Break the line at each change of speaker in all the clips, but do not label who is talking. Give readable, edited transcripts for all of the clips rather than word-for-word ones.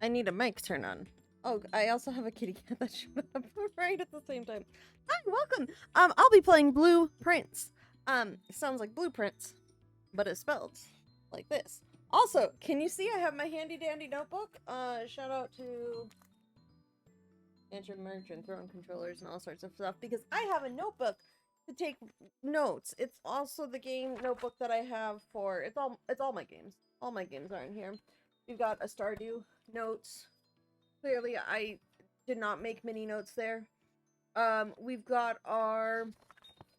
I need a mic turn on. Oh, I also have a kitty cat that showed up right at the same time. Hi, welcome. I'll be playing Blueprints. It sounds like blueprints, but it's spelled like this. Also, can you see I have my handy dandy notebook? Shout out to Andrew Merch and Throne Controllers and all sorts of stuff because I have a notebook to take notes. It's also the game notebook that I have for it's all my games. All my games are in here. We've got a Stardew notes. Clearly, I did not make many notes there. We've got our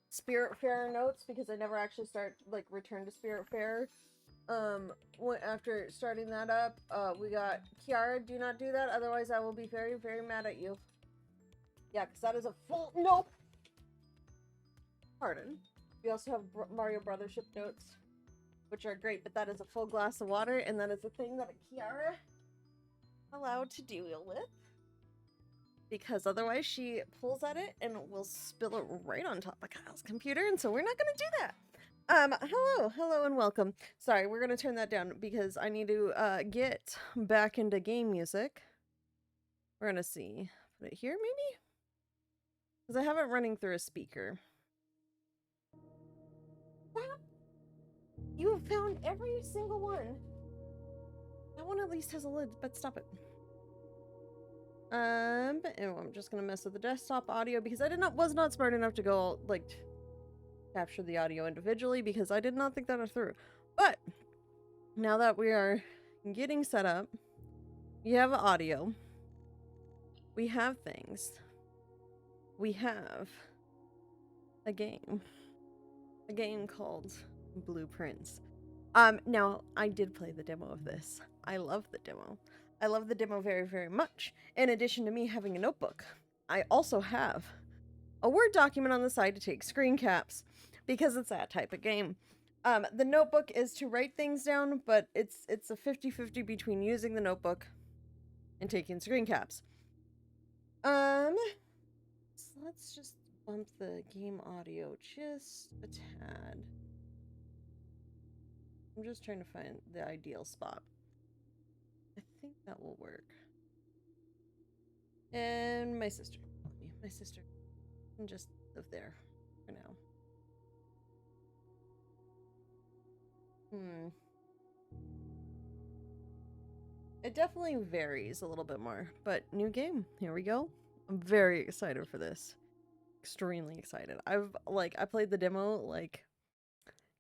Spirit Fair notes because I never actually return to Spirit Fair. After starting that up, we got Kiara, do not do that, otherwise I will be very, very mad at you. Yeah, because that is a full nope. Pardon. We also have Mario Brothership notes, which are great, but that is a full glass of water, and that is a thing that Kiara allowed to deal with. Because otherwise she pulls at it and will spill it right on top of Kyle's computer, and so we're not gonna do that. Hello and welcome. Sorry, we're gonna turn that down because I need to get back into game music. We're gonna see. Put it here maybe? Because I have it running through a speaker. You have found every single one. That one at least has a lid, but stop it. I'm just gonna mess with the desktop audio because I was not smart enough to go like capture the audio individually because I did not think that through. But now that we are getting set up, we have audio. We have things. We have a game. A game called Blueprints. Now I did play the demo of this. I love the demo. I love the demo very, very much. In addition to me having a notebook, I also have a Word document on the side to take screen caps because it's that type of game. The notebook is to write things down, but it's a 50-50 between using the notebook and taking screen caps. So let's just bump the game audio just a tad. I'm just trying to find the ideal spot. I think that will work. And my sister can just live there for now. It definitely varies a little bit more, but new game. Here we go. I'm very excited for this. Extremely excited. I played the demo,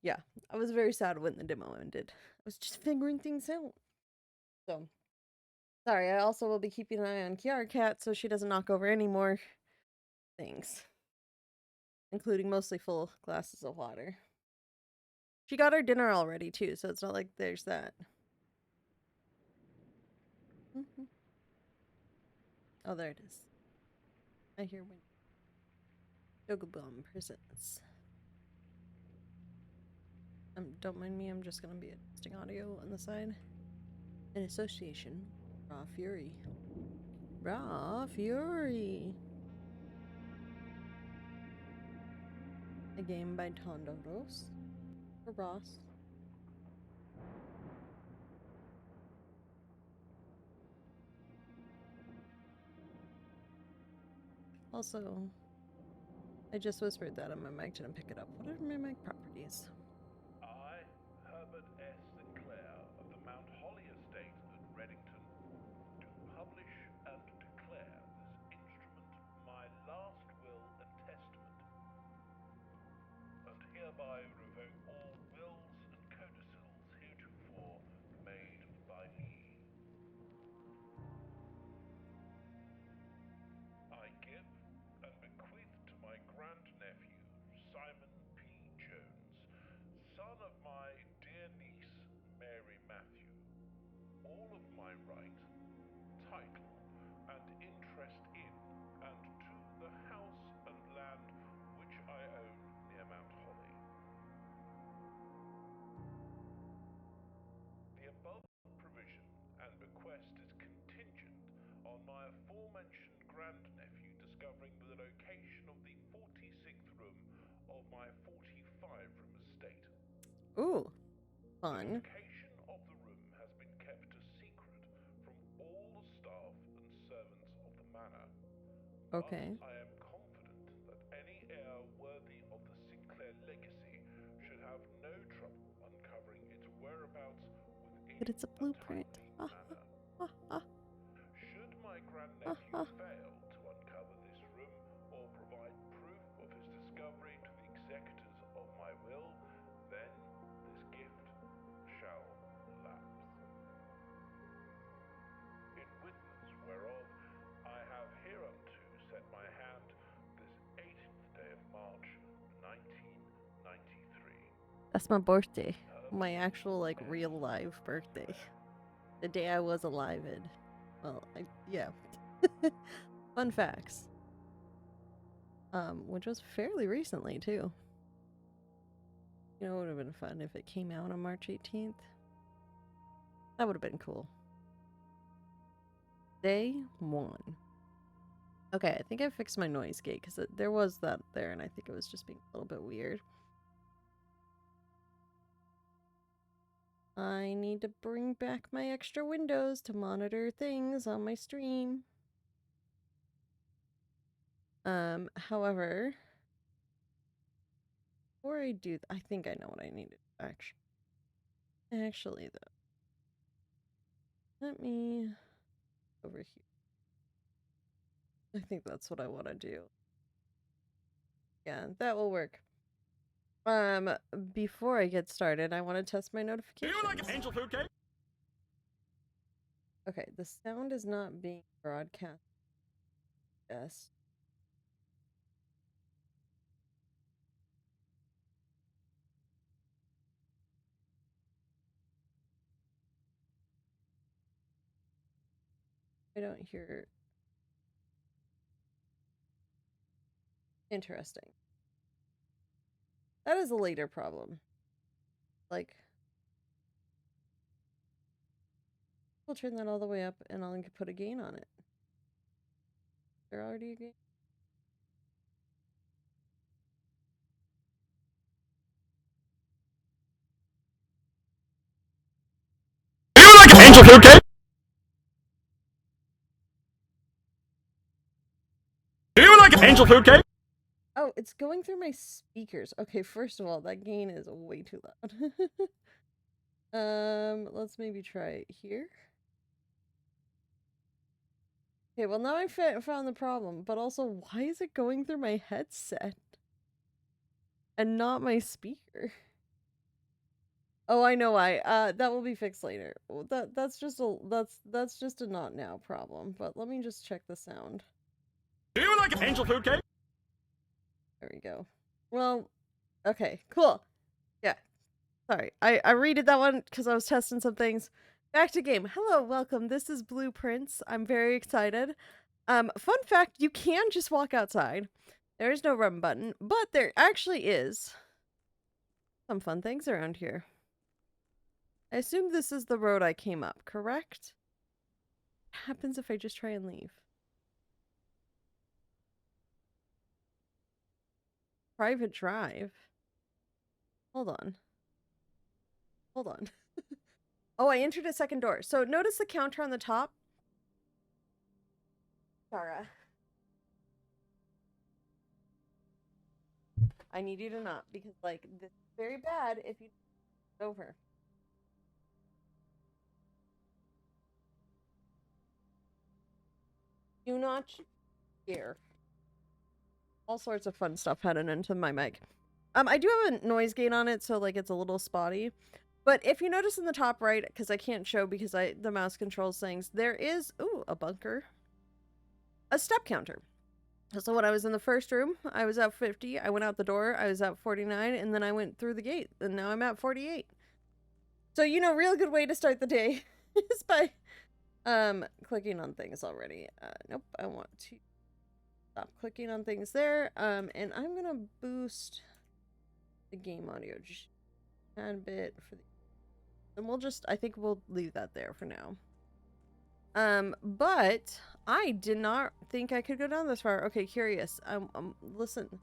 yeah, I was very sad when the demo ended. I was just figuring things out. So, sorry, I also will be keeping an eye on Kiara Cat so she doesn't knock over any more things, including mostly full glasses of water. She got her dinner already, too, so it's not like there's that. Oh, there it is. I hear wind. Yoga Bomb presents. Don't mind me, I'm just gonna be adjusting audio on the side. In association, Raw Fury. Raw Fury! A game by Tondo Ross. Or Ross. Also, I just whispered that and my mic didn't pick it up. What are my mic properties?
I, Herbert S. Sinclair of the Mount Holly Estate at Reddington, do publish and declare this instrument my last will and testament, and hereby revoke all wills and codicils heretofore made by me. I give and bequeath to my grandnephew, Simon P. Jones, son of my dear niece, Mary Matthew, all of my right, title, and interest in and to the house and land which I own near Mount Holly. The above provision and bequest is contingent on my aforementioned grandnephew discovering the location of the 46th room of my 45-room estate.
Ooh, fun.
The location of the room has been kept a secret from all the
Okay.
Thus, I am confident that any heir worthy of the Sinclair legacy should have no trouble uncovering its whereabouts
But
within
it's a
a
blueprint.
timely
Ha
manner.
ha ha
Should my
ha
grandnephew
ha.
fail to uncover this room or provide proof of his discovery to the executors of my will, then this gift shall lapse. In witness whereof I have hereunto set my hand this 18th day of March, 1993.
That's my birthday. My actual, like, real live birthday. The day I was alive in. Well, yeah. Fun facts. Which was fairly recently, too. You know, it would have been fun if it came out on March 18th. That would have been cool. Day 1. Okay, I think I fixed my noise gate, because there was that there, and I think it was just being a little bit weird. I need to bring back my extra windows to monitor things on my stream. However, before I do, I think I know what I need to do, actually, though. Let me over here. I think that's what I want to do. Yeah, that will work. Before I get started, I want to test my notifications.
Do you like angel food cake?
Okay, the sound is not being broadcast. Yes. I don't hear. Interesting. That is a later problem. Like, we'll turn that all the way up and I'll put a gain on it. There already a gain?
Do you like angel food cake? Do you like angel food cake?
Oh, it's going through my speakers. Okay, first of all, that gain is way too loud. Let's maybe try it here. Okay, well now I found the problem, but also why is it going through my headset and not my speaker? Oh, I know why. That will be fixed later. That's just a not now problem. But let me just check the sound.
Do you like angel food cake?
There we go. Well, okay, cool. Yeah. Sorry, I redid that one because I was testing some things. Back to game. Hello, welcome. This is Blueprints. I'm very excited. Fun fact, you can just walk outside. There is no run button, but there actually is some fun things around here. I assume this is the road I came up, correct? What happens if I just try and leave? Private drive? Hold on. Hold on. Oh, I entered a second door. So notice the counter on the top? Sarah. I need you to not, because, like, this is very bad if you over. Do not hear. All sorts of fun stuff heading into my mic. I do have a noise gate on it, so, like, it's a little spotty. But if you notice in the top right, because I can't show because the mouse controls things, there is, ooh, a bunker. A step counter. So when I was in the first room, I was at 50. I went out the door, I was at 49, and then I went through the gate, and now I'm at 48. So, you know, real good way to start the day is by clicking on things already. Nope, I want to stop clicking on things there. And I'm gonna boost the game audio just a bit for the, and we'll just, I think we'll leave that there for now. But I did not think I could go down this far. Okay, curious. Listen,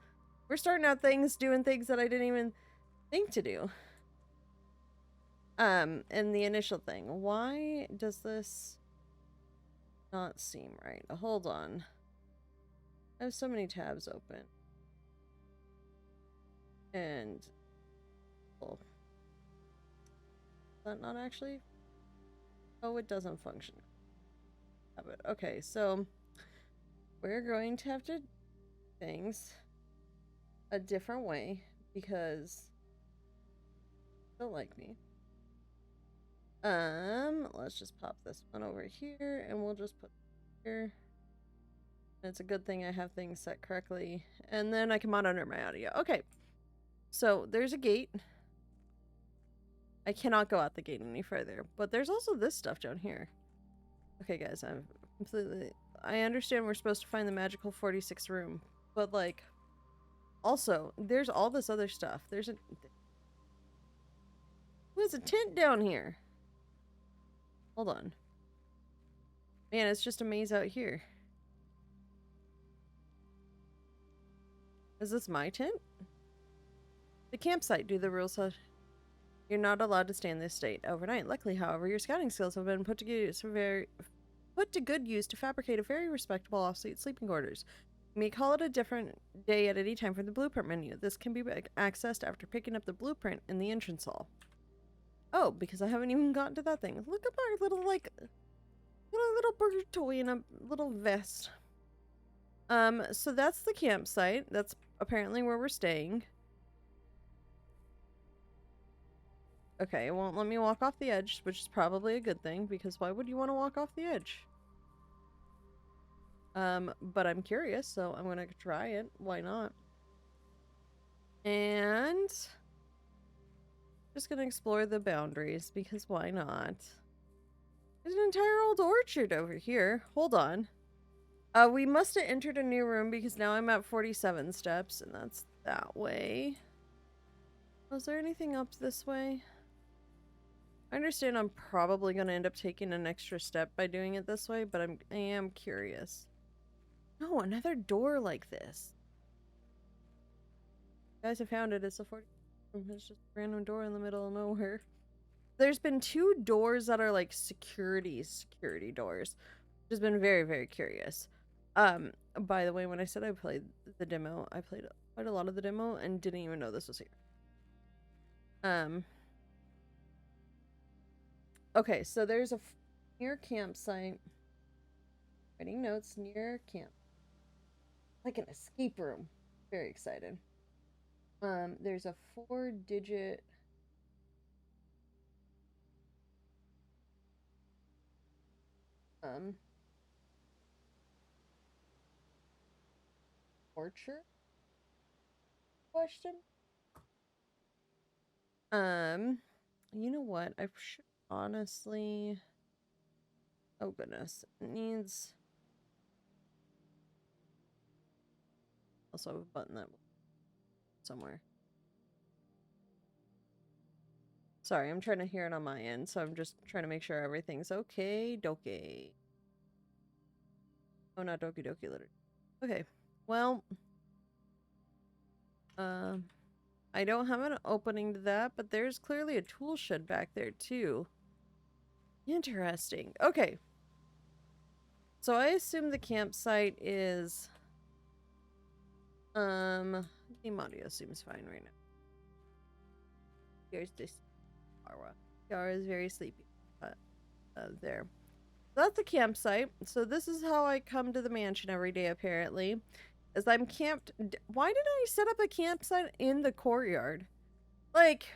we're starting out things, doing things that I didn't even think to do. And the initial thing. Why does this not seem right? Hold on. I have so many tabs open. And well, is that not actually? Oh, it doesn't function. Okay, so we're going to have to do things a different way because they don't like me. Let's just pop this one over here and we'll just put it here. It's a good thing I have things set correctly. And then I can monitor my audio. Okay. So there's a gate. I cannot go out the gate any further. But there's also this stuff down here. Okay, guys, I'm completely... I understand we're supposed to find the magical 46th room. But, like... Also, there's all this other stuff. There's a... There's a tent down here. Hold on. Man, it's just a maze out here. Is this my tent? The campsite. Do the rules have... You're not allowed to stay in this state overnight. Luckily, however, your scouting skills have been put to good use to fabricate a very respectable off-site sleeping quarters. You may call it a different day at any time from the blueprint menu. This can be accessed after picking up the blueprint in the entrance hall. Oh, because I haven't even gotten to that thing. Look at my little, like, little bird toy in a little vest. So that's the campsite. That's apparently where we're staying. Okay, it won't let me walk off the edge, which is probably a good thing, because why would you want to walk off the edge? But I'm curious, so I'm gonna try it. Why not? And... just gonna explore the boundaries, because why not? There's an entire old orchard over here. Hold on. We must have entered a new room, because now I'm at 47 steps, and that's that way. Was there anything up this way? I understand I'm probably going to end up taking an extra step by doing it this way, but I am curious. No, another door like this. Guys, I found it. It's a 40. It's just a random door in the middle of nowhere. There's been 2 doors that are like security doors, which has been very, very curious. By the way, when I said I played the demo, I played quite a lot of the demo and didn't even know this was here. Okay, so there's a near campsite. Writing notes near camp. Like an escape room. Very excited. There's a 4-digit... torture? Question? You know what? I should honestly... Oh goodness. It needs... also have a button that... somewhere. Sorry, I'm trying to hear it on my end, so I'm just trying to make sure everything's okay. Dokie. Oh, not dokie dokie litter. Okay. Well... I don't have an opening to that, but there's clearly a tool shed back there too. Interesting. Okay. So I assume the campsite is... Game audio seems fine right now. Here's this Arwa. Yara is very sleepy. There. That's the campsite. So this is how I come to the mansion every day, apparently. As I'm camped... Why did I set up a campsite in the courtyard? Like...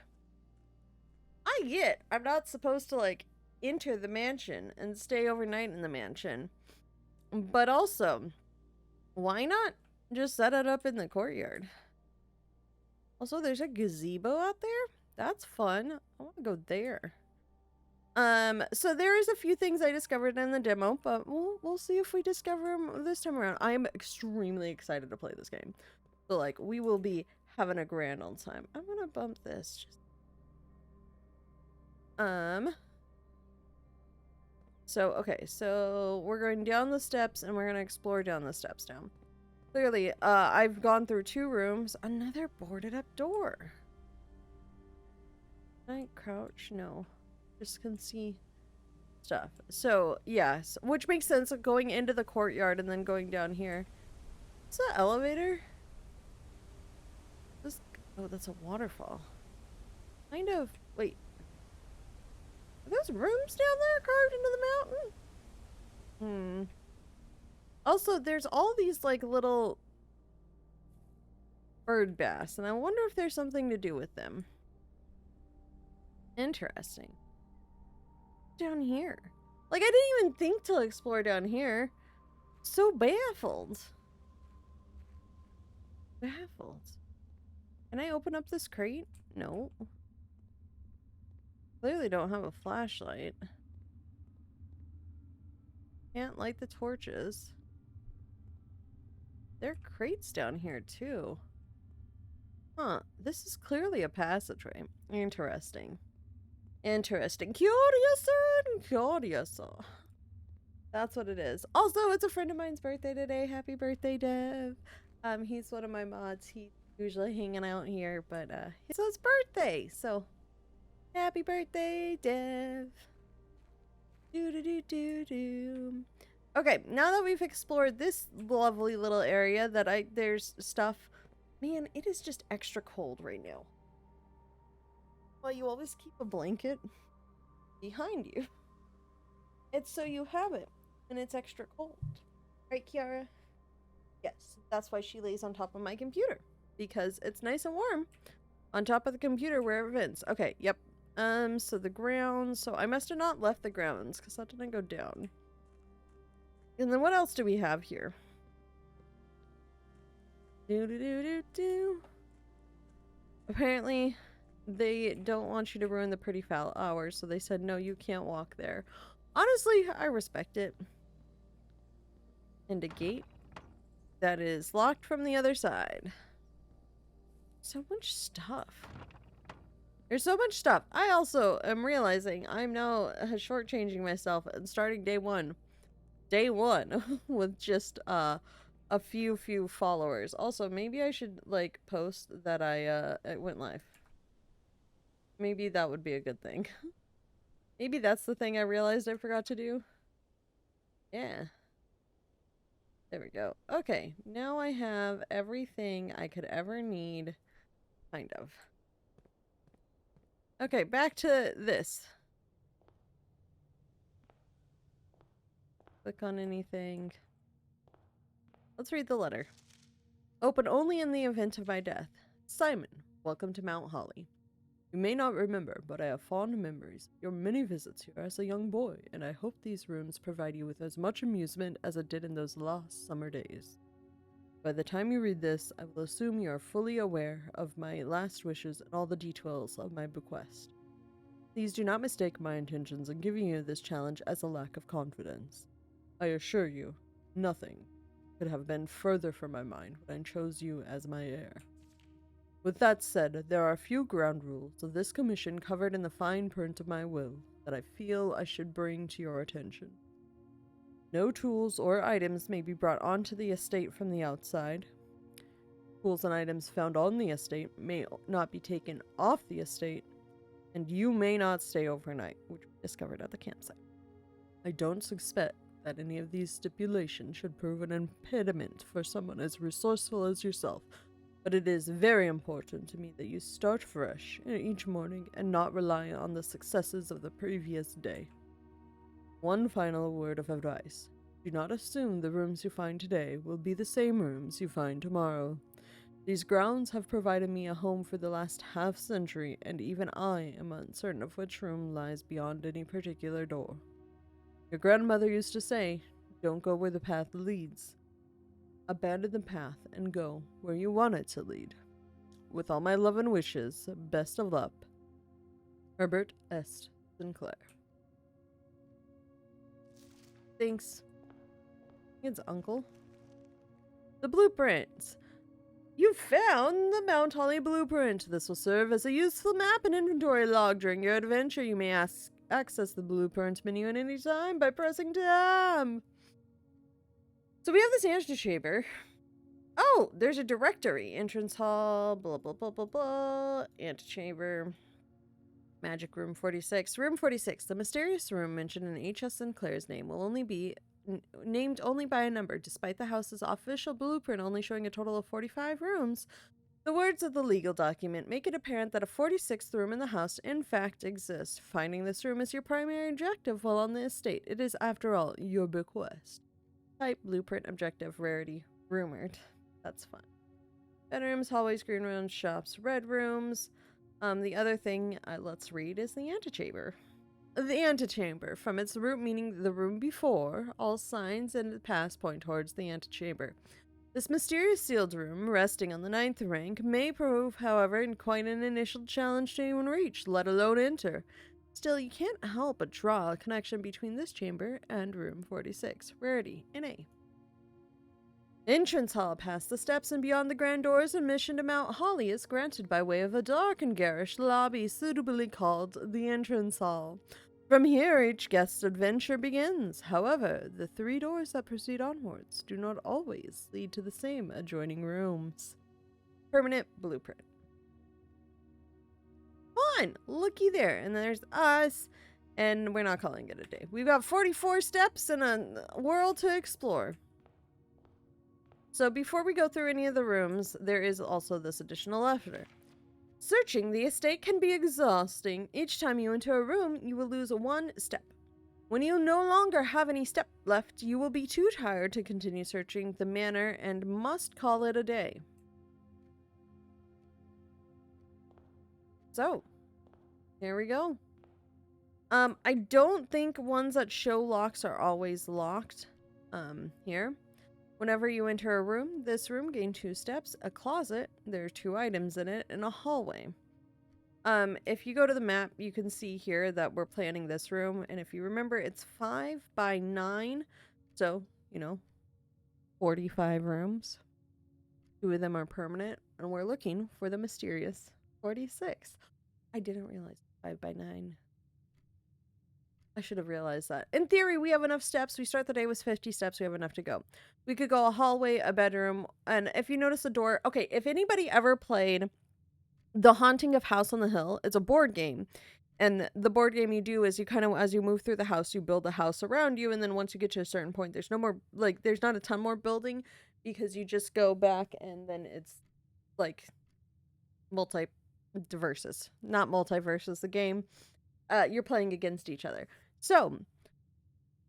I get I'm not supposed to, like, enter the mansion and stay overnight in the mansion. But also, why not just set it up in the courtyard? Also, there's a gazebo out there. That's fun. I want to go there. So there is a few things I discovered in the demo, but we'll see if we discover them this time around. I'm extremely excited to play this game. So, like, we will be having a grand old time. I'm gonna bump this. So, okay, so we're going down the steps, and we're gonna explore down the steps now. Clearly, I've gone through 2 rooms. Another boarded up door. Can I crouch? No. Just can see stuff. So, yes. Which makes sense of going into the courtyard and then going down here. Is that elevator? This, oh, that's a waterfall. Kind of, wait. Are those rooms down there carved into the mountain? Also, there's all these, like, little bird bass, and I wonder if there's something to do with them. Interesting. Down here. Like, I didn't even think to explore down here. So baffled. Baffled. Can I open up this crate? No. Clearly don't have a flashlight. Can't light the torches. There are crates down here too. Huh. This is clearly a passageway. Interesting. Interesting. Curious and curious. That's what it is. Also, it's a friend of mine's birthday today. Happy birthday, Dev. He's one of my mods. He's usually hanging out here, but it's his birthday. So, happy birthday, Dev. Do. Okay, now that we've explored this lovely little area there's stuff. Man, it is just extra cold right now. Well, you always keep a blanket behind you. It's so you have it, and it's extra cold. Right, Kiara? Yes, that's why she lays on top of my computer. Because it's nice and warm on top of the computer where it vents. Okay, yep. So the grounds. So I must have not left the grounds, because that didn't go down. And then what else do we have here? Apparently, they don't want you to ruin the pretty foul hours, so they said, no, you can't walk there. Honestly, I respect it. And a gate that is locked from the other side. So much stuff. There's so much stuff. I also am realizing I'm now shortchanging myself and starting day one with just a few followers. Also, maybe I should like post that I went live. Maybe that would be a good thing. Maybe that's the thing I realized I forgot to do. Yeah. There we go. Okay, now I have everything I could ever need. Kind of. Okay, back to this. Click on anything. Let's read the letter. Open only in the event of my death. Simon, welcome to Mount Holly. You may not remember, but I have fond memories. Your many visits here as a young boy, and I hope these rooms provide you with as much amusement as it did in those lost summer days. By the time you read this, I will assume you are fully aware of my last wishes and all the details of my bequest. Please do not mistake my intentions in giving you this challenge as a lack of confidence. I assure you, nothing could have been further from my mind when I chose you as my heir. With that said, there are a few ground rules of this commission covered in the fine print of my will that I feel I should bring to your attention. No tools or items may be brought onto the estate from the outside. Tools and items found on the estate may not be taken off the estate, and you may not stay overnight, which we discovered at the campsite. I don't suspect that any of these stipulations should prove an impediment for someone as resourceful as yourself, but it is very important to me that you start fresh each morning and not rely on the successes of the previous day. One final word of advice. Do not assume the rooms you find today will be the same rooms you find tomorrow. These grounds have provided me a home for the last half-century, and even I am uncertain of which room lies beyond any particular door. Your grandmother used to say, don't go where the path leads. Abandon the path and go where you want it to lead. With all my love and wishes, best of luck. Herbert S. Sinclair. Thanks. It's Uncle. The blueprints. You found the Mount Holly blueprint. This will serve as a useful map and inventory log during your adventure. You may access the blueprint menu at any time by pressing tab. So we have this antechamber. Oh, there's a directory. Entrance hall, blah, blah, blah, blah, blah. Antechamber. Magic room 46. Room 46. The mysterious room mentioned in H.S. Sinclair's name will only be named only by a number, despite the house's official blueprint only showing a total of 45 rooms. The words of the legal document make it apparent that a 46th room in the house in fact exists. Finding this room is your primary objective while on the estate. It is, after all, your bequest. Type, blueprint, objective, rarity, rumored. That's fun. Bedrooms, hallways, green rooms, shops, red rooms. The other thing let's read is the antechamber. The antechamber, from its root meaning the room before, all signs and the past point towards the antechamber. This mysterious sealed room, resting on the 9th rank, may prove, however, quite an initial challenge to anyone reach, let alone enter. Still, you can't help but draw a connection between this chamber and room 46. Rarity, NA. Entrance hall, past the steps and beyond the grand doors, admission to Mount Holly is granted by way of a dark and garish lobby suitably called the entrance hall. From here, each guest's adventure begins. However, the 3 doors that proceed onwards do not always lead to the same adjoining rooms. Permanent blueprint. Fun! Looky there. And there's us. And we're not calling it a day. We've got 44 steps and a world to explore. So before we go through any of the rooms, there is also this additional letter. Searching the estate can be exhausting. Each time you enter a room, you will lose 1 step. When you no longer have any step left, you will be too tired to continue searching the manor and must call it a day. So, here we go. I don't think ones that show locks are always locked. Here. Whenever you enter a room, this room gain 2 steps, a closet, there are 2 items in it, and a hallway. If you go to the map, you can see here that we're planning this room, and if you remember, it's 5 by 9, so, 45 rooms. 2 of them are permanent, and we're looking for the mysterious 46. I didn't realize 5 by 9. I should have realized that. In theory, we have enough steps. We start the day with 50 steps. We have enough to go. We could go a hallway, a bedroom, and if you notice the door... Okay, if anybody ever played The Haunting of House on the Hill, it's a board game. And the board game you do is you kind of, as you move through the house, you build a house around you, and then once you get to a certain point, there's no more... there's not a ton more building, because you just go back, and then it's, multi-versus. Not multiverses, the game. You're playing against each other. So,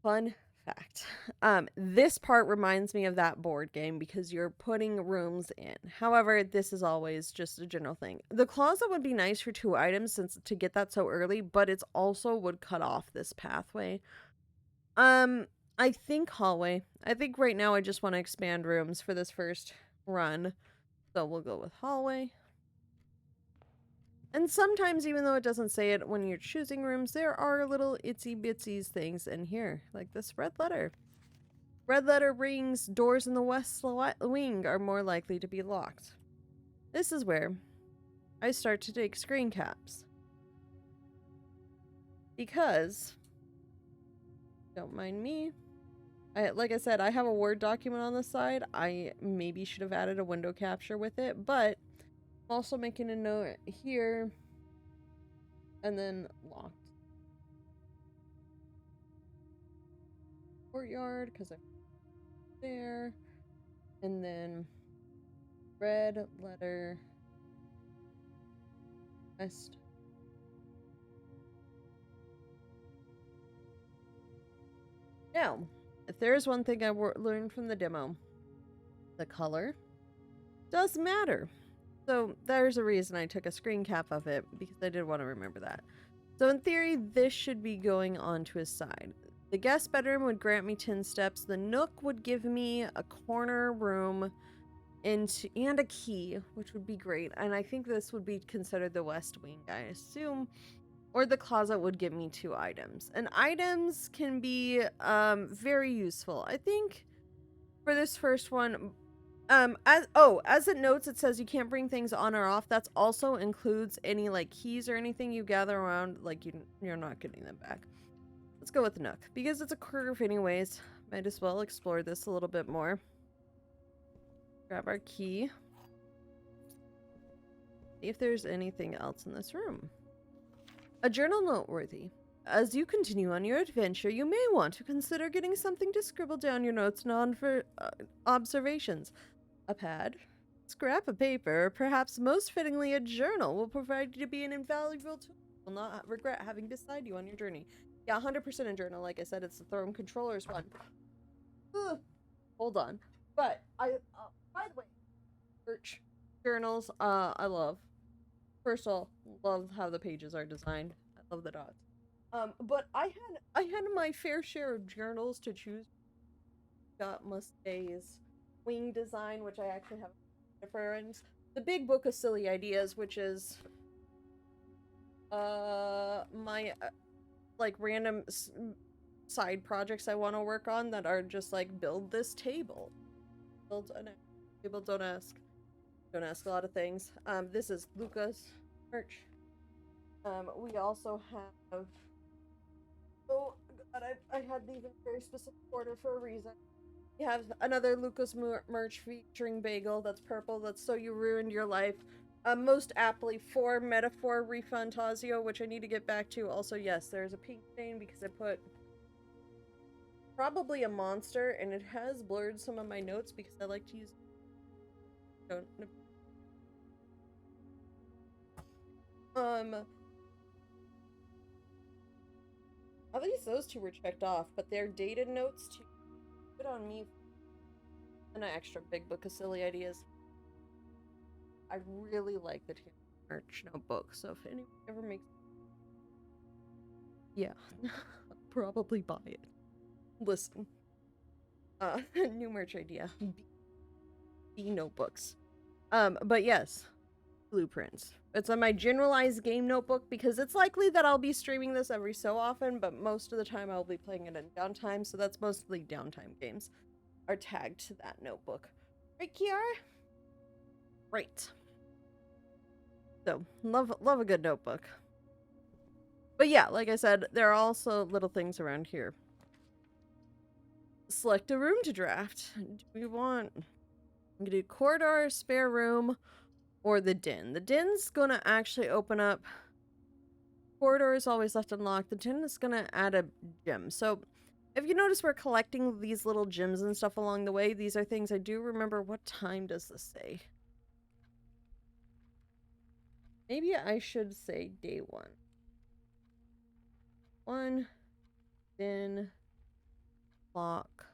fun fact. This part reminds me of that board game because you're putting rooms in. However, this is always just a general thing. The closet would be nice for 2 items since to get that so early, but it's also would cut off this pathway. I think hallway. I think right now I just want to expand rooms for this first run. So we'll go with hallway. And sometimes, even though it doesn't say it when you're choosing rooms, there are little itsy-bitsies things in here, like this red letter. Red letter rings, doors in the west wing are more likely to be locked. This is where I start to take screen caps. Because, don't mind me, like I said, I have a Word document on the side. I maybe should have added a window capture with it, but I'm also making a note here, and then locked. Courtyard, because I'm there, and then red letter west. Now, if there is one thing I learned from the demo, the color does matter. So there's a reason I took a screen cap of it, because I did want to remember that. So in theory, this should be going on to his side. The guest bedroom would grant me 10 steps. The nook would give me a corner room and a key, which would be great. And I think this would be considered the west wing, I assume. Or the closet would give me 2 items. And items can be very useful. I think for this first one... as it notes, it says you can't bring things on or off. That's also includes any keys or anything you gather around. You're not getting them back. Let's go with the nook because it's a curve anyways. Might as well explore this a little bit more. Grab our key. See if there's anything else in this room. A journal noteworthy. as you continue on your adventure, you may want to consider getting something to scribble down your notes and for observations. A pad, scrap of paper, or perhaps most fittingly a journal will provide you to be an invaluable tool. You will not regret having beside you on your journey. Yeah, 100% a journal. Like I said, it's the Throne Controller's one. Ugh. Hold on. But by the way, search journals, I love. First of all, love how the pages are designed. I love the dots. But I had my fair share of journals to choose. Got Mustay's wing design, which I actually have reference. The Big Book of Silly Ideas, which is my like random side projects I want to work on that are just like build this table. Build an table, don't ask. Don't ask a lot of things. This is Luca's merch. We also have, oh god, I had these in very specific order for a reason. We have another Lucas merch featuring Bagel. That's purple. That's So You Ruined Your Life. Most aptly for Metaphor Refantazio, which I need to get back to. Also, yes, there's a pink stain because I put probably a monster, and it has blurred some of my notes because I like to use. Don't. At least those two were checked off, but they're dated notes too. Good on me. And an extra Big Book of Silly Ideas. I really like the merch notebook, so if anyone ever makes, yeah, probably buy it. Listen, new merch idea: B notebooks. But yes, blueprints. It's on my generalized game notebook because it's likely that I'll be streaming this every so often, but most of the time I'll be playing it in downtime, so that's mostly downtime games are tagged to that notebook. Right, Kiara? Right. So, love a good notebook. But yeah, like I said, there are also little things around here. Select a room to draft. Do we want... I'm gonna do corridor, spare room, or the den. The den's gonna actually open up. Corridor is always left unlocked. The den is gonna add a gem. So, if you notice, we're collecting these little gems and stuff along the way. These are things I do remember. What time does this say? Maybe I should say day 1. 1, den, clock.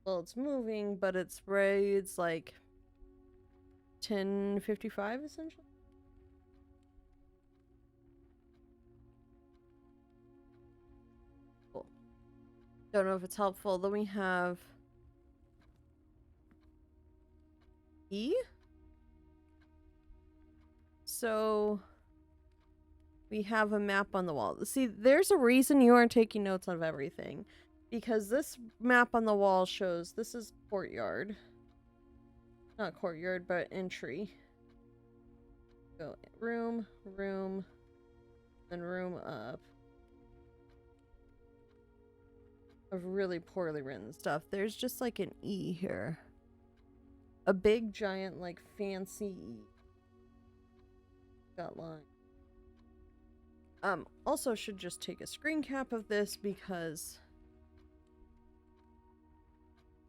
Well, it's moving, but it's right. It's like 10:55 essentially. Cool. Don't know if it's helpful. Then we have E. So we have a map on the wall. See, there's a reason you aren't taking notes of everything. Because this map on the wall shows this is courtyard. Not courtyard, but entry. Go room, room, then room up. Of really poorly written stuff. There's just like an E here. A big, giant, like fancy E. Got line. Also should just take a screen cap of this because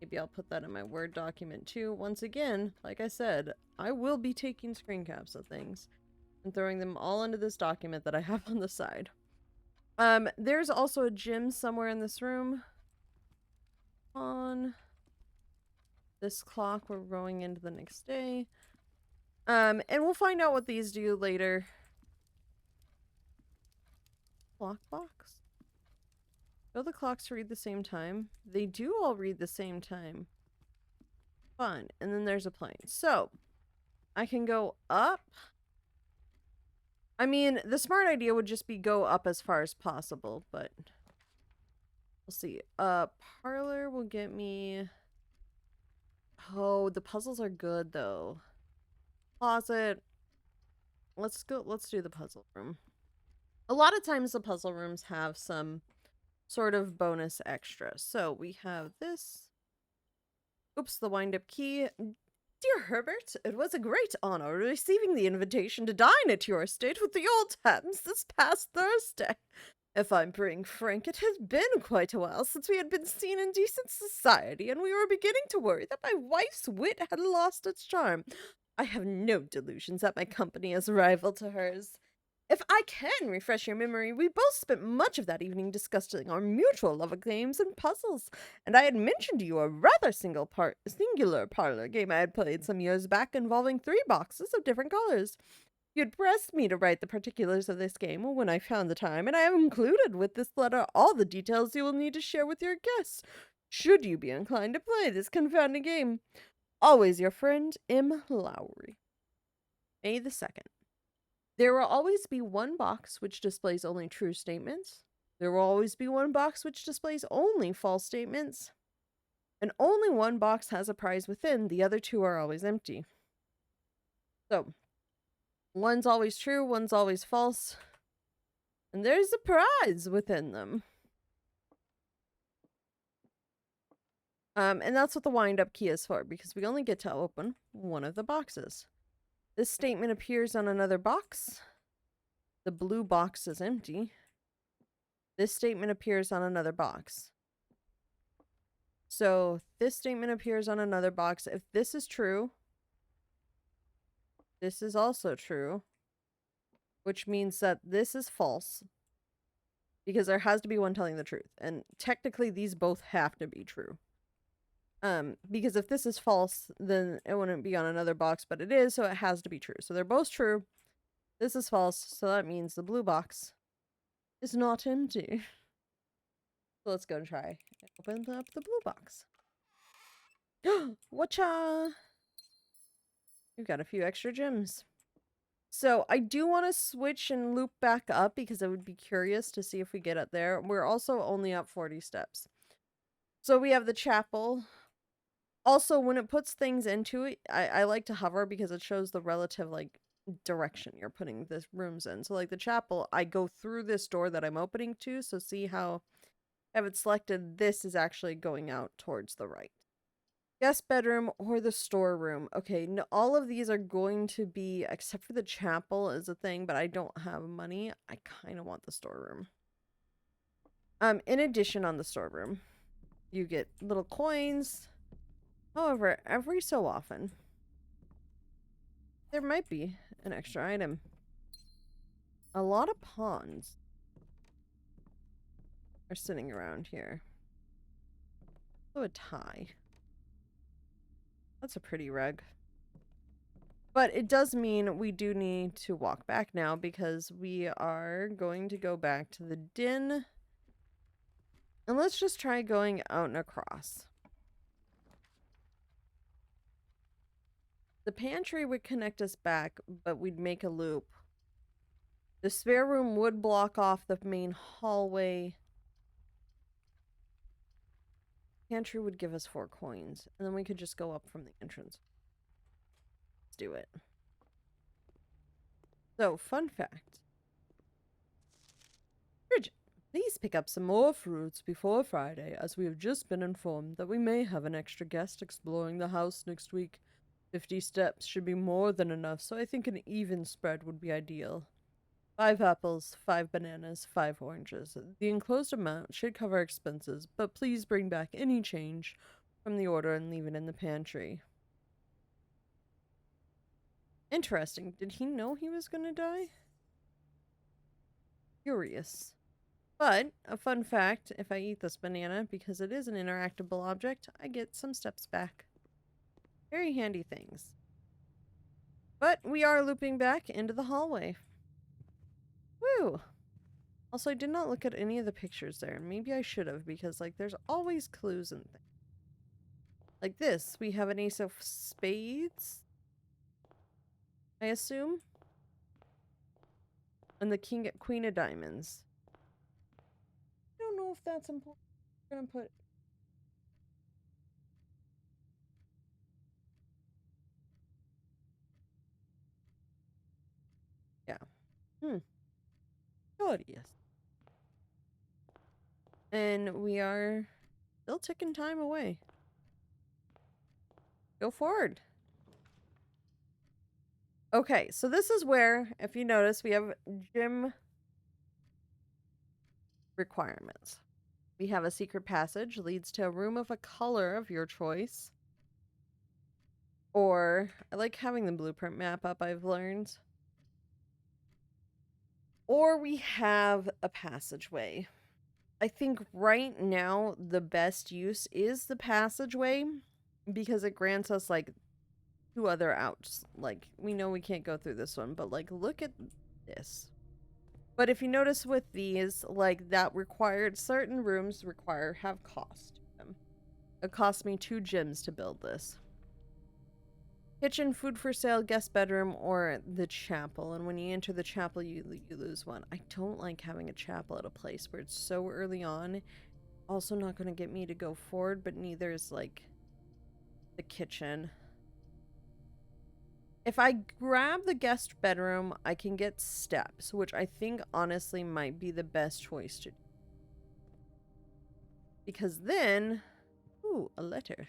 maybe I'll put that in my Word document too. Once again, like I said, I will be taking screen caps of things and throwing them all into this document that I have on the side. There's also a gym somewhere in this room. On this clock, we're going into the next day. And we'll find out what these do later. Clock box. Do the clocks read the same time? They do all read the same time. Fun. And then there's a plane. So, I can go up. I mean, the smart idea would just be go up as far as possible, but we'll see. Parlor will get me... Oh, the puzzles are good, though. Closet. Let's do the puzzle room. A lot of times the puzzle rooms have some sort of bonus extra. So we have this. Oops, the wind-up key. Dear Herbert, it was a great honor receiving the invitation to dine at your estate with the old Thames this past Thursday. If I'm being frank, it has been quite a while since we had been seen in decent society, and we were beginning to worry that my wife's wit had lost its charm. I have no delusions that my company is rival to hers. If I can refresh your memory, we both spent much of that evening discussing our mutual love of games and puzzles, and I had mentioned to you a rather singular parlor game I had played some years back involving 3 boxes of different colors. You had pressed me to write the particulars of this game when I found the time, and I have included with this letter all the details you will need to share with your guests, should you be inclined to play this confounding game. Always your friend, M. Lowry. May the 2nd. There will always be one box which displays only true statements. There will always be one box which displays only false statements. And only one box has a prize within, the other 2 are always empty. So, one's always true, one's always false. And there's a prize within them. And that's what the wind-up key is for, because we only get to open one of the boxes. This statement appears on another box. The blue box is empty. This statement appears on another box. So, this statement appears on another box. If this is true, this is also true, which means that this is false, because there has to be one telling the truth. And technically, these both have to be true. Because if this is false, then it wouldn't be on another box, but it is, so it has to be true. So they're both true. This is false, so that means the blue box is not empty. So let's go and try. Open up the blue box. Whatcha? We've got a few extra gems. So I do want to switch and loop back up because I would be curious to see if we get up there. We're also only up 40 steps. So we have the chapel. Also, when it puts things into it, I like to hover because it shows the relative, like, direction you're putting the rooms in. So, like, the chapel, I go through this door that I'm opening to, so see how I have it selected, this is actually going out towards the right. Guest bedroom or the storeroom. Okay, no, all of these are going to be, except for the chapel is a thing, but I don't have money. I kind of want the storeroom. In addition, on the storeroom, you get little coins. However, every so often, there might be an extra item. A lot of pawns are sitting around here. Oh, a tie. That's a pretty rug. But it does mean we do need to walk back now because we are going to go back to the den. And let's just try going out and across. The pantry would connect us back, but we'd make a loop. The spare room would block off the main hallway. Pantry would give us 4 coins, and then we could just go up from the entrance. Let's do it. So, fun fact. Bridget, please pick up some more fruits before Friday, as we have just been informed that we may have an extra guest exploring the house next week. 50 steps should be more than enough, so I think an even spread would be ideal. 5 apples, 5 bananas, 5 oranges. The enclosed amount should cover expenses, but please bring back any change from the order and leave it in the pantry. Interesting. Did he know he was gonna die? Curious. But, a fun fact, if I eat this banana, because it is an interactable object, I get some steps back. Very handy things. But we are looping back into the hallway. Woo! Also, I did not look at any of the pictures there. Maybe I should have, because, like, there's always clues and things. Like this, we have an ace of spades, I assume. And the queen of diamonds. I don't know if that's important. I'm gonna put... Yeah. Glorious. And we are still ticking time away. Go forward. Okay, so this is where, if you notice, we have gym requirements. We have a secret passage leads to a room of a color of your choice. Or, I like having the blueprint map up, I've learned. Or we have a passageway. I think right now the best use is the passageway because it grants us like 2 other outs. Like, we know we can't go through this one, but like, look at this. But if you notice with these, like, that required, certain rooms have cost to them. It cost me 2 gems to build this. Kitchen, food for sale, guest bedroom, or the chapel. And when you enter the chapel, you lose 1. I don't like having a chapel at a place where it's so early on. Also not going to get me to go forward, but neither is, like, the kitchen. If I grab the guest bedroom, I can get steps, which I think honestly might be the best choice to do. Because then... Ooh, a letter.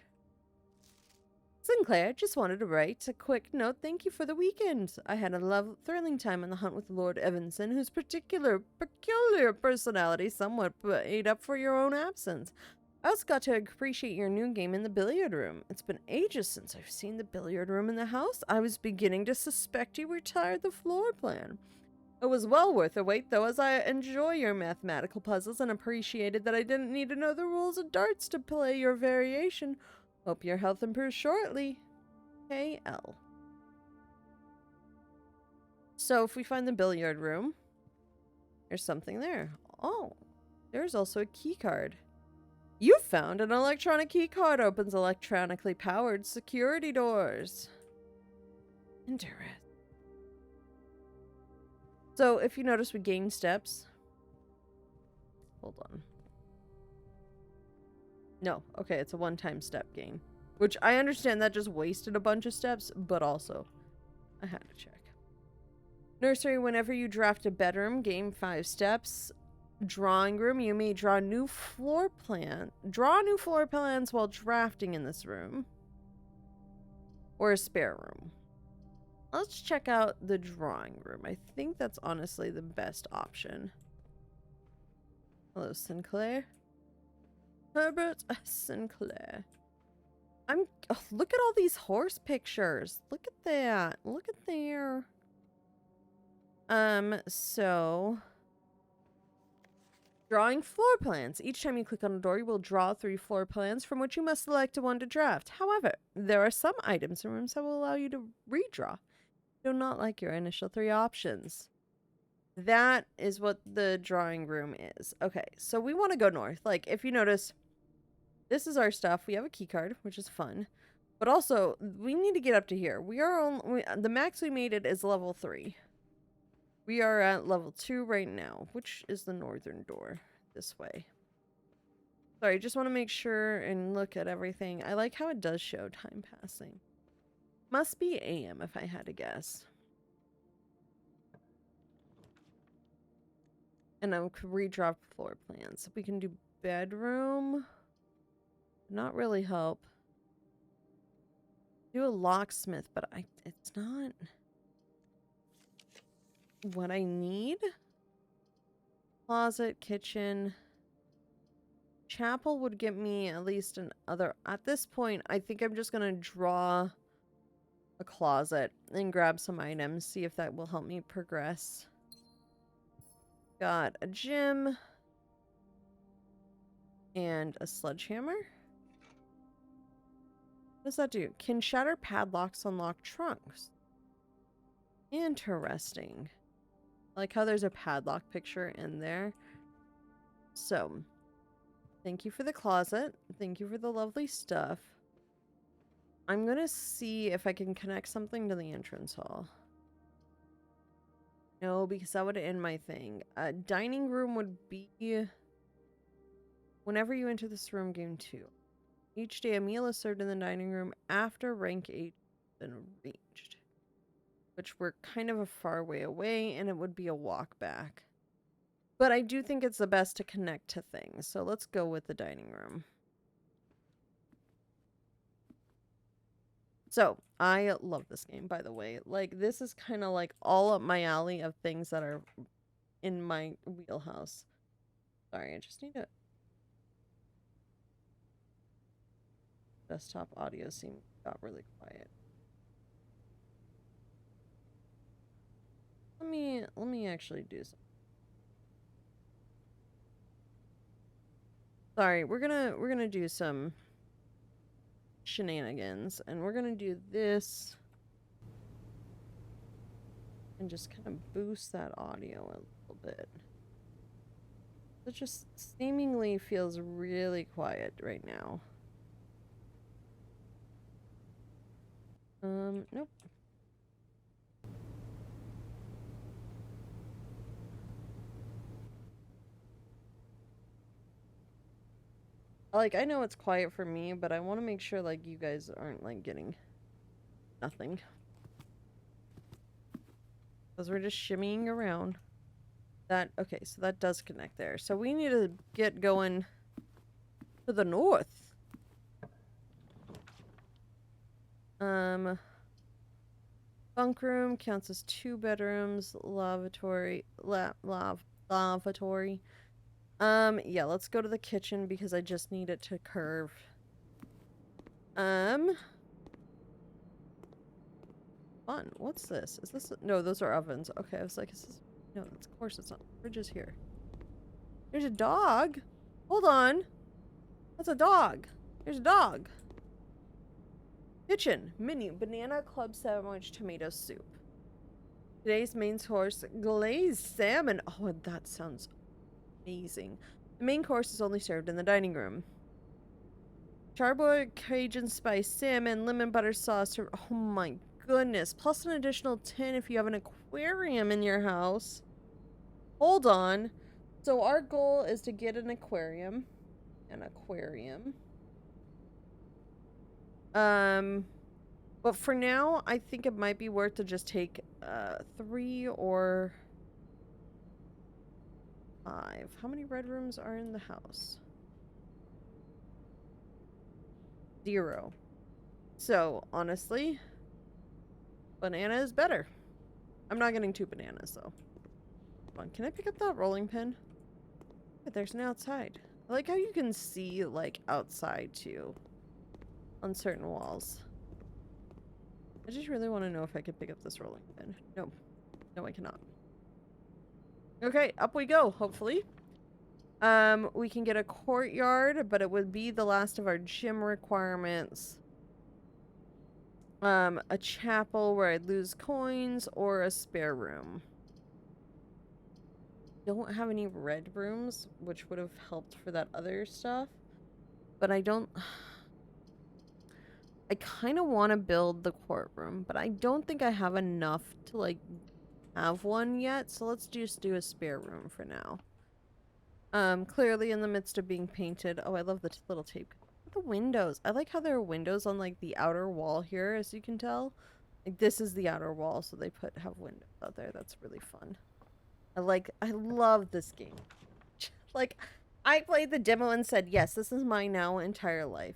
Sinclair, just wanted to write a quick note. Thank you for the weekend. I had a thrilling time on the hunt with Lord Evanson, whose peculiar personality somewhat made up for your own absence. I also got to appreciate your new game in the billiard room. It's been ages since I've seen the billiard room in the house. I was beginning to suspect you retired the floor plan. It was well worth the wait, though, as I enjoy your mathematical puzzles and appreciated that I didn't need to know the rules of darts to play your variation. Hope your health improves shortly. KL. So if we find the billiard room, there's something there. Oh, there's also a key card. You found an electronic key card. Opens electronically powered security doors. Interesting. So if you notice, we gain steps. Hold on. No, okay, it's a one-time step gain. Which I understand that just wasted a bunch of steps, but also, I had to check. Nursery, whenever you draft a bedroom, gain 5 steps. Drawing room, you may draw new floor plans while drafting in this room. Or a spare room. Let's check out the drawing room. I think that's honestly the best option. Hello, Sinclair. Herbert Sinclair. Oh, look at all these horse pictures. Look at that. Look at there. So drawing floor plans. Each time you click on a door, you will draw 3 floor plans from which you must select one to draft. However, there are some items in rooms that will allow you to redraw. Do not like your initial 3 options. That is what the drawing room is. Okay, so we want to go north. Like, if you notice, this is our stuff. We have a key card, which is fun. But also, we need to get up to here. The max we made it is level 3. We are at level 2 right now, which is the northern door. This way. Sorry, just want to make sure and look at everything. I like how it does show time passing. Must be AM if I had to guess. And I could redraw floor plans. We can do bedroom. Not really help. Do a locksmith, but it's not what I need. Closet, kitchen. Chapel would get me at least another. At this point, I think I'm just gonna draw a closet and grab some items, see if that will help me progress. Got a gym and a sledgehammer. What does that do? Can shatter padlocks, unlock trunks. Interesting. Like how there's a padlock picture in there. So, thank you for the closet. Thank you for the lovely stuff. I'm gonna see if I can connect something to the entrance hall. No, because that would end my thing. Dining room would be... Whenever you enter this room, game 2. Each day a meal is served in the dining room after rank 8 has been reached. Which we're kind of a far way away, and it would be a walk back. But I do think it's the best to connect to things, so let's go with the dining room. So, I love this game, by the way. Like, this is kind of like all up my alley of things that are in my wheelhouse. Sorry, I just need to... Desktop audio got really quiet. Let me actually do some. Sorry, we're gonna do some shenanigans, and we're gonna do this and just kind of boost that audio a little bit. It just seemingly feels really quiet right now. Nope. Like, I know it's quiet for me, but I want to make sure, like, you guys aren't, like, getting nothing. Because we're just shimmying around. Okay, so that does connect there. So we need to get going to the north. Bunk room counts as 2 bedrooms. Lavatory. Lavatory. Yeah, let's go to the kitchen because I just need it to curve. Fun. What's this? Is this... No, those are ovens. Okay, I was like, is this... No, of course it's not. Fridge is here. There's a dog. Hold on. That's a dog. There's a dog. Kitchen. Menu. Banana club sandwich tomato soup. Today's main course. Glazed salmon. Oh, that sounds amazing. The main course is only served in the dining room. Charbroiled Cajun spice salmon, lemon butter sauce. Oh my goodness. Plus an additional 10 if you have an aquarium in your house. Hold on. So our goal is to get an aquarium. But for now, I think it might be worth to just take 3 or 5. How many red rooms are in the house? 0. So, honestly, banana is better. I'm not getting 2 bananas, though. Hold on, can I pick up that rolling pin? Yeah, there's an outside. I like how you can see, like, outside, too. On certain walls. I just really want to know if I could pick up this rolling pin. No. No, I cannot. Okay, up we go, hopefully. We can get a courtyard, but it would be the last of our gym requirements. A chapel where I'd lose coins, or a spare room. Don't have any red rooms, which would have helped for that other stuff. But I don't... I kind of want to build the courtroom, but I don't think I have enough to, like, have one yet. So let's just do a spare room for now. Clearly in the midst of being painted. Oh, I love the little tape. The windows. I like how there are windows on, like, the outer wall here, as you can tell. Like, this is the outer wall, so they have windows out there. That's really fun. I love this game. Like, I played the demo and said, yes, this is my now entire life.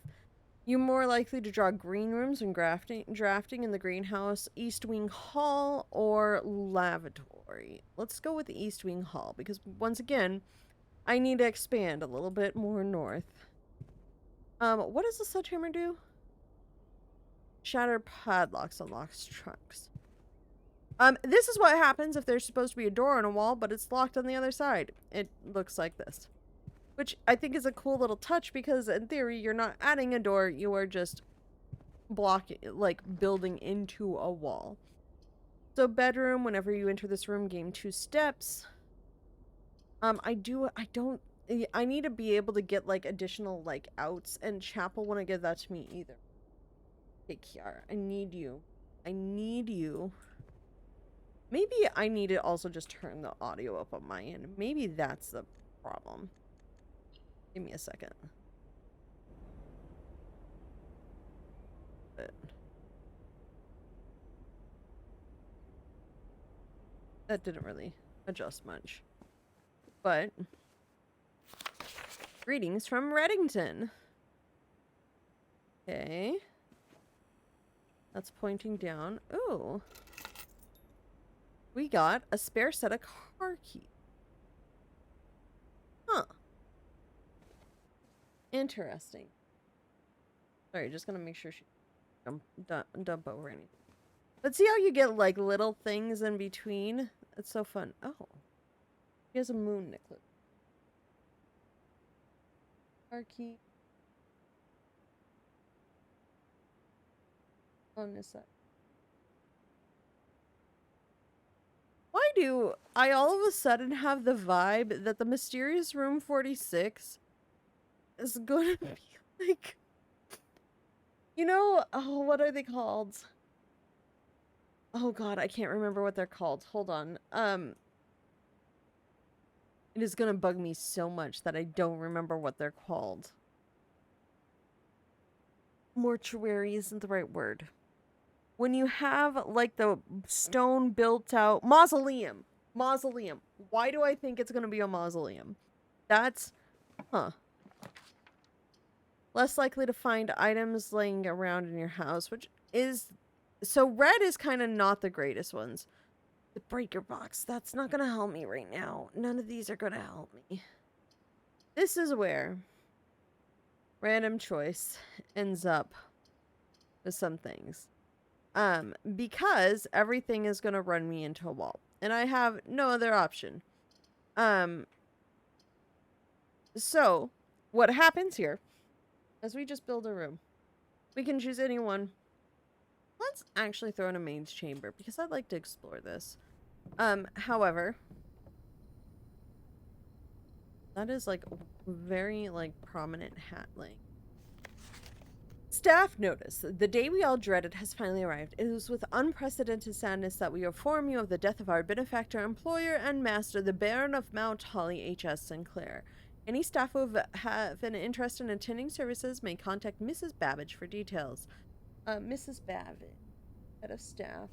You're more likely to draw green rooms and drafting in the greenhouse, East Wing Hall, or lavatory. Let's go with the East Wing Hall, because once again, I need to expand a little bit more north. What does the sledgehammer do? Shatter padlocks, unlocks trunks. This is what happens if there's supposed to be a door on a wall, but it's locked on the other side. It looks like this. Which I think is a cool little touch because, in theory, you're not adding a door, you are just blocking, like, building into a wall. So, bedroom, whenever you enter this room, gain 2 steps. I need to be able to get, like, additional, like, outs, and chapel wouldn't give that to me either. Hey, Kiara, I need you. I need you. Maybe I need to also just turn the audio up on my end. Maybe that's the problem. Give me a second. But that didn't really adjust much. But greetings from Reddington. Okay. That's pointing down. Ooh. We got a spare set of car keys. Huh. Interesting. Sorry, just gonna make sure she dump over anything. But see how you get like little things in between? It's so fun. Oh. He has a moon necklace. Car key. On this side. Why do I all of a sudden have the vibe that the mysterious room 46 is gonna be like, you know, oh, what are they called? Oh god, I can't remember what they're called. Hold on. It is gonna bug me so much that I don't remember what they're called. Mortuary isn't the right word. When you have like the stone built out mausoleum. Mausoleum. Why do I think it's gonna be a mausoleum? That's less likely to find items laying around in your house, which is so red is kind of not the greatest ones. The breaker box, that's not gonna help me right now. None of these are gonna help me. This is where random choice ends up with some things. Because everything is gonna run me into a wall. And I have no other option. So what happens here is we just build a room. We can choose anyone. Let's actually throw in a maid's chamber because I'd like to explore this. However, that is like very like prominent hat laying. Staff notice. The day we all dreaded has finally arrived. It was with unprecedented sadness that we inform you of the death of our benefactor, employer, and master, the Baron of Mount Holly, H.S. Sinclair. Any staff who have an interest in attending services may contact Mrs. Babbage for details. Mrs. Babbage, head of staff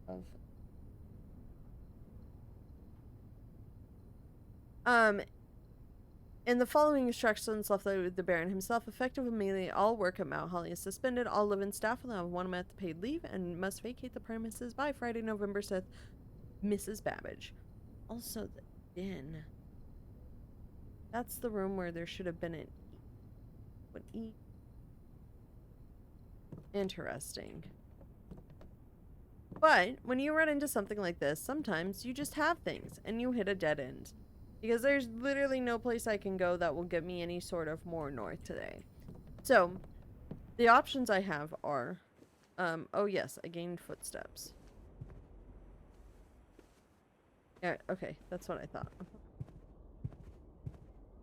of in the following instructions left with the Baron himself, effective immediately, all work at Mount Holly is suspended. All live-in staff will have 1 month paid leave and must vacate the premises by Friday, November 6th. Mrs. Babbage. Also, the den. That's the room where there should have been an E. Interesting. But when you run into something like this, sometimes you just have things and you hit a dead end. Because there's literally no place I can go that will get me any sort of more north today. So, the options I have are, oh yes, I gained footsteps. Yeah, okay, that's what I thought.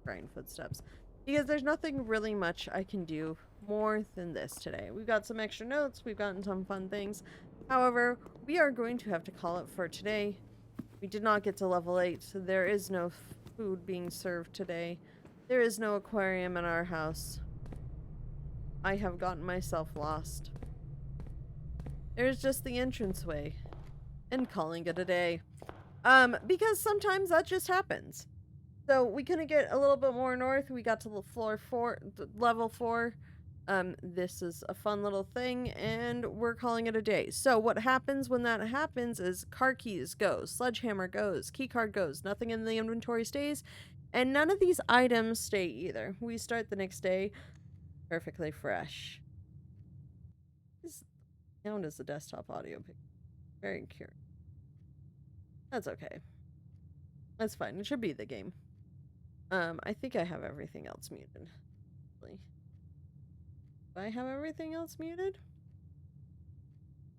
Grind footsteps. Because there's nothing really much I can do more than this today. We've got some extra notes, we've gotten some fun things. However, we are going to have to call it for today. We did not get to level 8, so there is no food being served today. There is no aquarium in our house. I have gotten myself lost. There's just the entranceway. And calling it a day. Because sometimes that just happens. So we couldn't get a little bit more north. We got to level 4. This is a fun little thing, and we're calling it a day. So what happens when that happens is car keys goes, sledgehammer goes, keycard goes, nothing in the inventory stays, and none of these items stay either. We start the next day perfectly fresh. This sound is the desktop audio picture. Very curious. That's okay. That's fine. It should be the game. I think I have everything else muted. Do I have everything else muted?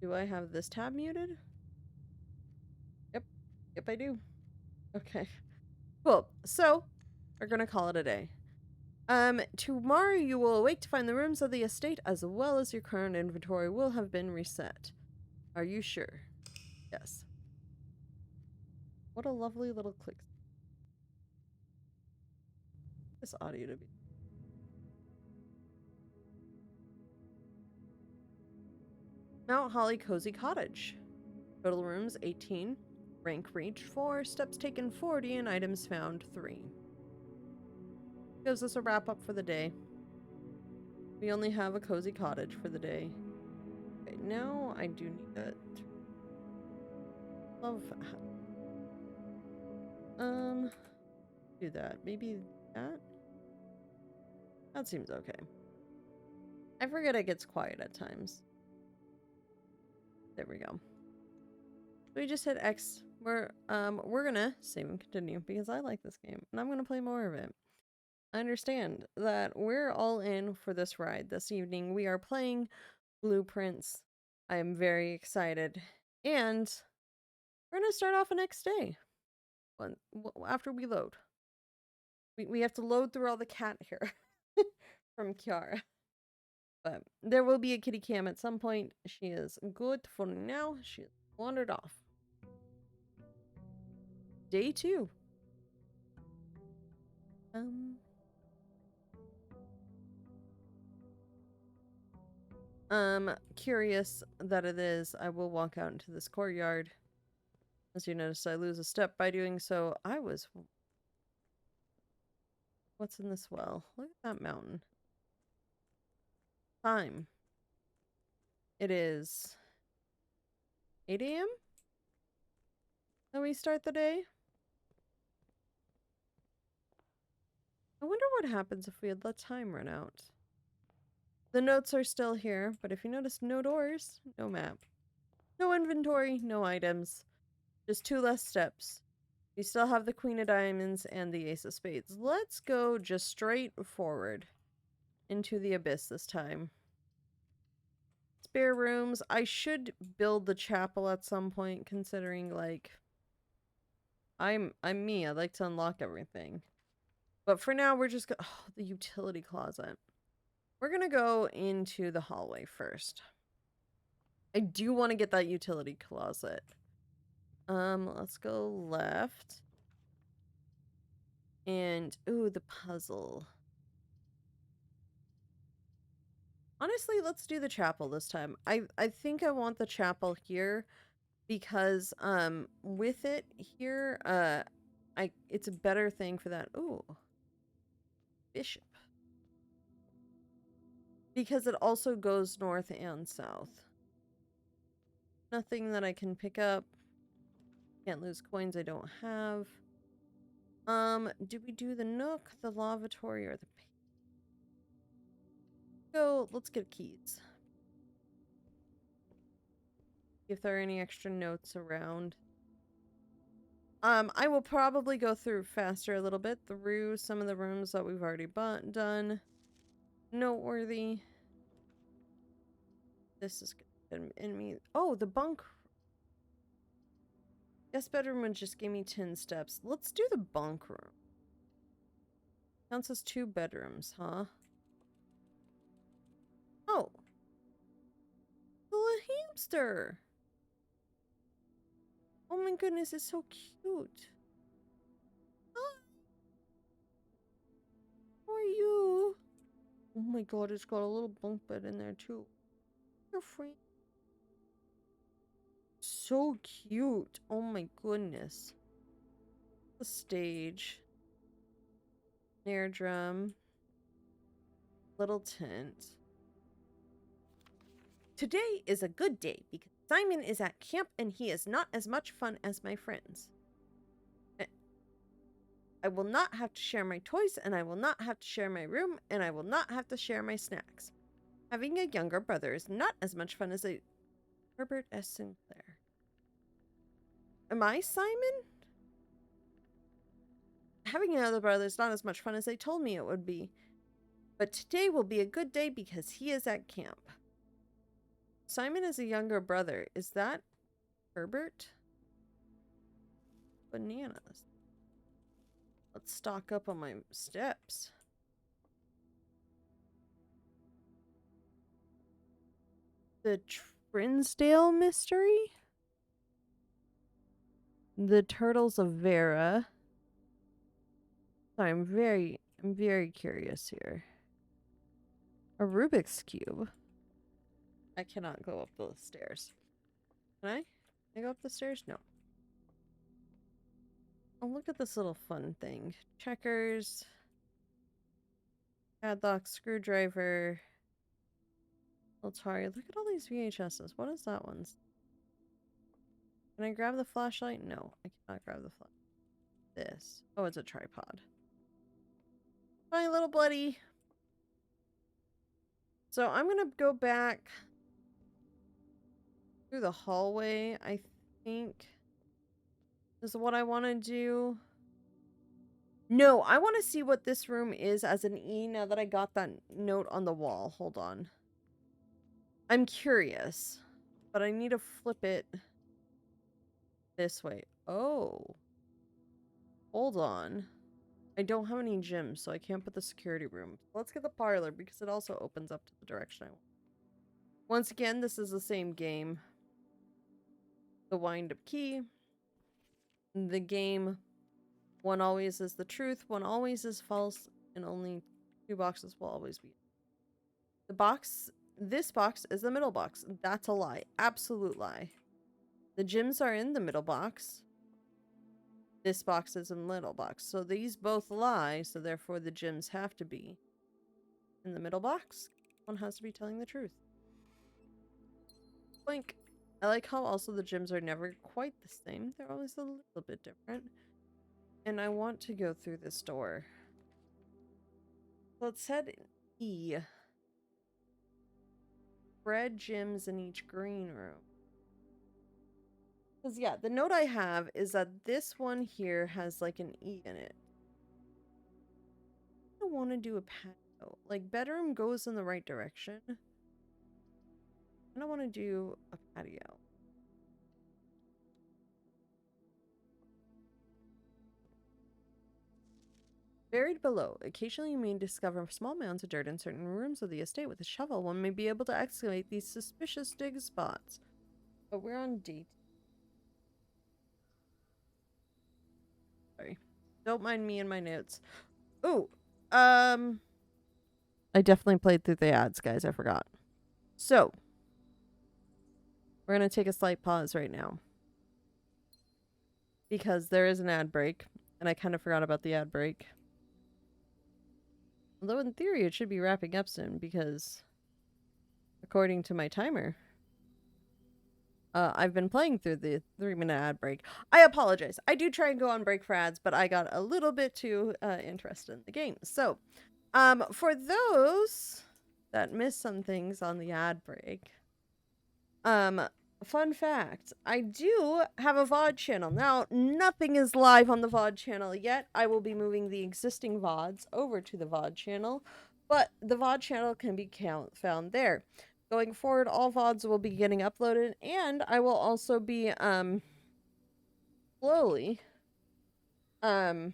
Do I have this tab muted? Yep. Yep, I do. Okay. Cool. So, we're gonna call it a day. Tomorrow you will awake to find the rooms of the estate as well as your current inventory will have been reset. Are you sure? Yes. What a lovely little click. This audio to be. Mount Holly Cozy Cottage. Total rooms 18. Rank reached 4. Steps taken 40 and items found 3. Gives us a wrap up for the day. We only have a cozy cottage for the day. Okay, now I do need to love do that. Maybe that? That seems okay. I forget it gets quiet at times. There we go. So we just hit X. We're gonna save and continue because I like this game and I'm gonna play more of it. I understand that we're all in for this ride this evening. We are playing Blueprints. I am very excited. And we're gonna start off the next day. After we load. We have to load through all the cat hair from Kiara. But there will be a kitty cam at some point. She is good for now. She wandered off. Day 2. Curious that it is, I will walk out into this courtyard. As you notice, I lose a step by doing so. What's in this well? Look at that mountain. Time. It is 8 a.m. Then we start the day. I wonder what happens if we had let time run out. The notes are still here, but if you notice, no doors, no map. No inventory, no items. Just 2 less steps. We still have the Queen of Diamonds and the Ace of Spades. Let's go just straight forward into the abyss this time. Spare rooms. I should build the chapel at some point, considering, like, I'm me. I like to unlock everything. But for now, we're just oh, the utility closet. We're gonna go into the hallway first. I do want to get that utility closet. Let's go left. And, ooh, the puzzle. Honestly, let's do the chapel this time. I think I want the chapel here because, with it here, it's a better thing for that. Ooh. Bishop. Because it also goes north and south. Nothing that I can pick up. Can't lose coins I don't have. Do we do the nook, the lavatory, or the go? Let's get keys. If there are any extra notes around. I will probably go through faster a little bit through some of the rooms that we've already done. Noteworthy. This is good. Enemy. Oh, the bunk. Guest bedroom would just give me 10 steps. Let's do the bunk room. Counts as 2 bedrooms, huh? Oh. The little hamster. Oh my goodness, it's so cute. Hi. How are you? Oh my god, it's got a little bunk bed in there too. You're free. So cute. Oh my goodness. The stage. Snare drum. Little tent. Today is a good day because Simon is at camp and he is not as much fun as my friends. I will not have to share my toys, and I will not have to share my room, and I will not have to share my snacks. Having a younger brother is not as much fun as a... Herbert S. Sinclair. Am I Simon? Having another brother is not as much fun as they told me it would be. But today will be a good day because he is at camp. Simon is a younger brother. Is that Herbert? Bananas. Let's stock up on my steps. The Trinsdale mystery? The Turtles of Vera. Sorry, I'm very curious here. A Rubik's Cube. I cannot go up the stairs. Can I? Can I go up the stairs? No. Oh, look at this little fun thing. Checkers. Padlock, screwdriver. Atari. Look at all these VHSs. What is that one? Can I grab the flashlight? No, I cannot grab the flashlight. This. Oh, it's a tripod. My little buddy. So I'm gonna go back through the hallway, I think. Is what I want to do. No, I want to see what this room is as an E now that I got that note on the wall. Hold on. I'm curious, but I need to flip it this way. Oh. Hold on. I don't have any gyms, so I can't put the security room. Let's get the parlor because it also opens up to the direction I want. Once again, this is the same game. The wind-up key. The game. One always is the truth, one always is false, and only two boxes will always be. This box is the middle box. That's a lie. Absolute lie. The gyms are in the middle box. This box is in the middle box. So these both lie, so therefore the gyms have to be in the middle box. One has to be telling the truth. Blink. I like how also the gyms are never quite the same. They're always a little bit different. And I want to go through this door. Let's head E. Red gyms in each green room. Because, yeah, the note I have is that this one here has, like, an E in it. I want to do a patio. Like, bedroom goes in the right direction. I don't want to do a patio. Buried below. Occasionally you may discover small mounds of dirt in certain rooms of the estate. With a shovel, one may be able to excavate these suspicious dig spots. But we're on D. Sorry. Don't mind me and my notes. Ooh. I definitely played through the ads, guys. I forgot. So. We're going to take a slight pause right now. Because there is an ad break. And I kind of forgot about the ad break. Although in theory it should be wrapping up soon because according to my timer, I've been playing through the 3-minute ad break. I apologize. I do try and go on break for ads, but I got a little bit too interested in the game. So, for those that missed some things on the ad break, fun fact, I do have a VOD channel. Now, nothing is live on the VOD channel yet. I will be moving the existing VODs over to the VOD channel, but the VOD channel can be found there. Going forward, all VODs will be getting uploaded, and I will also be, slowly, that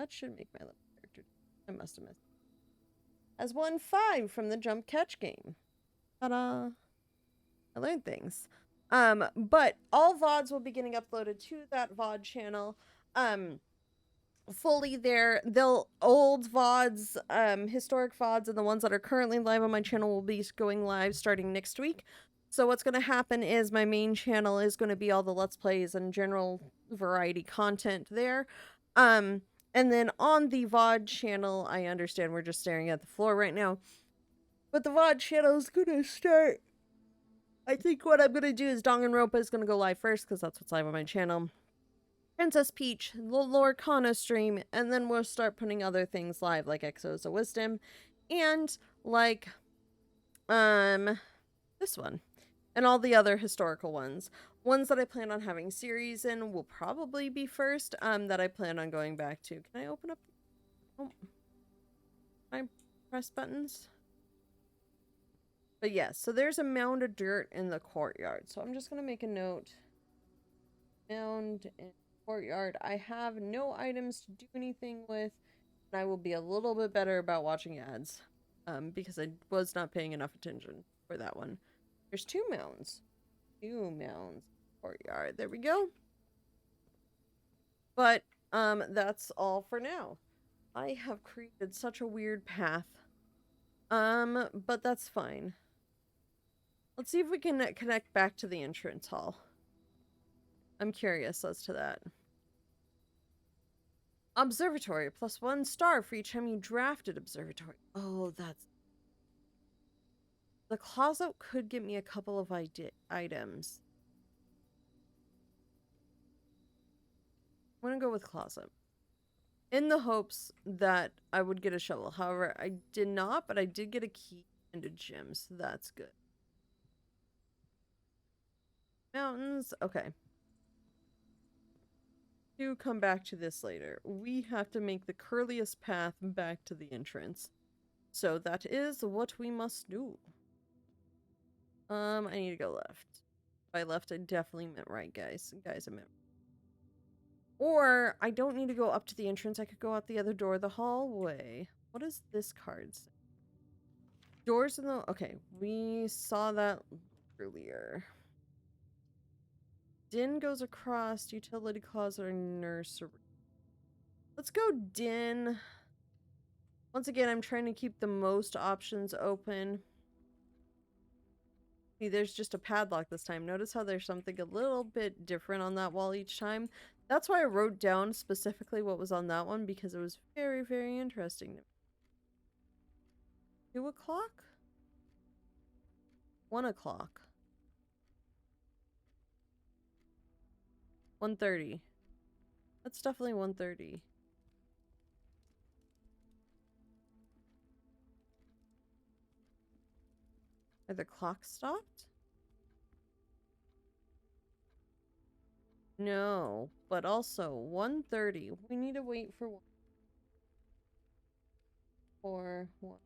should make my little character, I must have missed it. As 1-5 from the jump catch game. Ta-da! I learned things. But all VODs will be getting uploaded to that VOD channel. Fully there. Old VODs, historic VODs, and the ones that are currently live on my channel will be going live starting next week. So what's going to happen is my main channel is going to be all the Let's Plays and general variety content there. And then on the VOD channel, I understand we're just staring at the floor right now, but the VOD channel is going to start. I think what I'm going to do is Danganronpa is going to go live first because that's what's live on my channel. Princess Peach, the Lorcana stream, and then we'll start putting other things live like Exos of Wisdom and like this one and all the other historical ones. Ones that I plan on having series in will probably be first that I plan on going back to. Can I open up? Oh. Can I press buttons? But yes, so there's a mound of dirt in the courtyard. So I'm just going to make a note. Mound in courtyard. I have no items to do anything with. And I will be a little bit better about watching ads. Because I was not paying enough attention for that one. There's 2 mounds. 2 mounds. Courtyard. There we go. But, that's all for now. I have created such a weird path. But that's fine. Let's see if we can connect back to the entrance hall. I'm curious as to that. Observatory, +1 star for each time you drafted observatory. Oh, that's... The closet could get me a couple of items. I'm gonna go with closet. In the hopes that I would get a shovel. However, I did not, but I did get a key and a gem, so that's good. Mountains, okay. Do come back to this later. We have to make the curliest path back to the entrance. So that is what we must do. I need to go left. By left, I definitely meant right, guys. Guys, I meant. Or I don't need to go up to the entrance. I could go out the other door, the hallway. What does this card say? Doors in the... Okay, we saw that earlier. Din goes across utility closet or nursery. Let's go Din. Once again, I'm trying to keep the most options open. See, there's just a padlock this time. Notice how there's something a little bit different on that wall each time. That's why I wrote down specifically what was on that one, because it was very, very interesting to me. 2 o'clock? 1 o'clock. 1:30. That's definitely 1:30. Are the clocks stopped? No, but also 1:30. We need to wait for 1.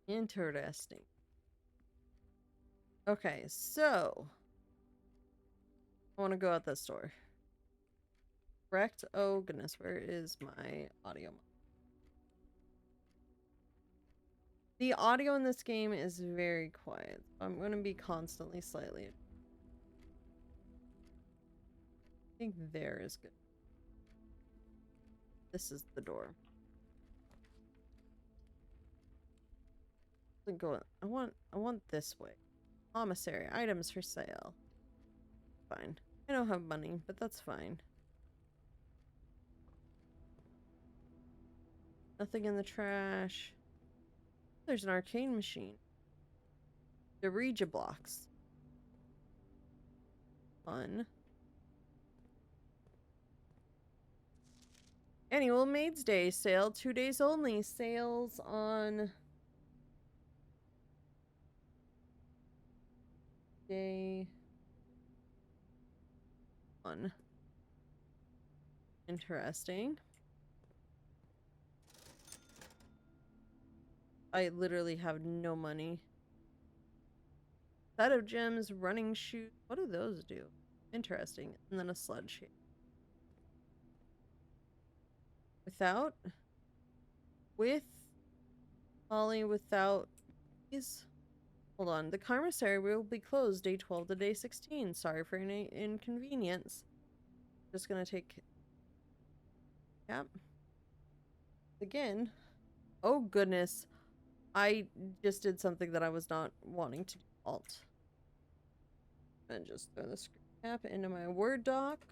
Interesting. Okay, so I want to go out this door. Correct? Oh goodness, where is my audio? The audio in this game is very quiet. I'm going to be constantly slightly. I think there is good. This is the door. Go. I want this way. Commissary items for sale. Fine. I don't have money, but that's fine. Nothing in the trash. There's an arcane machine. The Ouija blocks. Fun. Annual Maids Day sale, 2 days only. Sales on day 1. Interesting. I literally have no money. Set of gems, running shoes. What do those do? Interesting. And then a sludge here. Without? With? Molly without these? Hold on. The commissary will be closed day 12 to day 16. Sorry for any inconvenience. Just gonna take... Yep. Again. Oh goodness. I just did something that I was not wanting to do. Alt. And just throw the screen cap into my Word doc.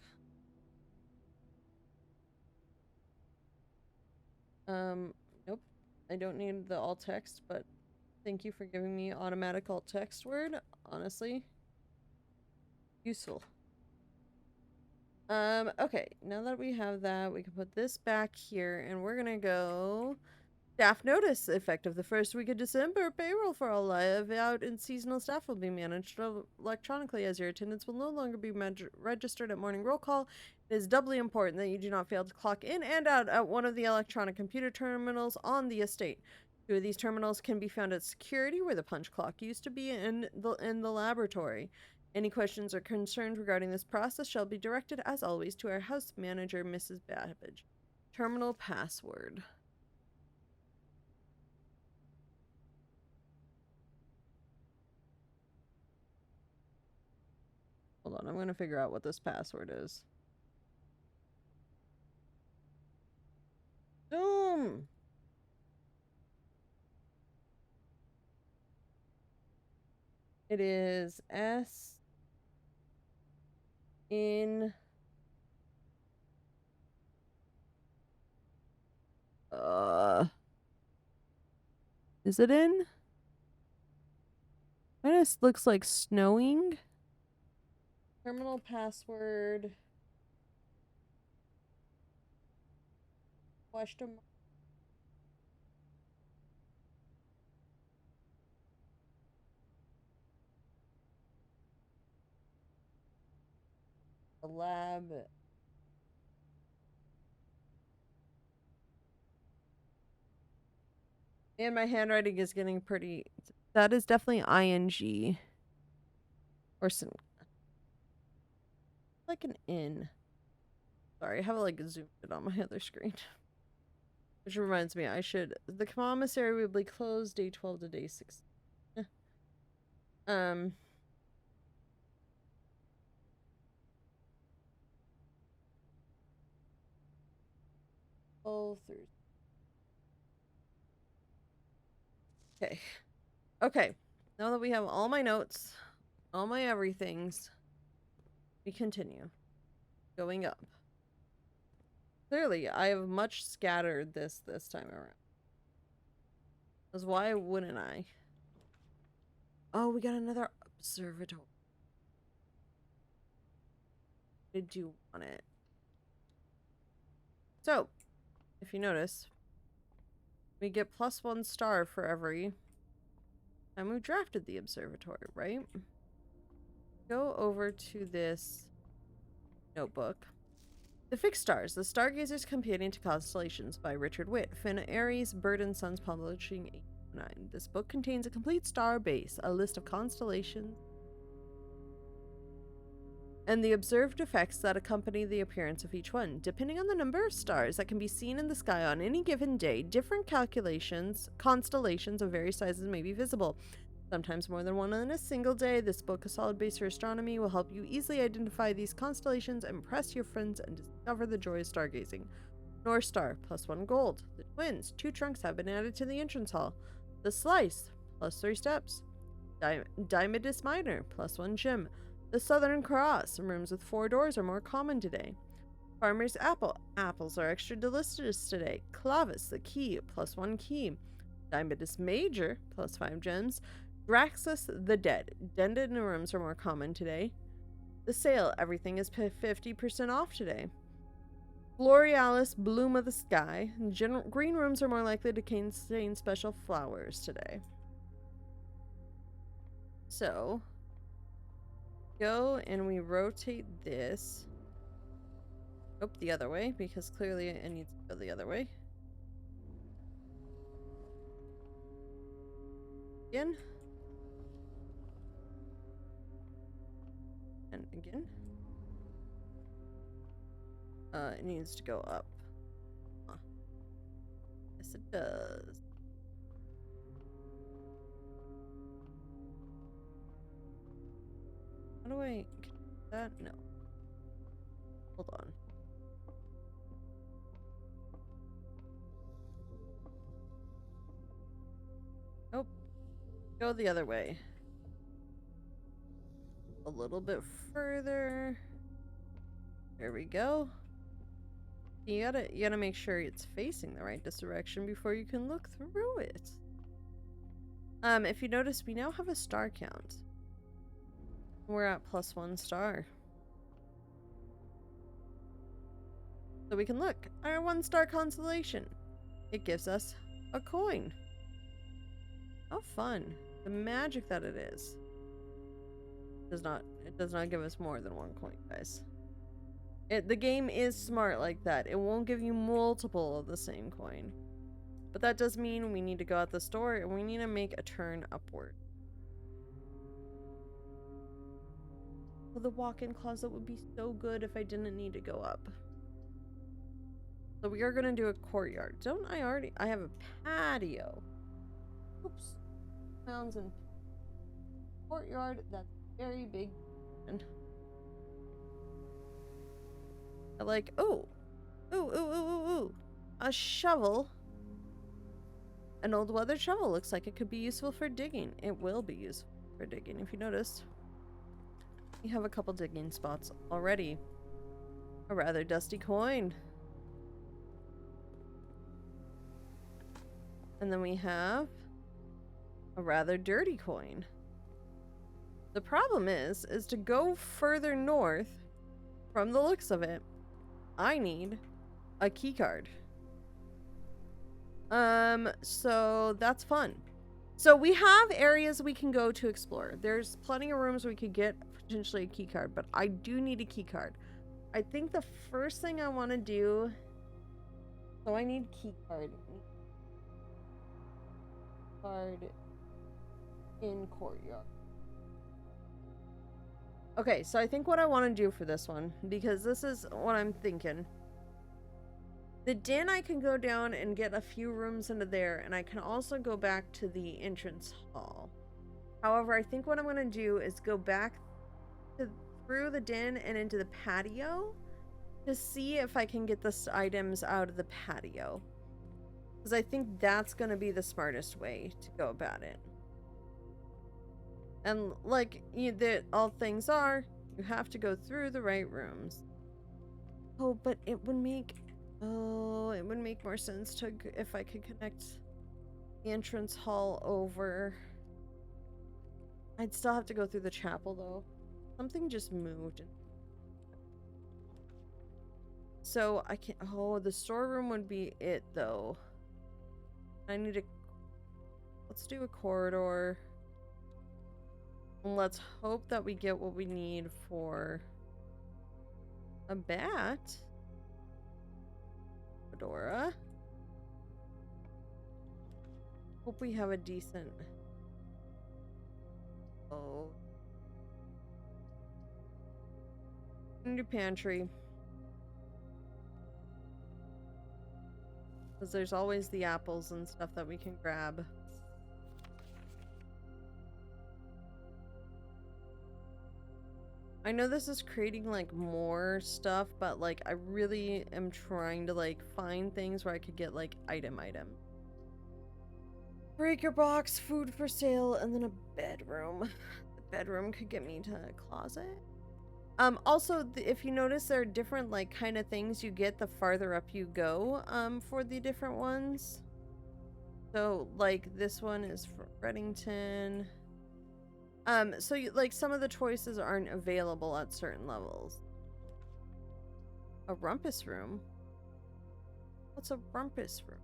Nope. I don't need the alt text, but thank you for giving me automatic alt text word. Honestly. Useful. Okay. Now that we have that, we can put this back here, and we're gonna go... Staff notice, effective the first week of December, payroll for all live out and seasonal staff will be managed electronically, as your attendance will no longer be registered at morning roll call. It is doubly important that you do not fail to clock in and out at one of the electronic computer terminals on the estate. 2 of these terminals can be found at security, where the punch clock used to be, in the laboratory. Any questions or concerns regarding this process shall be directed, as always, to our house manager, Mrs. Babbage. Terminal password. Hold on, I'm gonna figure out what this password is. Boom! It is S in Is it in? It looks like snowing. Terminal password. Question mark. The lab. And my handwriting is getting pretty. That is definitely ing. Or some. Like an in. Sorry, I have it like zoomed in on my other screen. Which reminds me, I should. The commissary will be closed day 12 to day 6. All through. Okay. Okay. Now that we have all my notes, all my everythings, we continue. Going up. Clearly, I have much scattered this time around. Because why wouldn't I? Oh, we got another observatory. Did you want it? So, if you notice, we get +1 star for every time we drafted the observatory, right? Go over to this notebook. The Fixed Stars, The Stargazers Competing to Constellations by Richard Witt, Finn Aries, Bird and Sons Publishing 809. This book contains a complete star base, a list of constellations, and the observed effects that accompany the appearance of each one. Depending on the number of stars that can be seen in the sky on any given day, different constellations of various sizes may be visible. Sometimes more than one in a single day. This book, A Solid Base for Astronomy, will help you easily identify these constellations, impress your friends, and discover the joy of stargazing. North Star, +1 gold. The Twins, 2 trunks have been added to the entrance hall. The Slice, +3 steps. Dimidus Minor, +1 gem. The Southern Cross, rooms with 4 doors are more common today. Farmer's Apple, apples are extra delicious today. Clavis, the key, +1 key. Dimidus Major, +5 gems. Draxus the Dead, dented rooms are more common today. The Sale, everything is 50% off today. Glorialis, Bloom of the Sky, green rooms are more likely to contain special flowers today. So, go and we rotate this. Nope, the other way, because clearly it needs to go the other way. Again. And again. It needs to go up. Huh. Yes, it does. How do I get that? No. Hold on. Nope. Go the other way. A little bit further. There we go. You gotta make sure it's facing the right direction before you can look through it. If you notice, we now have a star count. We're at +1 star. So we can look. Our 1-star constellation. It gives us a coin. How fun. The magic that it is. It does not give us more than 1 coin, guys. The game is smart like that. It won't give you multiple of the same coin. But that does mean we need to go out the store and we need to make a turn upward. Well, the walk-in closet would be so good if I didn't need to go up. So we are going to do a courtyard. Don't I already... I have a patio. Oops. Sounds in courtyard. That's very big. And I like... Ooh. Ooh. A shovel. An old weathered shovel. Looks like it could be useful for digging. It will be useful for digging, if you noticed. We have a couple digging spots already. A rather dusty coin. And then we have a rather dirty coin. The problem is to go further north, from the looks of it, I need a key card. So that's fun. So we have areas we can go to explore. There's plenty of rooms where we could get potentially a key card, but I do need a key card. I think the first thing I want to do, so I need key card. Card in courtyard. Okay, so I think what I want to do for this one, because this is what I'm thinking. The den, I can go down and get a few rooms into there, and I can also go back to the entrance hall. However, I think what I'm going to do is go back through the den and into the patio to see if I can get the items out of the patio. Because I think that's going to be the smartest way to go about it. And like all things are, you have to go through the right rooms. Oh, but it would make more sense to if I could connect the entrance hall over. I'd still have to go through the chapel though. Something just moved. So I can't. Oh, the storeroom would be it though. I need a. Let's do a corridor. Let's hope that we get what we need for a bat. Fedora. Hope we have a decent. Oh. New pantry. Because there's always the apples and stuff that we can grab. I know this is creating like more stuff, but like I really am trying to like find things where I could get like item. Breaker box, food for sale, and then a bedroom. The bedroom could get me to a closet. Also, if you notice, there are different like kind of things you get the farther up you go for the different ones. So like this one is for Reddington. So like some of the choices aren't available at certain levels. A rumpus room? What's a rumpus room?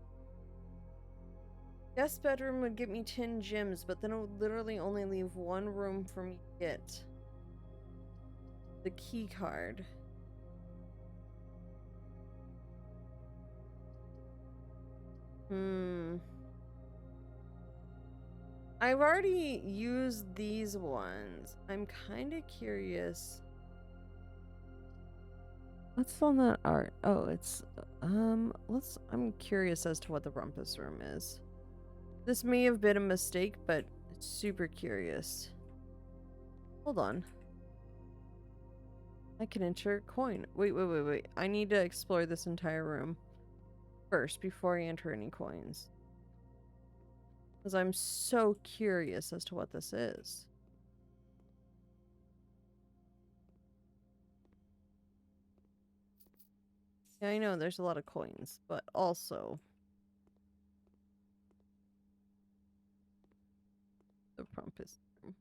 Guest bedroom would get me 10 gems, but then it would literally only leave one room for me to get the key card. I've already used these ones. I'm kind of curious. What's on that art? Oh, it's I'm curious as to what the rumpus room is. This may have been a mistake, but super curious. Hold on. I can enter a coin. Wait. I need to explore this entire room first before I enter any coins. Because I'm so curious as to what this is. Yeah, I know there's a lot of coins, but also the rumpus room.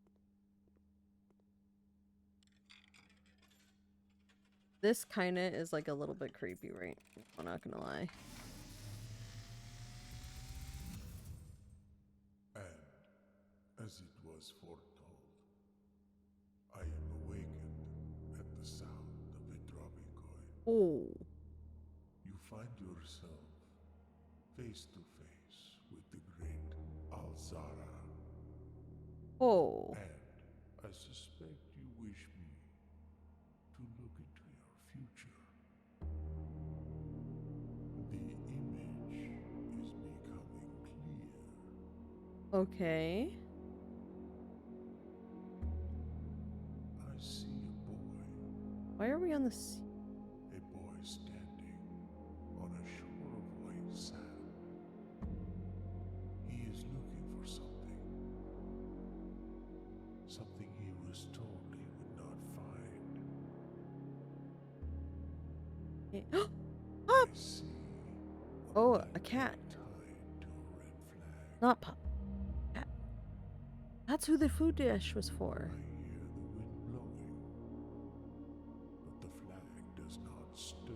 This kind of is like a little bit creepy, right? I'm not gonna lie.
And as it was foretold, I am awakened at the sound of a dropping coin.
Oh.
You find yourself face to face with the great Alzara.
Oh.
And I suspect you wish me to look into your future. The image is becoming clear.
Okay.
I see a boy.
Why are we on the sea?
A boy standing on a shore of white sand. He is looking for something. Something he was told he would not find.
Oh,
I see
oh,
man
a cat.
tied to a red flag.
Not pop. Cat. that's who the food dish was for.
I hear the wind blowing, but the flag does not stir.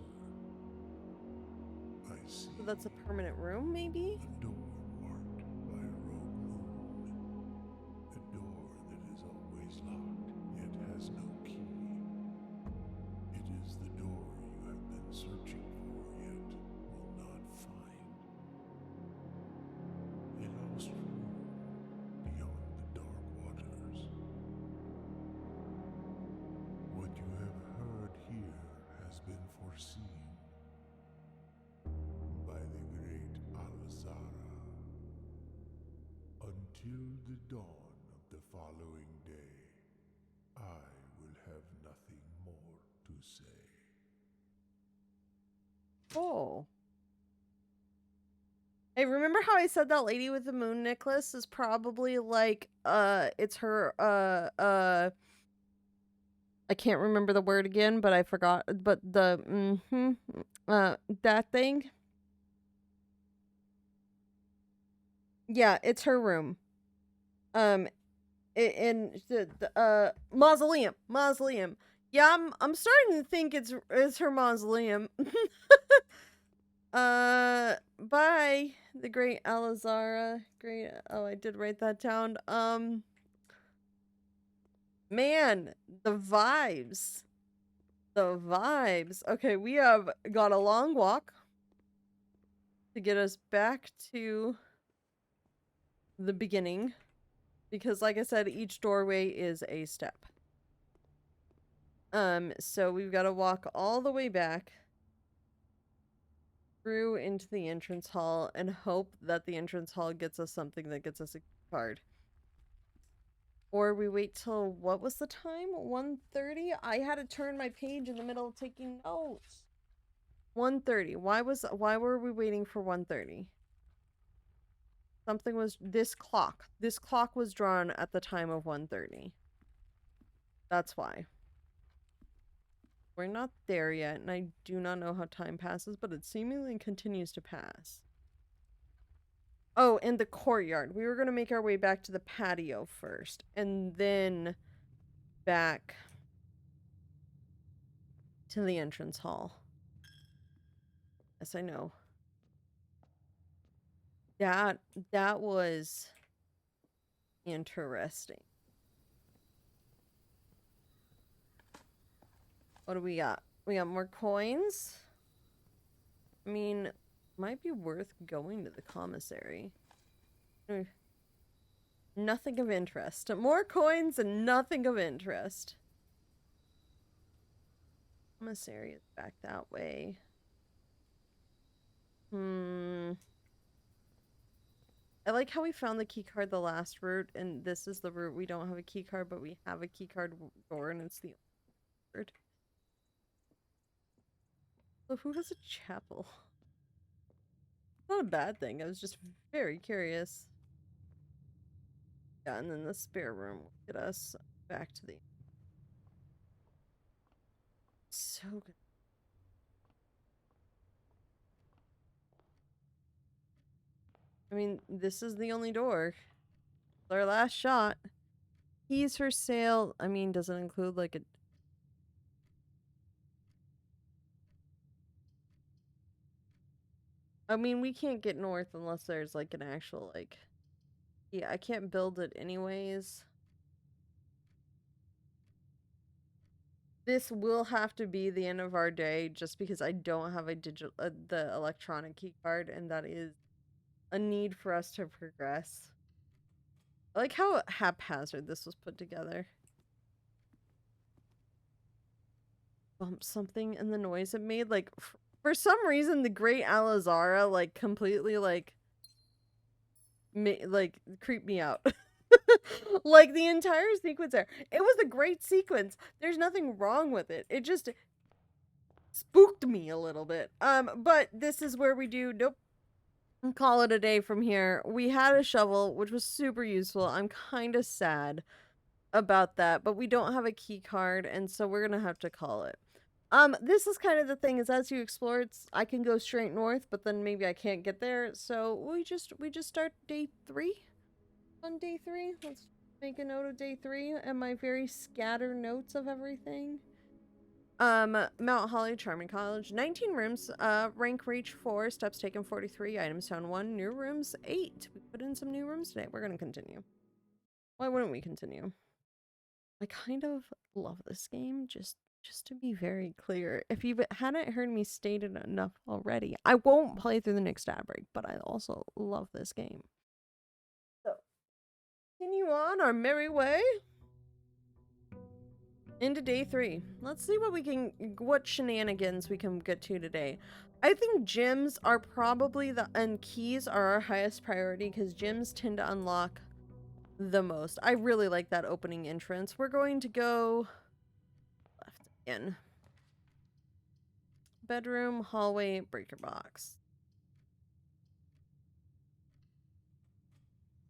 I see
So that's a permanent room, maybe?
a door marked by a rogue moon. A door that is always locked, yet has no key. It is the door you have been searching for, yet will not find. A lost room beyond the dark waters. What you have heard here has been foreseen by the great Alazara. Until the dawn of the following day, I will have nothing more to say.
Oh. Hey, remember how I said that lady with the moon necklace is probably like, it's her, I can't remember the word again, but I forgot, but the, that thing? Yeah, it's her room. In the mausoleum. Yeah, I'm starting to think it's her mausoleum. Bye, the great Alazara. Great. Oh, I did write that down. Man, the vibes. The vibes. Okay, we have got a long walk to get us back to the beginning. Because like I said, each doorway is a step. So we've got to walk all the way back through into the entrance hall and hope that the entrance hall gets us something that gets us a card. Or we wait till, what was the time? 1:30? I had to turn my page in the middle of taking notes. 1:30. Why were we waiting for 1:30? Something was, this clock was drawn at the time of 1:30. That's why. We're not there yet, and I do not know how time passes, but it seemingly continues to pass. Oh, and the courtyard. We were going to make our way back to the patio first, and then back to the entrance hall. Yes, I know. That was interesting. What do we got? We got more coins. I mean, might be worth going to the commissary. Nothing of interest. More coins and nothing of interest. Commissary is back that way. I like how we found the key card the last route, and this is the route we don't have a key card, but we have a key card door, and it's the third. So who has a chapel? Not a bad thing. I was just very curious. Yeah, and then the spare room will get us back to the... So good. I mean, this is the only door. It's our last shot. Keys for sale. I mean, does it include like a... I mean, we can't get north unless there's like an actual like... Yeah, I can't build it anyways. This will have to be the end of our day just because I don't have a the electronic key card, and that is a need for us to progress. I like how haphazard this was put together. Bump something and the noise it made, like for some reason the great Alazara like completely like creeped me out. Like the entire sequence there. It was a great sequence. There's nothing wrong with it. It just spooked me a little bit. But this is where we do call it a day from here. We had a shovel, which was super useful. I'm kind of sad about that, but we don't have a key card, and so we're gonna have to call it. This is kind of the thing, is as you explore, I can go straight north, but then maybe I can't get there, so we just start day 3. On day 3, let's make a note of day 3 and my very scattered notes of everything. Mount Holly Charming College, 19 rooms, rank reach 4, steps taken 43, items found 1, new rooms 8. We put in some new rooms today. We're gonna continue. Why wouldn't we continue? I kind of love this game, just to be very clear. If you hadn't heard me state it enough already, I won't play through the next stab break, but I also love this game. So, continue on our merry way into day 3. Let's see what shenanigans we can get to today. I think gyms are probably and keys are our highest priority because gyms tend to unlock the most. I really like that opening entrance. We're going to go left again. Bedroom, hallway, breaker box.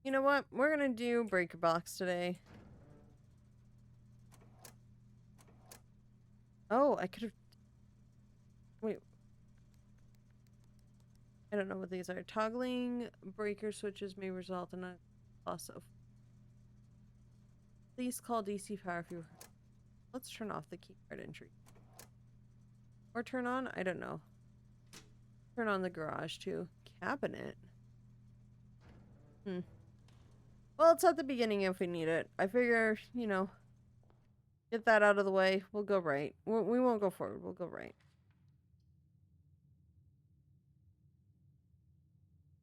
You know what? We're gonna do breaker box today. Oh, I could have... Wait. I don't know what these are. Toggling breaker switches may result in a loss of... Please call DC power if you... Let's turn off the keycard entry. Or turn on? I don't know. Turn on the garage too. Cabinet. Well, it's at the beginning if we need it. I figure, you know, get that out of the way. We'll go right. We won't go forward. We'll go right.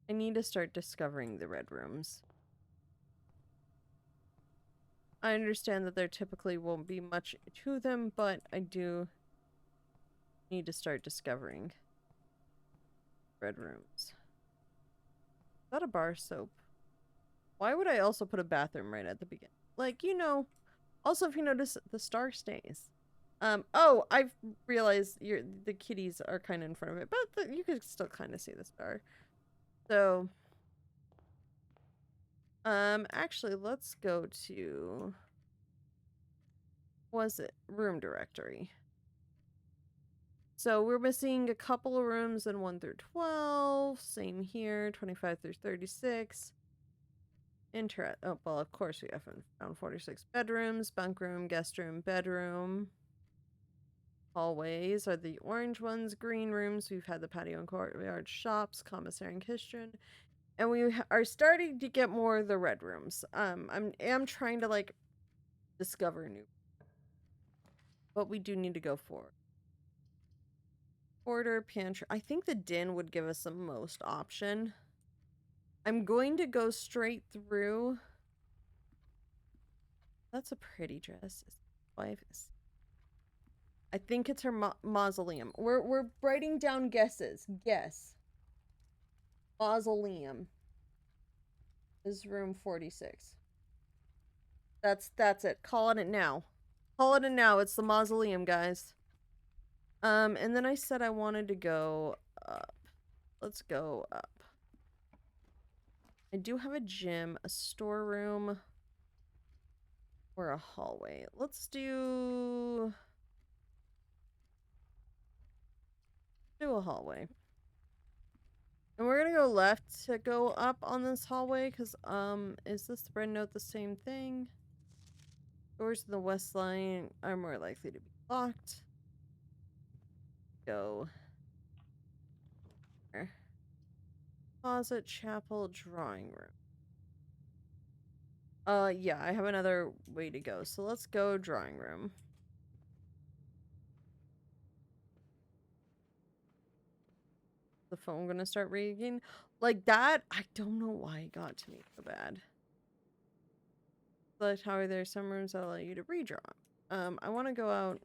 I need to start discovering the red rooms. I understand that there typically won't be much to them, but I do need to start discovering red rooms. Is that a bar soap? Why would I also put a bathroom right at the beginning? Like, you know, also if you notice, the star stays. Oh, I've realized the kitties are kind of in front of it, but you can still kind of see the star. So, actually, let's go to, was it room directory? So we're missing a couple of rooms in 1 through 12. Same here, 25 through 36. Oh, well, of course we have found 46 bedrooms, bunk room, guest room, bedroom. Hallways are the orange ones, green rooms. We've had the patio and courtyard shops, commissary and kitchen. And we are starting to get more of the red rooms. I'm trying to, like, discover new. But we do need to go forward. Order, pantry. I think the den would give us the most option. I'm going to go straight through. That's a pretty dress. Wife is. I think it's her mausoleum. We're writing down guesses. Guess. Mausoleum is room 46. That's it. Calling it now. Calling it now. It's the mausoleum, guys. And then I said I wanted to go up. Let's go up. I do have a gym, a storeroom, or a hallway. Let's do a hallway. And we're gonna go left to go up on this hallway, because, is this red note the same thing? Doors in the west line are more likely to be locked. Go. There. Closet, chapel, drawing room. Yeah, I have another way to go. So let's go drawing room. The phone gonna start ringing like that. I don't know why it got to me so bad. Like how there are some rooms that allow you to redraw. I want to go out.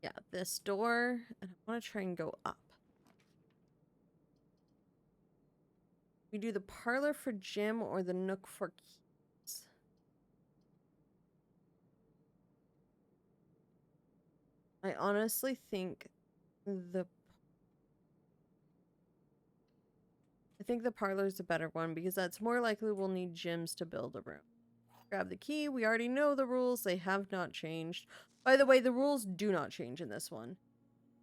Yeah, this door, and I want to try and go up. We do the parlor for gym or the nook for keys. I honestly think the parlor is a better one because that's more likely we'll need gyms to build a room. Grab the key. We already know the rules. They have not changed. By the way, the rules do not change in this one.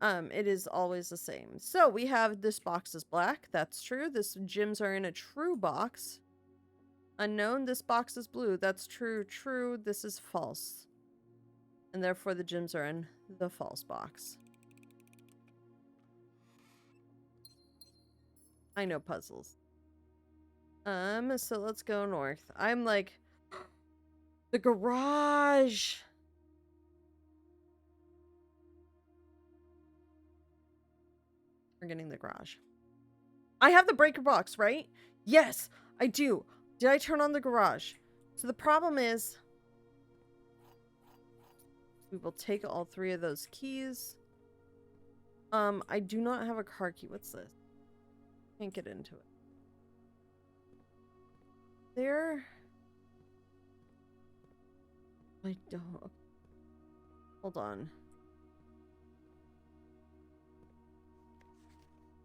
It is always the same. So we have this box is black. That's true. This gyms are in a true box. Unknown, this box is blue. That's true. True, this is false. And therefore the gems are in the false box. I know puzzles. So let's go north. I'm like, the garage. We're getting the garage. I have the breaker box, right? Yes, I do. Did I turn on the garage? So the problem is, we will take all 3 of those keys. I do not have a car key. What's this? Can't get into it. There. I don't. Hold on.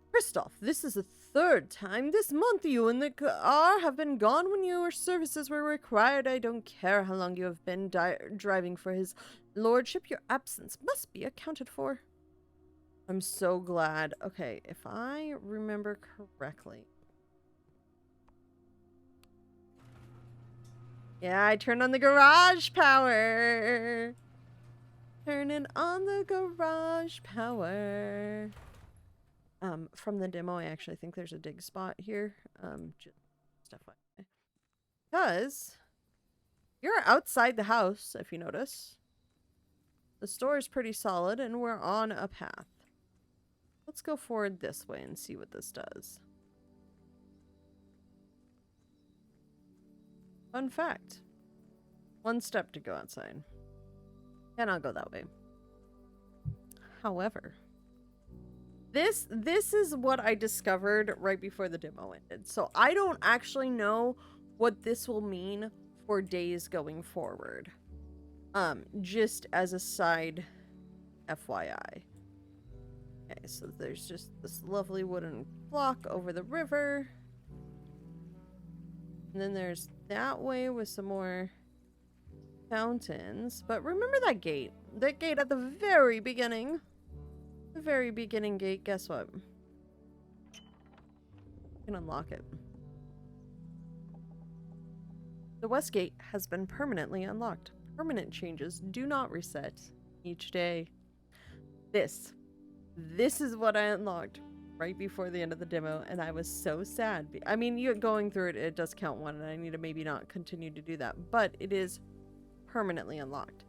Christoph, this is the 3rd time this month you and the car have been gone when your services were required. I don't care how long you have been driving for his lordship. Your absence must be accounted for. I'm so glad. Okay, if I remember correctly. Yeah, I turned on the garage power. Turning on the garage power. From the demo, I actually think there's a dig spot here. Just stuff like that. Because you're outside the house, if you notice. The store is pretty solid, and we're on a path. Let's go forward this way and see what this does. Fun fact. 1 step to go outside. And I'll go that way. However, this is what I discovered right before the demo ended. So I don't actually know what this will mean for days going forward. Just as a side FYI. Okay, so there's just this lovely wooden block over the river. And then there's that way with some more fountains. But remember that gate? That gate at the very beginning. The very beginning gate, guess what? You can unlock it. The west gate has been permanently unlocked. Permanent changes do not reset each day. This is what I unlocked right before the end of the demo, and I was so sad. I mean, you going through it, it does count 1, and I need to maybe not continue to do that, but it is permanently unlocked.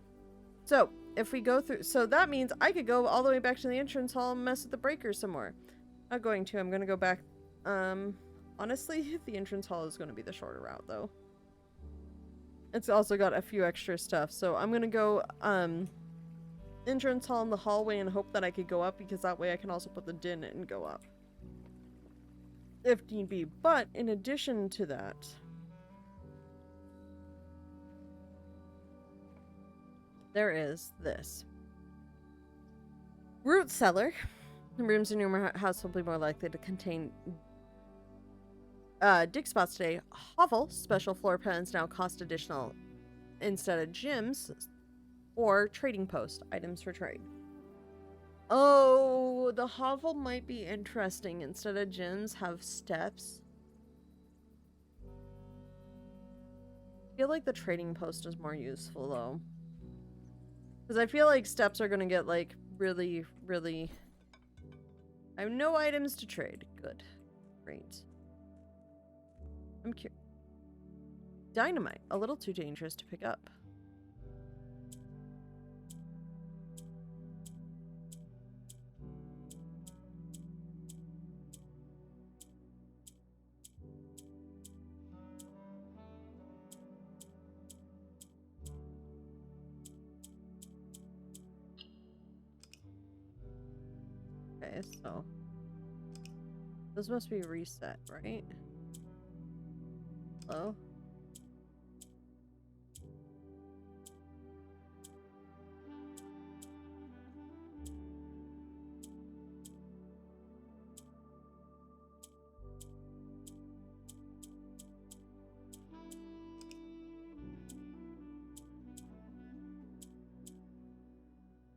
So if we go through, so that means I could go all the way back to the entrance hall and mess with the breakers some more. Not going to. I'm going to go back. Honestly, the entrance hall is going to be the shorter route, though. It's also got a few extra stuff, so I'm going to go entrance hall in the hallway and hope that I could go up, because that way I can also put the din and go up if need be. But in addition to that, there is this root cellar. Rooms in your house will be more likely to contain dig spots today. Hovel special floor plans now cost additional instead of gyms. Or trading post, items for trade. Oh, the hovel might be interesting. Instead of gyms, have steps. I feel like the trading post is more useful, though. Because I feel like steps are going to get, like, really, really... I have no items to trade. Good. Great. I'm curious. Dynamite. A little too dangerous to pick up. Okay, so those must be reset, right? Hello?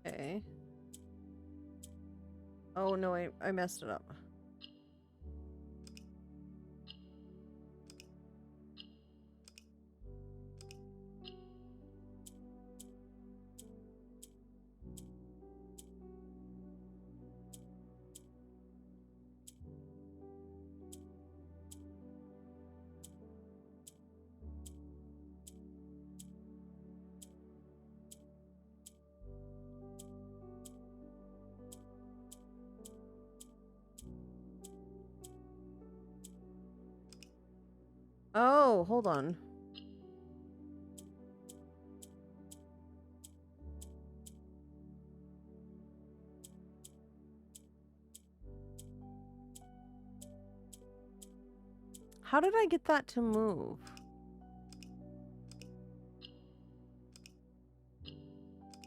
Okay. Oh no, I messed it up. No, hold on. How did I get that to move?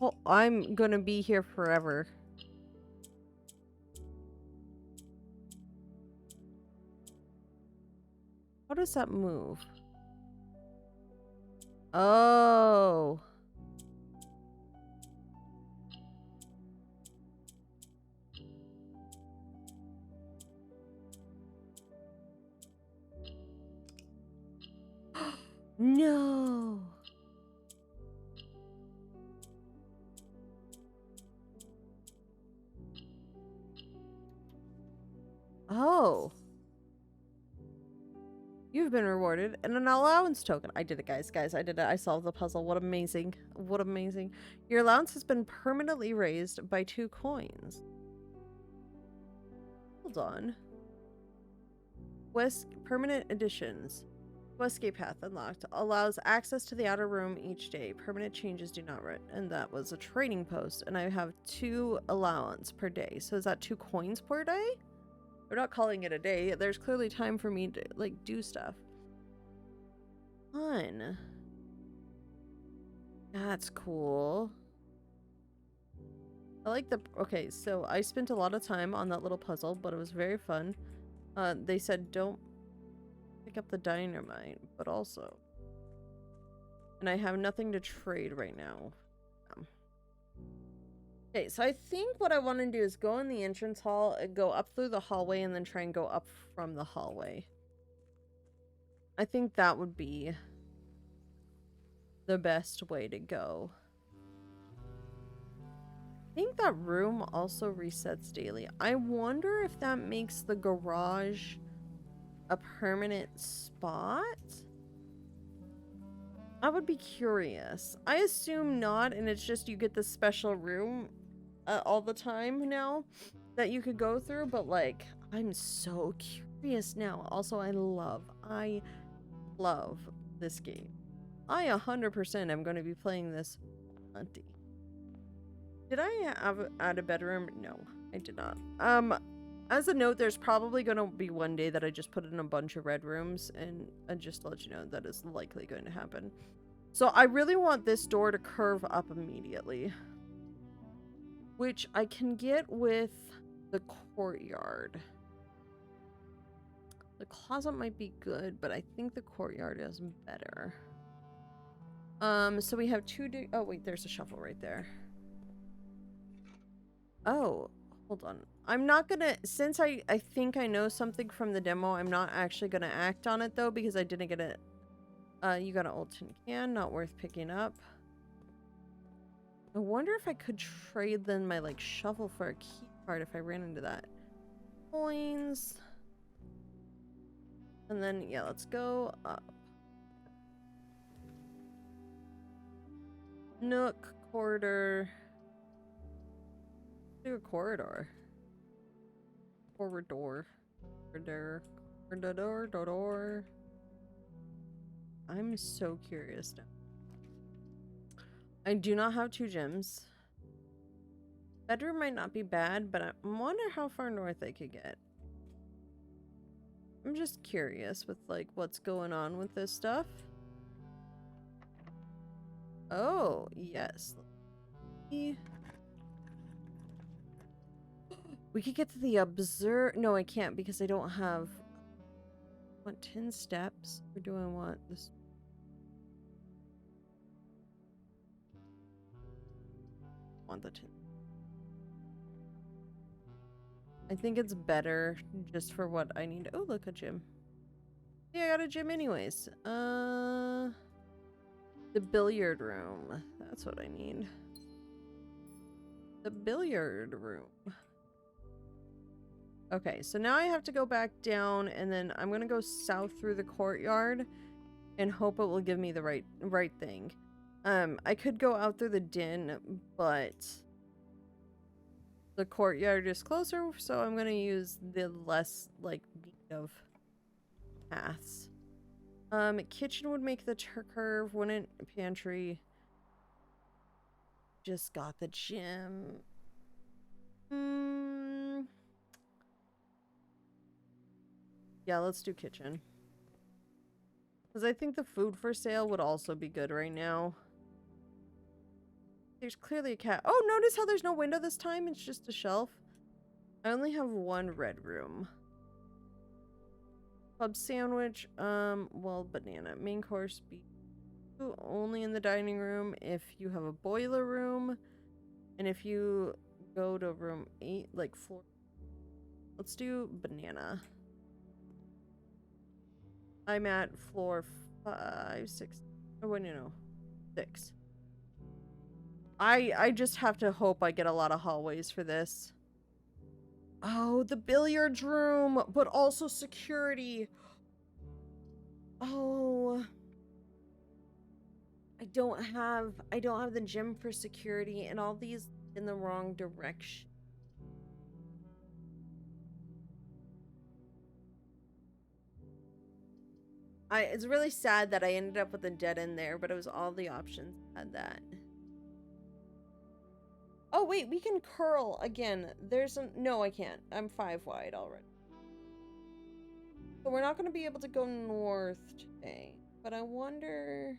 Well, I'm gonna be here forever. How does that move? Oh. No. Oh. You've been rewarded and an allowance token. I did it, guys. Guys, I did it. I solved the puzzle. What amazing. What amazing. Your allowance has been permanently raised by 2 coins. Hold on. West permanent additions. Westgate path unlocked. Allows access to the outer room each day. Permanent changes do not and that was a trading post. And I have 2 allowance per day. So is that 2 coins per day? We're not calling it a day. There's clearly time for me to, like, do stuff. Fun. That's cool. I like the... Okay, so I spent a lot of time on that little puzzle, but it was very fun. They said don't pick up the dynamite, but also... And I have nothing to trade right now. Okay, so I think what I want to do is go in the entrance hall and go up through the hallway and then try and go up from the hallway. I think that would be the best way to go. I think that room also resets daily. I wonder if that makes the garage a permanent spot? I would be curious. I assume not, and it's just you get the special room all the time now that you could go through, but like I'm so curious now. Also, I love this game. I 100% am going to be playing this plenty. Did I add a bedroom? No, I did not. As a note, there's probably going to be one day that I just put in a bunch of red rooms, and just to let you know that is likely going to happen. So I really want this door to curve up immediately, which I can get with the courtyard. The closet might be good, but I think the courtyard is better. So we have 2 oh wait, there's a shuffle right there. Oh, hold on. I'm not gonna, since I think I know something from the demo, I'm not actually gonna act on it though, because I didn't get it. You got an old tin can, not worth picking up. I wonder if I could trade then my like shovel for a key card if I ran into that. Coins. And then yeah, let's go up. Nook, corridor. Do a corridor. Corridor. Corridor. I'm so curious now. I do not have 2 gems. Bedroom might not be bad, but I wonder how far north I could get. I'm just curious with like what's going on with this stuff. Oh, yes. We could get to the observe. No, I can't because I don't have. I want 10 steps. Or do I want this? I want the 10. I think it's better just for what I need. Oh, look, a gym. Yeah, I got a gym anyways. The billiard room. That's what I need. The billiard room. Okay, so now I have to go back down, and then I'm gonna go south through the courtyard and hope it will give me the right thing. I could go out through the den, but the courtyard is closer, so I'm gonna use the less like beat of paths. Kitchen would make the curve, wouldn't pantry? Just got the gym. Yeah, let's do kitchen. Because I think the food for sale would also be good right now. There's clearly a cat. Oh, notice how there's no window this time? It's just a shelf. I only have one red room. Club sandwich. Well, banana. Main course beef. Only in the dining room if you have a boiler room. And if you go to room 8, like floor. Let's do banana. I'm at floor 5, 6. Oh, wait, no. 6. I just have to hope I get a lot of hallways for this. Oh, the billiards room, but also security. Oh. I don't have the gym for security, and all these in the wrong direction. It's really sad that I ended up with a dead end there, but it was all the options had that. Oh wait, we can curl again. No, I can't. I'm 5 wide already. So we're not going to be able to go north today, but I wonder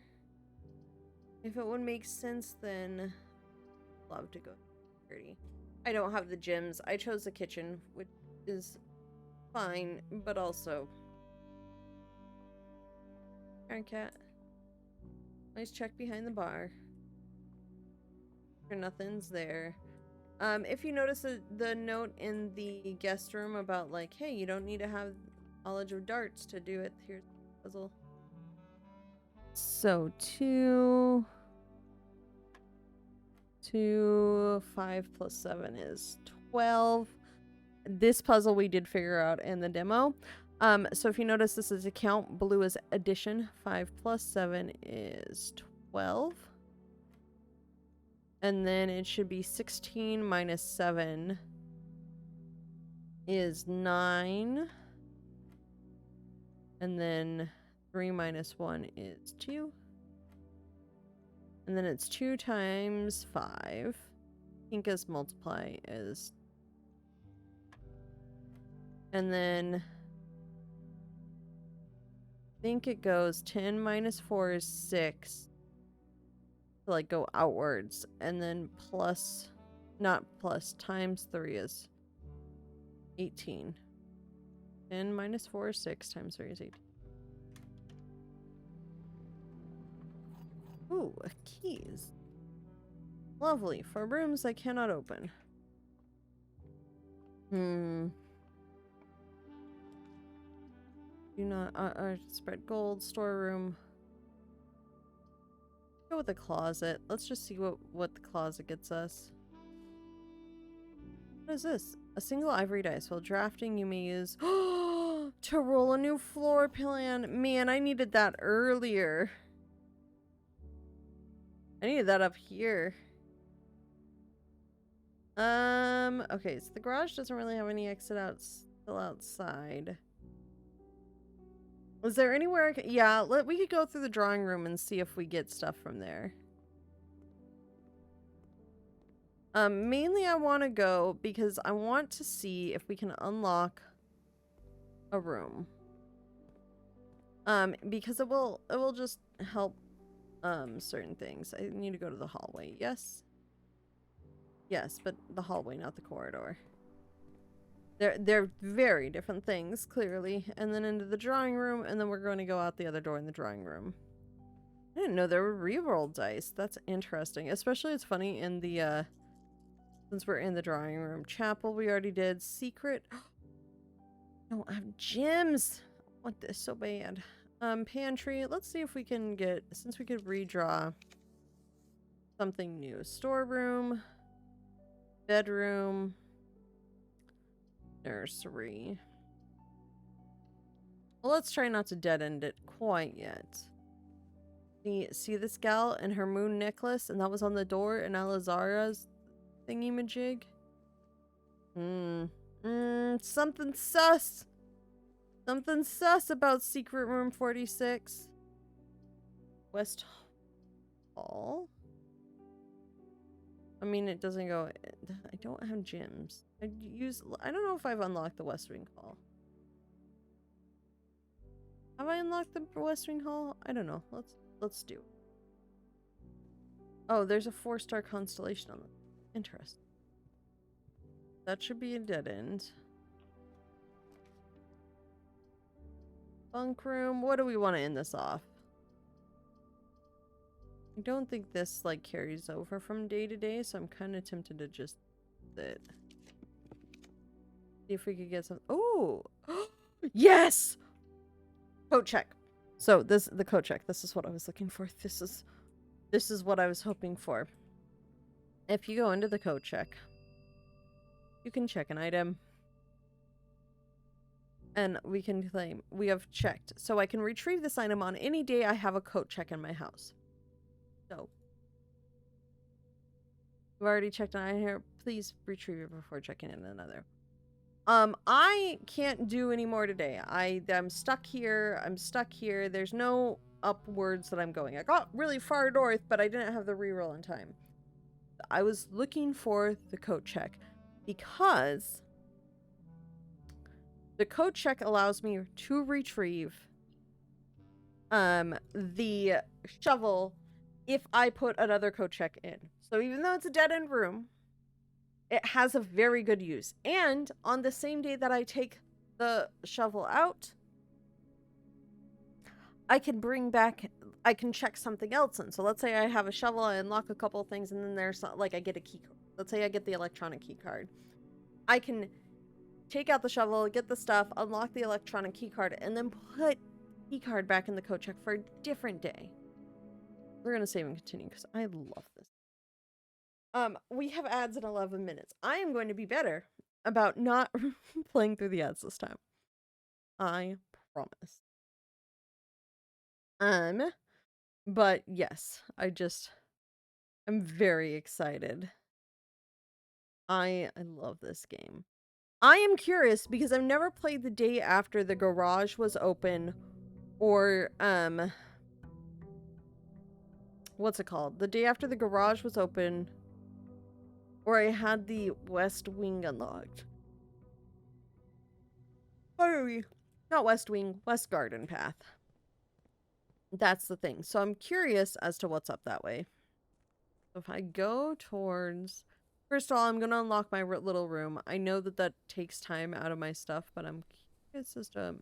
if it would make sense then. Love to go to security. I don't have the gyms. I chose the kitchen, which is fine, but also. Alright, cat. Nice check behind the bar. Sure nothing's there. If you notice the note in the guest room about like, hey, you don't need to have knowledge of darts to do it. Here's the puzzle. So 2, 5 plus 7 is 12. This puzzle we did figure out in the demo. So if you notice, this is account. Blue is addition. 5 plus 7 is 12. And then it should be 16 minus 7 is 9. And then 3 minus 1 is 2. And then it's 2 times 5. Inca's multiply is. And then I think it goes 10 minus 4 is 6. To like go outwards. And then plus, not plus, times 3 is 18. 10 minus 4 is 6 times 3 is 18. Ooh, keys. Lovely. For rooms I cannot open. Do not spread gold, storeroom. Go with the closet. Let's just see what the closet gets us. What is this? A single ivory dice. While drafting, you may use to roll a new floor plan. Man, I needed that earlier. I needed that up here. Okay, so the garage doesn't really have any exit still outside. Was there anywhere I could... Yeah, we could go through the drawing room and see if we get stuff from there. Mainly I want to go because I want to see if we can unlock a room. Because it will just help certain things. I need to go to the hallway. Yes? Yes, but the hallway, not the corridor. They're very different things, clearly. And then into the drawing room, and then we're going to go out the other door in the drawing room. I didn't know there were reroll dice. That's interesting. Especially it's funny in the, since we're in the drawing room. Chapel, we already did. Secret. Don't have gyms. I want this so bad. Pantry. Let's see if we can get, since we could redraw something new. Storeroom. Bedroom. Nursery. Well, let's try not to dead end it quite yet. See this gal and her moon necklace, and that was on the door in Alizara's thingy-majig? Something sus. Something sus about secret room 46. West Hall. I mean, it doesn't go. I don't have gyms. I don't know if I've unlocked the West Wing Hall. Have I unlocked the West Wing Hall? I don't know. Let's do. Oh, there's a 4-star constellation on it. Interesting. That should be a dead end. Bunk room. What do we want to end this off? I don't think this like carries over from day to day, so I'm kind of tempted to just sit. See if we could get some. Oh, yes! Coat check. So the coat check. This is what I was looking for. This is what I was hoping for. If you go into the coat check, you can check an item. And we can claim we have checked. So I can retrieve this item on any day I have a coat check in my house. So you've already checked an item here. Please retrieve it before checking in another. I can't do any more today. I'm stuck here. I'm stuck here. There's no upwards that I'm going. I got really far north, but I didn't have the reroll in time. I was looking for the coat check because the coat check allows me to retrieve the shovel if I put another coat check in. So even though it's a dead-end room, it has a very good use. And on the same day that I take the shovel out, I can I can check something else in. So let's say I have a shovel, I unlock a couple of things, and then there's like I get a key card. Let's say I get the electronic key card. I can take out the shovel, get the stuff, unlock the electronic key card, and then put key card back in the coat check for a different day. We're gonna save and continue because I love this. We have ads in 11 minutes. I am going to be better about not playing through the ads this time. I promise. But yes, I'm very excited. I love this game. I am curious because I've never played the day after the garage was open or, what's it called? The day after the garage was open or I had the West Wing unlocked. Not West Wing, West Garden Path. That's the thing. So I'm curious as to what's up that way. If I go towards... First of all, I'm going to unlock my little room. I know that takes time out of my stuff, but I'm curious as to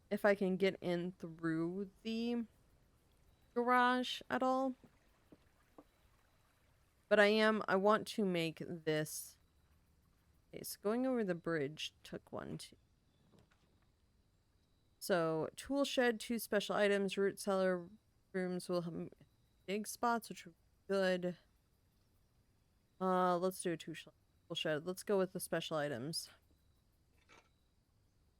if I can get in through the garage at all. But I want to make this... Okay, so going over the bridge took 1, 2. So, tool shed, 2 special items, root cellar rooms will have big spots, which are good. Let's do a tool shed. Let's go with the special items.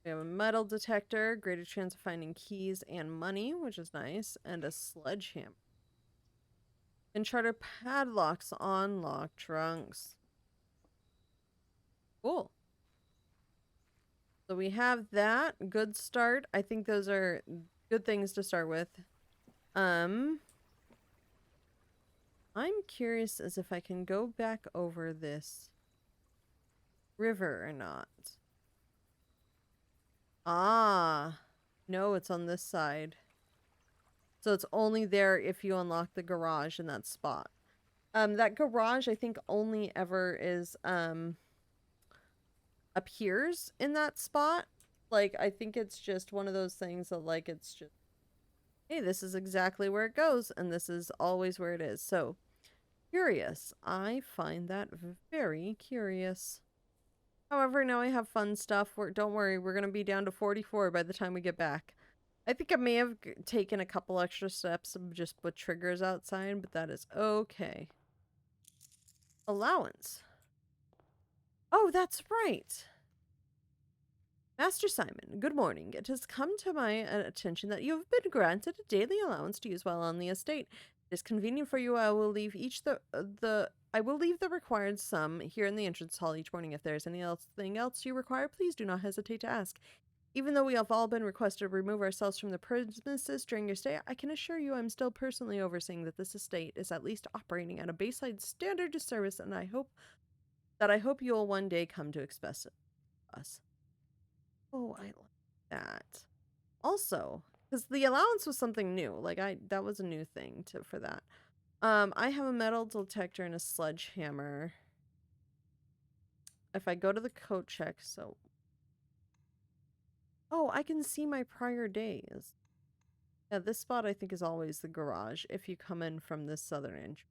We have a metal detector, greater chance of finding keys and money, which is nice, and a sledgehammer. Enchanted padlocks on lock trunks. Cool. So we have that. Good start. I think those are good things to start with. I'm curious as if I can go back over this river or not. Ah, no, it's on this side. So it's only there if you unlock the garage in that spot. That garage I think only ever is appears in that spot. Like, I think it's just one of those things that, like, it's just, hey, this is exactly where it goes, and this is always where it is. So, curious. I find that very curious. However, now I have fun stuff. Don't worry, we're going to be down to 44 by the time we get back. I think I may have taken a couple extra steps of just put triggers outside, but that is okay. Allowance. Oh, that's right. Master Simon, good morning. It has come to my attention that you have been granted a daily allowance to use while on the estate. It is convenient for you. I will leave the required sum here in the entrance hall each morning. If there is anything else you require, please do not hesitate to ask. Even though we have all been requested to remove ourselves from the premises during your stay, I can assure you I'm still personally overseeing that this estate is at least operating at a baseline standard of service, and I hope you'll one day come to expect us. Oh, I like that. Also, because the allowance was something new, like that was a new thing for that. I have a metal detector and a sledgehammer. If I go to the coat check, so... Oh, I can see my prior days. Yeah, this spot I think is always the garage if you come in from this southern entrance.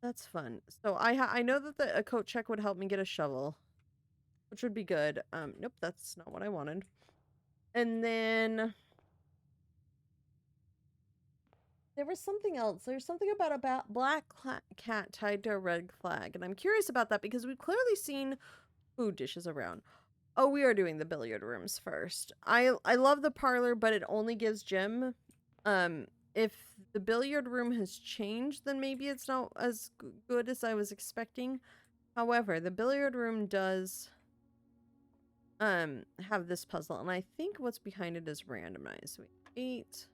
That's fun. So I know that a coat check would help me get a shovel, which would be good. Nope, that's not what I wanted. And then there was something else. There's something about a black cat tied to a red flag, and I'm curious about that because we've clearly seen food dishes around. Oh, we are doing the billiard rooms first. I love the parlor, but it only gives Jim. If the billiard room has changed, then maybe it's not as good as I was expecting. However, the billiard room does have this puzzle, and I think what's behind it is randomized. So 8,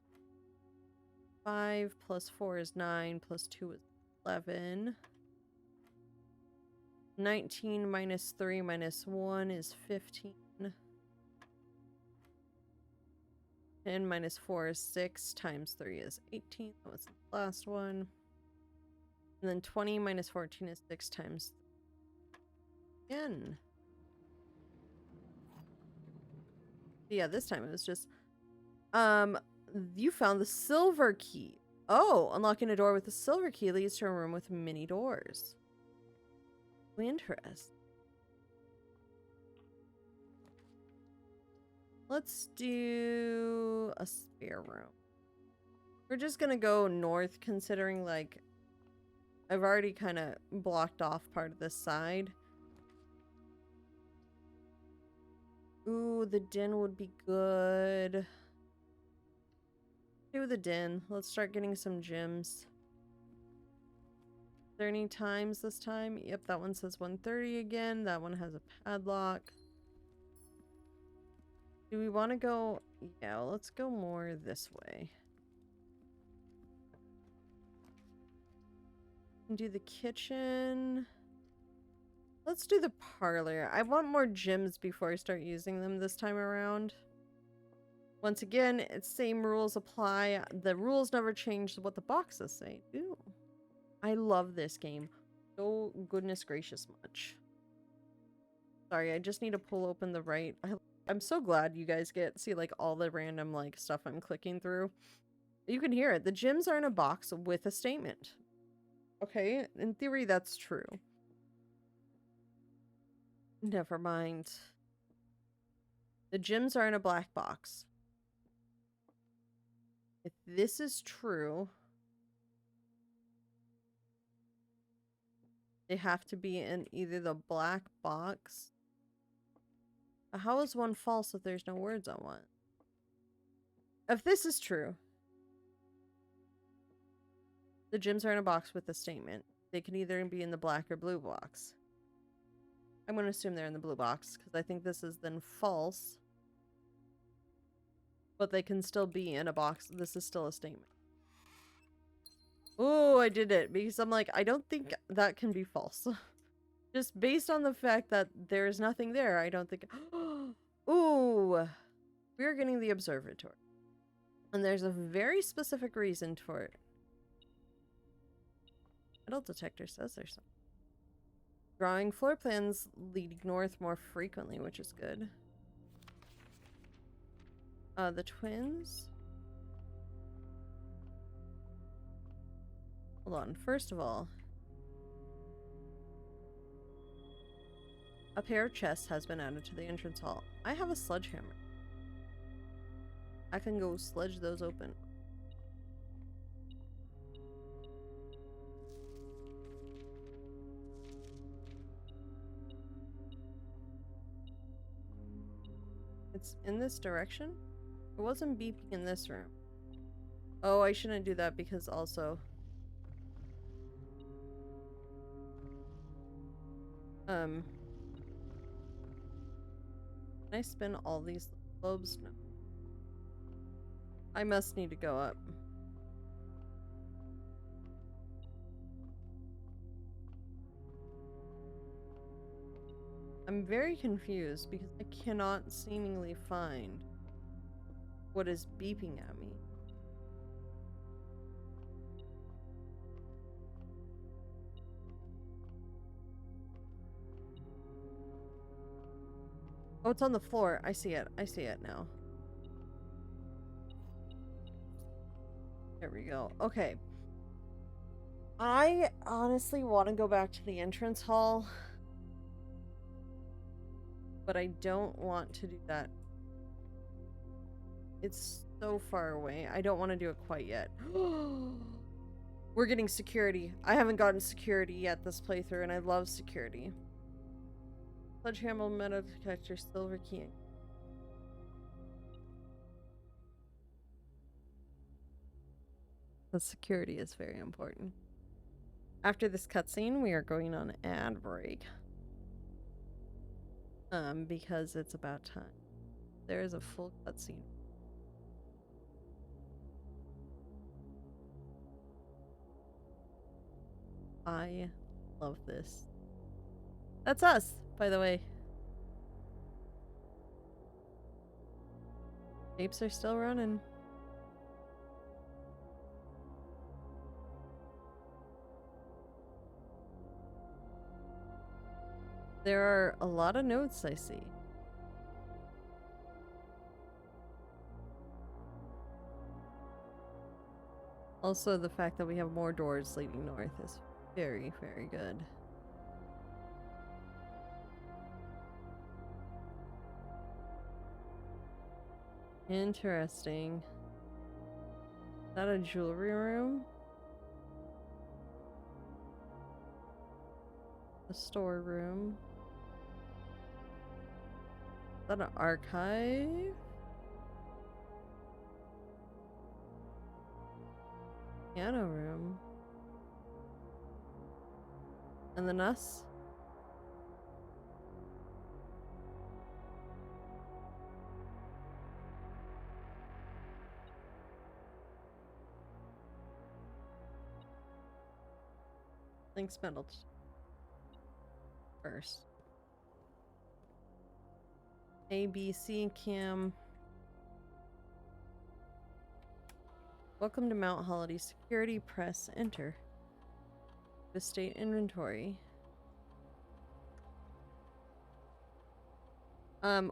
5 plus 4 is 9, plus 2 is 11. 19 minus 3 minus 1 is 15. 10 minus 4 is 6, times 3 is 18. That was the last one. And then 20 minus 14 is 6 times 10. Yeah, this time it was just... you found the silver key. Oh, unlocking a door with the silver key leads to a room with many doors. Interesting. Let's do a spare room. We're just gonna go north, considering, like, I've already kind of blocked off part of this side. Ooh, the den would be good. Do the den. Let's start getting some gems. Is there any times this time? Yep, that one says 1:30 again. That one has a padlock. Do we want to go... Yeah, let's go more this way. Do the kitchen. Let's do the parlor. I want more gems before I start using them this time around. Once again, it's same rules apply. The rules never change what the boxes say. Ooh. I love this game. So goodness gracious much. Sorry, I just need to pull open the right... I'm so glad you guys see like all the random like stuff I'm clicking through. You can hear it. The gems are in a box with a statement. Okay, in theory that's true. Never mind. The gems are in a black box. If this is true, they have to be in either the black box. How is one false if there's no words on one? If this is true, the gems are in a box with a statement. They can either be in the black or blue box. I'm going to assume they're in the blue box because I think this is then false. But they can still be in a box. This is still a statement. Oh, I did it because I'm like, I don't think that can be false. Just based on the fact that there's nothing there, I don't think... Ooh! We're getting the observatory. And there's a very specific reason for it. Metal detector says there's something. Drawing floor plans leading north more frequently, which is good. The twins. Hold on. First of all, a pair of chests has been added to the entrance hall. I have a sledgehammer. I can go sledge those open. It's in this direction? It wasn't beeping in this room. Oh, I shouldn't do that because also... Can I spin all these globes? No. I must need to go up. I'm very confused because I cannot seemingly find what is beeping at me. Oh, it's on the floor. I see it. I see it now. There we go. Okay. I honestly want to go back to the entrance hall, but I don't want to do that. It's so far away. I don't want to do it quite yet. We're getting security. I haven't gotten security yet this playthrough, and I love security. Sledgehammer metal detector, silver key. The security is very important. After this cutscene, we are going on an ad break. Because it's about time. There is a full cutscene. I love this. That's us, by the way. Tapes are still running. There are a lot of notes I see. Also, the fact that we have more doors leading north is very, very good. Interesting. Is that a jewelry room? A storeroom? Is that an archive? Piano room. And then us? Thanks, metal. First. A, B, C, Cam. Welcome to Mount Holiday Security. Press enter. The state inventory.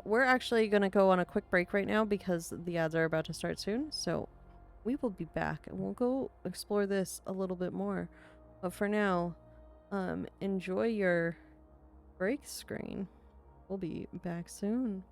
We're actually gonna go on a quick break right now because the ads are about to start soon. So we will be back and we'll go explore this a little bit more. But for now, enjoy your break screen. We'll be back soon.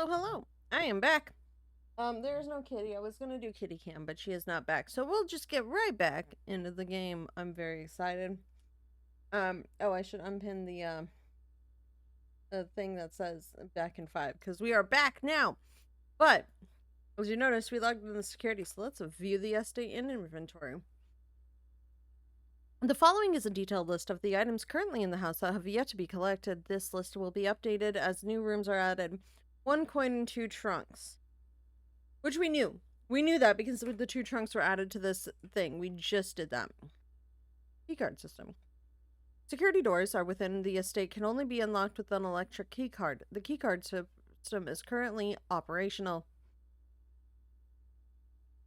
Hello, hello. I am back. There's no kitty. I was gonna do kitty cam, but she is not back. So we'll just get right back into the game. I'm very excited. Oh, I should unpin the thing that says back in 5, because we are back now. But as you notice, we logged in the security, so let's view the estate in inventory. The following is a detailed list of the items currently in the house that have yet to be collected. This list will be updated as new rooms are added. 1 coin and 2 trunks. Which we knew. We knew that because the 2 trunks were added to this thing. We just did that. Keycard system. Security doors are within the estate can only be unlocked with an electric keycard. The keycard system is currently operational.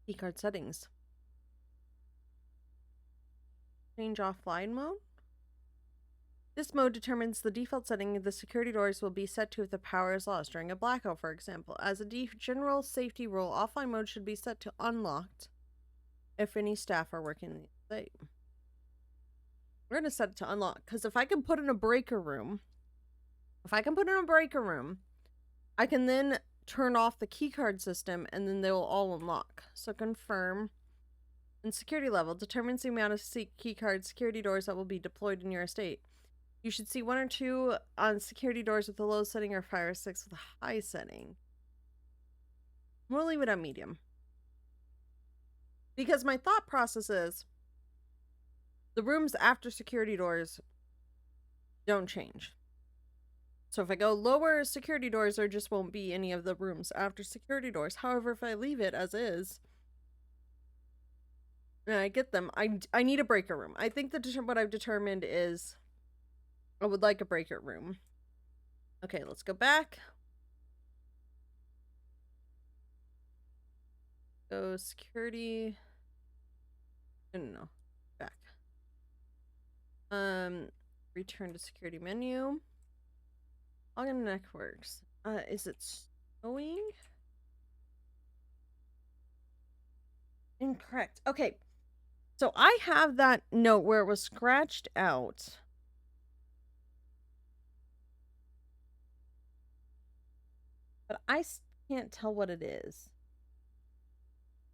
Keycard settings. Change offline mode. This mode determines the default setting the security doors will be set to if the power is lost during a blackout, for example. As a general safety rule, offline mode should be set to unlocked if any staff are working in the estate. We're going to set it to unlock, because if I can put in a breaker room, I can then turn off the keycard system and then they will all unlock. So confirm. And security level determines the amount of keycard security doors that will be deployed in your estate. You should see 1 or 2 on security doors with a low setting or 5 or 6 with a high setting. We'll leave it at medium. Because my thought process is the rooms after security doors don't change. So if I go lower security doors, there just won't be any of the rooms after security doors. However, if I leave it as is, and I get them, I need a breaker room. I think that what I've determined is I would like a breaker room. Okay, let's go back. Go security. No. Back. Return to security menu. Login networks. Is it snowing? Incorrect. Okay. So I have that note where it was scratched out. But I can't tell what it is.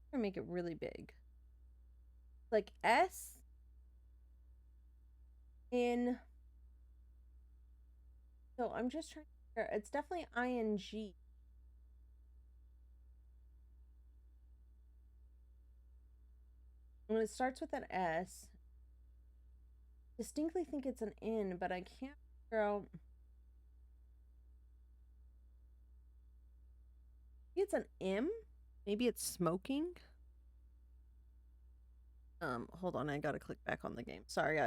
I'm gonna make it really big. Like S in. So I'm just trying to figure. It's definitely ING. When it starts with an S, distinctly think it's an N, but I can't figure out. Maybe it's an M? Maybe it's smoking? Hold on, I gotta click back on the game. Sorry,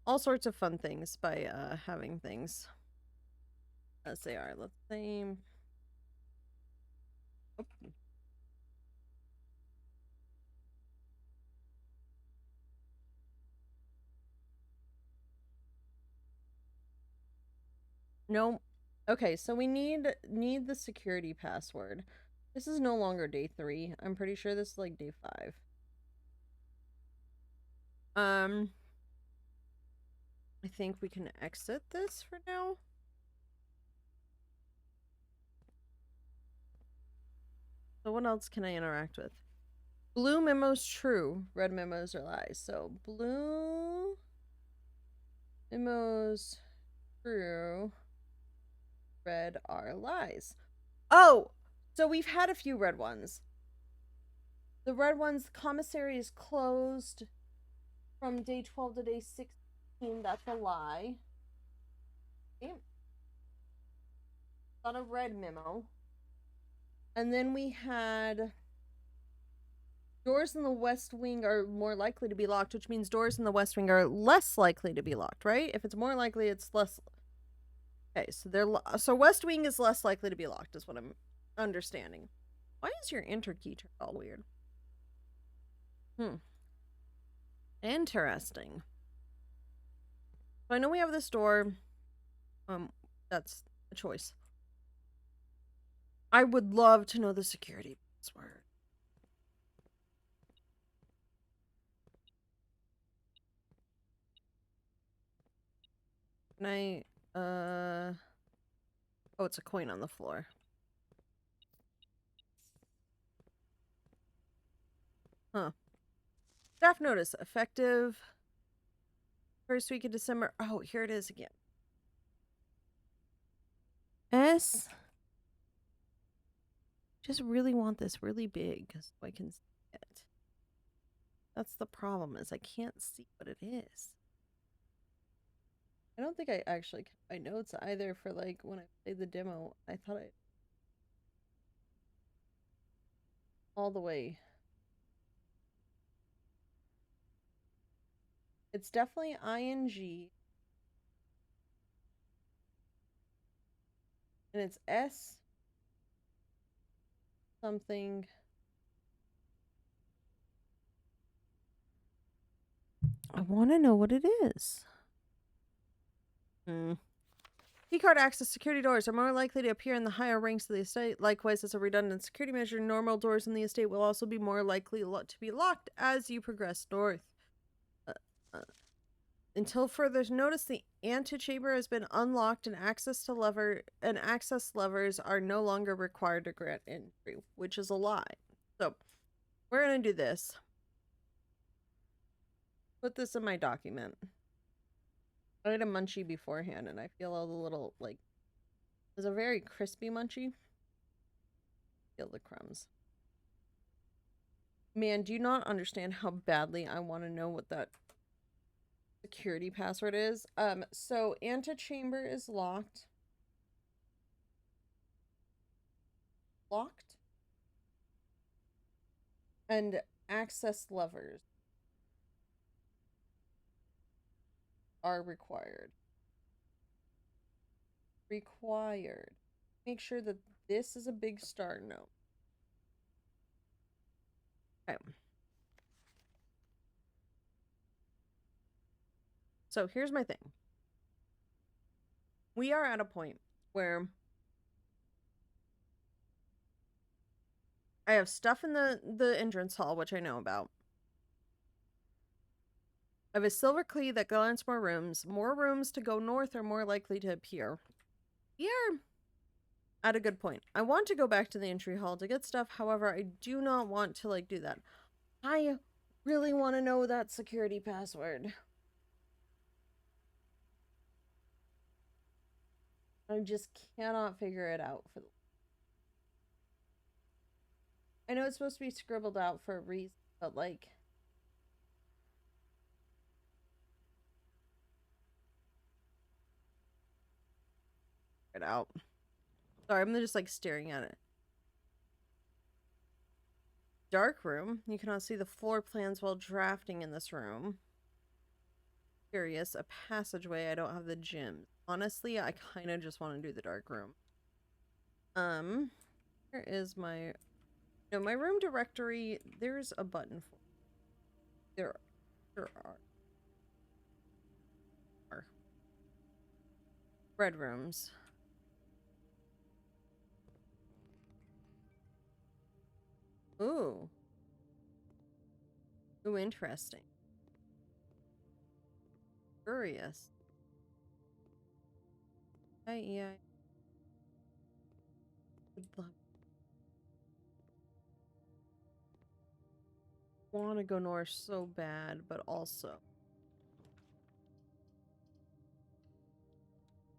all sorts of fun things by having things as they are. Let's see. Oh. No. Okay, so we need the security password. This is no longer day 3. I'm pretty sure this is like day 5. I think we can exit this for now. So what else can I interact with? Blue memos true, red memos are lies. So blue memos true, red are lies. Oh, so we've had a few red ones. The red ones, the commissary is closed from day 12 to day 16. That's a lie. Okay. Not a red memo. And then we had doors in the west wing are more likely to be locked, which means doors in the west wing are less likely to be locked, right? If it's more likely, it's less. Okay, so so west wing is less likely to be locked, is what I'm understanding. Why is your enter key turned all weird? Interesting. So I know we have this door. That's a choice. I would love to know the security password. Can I, Oh, it's a coin on the floor. Huh. Staff notice. Effective first week of December. Oh, here it is again. S. Just really want this really big so I can see it. That's the problem, is I can't see what it is. I don't think I actually kept my notes either for like when I played the demo. I thought I all the way. It's definitely ing. And it's S something. I want to know what it is. Keycard access security doors are more likely to appear in the higher ranks of the estate. Likewise, as a redundant security measure, normal doors in the estate will also be more likely to be locked as you progress north. Until further notice, the antechamber has been unlocked and access levers are no longer required to grant entry, which is a lie. So, we're gonna do this. Put this in my document. I had a munchie beforehand, and I feel a little like it was a very crispy munchie. Feel the crumbs. Man, do you not understand how badly I want to know what that security password is? So antechamber is locked. Locked. And access levers are required. Required. Make sure that this is a big star note. Okay. So here's my thing. We are at a point where I have stuff in the entrance hall, which I know about. I have a silver key that grants more rooms. More rooms to go north are more likely to appear. We are at a good point. I want to go back to the entry hall to get stuff. However, I do not want to like do that. I really want to know that security password. I just cannot figure it out for the... I know it's supposed to be scribbled out for a reason, but like it out. Sorry, I'm just like staring at it. Dark room. You cannot see the floor plans while drafting in this room. Curious. A passageway. I don't have the gym. Honestly, I kind of just want to do the dark room. Where is my... No, my room directory. There's a button for... There are. Red rooms. Ooh. Ooh, interesting. Curious. Yeah. Want to go north so bad, but also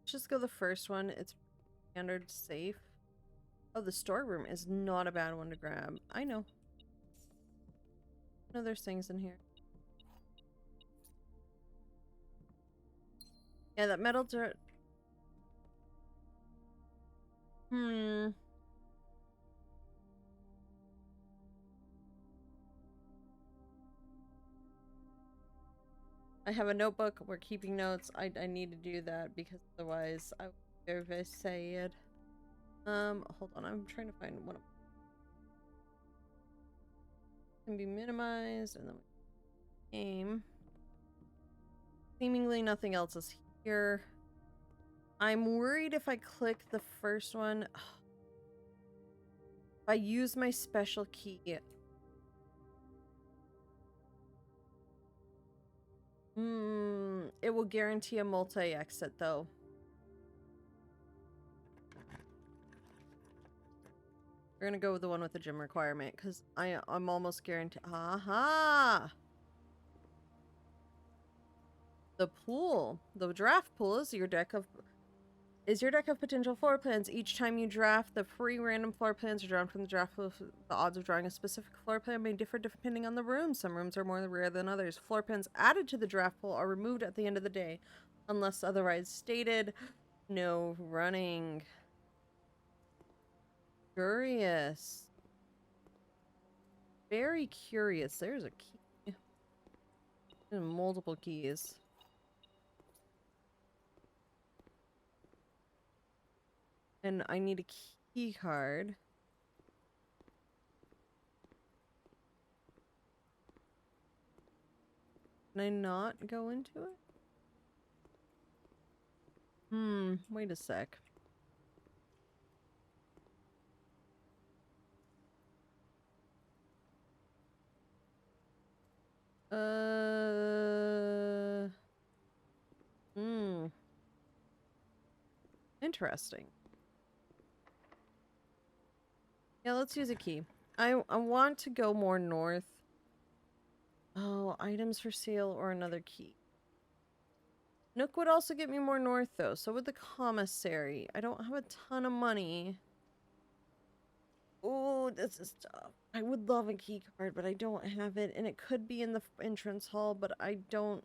let's just go the first one. It's standard safe. Oh, the storeroom is not a bad one to grab. I know. I know there's things in here. Yeah, that metal dirt. I have a notebook. We're keeping notes. I need to do that because otherwise I would be very sad. Hold on. I'm trying to find one of can be minimized and then game. Seemingly nothing else is here. I'm worried if I click the first one. If I use my special key. It will guarantee a multi-exit though. We're gonna go with the one with the gym requirement, because I'm almost guaranteed. Aha! The pool. The draft pool is your deck of potential floor plans. Each time you draft, the free random floor plans are drawn from the draft pool. The odds of drawing a specific floor plan may differ depending on the room. Some rooms are more rare than others. Floor plans added to the draft pool are removed at the end of the day, unless otherwise stated. No running. Curious. Very curious. There's a key. There's multiple keys. And I need a key card. Can I not go into it? Wait a sec. Interesting. Yeah, let's use a key. I want to go more north. Oh, items for sale or another key. Nook would also get me more north, though. So would the commissary. I don't have a ton of money. Oh, this is tough. I would love a key card, but I don't have it. And it could be in the entrance hall, but I don't...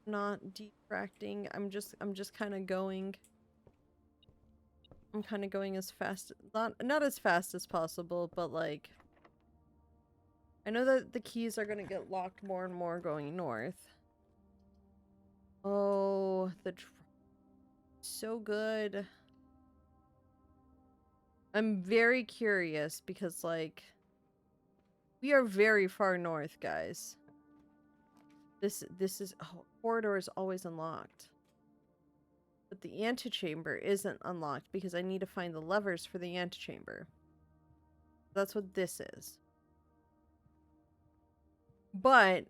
Not detracting. I'm just kind of going. I'm kind of going as fast... Not as fast as possible, but like... I know that the keys are going to get locked more and more going north. Oh, so good. I'm very curious because, like, we are very far north, guys. This is... Oh, corridor is always unlocked. But the antechamber isn't unlocked because I need to find the levers for the antechamber. That's what this is. But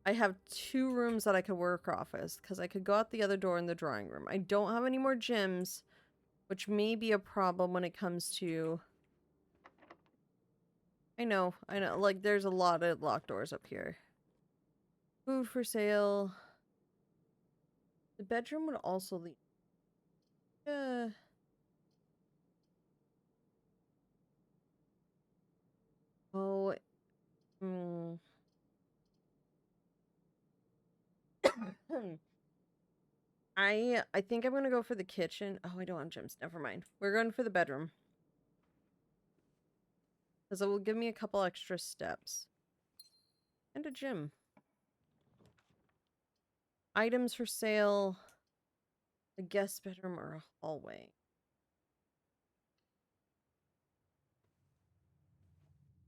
I have 2 rooms that I could work off as, because I could go out the other door in the drawing room. I don't have any more gyms, which may be a problem when it comes to... I know, like, there's a lot of locked doors up here. Food for sale. The bedroom would also lead... Oh... I think I'm gonna go for the kitchen. Oh, I don't have gyms. Never mind. We're going for the bedroom. Because it will give me a couple extra steps. And a gym. Items for sale. A guest bedroom or a hallway.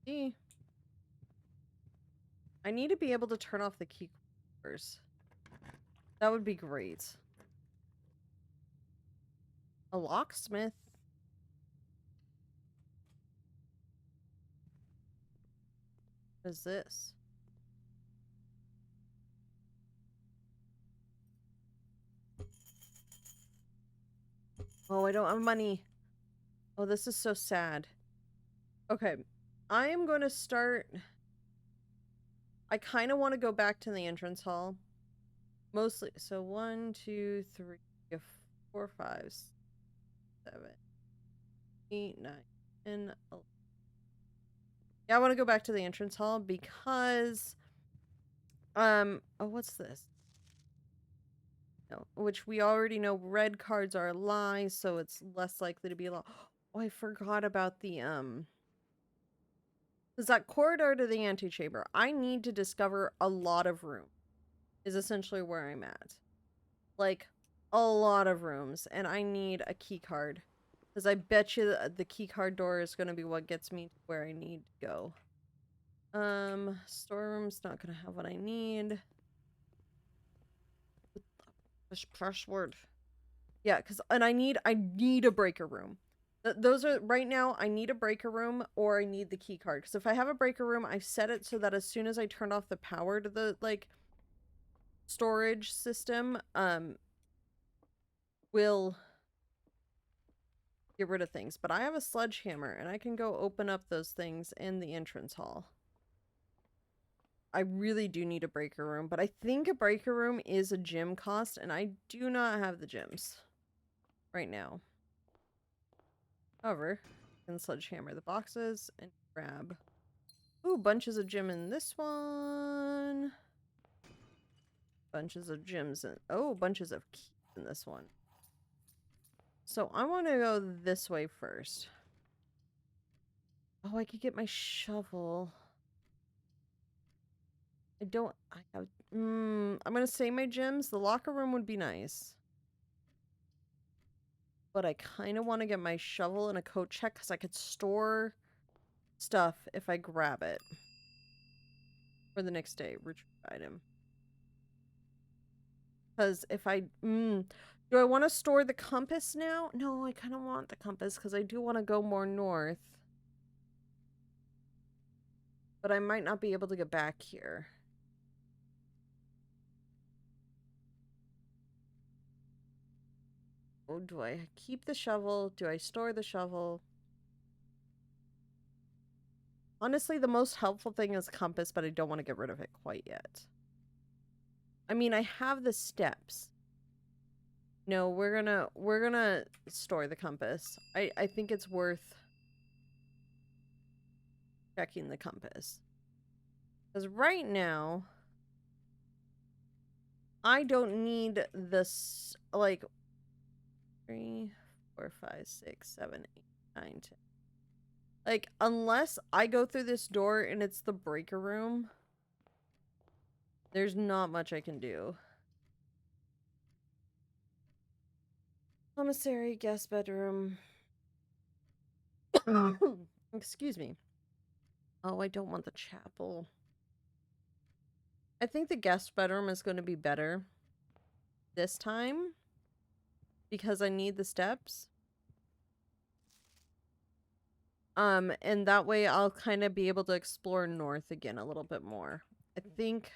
See? I need to be able to turn off the key covers. That would be great. A locksmith. What is this? Oh, I don't have money. Oh, this is so sad. Okay. I am going to start... I kind of want to go back to the entrance hall. Mostly. So 1, 2, 3, 4, 5, 7, 8, 9, 10, 11. Yeah, I want to go back to the entrance hall because... Oh, what's this? No, which we already know red cards are a lie, so it's less likely to be a lie. Oh, I forgot about the, Is that corridor to the antechamber? I need to discover a lot of room, is essentially where I'm at. Like, a lot of rooms, and I need a key card. Because I bet you the key card door is going to be what gets me to where I need to go. Storeroom's not going to have what I need. This password. Yeah, and I need a breaker room. Those are, right now, I need a breaker room or I need the key card. Because if I have a breaker room, I set it so that as soon as I turn off the power to the, like, storage system, will get rid of things. But I have a sledgehammer, and I can go open up those things in the entrance hall. I really do need a breaker room, but I think a breaker room is a gym cost, and I do not have the gyms right now. However, I can sledgehammer the boxes and grab... Ooh, bunches of gym in this one. Bunches of gyms in... Oh, bunches of keys in this one. So I want to go this way first. Oh, I could get my shovel. I have... I'm gonna save my gyms. The locker room would be nice. But I kind of want to get my shovel and a coat check because I could store stuff if I grab it. For the next day. Retrieve item. Because if I... do I want to store the compass now? No, I kind of want the compass because I do want to go more north. But I might not be able to get back here. Oh, do I keep the shovel? Do I store the shovel? Honestly, the most helpful thing is compass, but I don't want to get rid of it quite yet. I mean, I have the steps. No, we're gonna store the compass. I think it's worth checking the compass. Because right now, I don't need this, like, 3, 4, 5, 6, 7, 8, 9, 10. Like, unless I go through this door and it's the breaker room, there's not much I can do. Commissary, guest bedroom. Excuse me. Oh, I don't want the chapel. I think the guest bedroom is going to be better this time because I need the steps. And that way I'll kind of be able to explore north again a little bit more. I think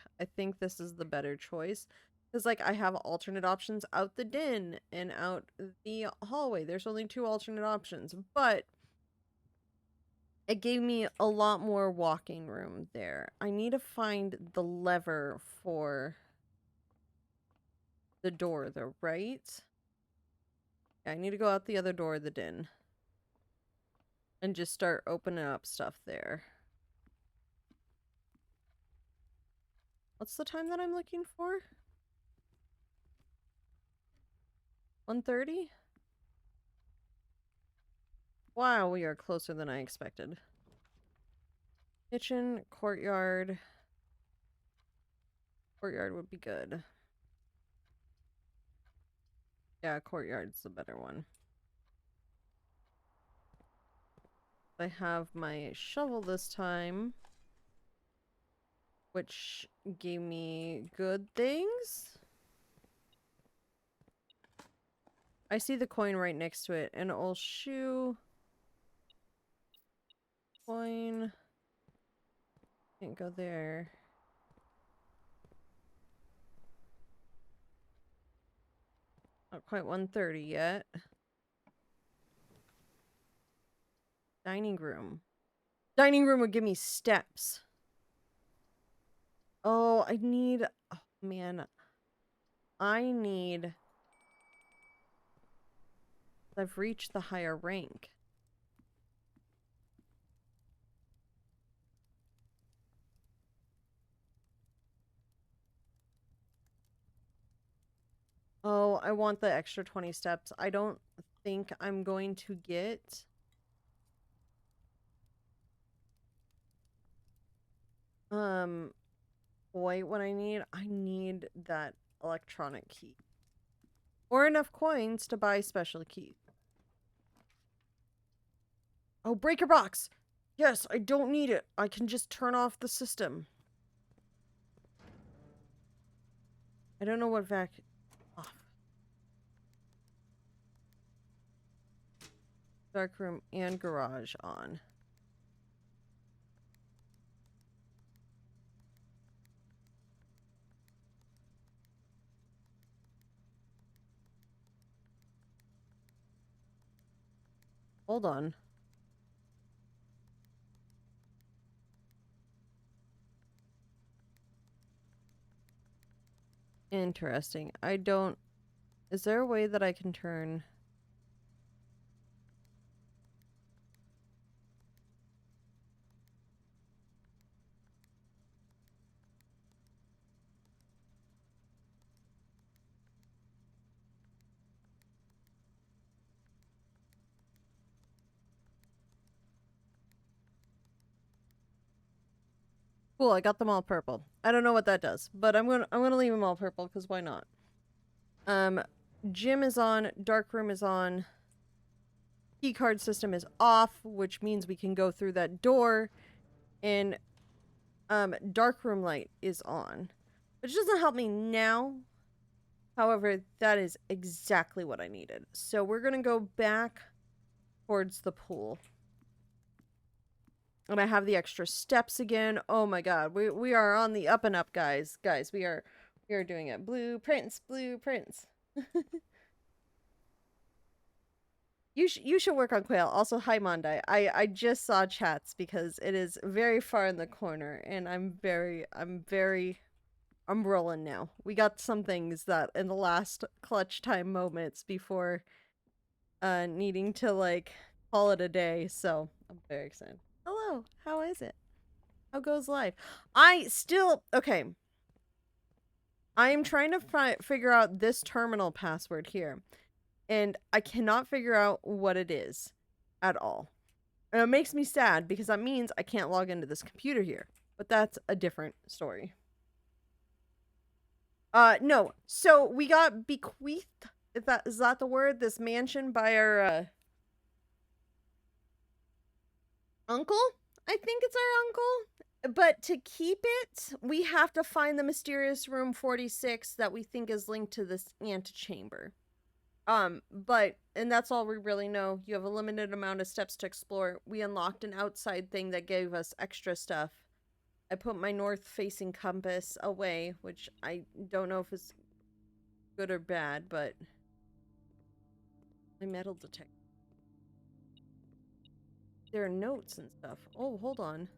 this is the better choice. Because, like, I have alternate options out the den and out the hallway. There's only 2 alternate options. But it gave me a lot more walking room there. I need to find the lever for the door, though, right? Yeah, I need to go out the other door of the den. And just start opening up stuff there. What's the time that I'm looking for? 1:30? Wow, we are closer than I expected. Kitchen, courtyard. Courtyard would be good. Yeah, courtyard's the better one. I have my shovel this time, which gave me good things. I see the coin right next to it. An old shoe. Coin. Can't go there. Not quite 1:30 yet. Dining room. Dining room would give me steps. Oh, I need... Oh, man. I need... I've reached the higher rank. Oh, I want the extra 20 steps. I don't think I'm going to get... Wait, what I need that electronic key. Or enough coins to buy special key. Oh, breaker box! Yes, I don't need it. I can just turn off the system. I don't know what off. Dark room and garage on. Hold on. Interesting. I don't... Is there a way that I can turn... Cool, I got them all purple. I don't know what that does, but I'm gonna leave them all purple because why not? Gym is on, dark room is on, key card system is off, which means we can go through that door, and dark room light is on, which doesn't help me now. However, that is exactly what I needed. So we're gonna go back towards the pool. And I have the extra steps again. Oh my god, we are on the up and up, guys. Guys, we are doing it. Blueprints, blueprints. You should work on Quail. Also, hi Mondai. I just saw chats because it is very far in the corner, and I'm rolling now. We got some things that in the last clutch time moments before needing to like call it a day, so I'm very excited. Hello, how is it? How goes life? Okay. I am trying to figure out this terminal password here, and I cannot figure out what it is at all. And it makes me sad because that means I can't log into this computer here, but that's a different story. No. So we got bequeathed, is that the word? This mansion by our uncle? I think it's our uncle. But to keep it, we have to find the mysterious room 46 that we think is linked to this antechamber. And that's all we really know. You have a limited amount of steps to explore. We unlocked an outside thing that gave us extra stuff. I put my north-facing compass away, which I don't know if it's good or bad, but... My metal detector. There are notes and stuff. Oh, hold on.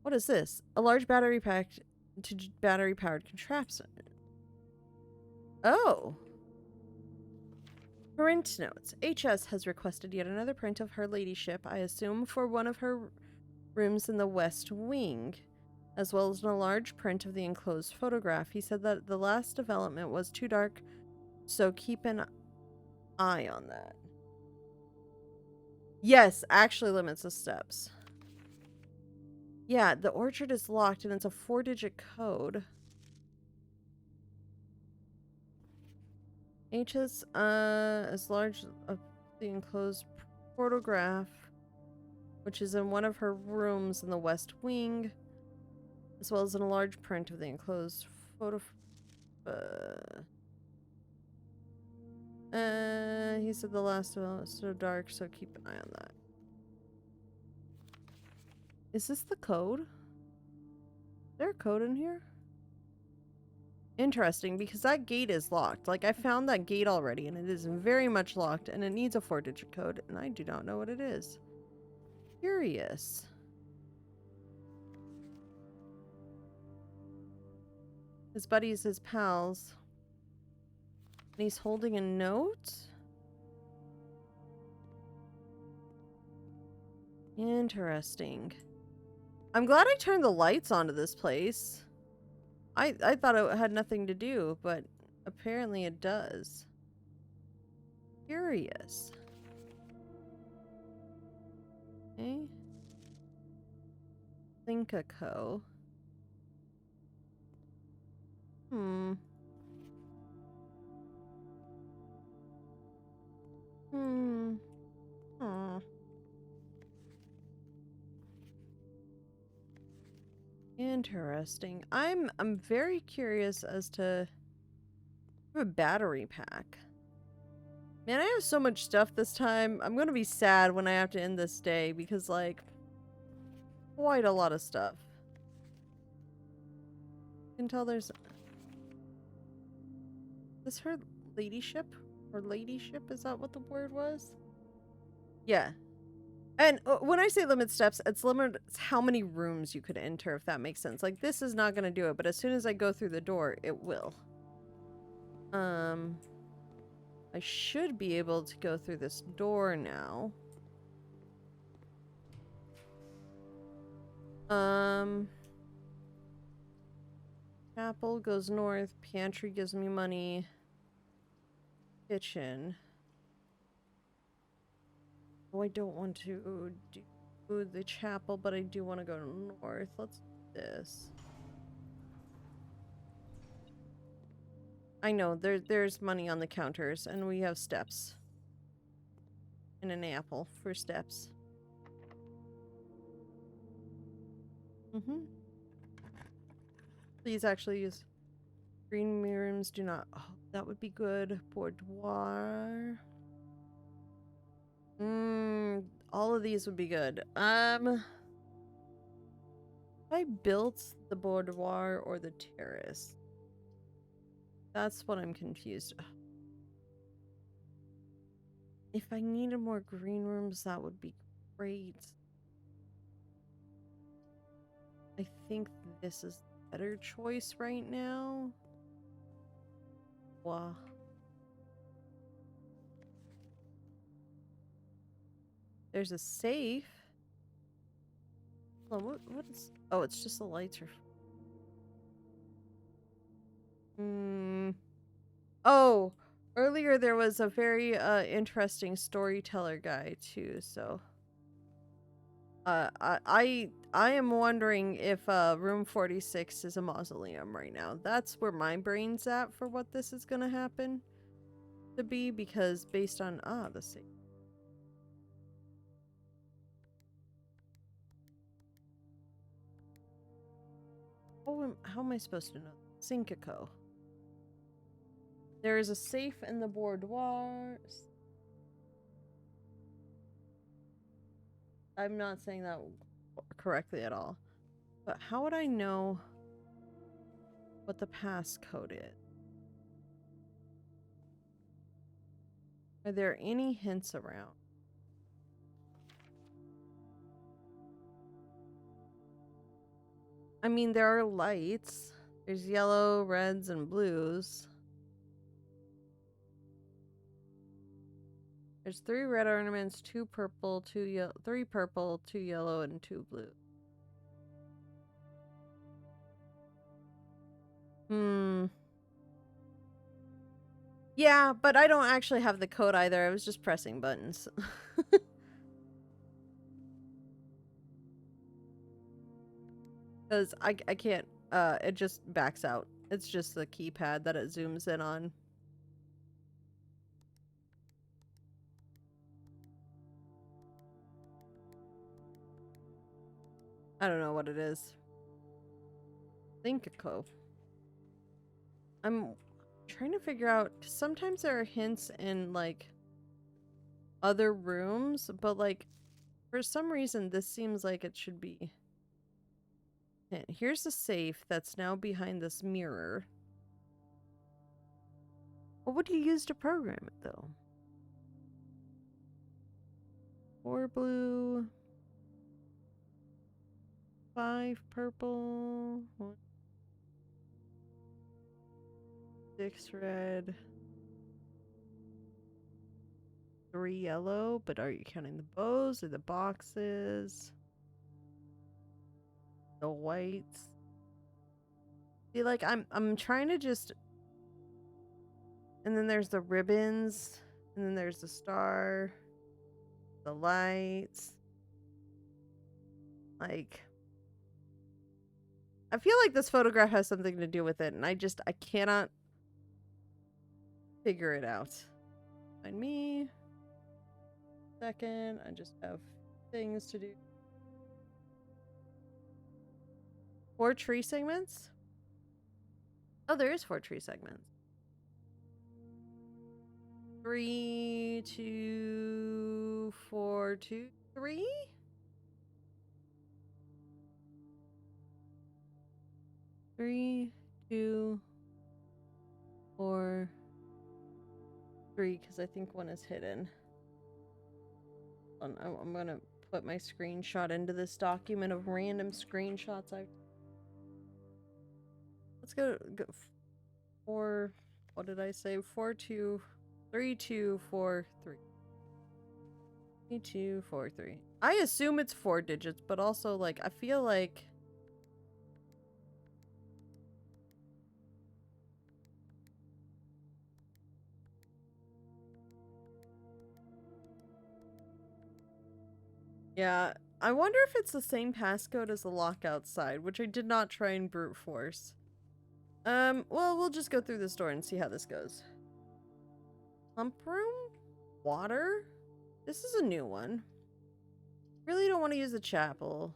What is this? A large battery packed to battery-powered contraption. Oh. Print notes. HS has requested yet another print of her ladyship, I assume for one of her rooms in the West Wing, as well as a large print of the enclosed photograph. He said that the last development was too dark, so keep an eye on that. Yes, actually limits the steps. Yeah, the orchard is locked and it's a 4-digit code. HS, as large of the enclosed photograph, which is in one of her rooms in the West Wing, as well as in a large print of the enclosed photo. He said the last one was so dark, so keep an eye on that. Is this the code? Is there a code in here? Interesting, because that gate is locked. Like, I found that gate already, and it is very much locked, and it needs a 4-digit code, and I do not know what it is. Curious. His buddies, his pals. And he's holding a note? Interesting. I'm glad I turned the lights onto this place. I thought it had nothing to do, but apparently it does. Curious. Okay. Thinkaco. Hmm. Interesting. I'm very curious as to a battery pack. Man, I have so much stuff this time. I'm gonna be sad when I have to end this day because, like, quite a lot of stuff. You can tell there's... Is this her ladyship? Or ladyship? Is that what the word was? Yeah. And when I say limit steps, it's limits how many rooms you could enter, if that makes sense. Like, this is not going to do it, but as soon as I go through the door, it will. I should be able to go through this door now. Chapel goes north. Pantry gives me money. Kitchen. Oh, I don't want to do the chapel, but I do want to go north. Let's do this. I know, there's money on the counters, and we have steps. And an apple for steps. Please actually use green mirrors. Do not. Oh, that would be good. Boudoir. All of these would be good. If I built the boudoir or the terrace, that's what I'm confused. If I needed more green rooms, that would be great. I think this is the better choice right now. Wow. There's a safe. Oh, what is... Oh, it's just the lights are... Oh, earlier there was a very interesting storyteller guy too, so... I am wondering if room 46 is a mausoleum right now. That's where my brain's at for what this is gonna happen to be, because based on the safe. How am I supposed to know? Sinkako. There is a safe in the boudoir. I'm not saying that correctly at all. But how would I know what the passcode is? Are there any hints around? I mean, there are lights. There's yellow, reds, and blues. There's 3 red ornaments, 2 purple, 2 yellow, 3 purple, 2 yellow, and 2 blue. Yeah, but I don't actually have the code either. I was just pressing buttons. Because I can't, it just backs out. It's just the keypad that it zooms in on. I don't know what it is. Thinkco. I'm trying to figure out, sometimes there are hints in, like, other rooms, but, like, for some reason, this seems like it should be... Here's the safe that's now behind this mirror. What would you use to program it, though? 4 blue... 5 purple... 6 red... 3 yellow, but are you counting the bows or the boxes? The whites? See, like, I'm trying to just... And then there's the ribbons, and then there's the star, the lights. Like... I feel like this photograph has something to do with it, and I cannot figure it out. Find me. Second, I just have things to do. 4 tree segments? Oh, there is 4 tree segments. 3, 2, 4, 2, 3? Three, 2, 4, 3, because I think one is hidden. I'm gonna put my screenshot into this document of random screenshots I've. Let's go 4. What did I say? 4 2 3 2 4 3. 3 2 4 3. I assume it's 4 digits, but also like I feel like. Yeah, I wonder if it's the same passcode as the lock outside, which I did not try and brute force. Well, we'll just go through this door and see how this goes. Pump room? Water? This is a new one. Really don't want to use the chapel.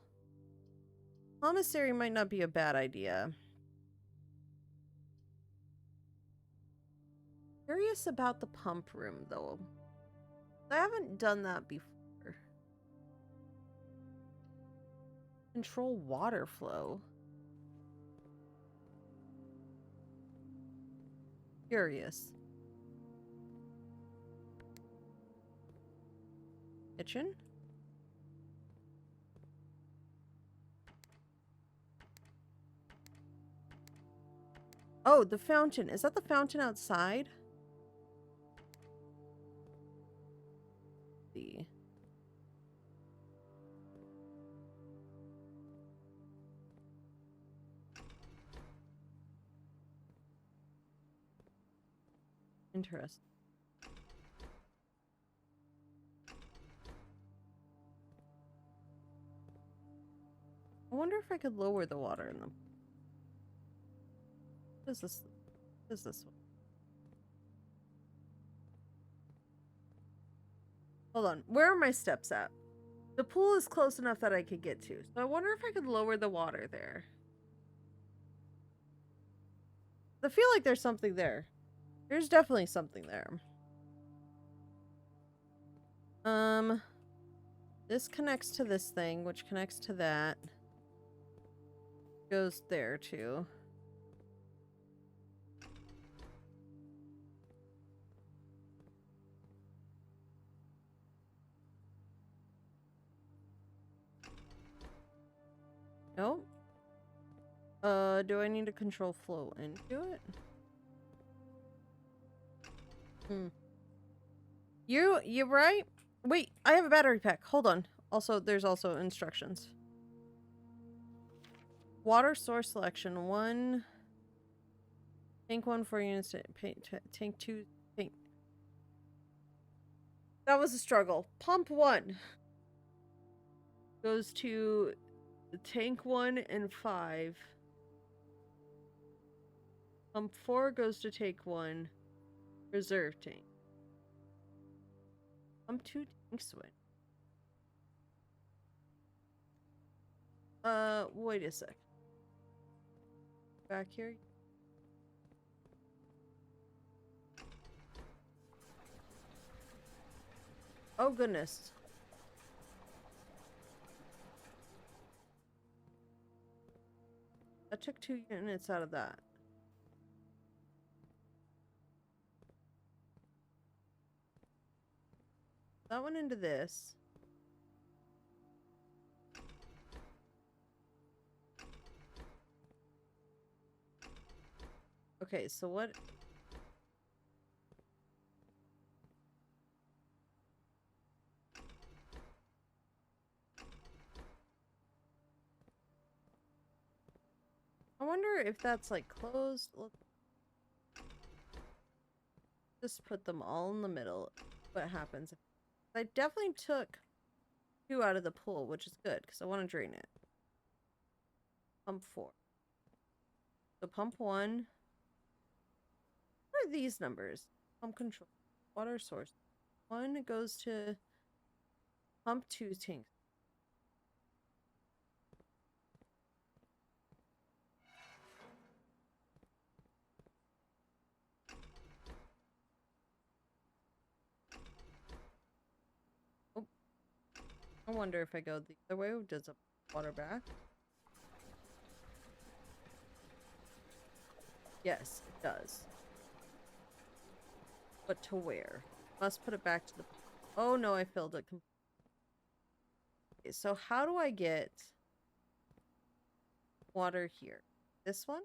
Commissary might not be a bad idea. Curious about the pump room, though. I haven't done that before. Control water flow. Curious. Kitchen? Oh, the fountain. Is that the fountain outside? Let's see. Interesting. I wonder if I could lower the water in them. What is this? What is this one? Hold on. Where are my steps at? The pool is close enough that I could get to. So I wonder if I could lower the water there. I feel like there's something there. There's definitely something there. This connects to this thing, which connects to that. Goes there too. Nope. Do I need to control flow into it? You're right. Wait, I have a battery pack. Hold on. Also, there's also instructions. Water source selection. 1. Tank 1 4 units. Tank 2. Tank. That was a struggle. Pump 1 goes to the tank 1 and 5. Pump 4 goes to tank 1. Reserve tank. Pump 2 tank switch. Wait a sec. Back here. Oh goodness. I took 2 units out of that. That went into this. Okay, so what? I wonder if that's like closed. Look. Just put them all in the middle. What happens? I definitely took 2 out of the pool, which is good because I want to drain it. Pump 4. So pump 1. What are these numbers? Pump control. Water source. 1 goes to pump 2 tank. Oh. I wonder if I go the other way, does it water back? Yes, it does. But to where? Must put it back to the... Oh no, I filled it. Okay, so how do I get water here? This one?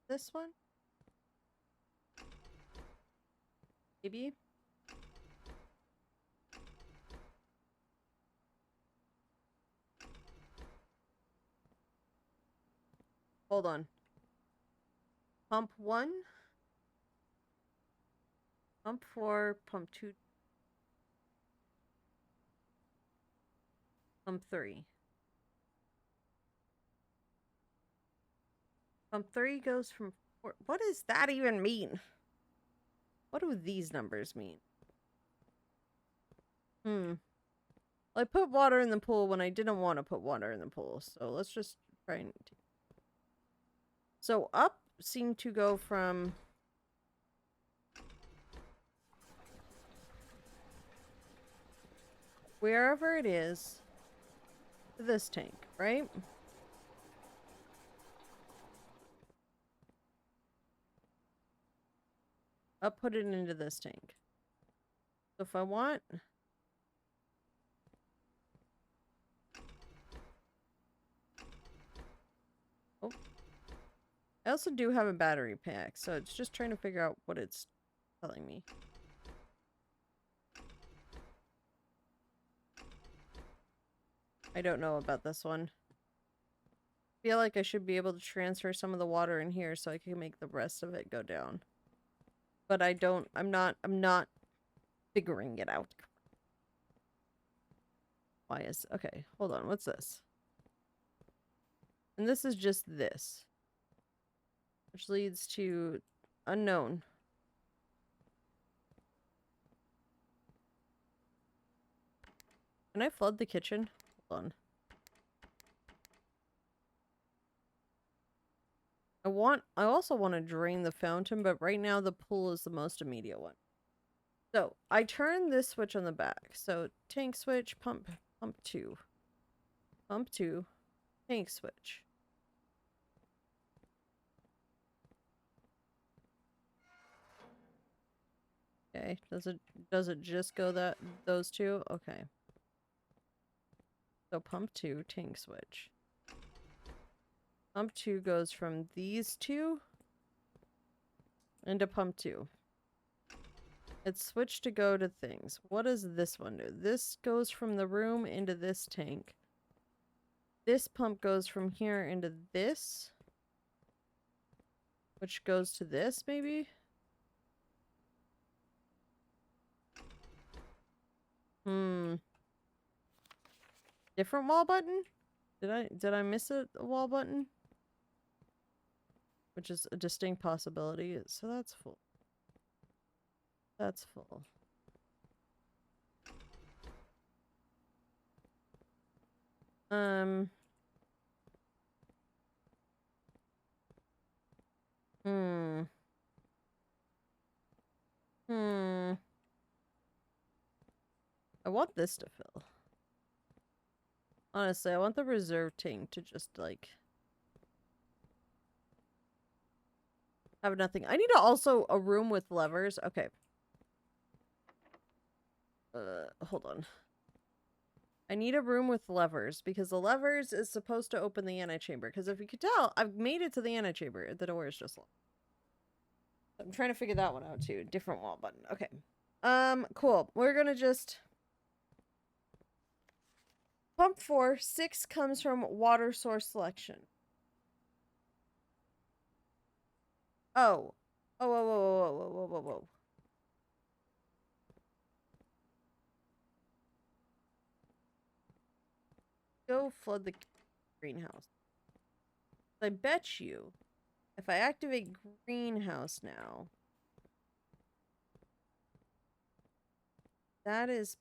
This one? Maybe? Hold on. Pump 1. Pump 4. Pump 2. Pump 3. Pump 3 goes from 4. What does that even mean? What do these numbers mean? Well, I put water in the pool when I didn't want to put water in the pool. So let's just try and... So up seemed to go from... wherever it is to this tank, right? Up, put it into this tank. So if I want... Oh. I also do have a battery pack, so it's just trying to figure out what it's telling me. I don't know about this one. I feel like I should be able to transfer some of the water in here so I can make the rest of it go down. But I don't, I'm not figuring it out. Why is, okay, hold on, what's this? And this is just this. Which leads to unknown. Can I flood the kitchen? Hold on. I also want to drain the fountain, but right now the pool is the most immediate one. So I turn this switch on the back. So tank switch, pump 2. Pump 2, tank switch. Okay, does it just go those two? Okay. So pump 2, tank switch. Pump 2 goes from these two into pump 2. It's switched to go to things. What does this one do? This goes from the room into this tank. This pump goes from here into this. Which goes to this, maybe? Different wall button? Did I miss a wall button? Which is a distinct possibility. So that's full. That's full. I want this to fill. Honestly, I want the reserve tank to just, like... have nothing. I need also a room with levers. Okay. Hold on. I need a room with levers, because the levers is supposed to open the antechamber. Because if you could tell, I've made it to the antechamber. The door is just locked. I'm trying to figure that one out, too. Different wall button. Okay. Cool. We're gonna just... Pump 4, 6 comes from water source selection. Oh. Oh, whoa, whoa, whoa, whoa, whoa, whoa, whoa. Go flood the greenhouse. I bet you, if I activate greenhouse now, that is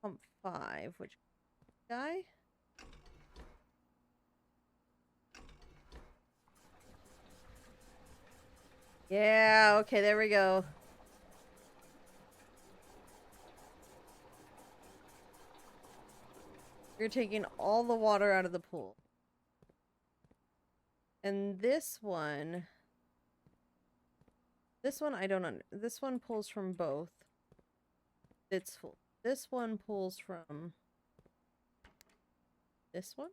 pump 5, which guy? Yeah, okay, there we go. You're taking all the water out of the pool. And this one I don't this one pulls from both. It's full. this one pulls from this one.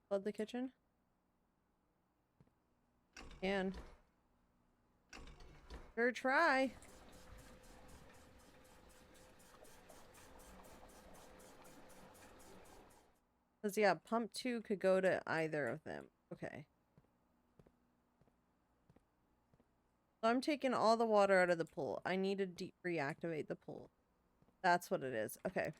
Flood the kitchen. And sure try. Because, yeah, pump 2 could go to either of them. Okay. So I'm taking all the water out of the pool. I need to reactivate the pool. That's what it is. Okay.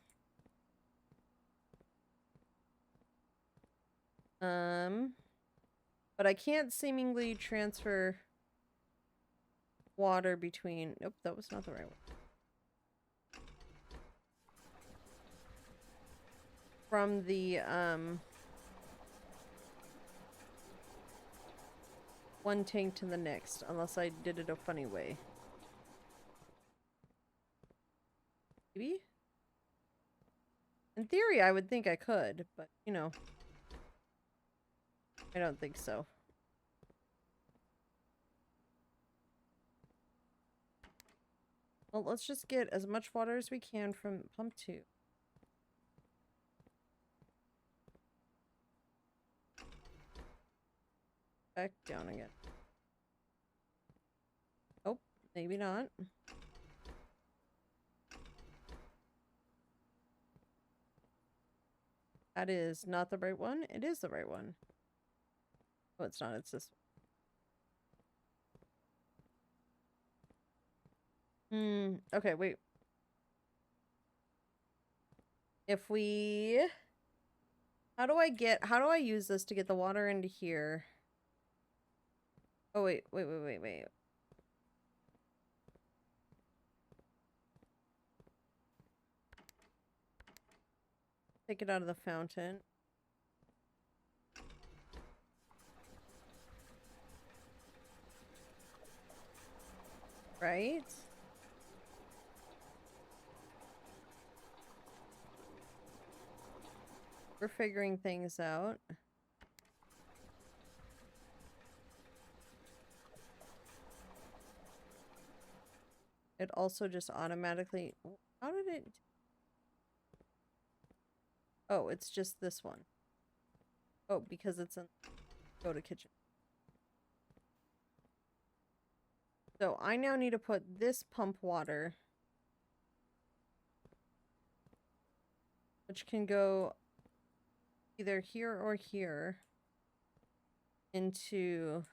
But I can't seemingly transfer water between... Nope, that was not the right one. From the, one tank to the next, unless I did it a funny way. Maybe? In theory, I would think I could, but, you know. I don't think so. Well, let's just get as much water as we can from pump 2. Back down again. Oh, maybe not. That is not the right one. It is the right one. Oh, it's not. It's this one. Okay, wait. If we... How do I use this to get the water into here? Oh, wait. Take it out of the fountain. Right? We're figuring things out. It also just automatically... How did it... Oh, it's just this one. Oh, because it's in... Go to kitchen. So I now need to put this pump water, which can go either here or here, into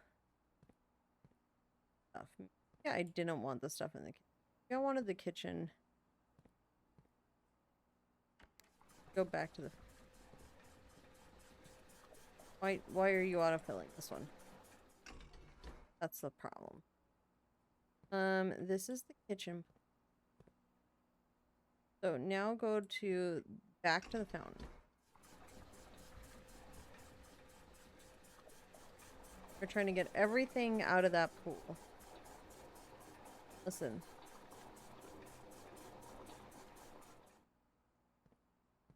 stuff. Yeah, I didn't want the stuff in the kitchen. I wanted the kitchen. Go back to the... Why are you autofilling this one? That's the problem. This is the kitchen. So now go to back to the fountain. We're trying to get everything out of that pool. Listen.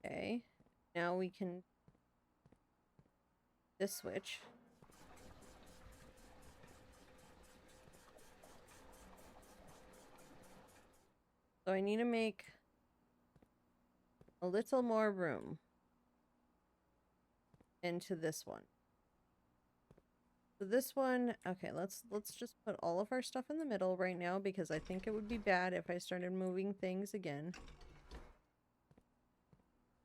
Okay. Now we can... This switch. So I need to make a little more room into this one. So this one, okay, let's just put all of our stuff in the middle right now because I think it would be bad if I started moving things again.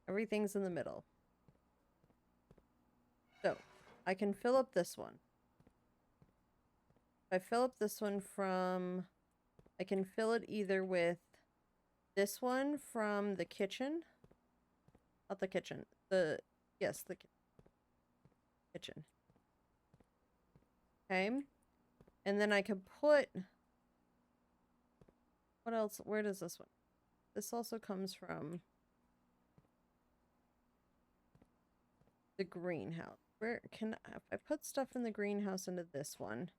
Everything's in the middle. So, I can fill up this one. If I fill up this one from... I can fill it either with this one from the kitchen. Not the kitchen. Yes, the kitchen. Okay. And then I could put... What else? Where does this one? This also comes from the greenhouse. Where can I... If I put stuff in the greenhouse into this one...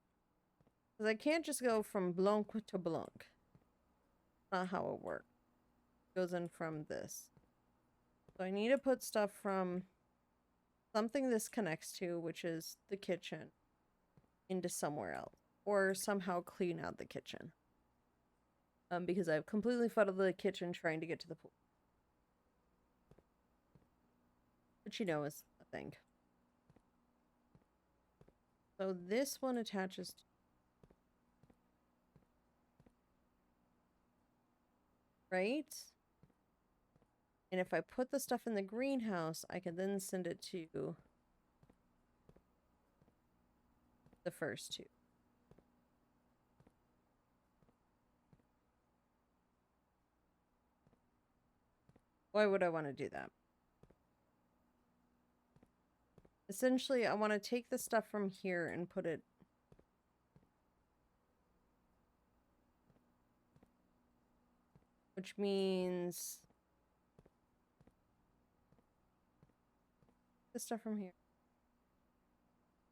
Because I can't just go from Blanc to Blanc. Not how it works. It goes in from this. So I need to put stuff from something this connects to, which is the kitchen, into somewhere else. Or somehow clean out the kitchen. Because I've completely fuddled the kitchen trying to get to the pool. Which, you know, is a thing. So this one attaches to... Right? And if I put the stuff in the greenhouse, I can then send it to the first two. Why would I want to do that? Essentially, I want to take the stuff from here and put it... Which means... the stuff from here.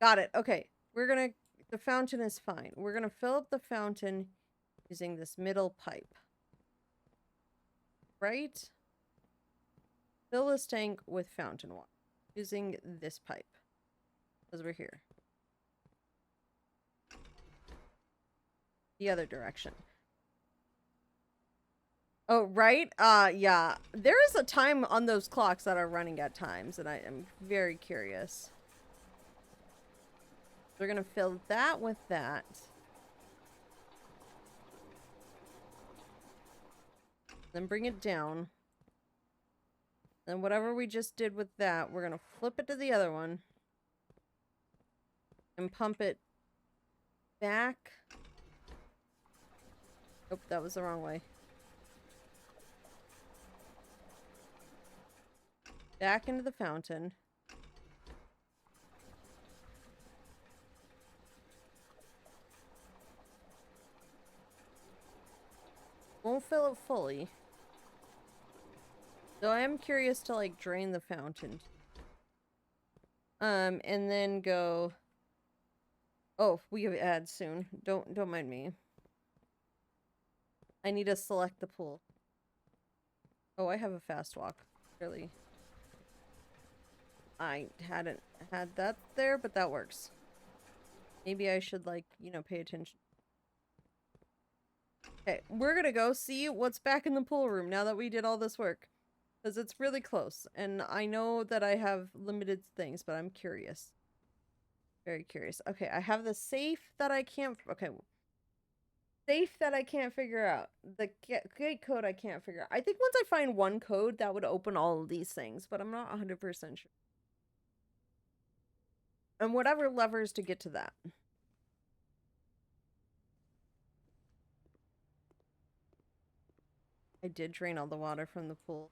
Got it. Okay. We're gonna... The fountain is fine. We're gonna fill up the fountain using this middle pipe. Right? Fill this tank with fountain water using this pipe. Because we're here. The other direction. Oh, right? Yeah. There is a time on those clocks that are running at times, and I am very curious. We're gonna fill that with that. Then bring it down. Then whatever we just did with that, we're gonna flip it to the other one. And pump it back. Oh, that was the wrong way. Back into the fountain. Won't fill it fully. Though I am curious to like drain the fountain. And then go... Oh, we have ads soon. Don't mind me. I need to select the pool. Oh, I have a fast walk. Really. I hadn't had that there, but that works. Maybe I should, like, you know, pay attention. Okay, we're gonna go see what's back in the pool room now that we did all this work. Because it's really close. And I know that I have limited things, but I'm curious. Very curious. Okay, I have the safe that I can't... Okay. Safe that I can't figure out. The gate code I can't figure out. I think once I find one code, that would open all of these things. But I'm not 100% sure. And whatever levers to get to that. I did drain all the water from the pool.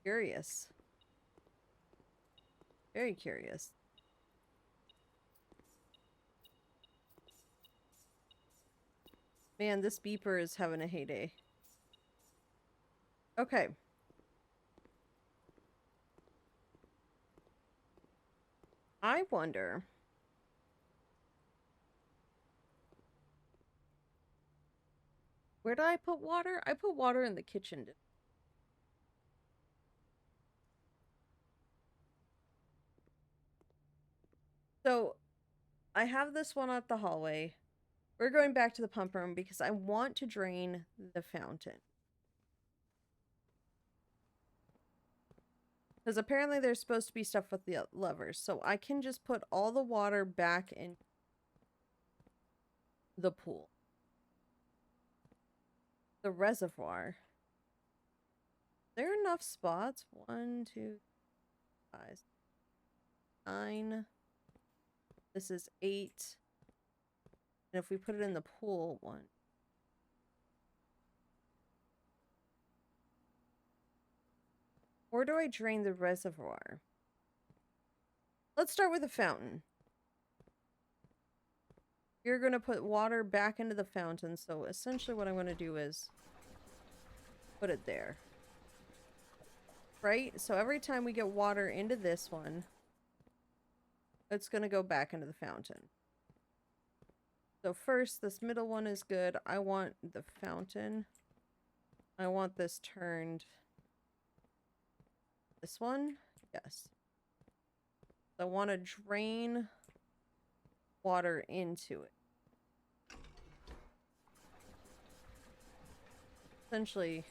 Curious. Very curious. Man, this beeper is having a heyday. Okay. I wonder... Where did I put water? I put water in the kitchen. So, I have this one at the hallway. We're going back to the pump room because I want to drain the fountain. Because apparently there's supposed to be stuff with the levers. So I can just put all the water back in the pool. The reservoir. There are enough spots. 1, 2, 5, 9. This is 8. And if we put it in the pool, 1. Where do I drain the reservoir? Let's start with the fountain. You're going to put water back into the fountain. So essentially what I'm going to do is put it there. Right? So every time we get water into this one, it's going to go back into the fountain. So first, this middle one is good. I want the fountain. I want this turned... This one? Yes. I want to drain water into it. essentially,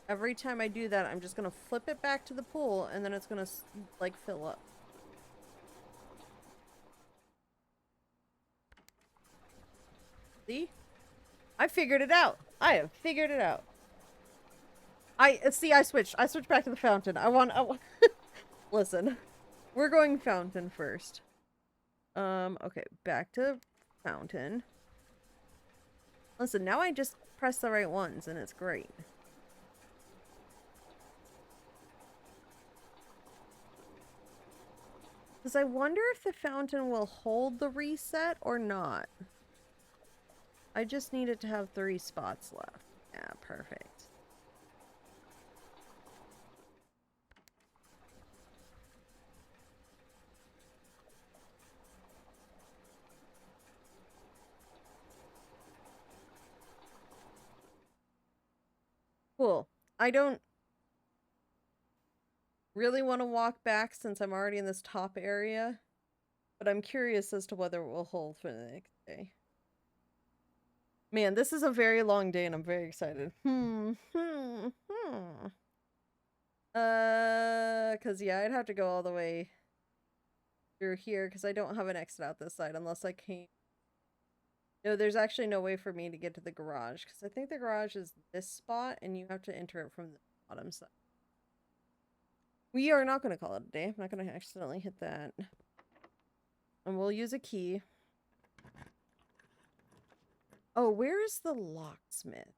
every time I do that, I'm just gonna flip it back to the pool, and then it's gonna, like, fill up. See? I figured it out. I have figured it out. See, I switched back to the fountain. I want listen. We're going fountain first. Okay, back to fountain. Listen, now I just press the right ones and it's great. Because I wonder if the fountain will hold the reset or not. I just need it to have 3 spots left. Yeah, perfect. Cool. I don't really want to walk back since I'm already in this top area, but I'm curious as to whether it will hold for the next day. Man, this is a very long day and I'm very excited. Cause yeah, I'd have to go all the way through here because I don't have an exit out this side unless I came. No, there's actually no way for me to get to the garage because I think the garage is this spot and you have to enter it from the bottom side. We are not going to call it a day. I'm not going to accidentally hit that. And we'll use a key. Oh, where is the locksmith?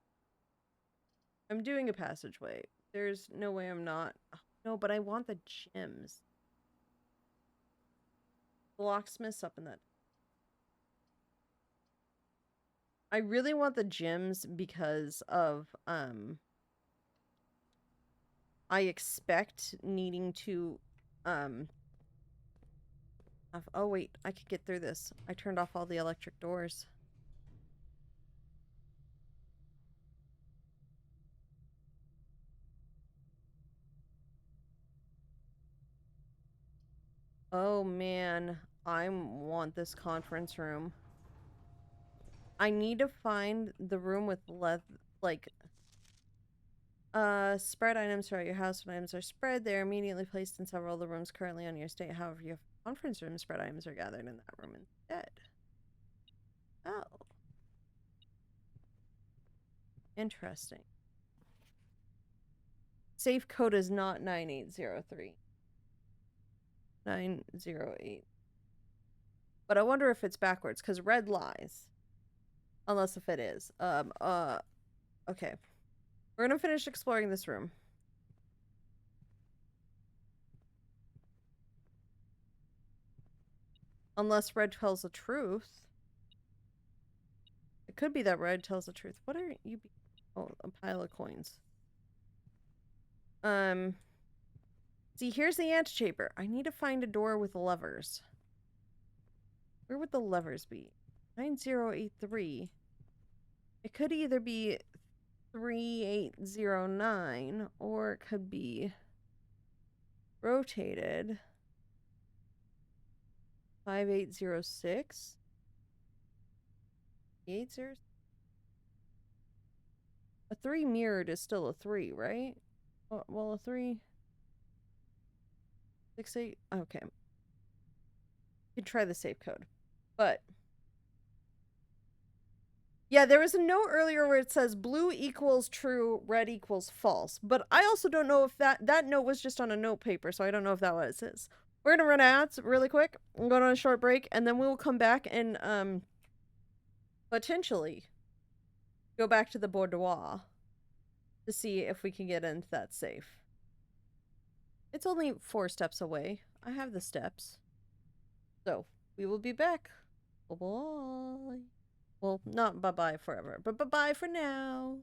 I'm doing a passageway. There's no way I'm not. Oh, no, but I want the gems. The locksmith's up in that. I really want the gems because of, I expect needing to, oh wait, I could get through this. I turned off all the electric doors. Oh man, I want this conference room. I need to find the room with spread items throughout your house. When items are spread, they are immediately placed in several of the rooms currently on your estate. However, your conference room spread items are gathered in that room instead. Oh. Interesting. Safe code is not 9803. 908. But I wonder if it's backwards, because red lies. Unless if it is. Okay. We're gonna finish exploring this room. Unless red tells the truth. It could be that red tells the truth. What are you? Oh, a pile of coins. See, here's the antechamber. I need to find a door with levers. Where would the levers be? 9083. It could either be 3809 or it could be rotated 5806. 80. A 3 mirrored is still a 3, right? Well, a 3 6 8. Okay. You can try the safe code. But yeah, there was a note earlier where it says blue equals true, red equals false. But I also don't know if that note was just on a note paper, so I don't know if that was it is. We're gonna run ads really quick. I'm going on a short break, and then we will come back and potentially go back to the boudoir to see if we can get into that safe. It's only 4 steps away. I have the steps. So we will be back. Bye-bye. Well, not bye-bye forever, but bye-bye for now.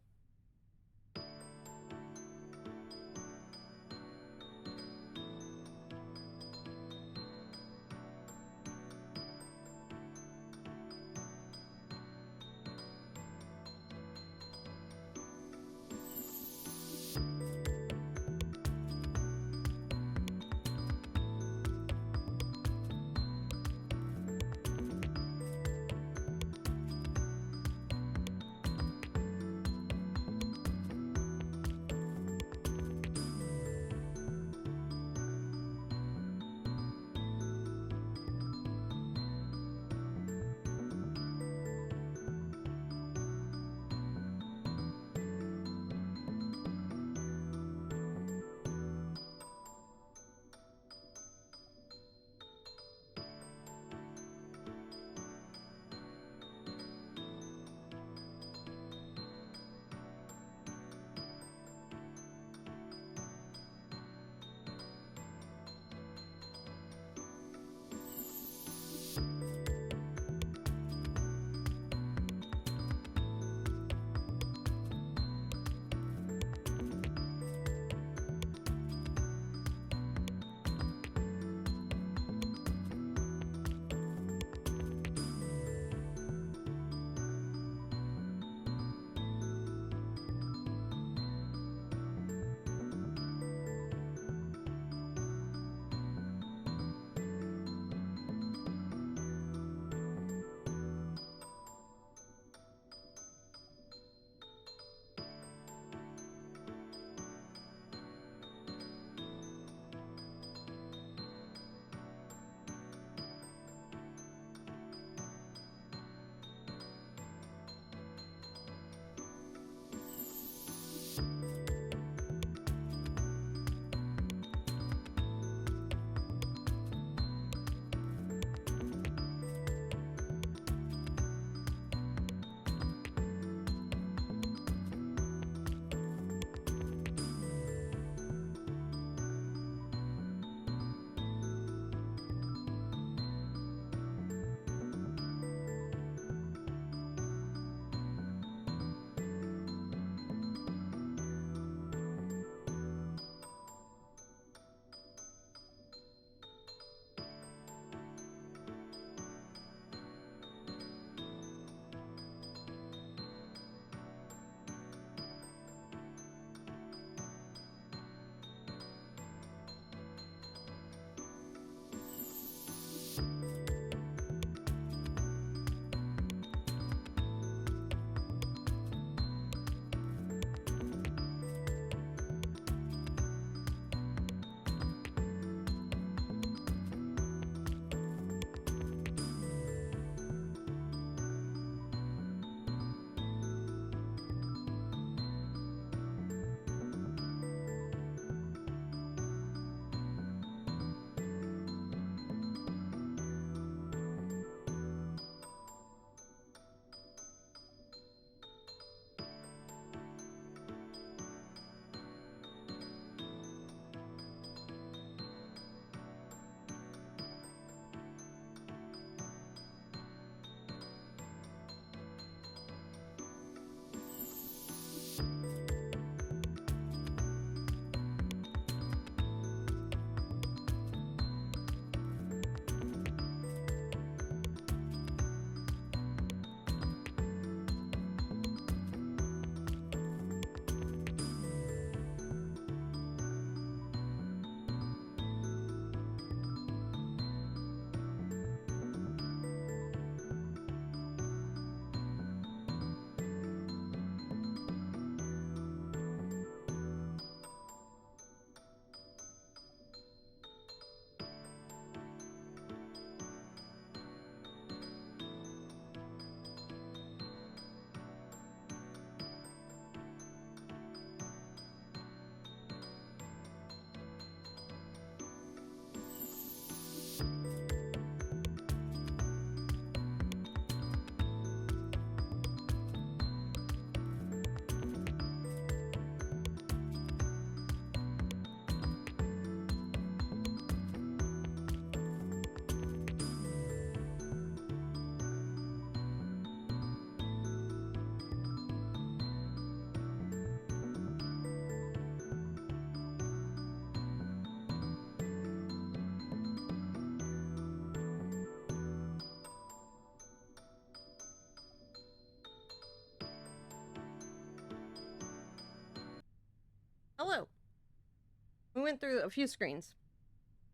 went through a few screens.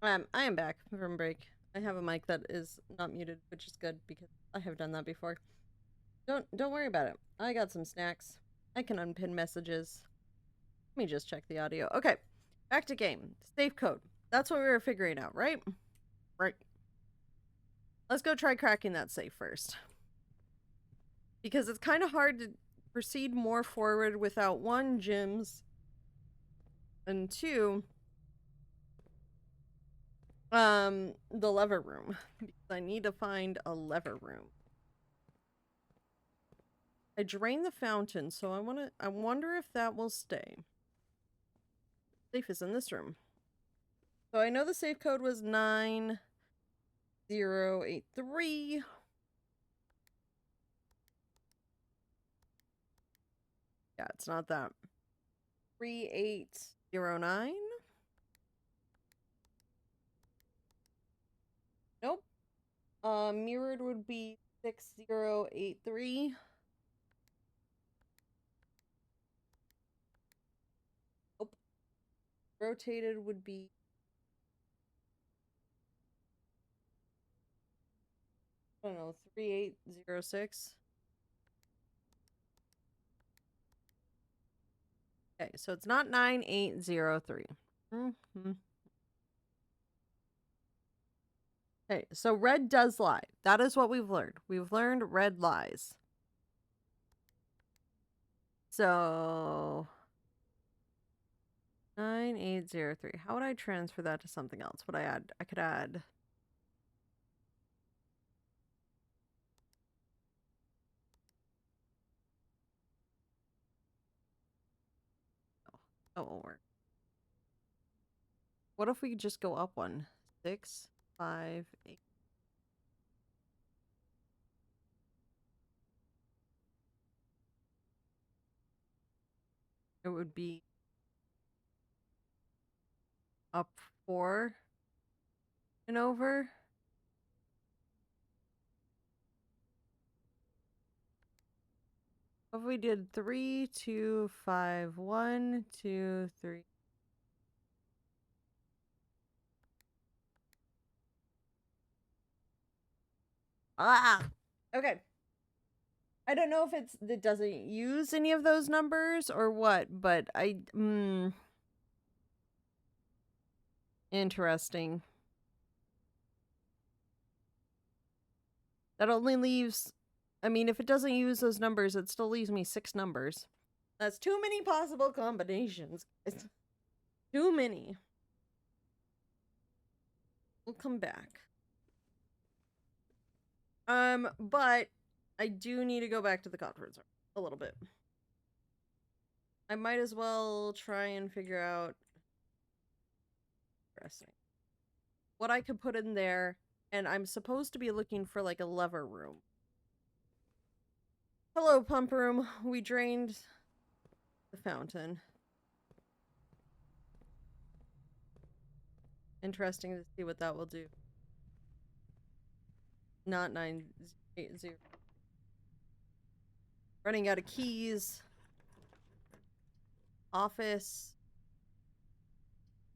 I am back from break. I have a mic that is not muted, which is good because I have done that before. Don't worry about it. I got some snacks. I can unpin messages. Let me just check the audio. Okay, back to game. Safe code. That's what we were figuring out, right? Right. Let's go try cracking that safe first. Because it's kind of hard to proceed more forward without 1, gyms, and 2, the lever room. Because I need to find a lever room. I drained the fountain, so I wonder if that will stay. Safe is in this room. So I know the safe code was 9083. Yeah, it's not that. 3809. Nope. Mirrored would be 6083. Nope. Rotated would be I don't know, 3806. Okay, so it's not 9803. Okay, so red does lie. That is what we've learned. We've learned red lies. So 9803. How would I transfer that to something else? Would I add? I could add. Oh, it won't work. What if we just go up 1? 6, 5, 8. It would be up 4 and over. What if we did 3, 2, 5, 1, 2, 3. Ah! Okay. I don't know if it doesn't use any of those numbers or what, but interesting. That only leaves, I mean, if it doesn't use those numbers, it still leaves me 6 numbers. That's too many possible combinations. It's too many. We'll come back. But I do need to go back to the conference room a little bit. I might as well try and figure out what I could put in there, and I'm supposed to be looking for like a lever room. Hello, pump room. We drained the fountain. Interesting to see what that will do. Not 980. Running out of keys. Office.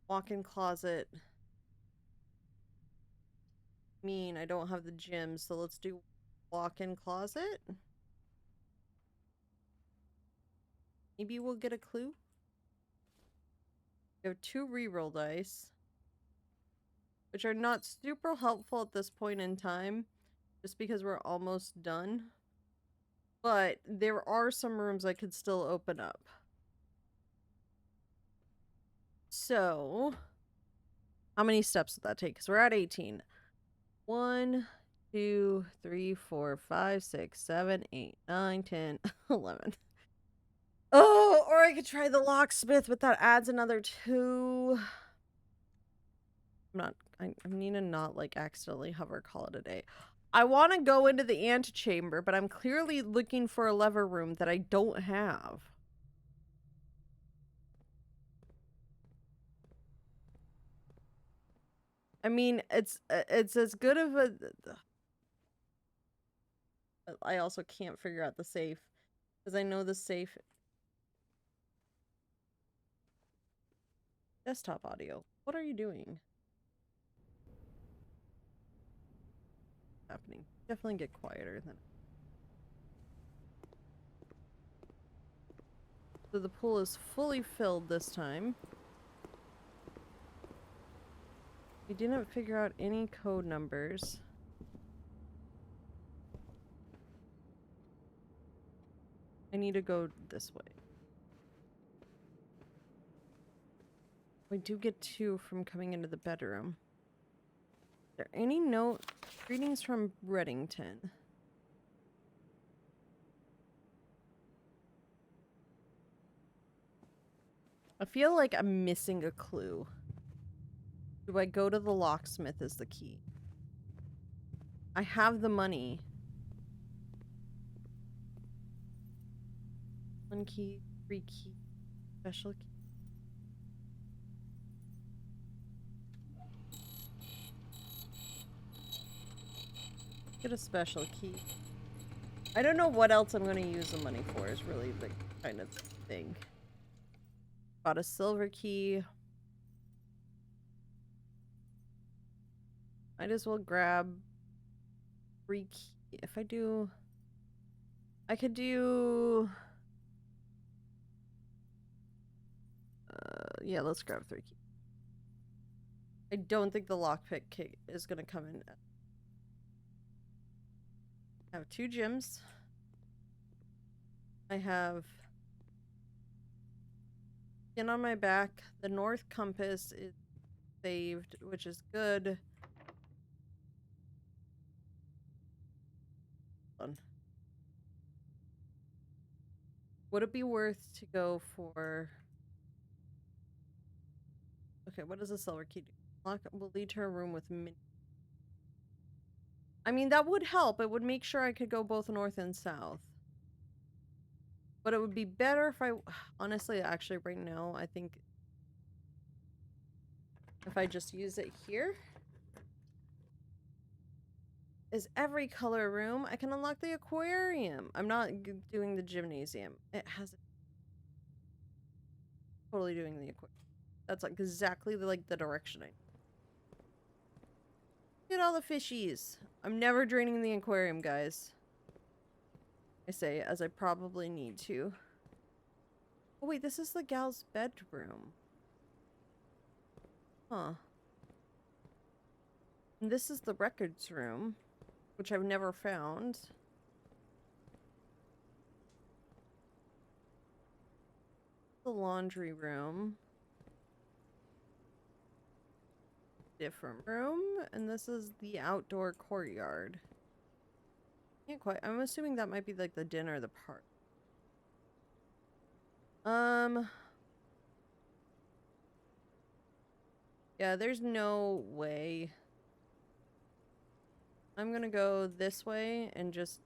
Walk-in closet. I don't have the gym, so let's do walk-in closet. Maybe we'll get a clue. We have 2 reroll dice, which are not super helpful at this point in time, just because we're almost done. But there are some rooms I could still open up. So, how many steps would that take? Because we're at 18. 1, 2, 3, 4, 5, 6, 7, 8, 9, 10, 11. Oh, or I could try the locksmith, but that adds another 2. I need to not like accidentally hover call it a day. I want to go into the antechamber, but I'm clearly looking for a lever room that I don't have. I mean, it's as good of a... I also can't figure out the safe, because I know the safe... Desktop audio. What are you doing? Happening. Definitely get quieter than. So the pool is fully filled this time. We didn't figure out any code numbers. I need to go this way. We do get 2 from coming into the bedroom. Is there any note? Greetings from Reddington. I feel like I'm missing a clue. Do I go to the locksmith is the key? I have the money. 1 key, 3 key, special key. Get a special key. I don't know what else I'm going to use the money for is really the kind of thing. Got a silver key. Might as well grab 3 key. If I do... I could do... yeah, let's grab 3 keys. I don't think the lockpick kit is going to come in. I have 2 gems. I have skin on my back. The north compass is saved, which is good. Would it be worth to go for... Okay, what does a silver key do? Lock will lead to a room with mini... I mean, that would help. It would make sure I could go both north and south. But it would be better if I... Honestly, actually, right now, I think... if I just use it here... is every color room. I can unlock the aquarium. I'm not doing the gymnasium. It has... totally doing the aquarium. That's like exactly the direction I... Get all the fishies. I'm never draining the aquarium, guys. I say, as I probably need to. Oh wait, this is the gal's bedroom. Huh. And this is the records room, which I've never found. The laundry room. Different room, and this is the outdoor courtyard. Can't quite. I'm assuming that might be like the dinner or the park. Yeah, there's no way. I'm gonna go this way and just...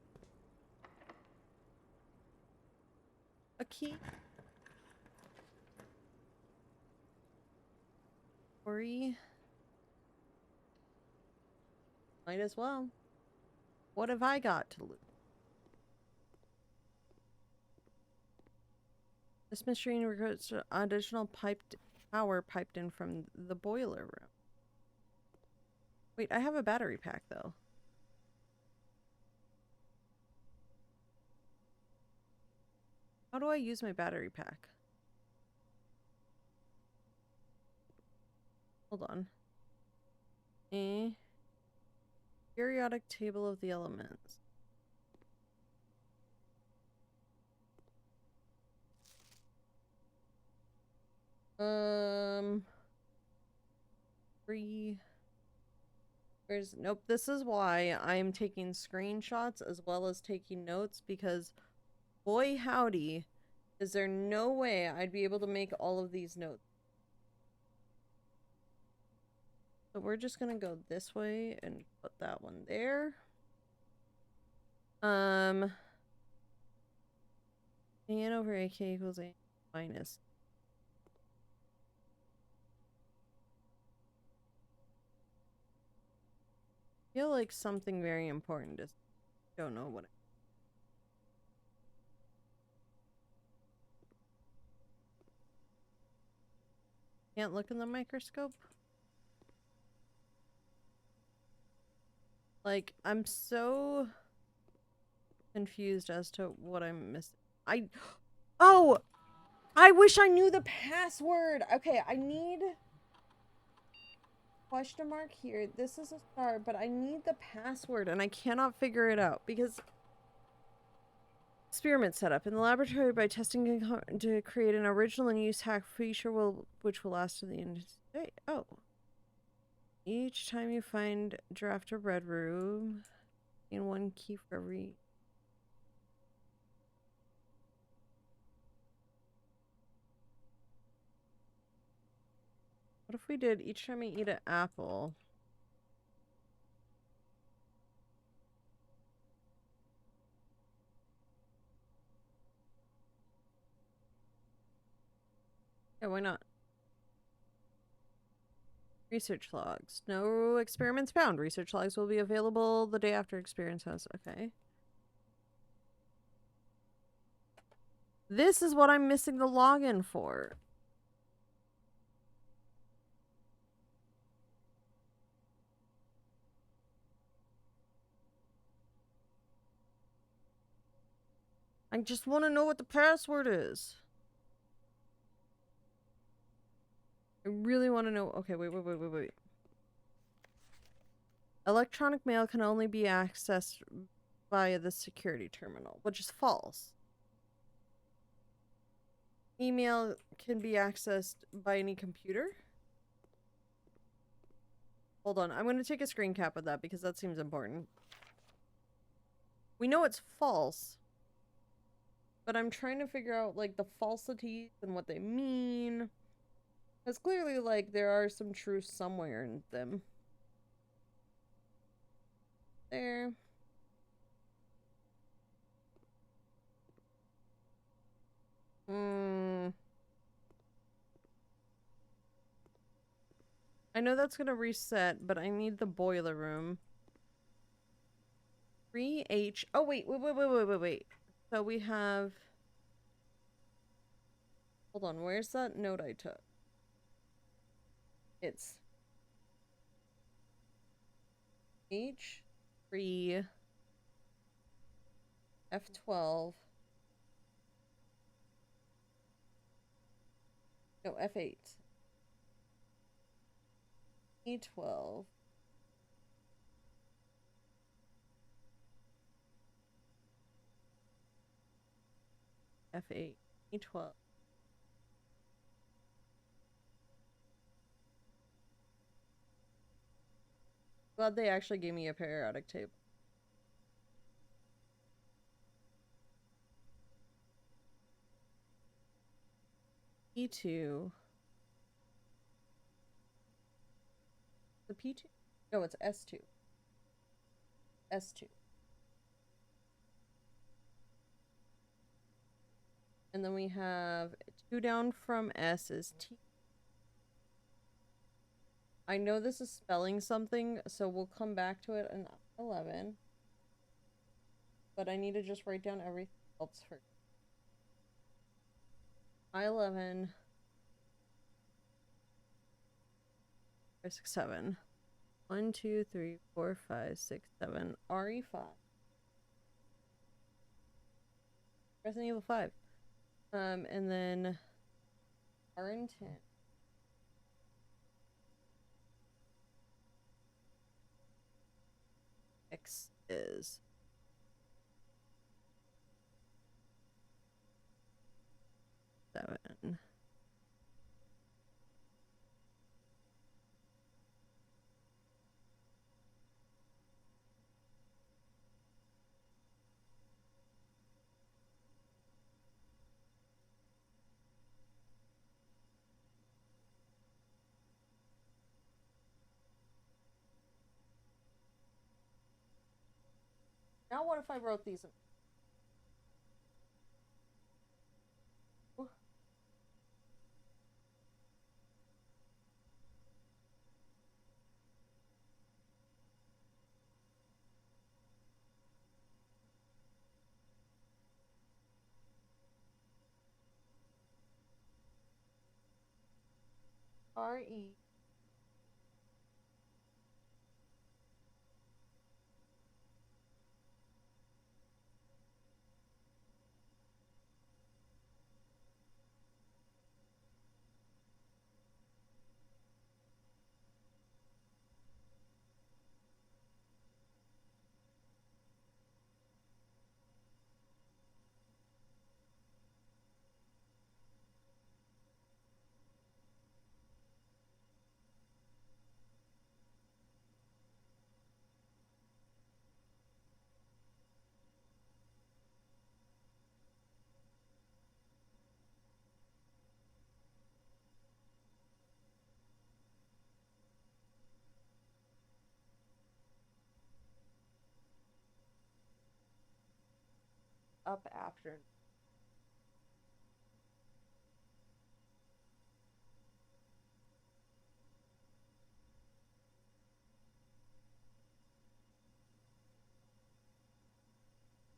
a key? Ori? Might as well. What have I got to lose? This machine recruits additional power piped in from the boiler room. Wait, I have a battery pack though. How do I use my battery pack? Hold on. Periodic table of the elements. Nope, this is why I'm taking screenshots as well as taking notes, because boy howdy, is there no way I'd be able to make all of these notes. So we're just gonna go this way and put that one there. A over AK equals A minus. I feel like something very important, just don't know what. Can't look in the microscope? Like, I'm so confused as to what I'm missing. Oh! I wish I knew the password! Okay, I need... question mark here. This is a star, but I need the password and I cannot figure it out because... Experiment setup. In the laboratory by testing to create an original and use hack feature which will last to the end of the day. Oh. Each time you find draft a red room, in one key for every... What if we did each time you eat an apple? Yeah, why not? Research logs. No experiments found. Research logs will be available the day after experience has. Okay. This is what I'm missing the login for. I just want to know what the password is. I really want to know. Okay, wait. Electronic mail can only be accessed via the security terminal, which is false. Email can be accessed by any computer. Hold on, I'm going to take a screen cap of that because that seems important. We know it's false, but I'm trying to figure out, like, the falsities and what they mean. Because clearly, like, there are some truths somewhere in them. There. I know that's gonna reset, but I need the boiler room. 3H. Oh, wait. So we have... Hold on, where's that note I took? It's... H3... F12... No, F8. E12... F8... E12... Glad they actually gave me a periodic table. E2... The P2? No, it's S2. S2. And then we have 2 down from S is T. I know this is spelling something, so we'll come back to it in 11. But I need to just write down everything else first. I11. 5, 6, 7. 1, 2, 3, 4, 5, 6, 7. RE5. Resident Evil 5. And then RN10. X is 7. Now what if I wrote these in? R-E. Up after.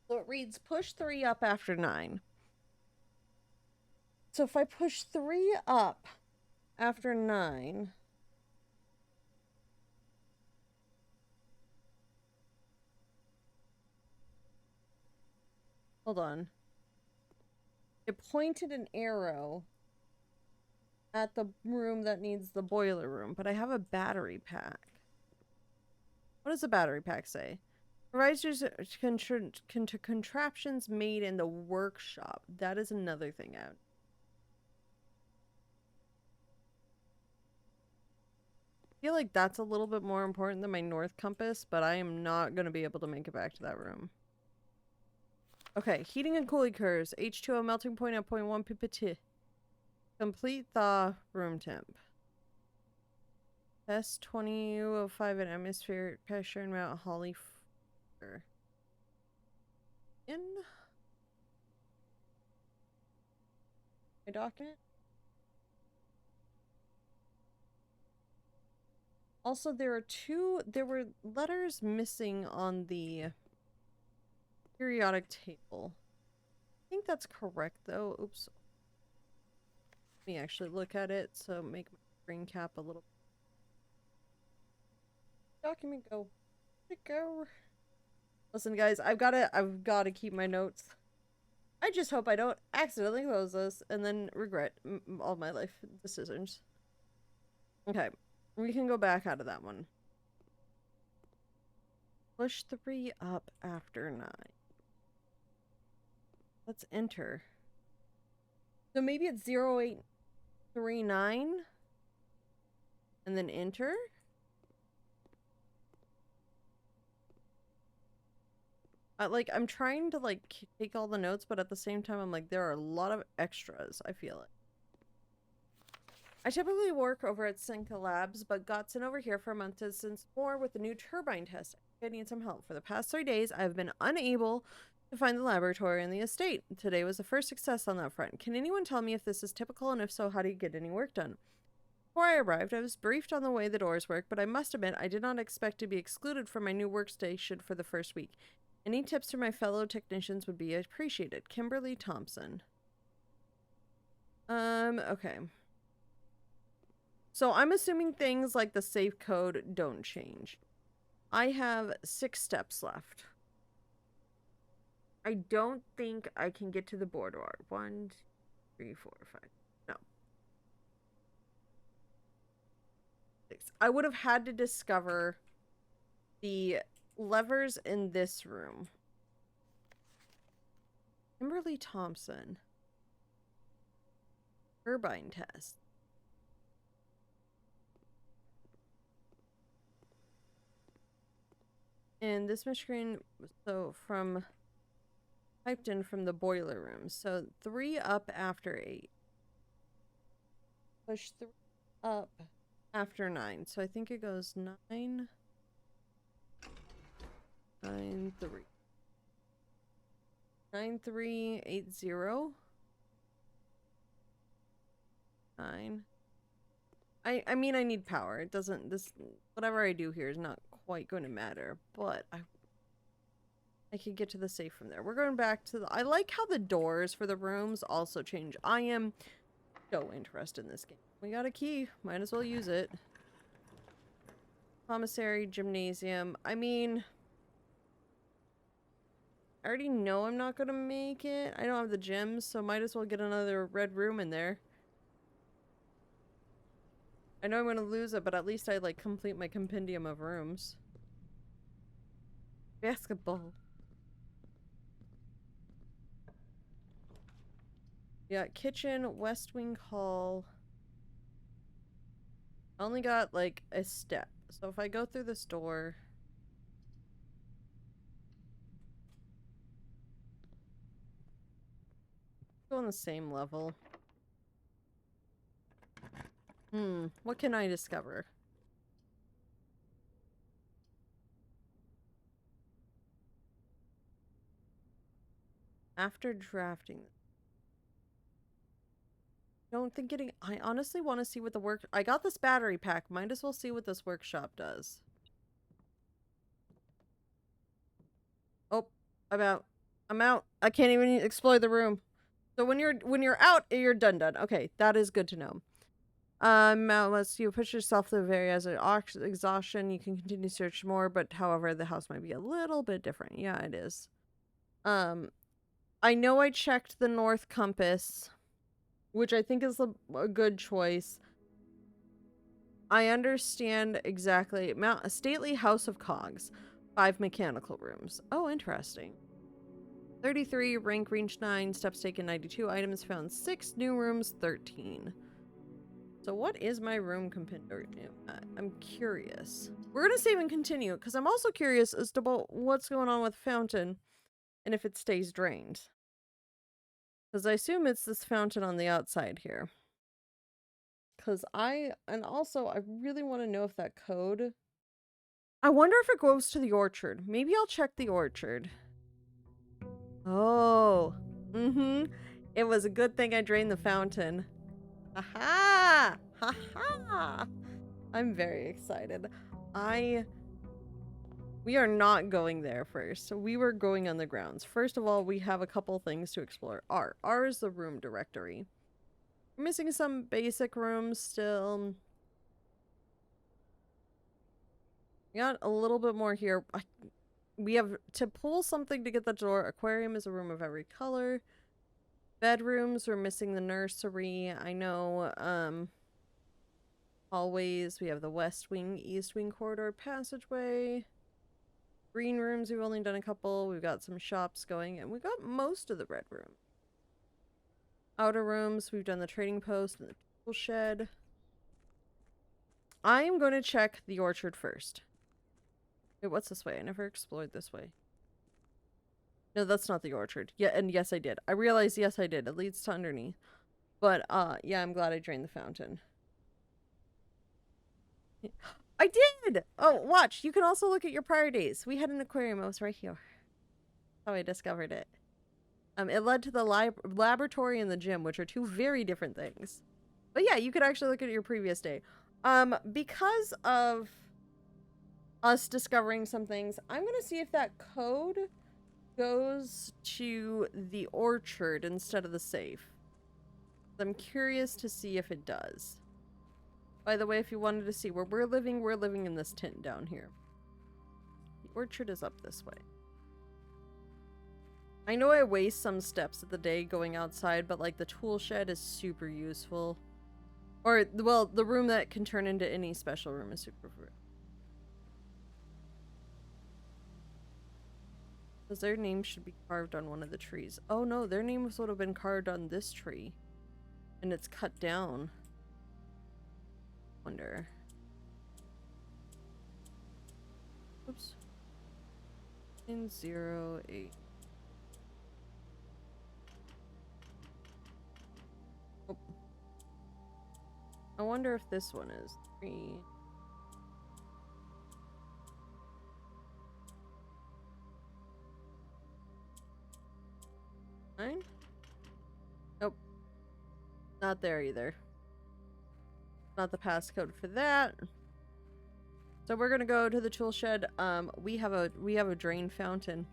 So it reads push 3 up after 9. So if I push 3 up after 9. Hold on. It pointed an arrow at the room that needs the boiler room, but I have a battery pack. What does the battery pack say? Provides contraptions made in the workshop. That is another thing out. I feel like that's a little bit more important than my north compass, but I am not going to be able to make it back to that room. Okay, heating and cooling curves. H2O melting point at 0.1 ppt. Complete thaw room temp. Test 2005 at atmospheric pressure and Mount Holly. In my document. Also, there were letters missing on the periodic table. I think that's correct though. Oops. Let me actually look at it, so make my screen cap a little. Document go. Where'd it go? Listen, guys, I've gotta keep my notes. I just hope I don't accidentally close this and then regret all my life decisions. Okay, we can go back out of that one. Push 3 up after 9. Let's enter. So maybe it's 0839 and then enter. Like, I'm trying to, like, take all the notes, but at the same time, I'm like, there are a lot of extras, I feel it. I typically work over at Cinca Labs, but got sent over here for a month to since more with the new turbine test. I need some help. For the past 3 days, I've been unable to find the laboratory in the estate. Today was the first success on that front. Can anyone tell me if this is typical, and if so, how do you get any work done? Before I arrived, I was briefed on the way the doors work, but I must admit I did not expect to be excluded from my new workstation for the first week. Any tips from my fellow technicians would be appreciated. Kimberly Thompson. Okay. So I'm assuming things like the safe code don't change. I have 6 steps left. I don't think I can get to the boudoir. 1, 2, 3, 4, 5. No. 6. I would have had to discover the levers in this room. Kimberly Thompson. Turbine test. And this screen, so from typed in from the boiler room. So 3 up after 8. Push 3 up after 9. So I think it goes 9, 9, 3. 9, 3, 8, 0. 9. I mean, I need power. It doesn't, whatever I do here is not quite going to matter, but I could get to the safe from there. We're going back to I like how the doors for the rooms also change. I am so interested in this game. We got a key. Might as well use it. Commissary, gymnasium. I mean, I already know I'm not gonna make it. I don't have the gems, so might as well get another red room in there. I know I'm gonna lose it, but at least I like complete my compendium of rooms. Basketball. Yeah, kitchen, West Wing Hall. I only got like a step. So if I go through this door. Go on the same level. What can I discover? After drafting. Don't think getting. I honestly want to see what the work. I got this battery pack. Might as well see what this workshop does. Oh, I'm out. I'm out. I can't even explore the room. So when you're out, you're done. Okay, that is good to know. Unless you push yourself to the very as an exhaustion, you can continue to search more. But however, the house might be a little bit different. Yeah, it is. I know I checked the north compass, which I think is a good choice. I understand exactly. A stately house of cogs. 5 mechanical rooms. Oh, interesting. 33, rank reach 9, steps taken 92, items found 6, new rooms 13. So what is my room I'm curious. We're gonna save and continue, because I'm also curious as to what's going on with the fountain, and if it stays drained. Because I assume it's this fountain on the outside here. Because and also I really want to know if that code... I wonder if it goes to the orchard. Maybe I'll check the orchard. Oh. It was a good thing I drained the fountain. Aha! Ha-ha! I'm very excited. We are not going there first. So we were going on the grounds. First of all, we have a couple things to explore. R is the room directory. We're missing some basic rooms still. We got a little bit more here. We have to pull something to get the door. Aquarium is a room of every color. Bedrooms, we're missing the nursery. I know, hallways, we have the west wing, east wing corridor passageway. Green rooms, we've only done a couple. We've got some shops going, and we got most of the red room. Outer rooms, we've done the trading post and the tool shed. I am going to check the orchard first. Wait, what's this way? I never explored this way. No, that's not the orchard. Yeah, and yes, I did. I realized, yes, I did. It leads to underneath. But, yeah, I'm glad I drained the fountain. I did! Oh, watch. You can also look at your prior days. We had an aquarium. It was right here. That's how I discovered it. It led to the laboratory and the gym, which are two very different things. But yeah, you could actually look at your previous day. Because of us discovering some things, I'm gonna see if that code goes to the orchard instead of the safe. I'm curious to see if it does. By the way, if you wanted to see where we're living in this tent down here. The orchard is up this way. I know I waste some steps of the day going outside, but like the tool shed is super useful. Or, well, the room that can turn into any special room is super fruit. Because their name should be carved on one of the trees. Oh no, their names would have been carved on this tree. And it's cut down. Wonder. Oops. 908. Oh. I wonder if this one is 3. Nine? Nope. Not there either. Not the passcode for that. So we're gonna go to the tool shed. We have a drain fountain.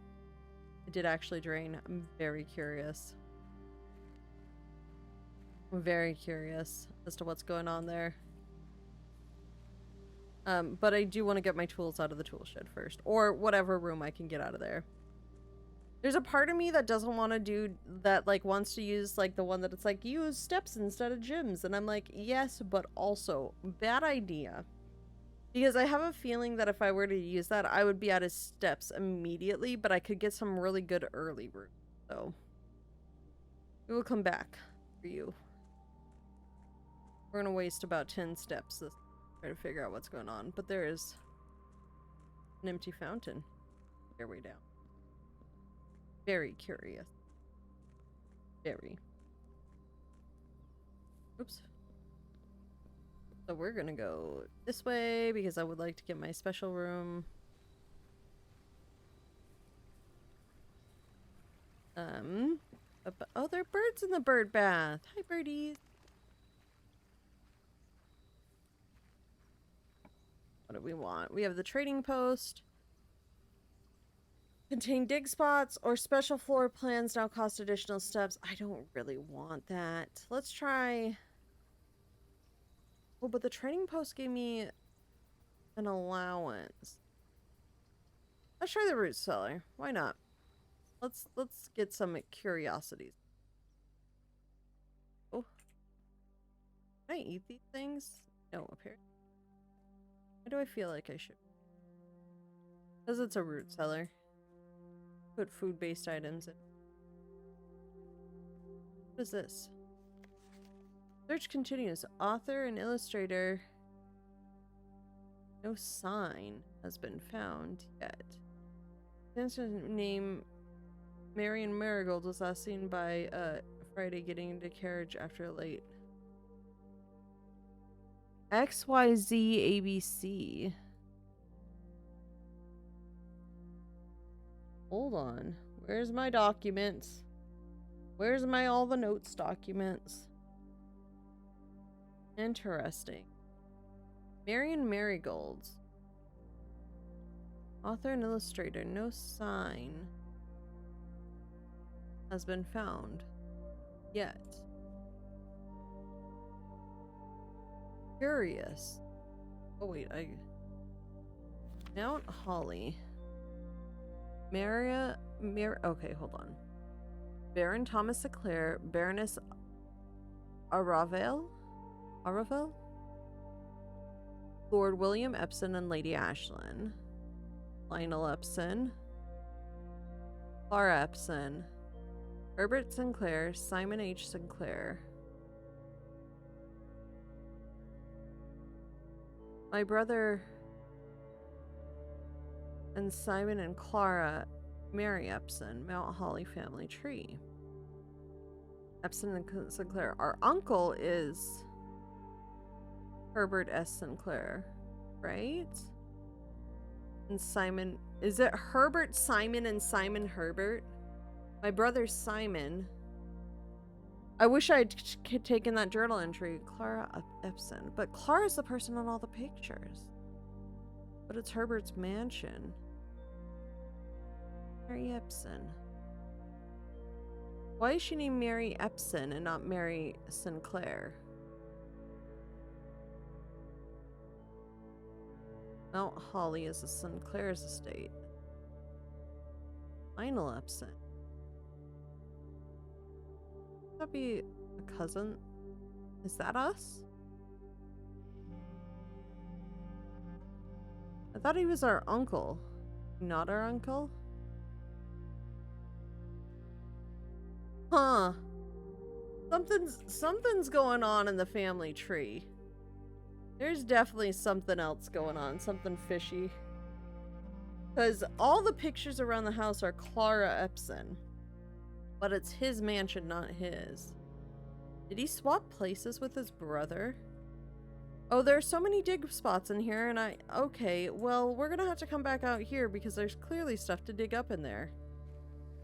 It did actually drain. I'm very curious. I'm very curious as to what's going on there. But I do want to get my tools out of the tool shed first, or whatever room I can get out of there. There's a part of me that doesn't want to do that, like, wants to use, like, the one that it's like, use steps instead of gyms. And I'm like, yes, but also, bad idea. Because I have a feeling that if I were to use that, I would be out of steps immediately, but I could get some really good early route. So, we will come back for you. We're gonna waste about 10 steps to try to figure out what's going on. But there is an empty fountain. Here we down. Very curious. Very. Oops. So we're gonna go this way because I would like to get my special room. Oh, there are birds in the bird bath. Hi, birdies. What do we want? We have the trading post. Contain dig spots or special floor plans now cost additional steps. I don't really want that. Let's try... Oh, but the trading post gave me an allowance. Let's try the root cellar. Why not? Let's get some curiosities. Oh. Can I eat these things? No, apparently. Why do I feel like I should? Because it's a root cellar. Put food-based items in. What is this? Search continues. Author and illustrator. No sign has been found yet. Name Marion Marigold was last seen by Friday getting into carriage after late. XYZ ABC. Hold on. Where's my documents? Where's my all the notes documents? Interesting. Marion Marigolds. Author and illustrator. No sign has been found yet. Curious. Oh wait, Mount Holly. Okay, hold on. Baron Thomas Sinclair, Baroness Aravel? Lord William Epson and Lady Ashlyn. Lionel Epson. Clara Epson. Herbert Sinclair, Simon H. Sinclair. My brother and Simon and Clara Mary Epson, Mount Holly family tree. Epson and Sinclair. Our uncle is Herbert S. Sinclair, right? And Simon, is it Herbert Simon and Simon Herbert? My brother Simon. I wish I'd taken that journal entry. Clara Epson. But Clara's the person on all the pictures. But it's Herbert's mansion. Mary Epson. Why is she named Mary Epson and not Mary Sinclair? Mount Holly is a Sinclair's estate. Lionel Epson. Could that be a cousin? Is that us? I thought he was our uncle. Not our uncle? Huh. Something's going on in the family tree. There's definitely something else going on. Something fishy. Because all the pictures around the house are Clara Epson. But it's his mansion, not his. Did he swap places with his brother? Oh, there's so many dig spots in here, and okay, well, we're gonna have to come back out here because there's clearly stuff to dig up in there.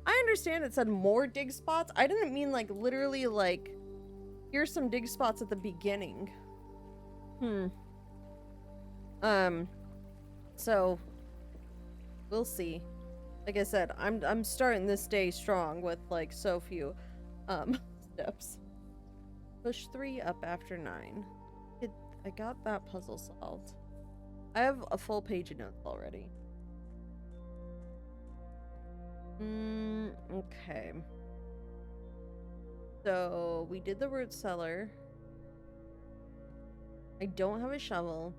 I understand it said more dig spots. I didn't mean, like, literally, like, here's some dig spots at the beginning. So, we'll see. Like I said, I'm starting this day strong with, like, so few, steps. Push 3 up after 9. I got that puzzle solved. I have a full page of notes already. Okay. So, we did the root cellar. I don't have a shovel.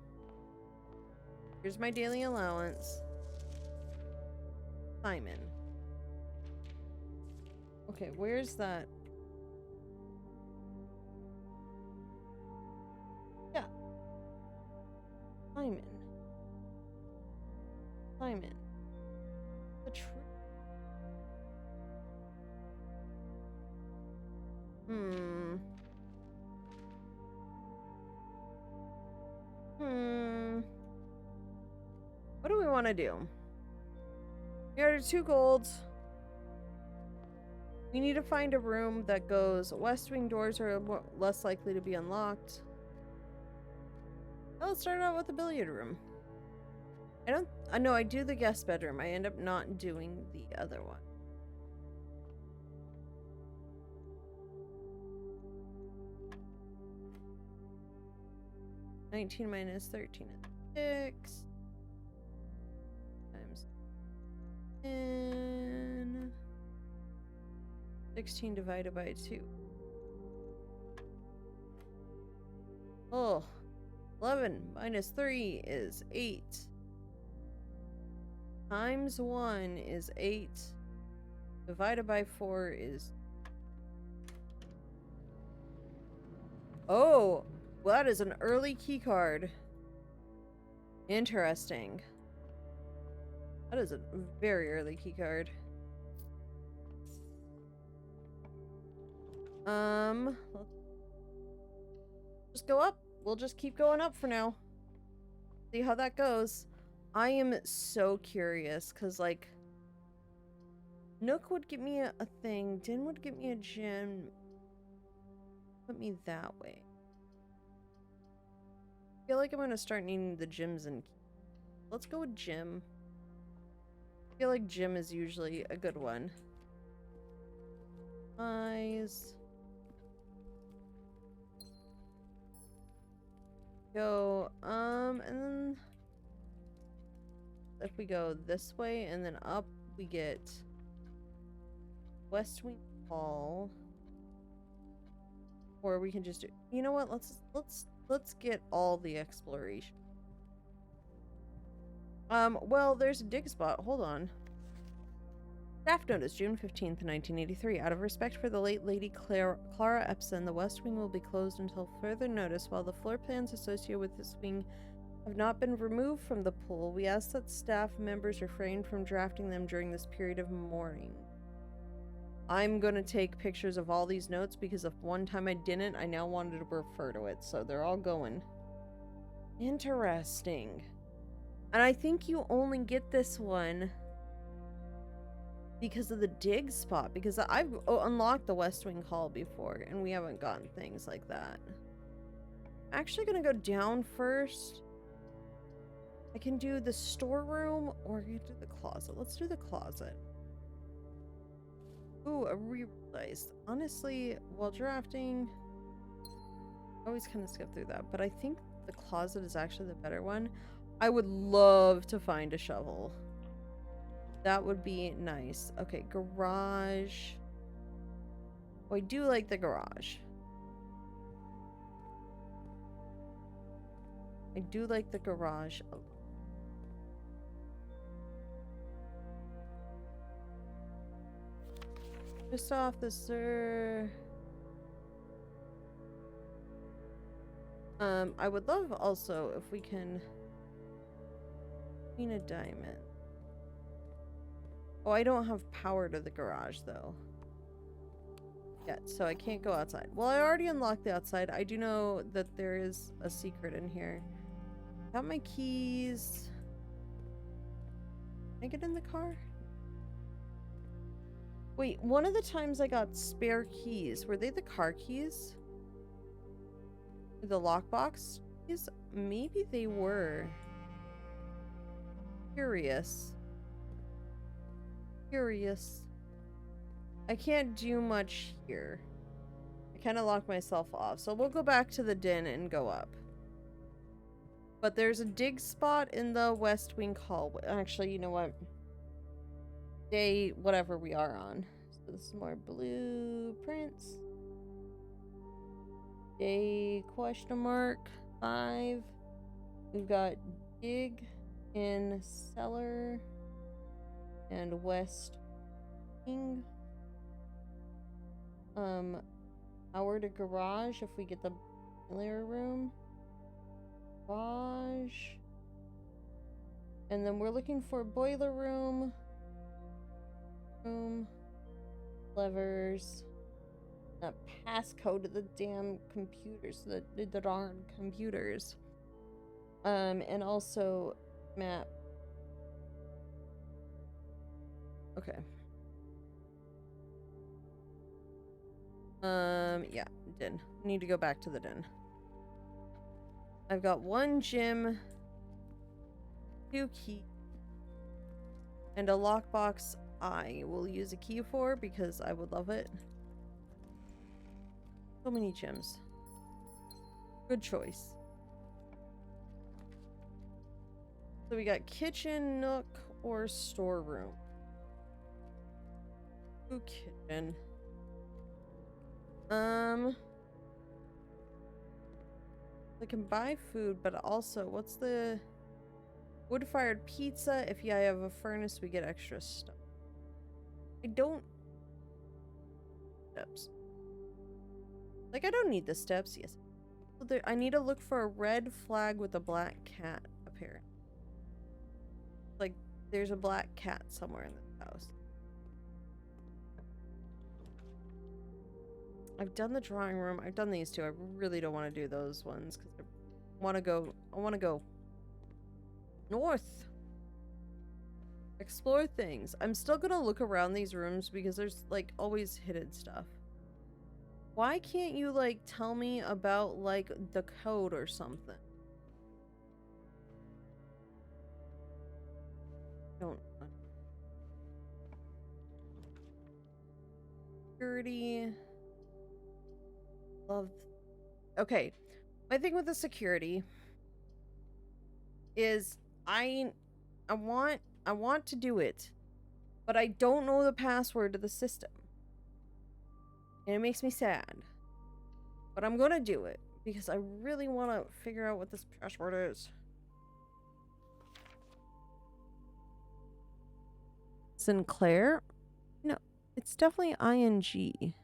Here's my daily allowance. Simon. Okay, where's that? Yeah. Simon. Simon. The tree. What do we want to do? We are 2 golds. We need to find a room that goes west wing doors are less likely to be unlocked. Well, let's start out with the billiard room. I know I do the guest bedroom. I end up not doing the other one. $19 minus 13 is 6. Times 10. 16 divided by 2. Oh, 11 minus 3 is 8. Times 1 is 8. Divided by 4 is... Oh, well, that is an early key card. Interesting. That is a very early key card. Let's just go up. We'll just keep going up for now. See how that goes. I am so curious, because, like, Nook would get me a thing. Din would get me a gem. Put me that way. I feel like I'm going to start needing the gems and... Let's go with gem. I feel like gem is usually a good one. Eyes. Go, and then if we go this way and then up, we get West Wing Hall. Or we can just do, you know what, let's get all the exploration. Well, there's a dig spot. Hold on. Staff notice, June 15th, 1983. Out of respect for the late Lady Clara Epson, the West Wing will be closed until further notice. While the floor plans associated with this wing have not been removed from the pool, we ask that staff members refrain from drafting them during this period of mourning. I'm gonna take pictures of all these notes because if one time I didn't, I now wanted to refer to it, so they're all going. Interesting. And I think you only get this one because of the dig spot, because I've unlocked the West Wing Hall before and we haven't gotten things like that. I'm actually gonna go down first. I can do the storeroom or I can do the closet. Let's do the closet. Ooh, a re-dice. Honestly, while drafting, I always kind of skip through that, but I think the closet is actually the better one. I would love to find a shovel. That would be nice. Okay, garage. Oh, I do like the garage. I do like the garage. Oh. Just off the sir. I would love also if we can clean a diamond. Oh, I don't have power to the garage though yet, so I can't go outside. Well, I already unlocked the outside. I do know that there is a secret in here. Got my keys. Can I get in the car? Wait, one of the times I got spare keys, were they the car keys? The lockbox keys? Maybe they were. Curious. I can't do much here. I kind of locked myself off. So we'll go back to the den and go up. But there's a dig spot in the West Wing hallway. Actually, you know what? Day whatever we are on. So this is more blueprints. Day question mark 5. We've got dig in cellar and West Wing. Hour to garage if we get the boiler room. Garage. And then we're looking for boiler room. Levers. A passcode to the damn computers. The darn computers. And also map. Okay. Yeah, den. Need to go back to the den. I've got 1 gym, 2 keys, and a lockbox I will use a key for because I would love it. So many gyms. Good choice. So we got kitchen, nook, or storeroom. Ooh, kitchen. I can buy food, but also, what's the wood-fired pizza? If I have a furnace, we get extra stuff. I don't... Steps. Like, I don't need the steps, yes. So there, I need to look for a red flag with a black cat, apparently. Like, there's a black cat somewhere in this house. I've done the drawing room. I've done these two. I really don't want to do those ones because I want to go north. Explore things. I'm still going to look around these rooms because there's like always hidden stuff. Why can't you like tell me about like the code or something? Don't. Security. Love. Okay, my thing with the security is I want to do it, but I don't know the password to the system, and it makes me sad. But I'm gonna do it because I really want to figure out what this password is. Sinclair? No, it's definitely ING.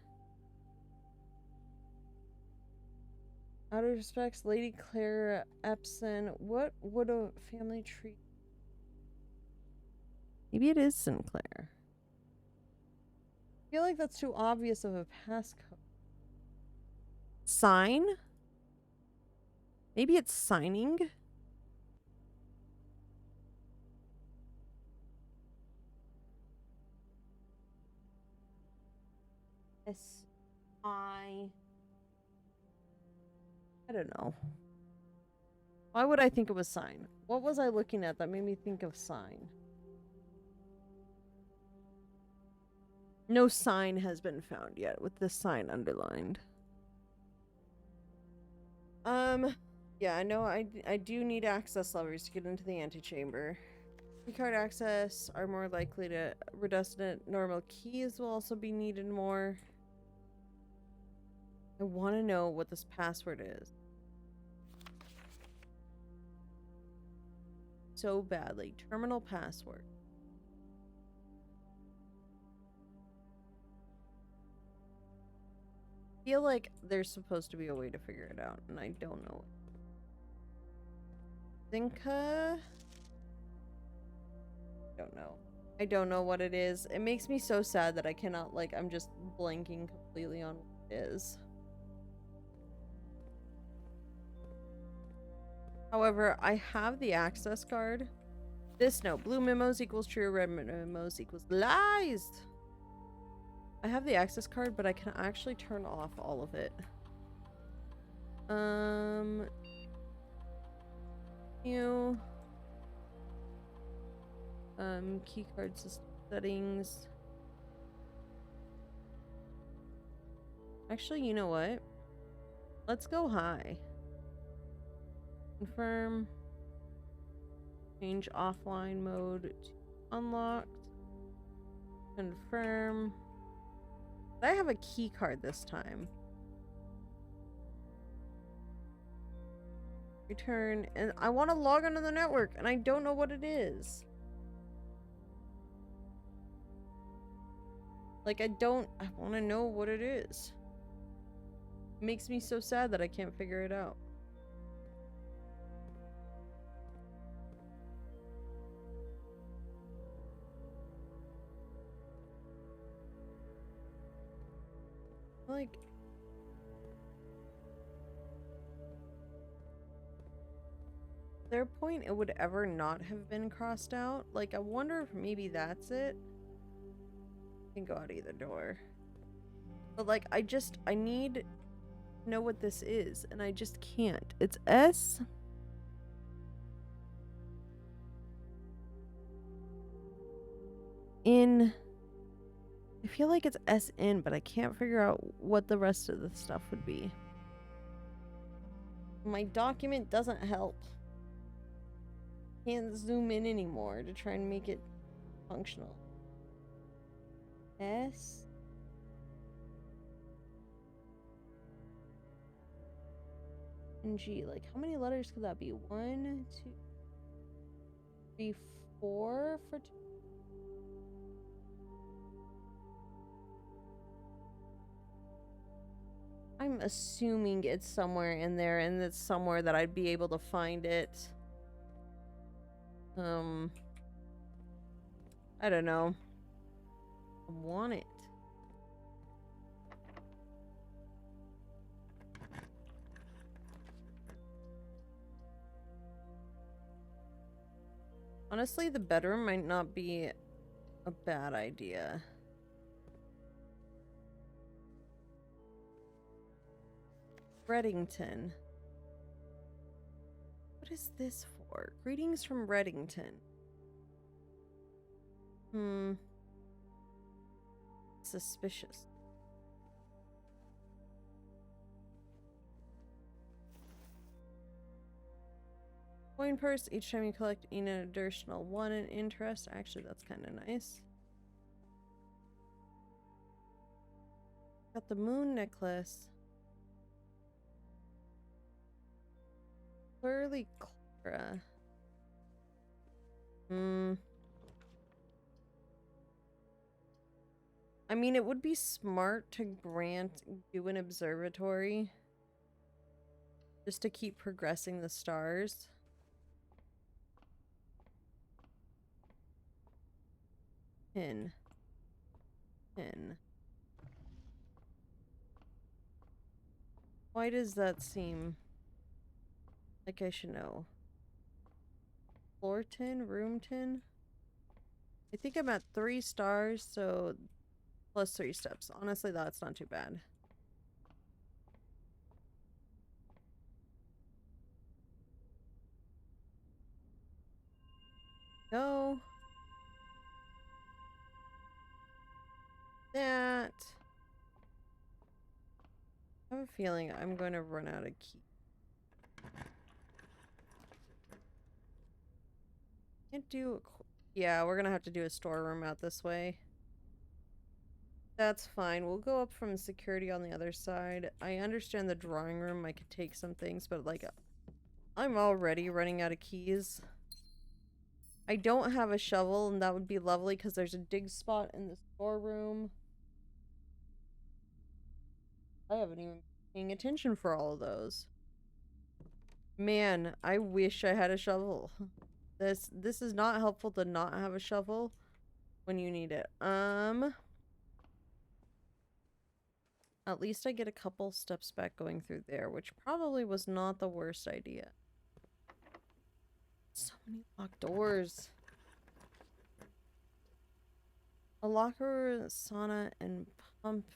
Out of respects, Lady Clara Epson. What would a family tree? Maybe it is Sinclair. I feel like that's too obvious of a passcode. Sign? Maybe it's signing? I don't know. Why would I think it was sign? What was I looking at that made me think of sign? No sign has been found yet with this sign underlined. Yeah, I know I do need access levers to get into the antechamber. Keycard access are more likely to redundant. Normal keys will also be needed more. I want to know what this password is. So badly. Terminal password. I feel like there's supposed to be a way to figure it out, and I don't know. Zinka? Don't know. I don't know what it is. It makes me so sad that I cannot, like, I'm just blanking completely on what it is. However, I have the access card. This note. Blue memos equals true, red memos equals lies. I have the access card, but I can actually turn off all of it. New. Keycard system settings. Actually, you know what? Let's go high. Confirm. Change offline mode to unlocked. Confirm. I have a key card this time. Return. And I want to log onto the network, and I don't know what it is. Like, I want to know what it is. It makes me so sad that I can't figure it out. Like, is there a point it would ever not have been crossed out? Like, I wonder if maybe that's it. I can go out either door. But like, I need to know what this is, and I just can't. It's S. In. I feel like it's SN, but I can't figure out what the rest of the stuff would be. My document doesn't help. Can't zoom in anymore to try and make it functional. S. And G. Like, how many letters could that be? 1, 2, 3, 4 for 2. I'm assuming it's somewhere in there, and it's somewhere that I'd be able to find it. I don't know. I want it. Honestly, the bedroom might not be a bad idea. Reddington. What is this for? Greetings from Reddington. Suspicious. Coin purse. Each time you collect an additional 1 in interest. Actually, that's kind of nice. Got the moon necklace. Clearly Clara. I mean, it would be smart to grant you an observatory. Just to keep progressing the stars. Pin. Why does that seem like I should know? Floor tin? Room tin? I think I'm at 3 stars, so plus 3 steps. Honestly, that's not too bad. Go. That. I have a feeling I'm going to run out of key. Can't do yeah, we're gonna have to do a storeroom out this way. That's fine. We'll go up from security on the other side. I understand the drawing room. I could take some things, but like, I'm already running out of keys. I don't have a shovel, and that would be lovely because there's a dig spot in the storeroom. I haven't even been paying attention for all of those. Man, I wish I had a shovel. This is not helpful to not have a shovel when you need it. At least I get a couple steps back going through there, which probably was not the worst idea. So many locked doors. A locker, sauna, and pump.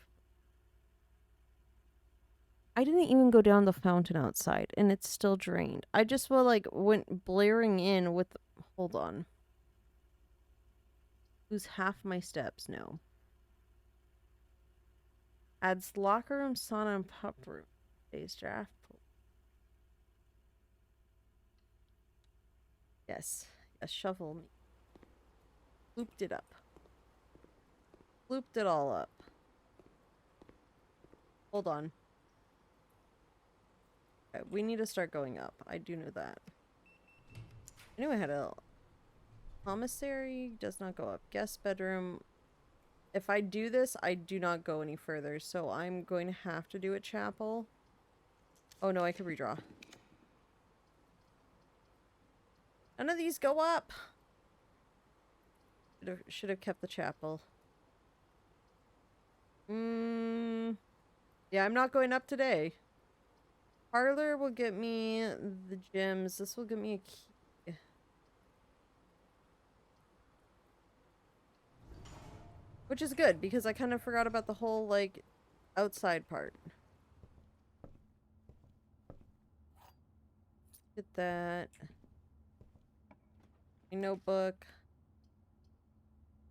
I didn't even go down the fountain outside, and it's still drained. I just went blaring in with... Hold on. Lose half my steps? No. Adds locker room, sauna, and pup room. Today's draft pool. Yes. Yes, shovel me. Looped it up. Looped it all up. Hold on. Okay, we need to start going up. I do know that. I knew I had a commissary. Does not go up. Guest bedroom. If I do this, I do not go any further. So I'm going to have to do a chapel. Oh no, I can redraw. None of these go up. Should have kept the chapel. Yeah, I'm not going up today. Parlor will get me the gyms. This will get me a key. Which is good, because I kind of forgot about the whole, like, outside part. Get that. My notebook.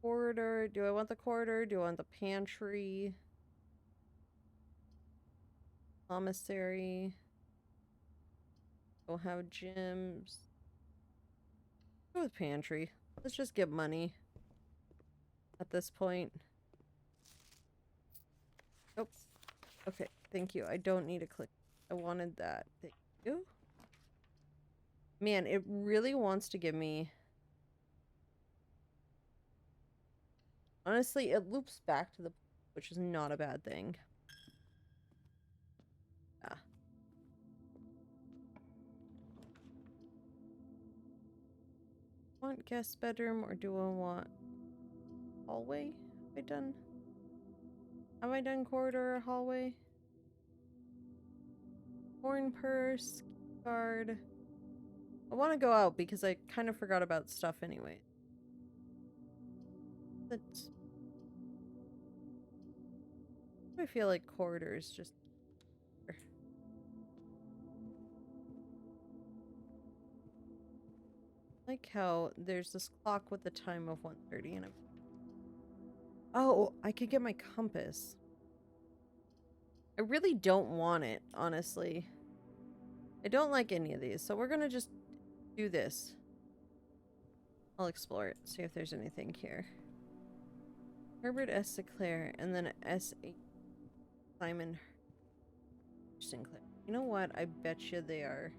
Corridor. Do I want the corridor? Do I want the pantry? Commissary. We'll have gyms. Go with pantry. Let's just get money at this point. Oh, okay. Thank you. I don't need to click. I wanted that. Thank you. Man, it really wants to give me... Honestly, it loops back to the... which is not a bad thing. Yeah. Want guest bedroom, or do I want hallway? Have I done corridor or hallway? Horn purse, guard. I want to go out because I kind of forgot about stuff anyway. That's... I feel like corridors just... like how there's this clock with the time of 1:30 and I'm... Oh, I could get my compass. I really don't want it, honestly. I don't like any of these, so we're gonna just do this. I'll explore it, see if there's anything here. Herbert S. Sinclair, and then S. A. Simon Sinclair. You know what? I bet you they are.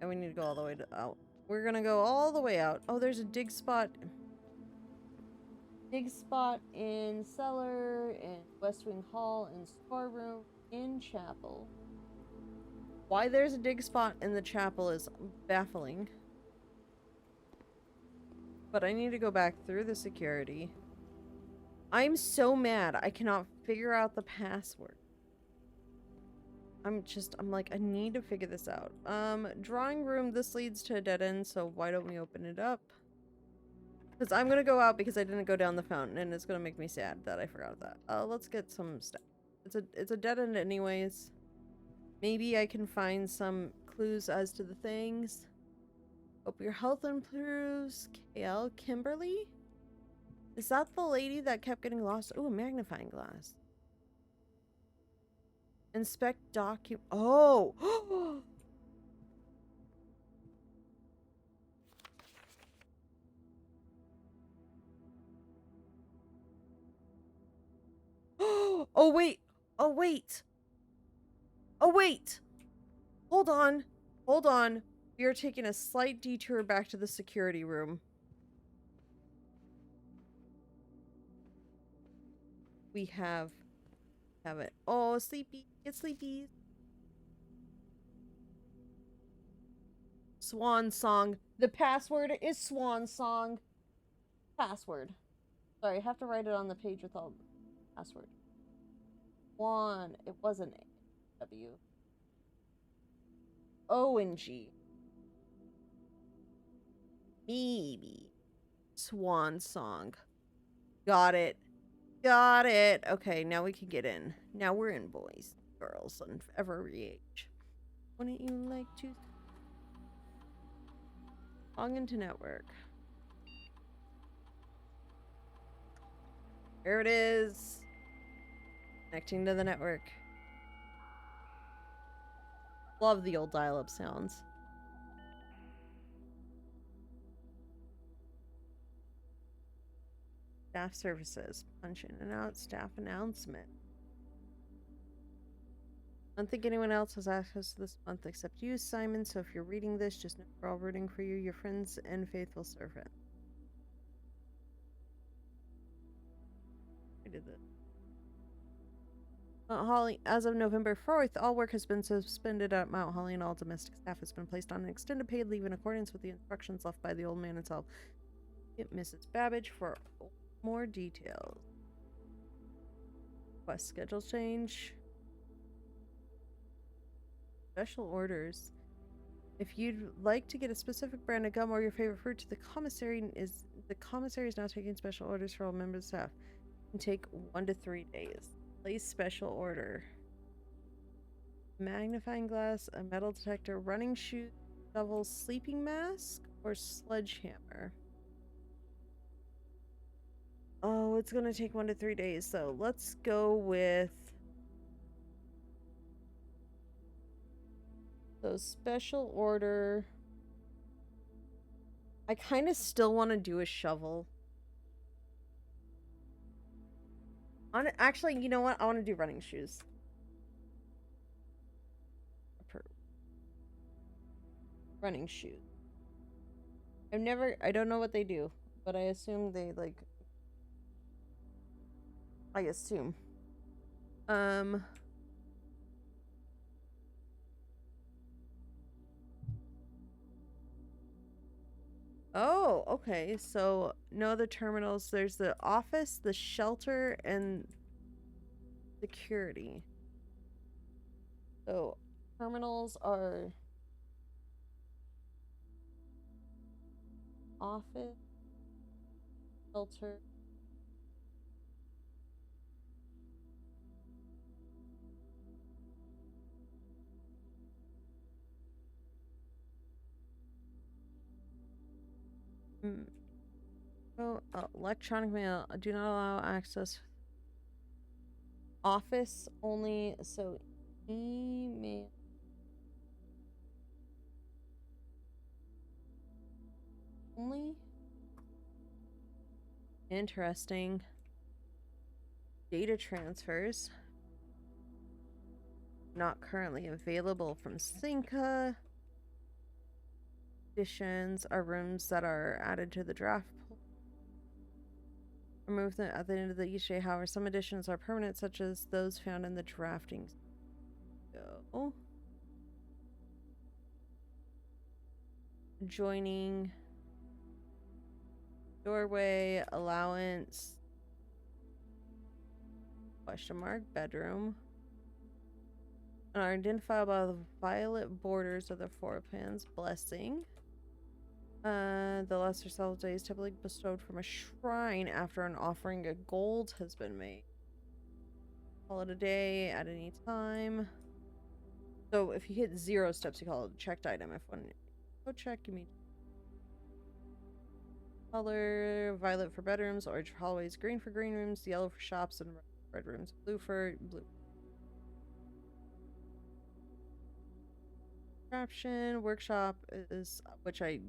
And we need to go all the way out. We're gonna go all the way out. Oh, there's a dig spot. Dig spot in cellar, in West Wing Hall, in storeroom, in chapel. Why there's a dig spot in the chapel is baffling. But I need to go back through the security. I'm so mad I cannot figure out the password. I'm like, I need to figure this out. Drawing room, this leads to a dead end, so why don't we open it up? Because I'm gonna go out because I didn't go down the fountain, and it's gonna make me sad that I forgot that. Let's get some stuff. It's a dead end anyways. Maybe I can find some clues as to the things. Hope your health improves. KL Kimberly? Is that the lady that kept getting lost? Ooh, a magnifying glass. Inspect document. Oh! Oh, wait. Oh, wait. Oh, wait. Hold on. Hold on. We are taking a slight detour back to the security room. We have it. Oh, sleepy. Get sleepy. Swan song. The password is swan song. Password. Sorry, I have to write it on the page with all the password. Swan. It wasn't A. W. O and G. Maybe. Swan song. Got it. Got it. Okay, now we can get in. Now we're in, boys, girls, and every age. Wouldn't you like to log into network? There it is. Connecting to the network. Love the old dial-up sounds. Staff services. Punch in and out. Staff announcement. I don't think anyone else has access to this month except you, Simon, so if you're reading this, just know we're all rooting for you, your friends and faithful servant. I did this. Mount Holly, as of November 4th, all work has been suspended at Mount Holly and all domestic staff has been placed on an extended paid leave in accordance with the instructions left by the old man himself. Get Mrs. Babbage for more details. Quest schedule change. Special orders. If you'd like to get a specific brand of gum or your favorite fruit to the commissary is now taking special orders for all members of staff. It can take 1 to 3 days. Place special order. Magnifying glass, a metal detector, running shoes, shovel, sleeping mask, or sledgehammer. Oh, it's gonna take 1 to 3 days, so let's go with so special order. I kind of still want to do a shovel. Actually, you know what? I want to do running shoes. Running shoes. I don't know what they do, but I assume they I assume. Oh, okay. So no other terminals. There's the office, the shelter, and security. So terminals are office, shelter. Oh, electronic mail. Do not allow access. Office only. So email. Only. Interesting. Data transfers. Not currently available from Synca. Additions are rooms that are added to the draft pool. Remove them at the end of each day. However, some additions are permanent, such as those found in the drafting. So, joining, doorway, allowance, question mark, bedroom, and are identified by the violet borders of the floor plans. Blessing. The lesser self day is typically bestowed from a shrine after an offering of gold has been made. Call it a day at any time. So if you hit 0 steps, you call it a checked item. If one go check, you mean color, violet for bedrooms, orange for hallways, green for green rooms, yellow for shops, and red rooms. Blue for blue. Contraption, workshop is which I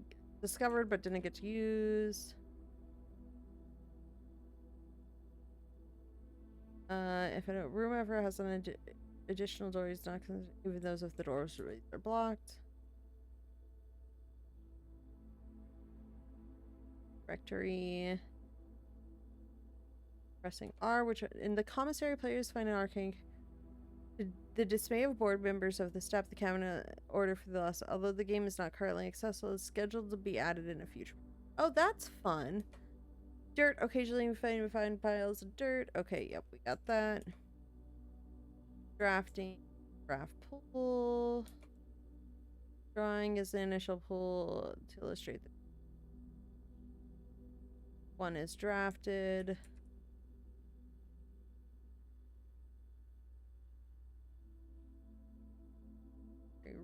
discovered but didn't get to use. If a room ever has an additional door, it's not even those if the doors are blocked. Directory. Pressing R, which in the commissary players find an arcane. The dismay of board members of the staff, the cabinet order for the last. Although the game is not currently accessible, it's scheduled to be added in a future. Oh, that's fun. Dirt. Occasionally we find piles of dirt. Okay, yep, we got that. Drafting. Draft pool. Drawing is the initial pool to illustrate the one is drafted.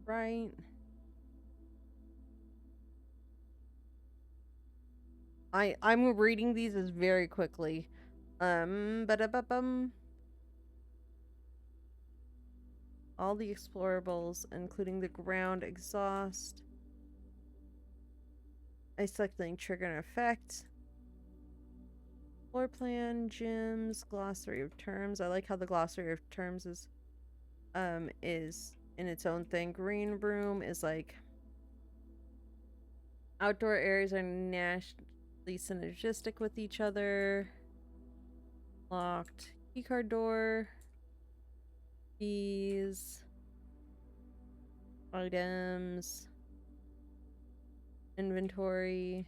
Right. I'm reading these as very quickly. Ba-da-ba-bum. all the explorables, including the ground exhaust. I select the trigger and effect. Floor plan, gyms, glossary of terms. I like how the glossary of terms is in its own thing. Green room is like outdoor areas are naturally synergistic with each other. Locked. Keycard door. Keys. Items. Inventory.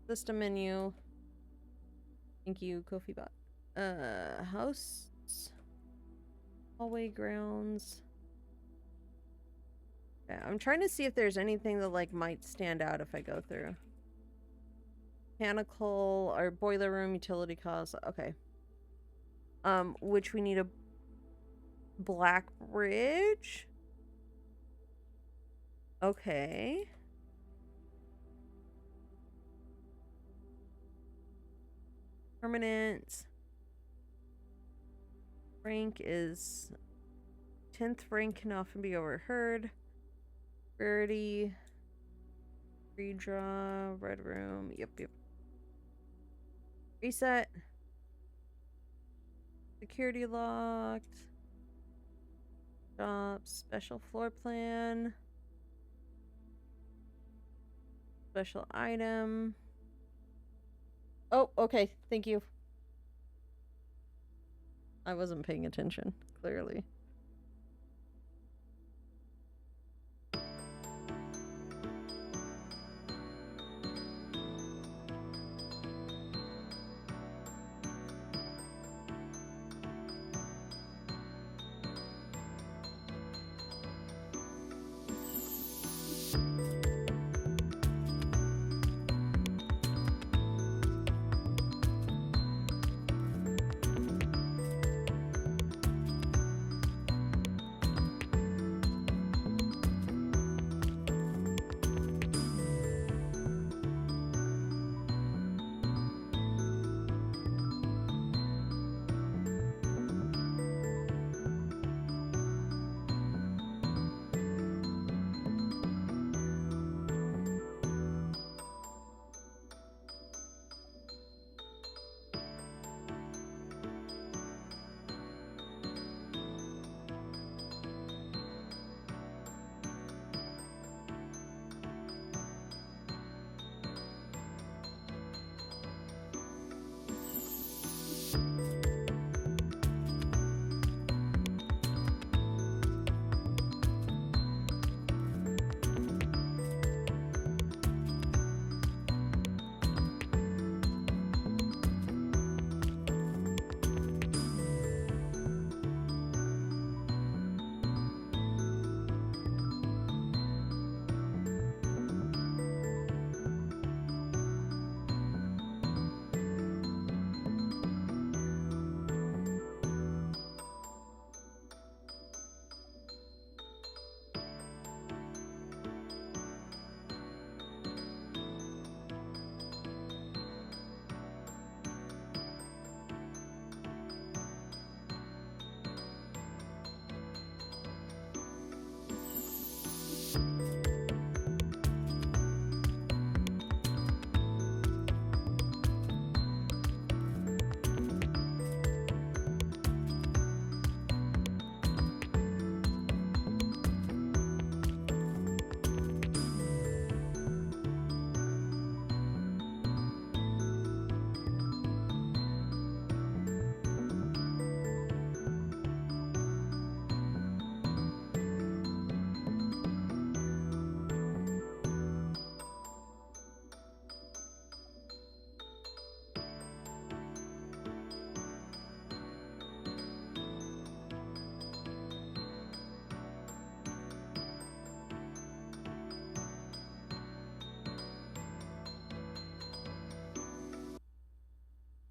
System menu. Thank you, Kofi Bot. House. Hallway grounds. Yeah, I'm trying to see if there's anything that like might stand out if I go through. Mechanical or boiler room, utility costs. Okay. Which we need a black bridge. Okay. Permanent. Rank is 10th rank can often be overheard. Rarity. Redraw. Red room. Yep. Reset. Security locked. Shop. Special floor plan. Special item. Oh, okay. Thank you. I wasn't paying attention, clearly.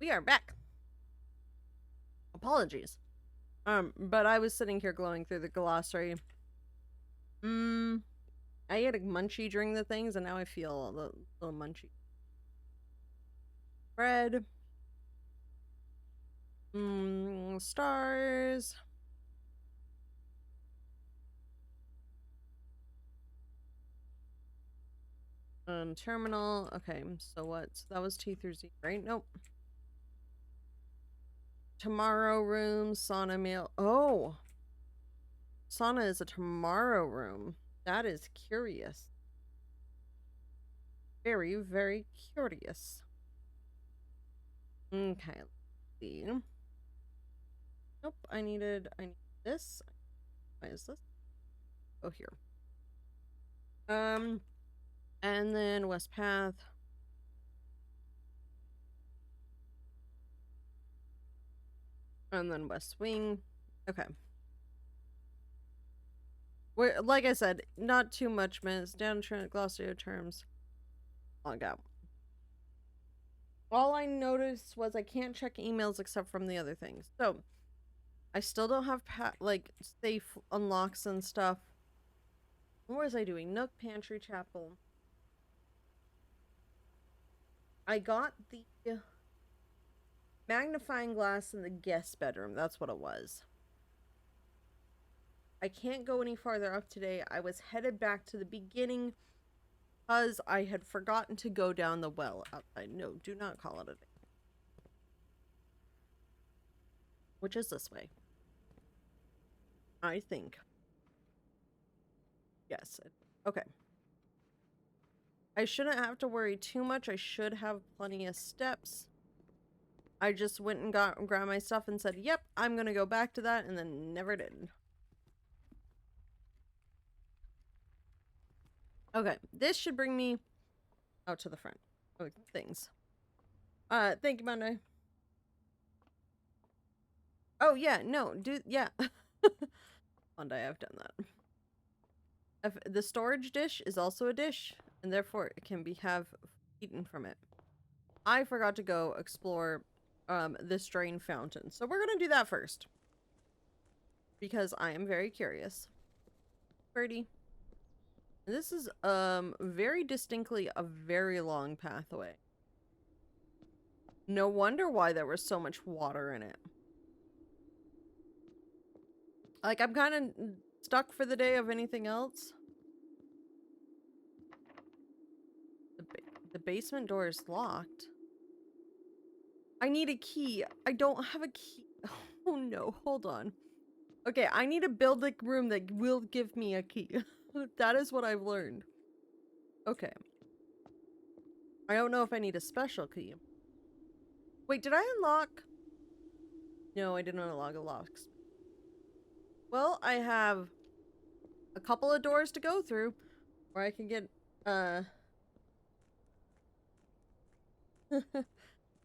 We are back. Apologies. But I was sitting here glowing through the glossary. I had a munchie during the things, and now I feel a little munchy. Bread. Stars. Terminal. Okay, so what's that was T through Z, right? Nope. Tomorrow room, sauna meal. Oh, sauna is a tomorrow room. That is curious. Very, very curious. Okay, let's see. Nope, I need this. Why is this? Oh, here. And then West Path. And then West Wing. Okay. We're, like I said, not too much minutes. Down glossary terms. Log out. All I noticed was I can't check emails except from the other things. So, I still don't have, like, safe unlocks and stuff. What was I doing? Nook, Pantry, Chapel. I got the magnifying glass in the guest bedroom. That's what it was. I can't go any farther up today. I was headed back to the beginning because I had forgotten to go down the well outside. No, do not call it a day. Which is this way. I think. Yes. Okay. I shouldn't have to worry too much. I should have plenty of steps. I just went and grabbed my stuff and said, yep, I'm going to go back to that, and then never did. Okay, this should bring me out to the front. Oh, things. Thank you, Monday. Oh, yeah, no, yeah. Monday, I've done that. The storage dish is also a dish, and therefore it can have eaten from it. I forgot to go explore this drain fountain, so we're gonna do that first because I am very curious. Birdie. This is very distinctly a very long pathway. No wonder why there was so much water in it. Like, I'm kind of stuck for the day of anything else. The basement door is locked. I need a key. I don't have a key. Oh no, hold on. Okay, I need to build a room that will give me a key. That is what I've learned. Okay. I don't know if I need a special key. Wait, did I unlock? No, I didn't unlock a lock. Well, I have a couple of doors to go through where I can get,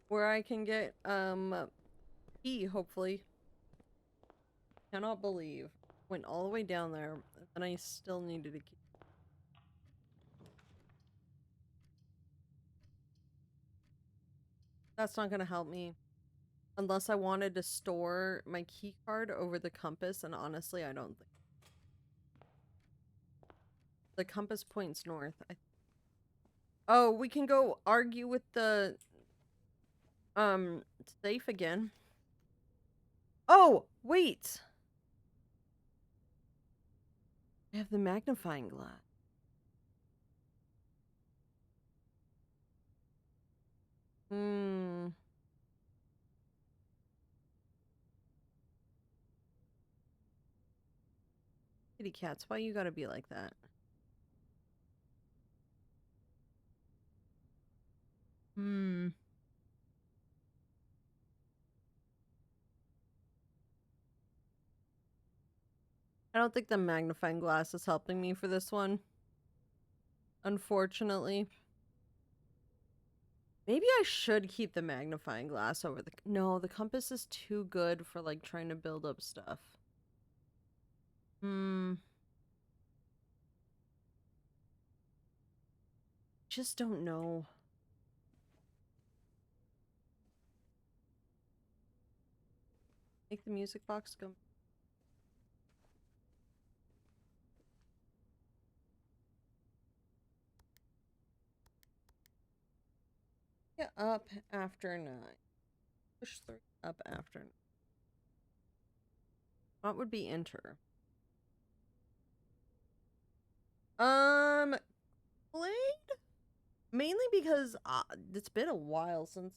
where I can get, key, hopefully. Cannot believe. Went all the way down there, and I still needed a key. That's not gonna help me. Unless I wanted to store my key card over the compass, and honestly, I don't think. The compass points north. Oh, we can go argue with the, safe again. Oh, wait! I have the magnifying glass. Hmm. Kitty cats, why you gotta be like that? Hmm. I don't think the magnifying glass is helping me for this one. Unfortunately. Maybe I should keep the magnifying glass over the... No, the compass is too good for, like, trying to build up stuff. Just don't know. Make the music box go... Get up after 9. Push 3 up after 9. What would be enter? Blade? Mainly because it's been a while since.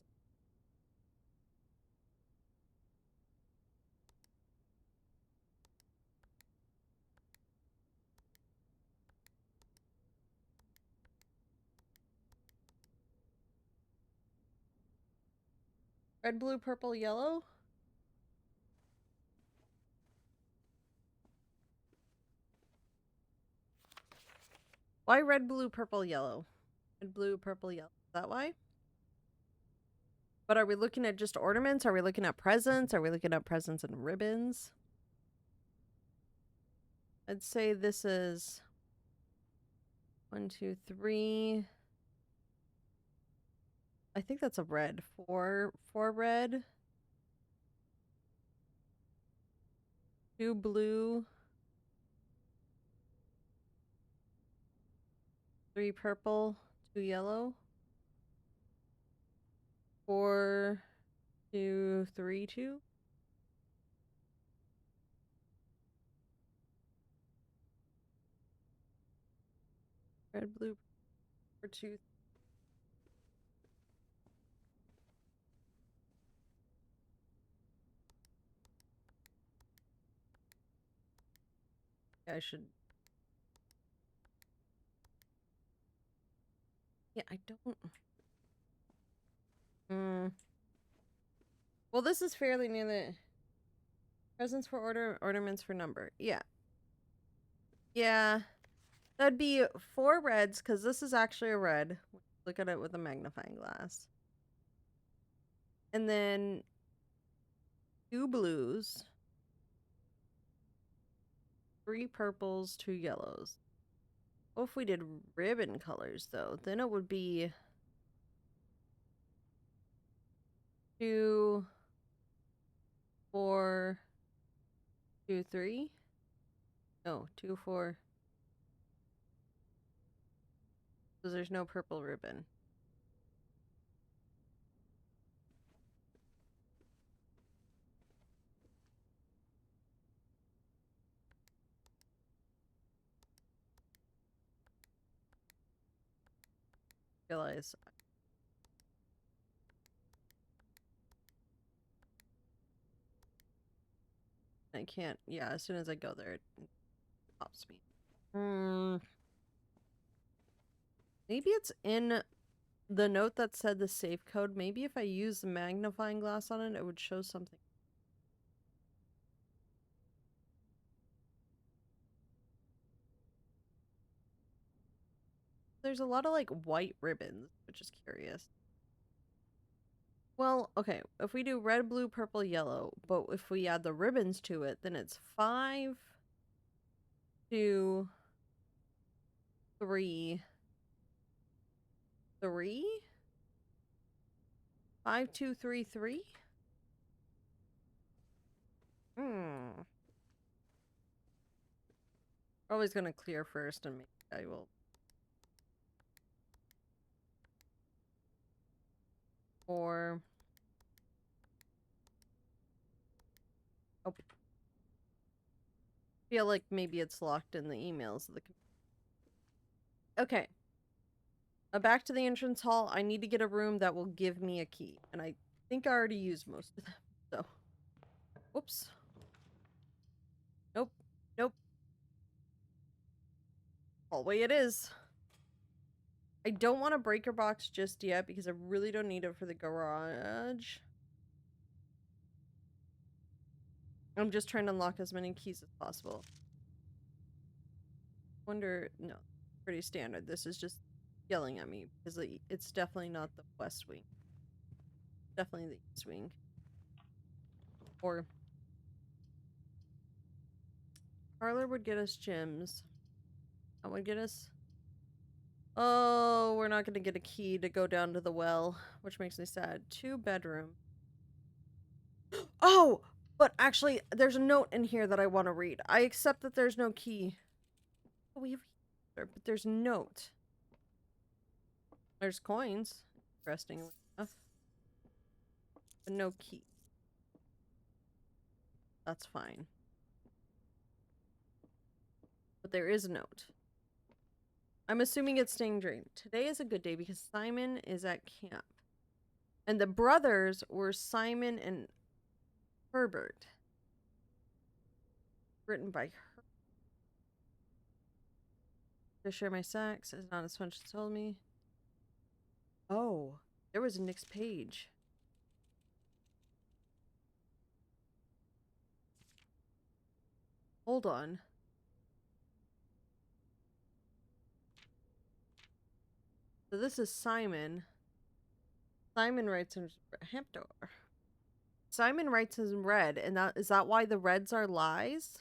Red, blue, purple, yellow? Why red, blue, purple, yellow? Red, blue, purple, yellow. Is that why? But are we looking at just ornaments? Are we looking at presents? Are we looking at presents and ribbons? I'd say this is 1, 2, 3. I think that's a red. Four red. 2 blue. 3 purple. 2 yellow. 4, 2, 3, 2. Red, blue, for 2. I should. Yeah, I don't. Well, this is fairly near the presents for ornaments for number. Yeah. Yeah. That'd be 4 reds, because this is actually a red. Look at it with a magnifying glass. And then 2 blues. 3 purples, 2 yellows. What if we did ribbon colors, though? Then it would be 2, 4, 2, 3. No, 2, 4. Because there's no purple ribbon. Realize I can't. Yeah, as soon as I go there, it stops me. Maybe it's in the note that said the safe code. Maybe if I use the magnifying glass on it, it would show something. There's a lot of like white ribbons, which is curious. Well, okay, if we do red, blue, purple, yellow, but if we add the ribbons to it, then it's 5, 2, 3, 3? 5, 2, 3, 3? Always gonna clear first, and maybe I will. Or oh, feel like maybe it's locked in the emails of the. Okay. Back to the entrance hall. I need to get a room that will give me a key, and I think I already used most of them. So, whoops. Nope. Nope. Hallway it is. I don't want a breaker box just yet because I really don't need it for the garage. I'm just trying to unlock as many keys as possible. Wonder, no, pretty standard. This is just yelling at me because it's definitely not the west wing. Definitely the east wing. Or parlor would get us gems. That would get us. Oh, we're not gonna get a key to go down to the well, which makes me sad. 2 bedroom. Oh, but actually, there's a note in here that I want to read. I accept that there's no key. Oh, we have here, but there's a note. There's coins. Interesting enough. But no key. That's fine. there is a note. I'm assuming it's staying drained. Today is a good day because Simon is at camp. And the brothers were Simon and Herbert. Written by her. To share my sex is not as much as told me. Oh, there was a next page. Hold on. So this is Simon. Simon writes in Hamptor. Simon writes in red, and is that why the reds are lies?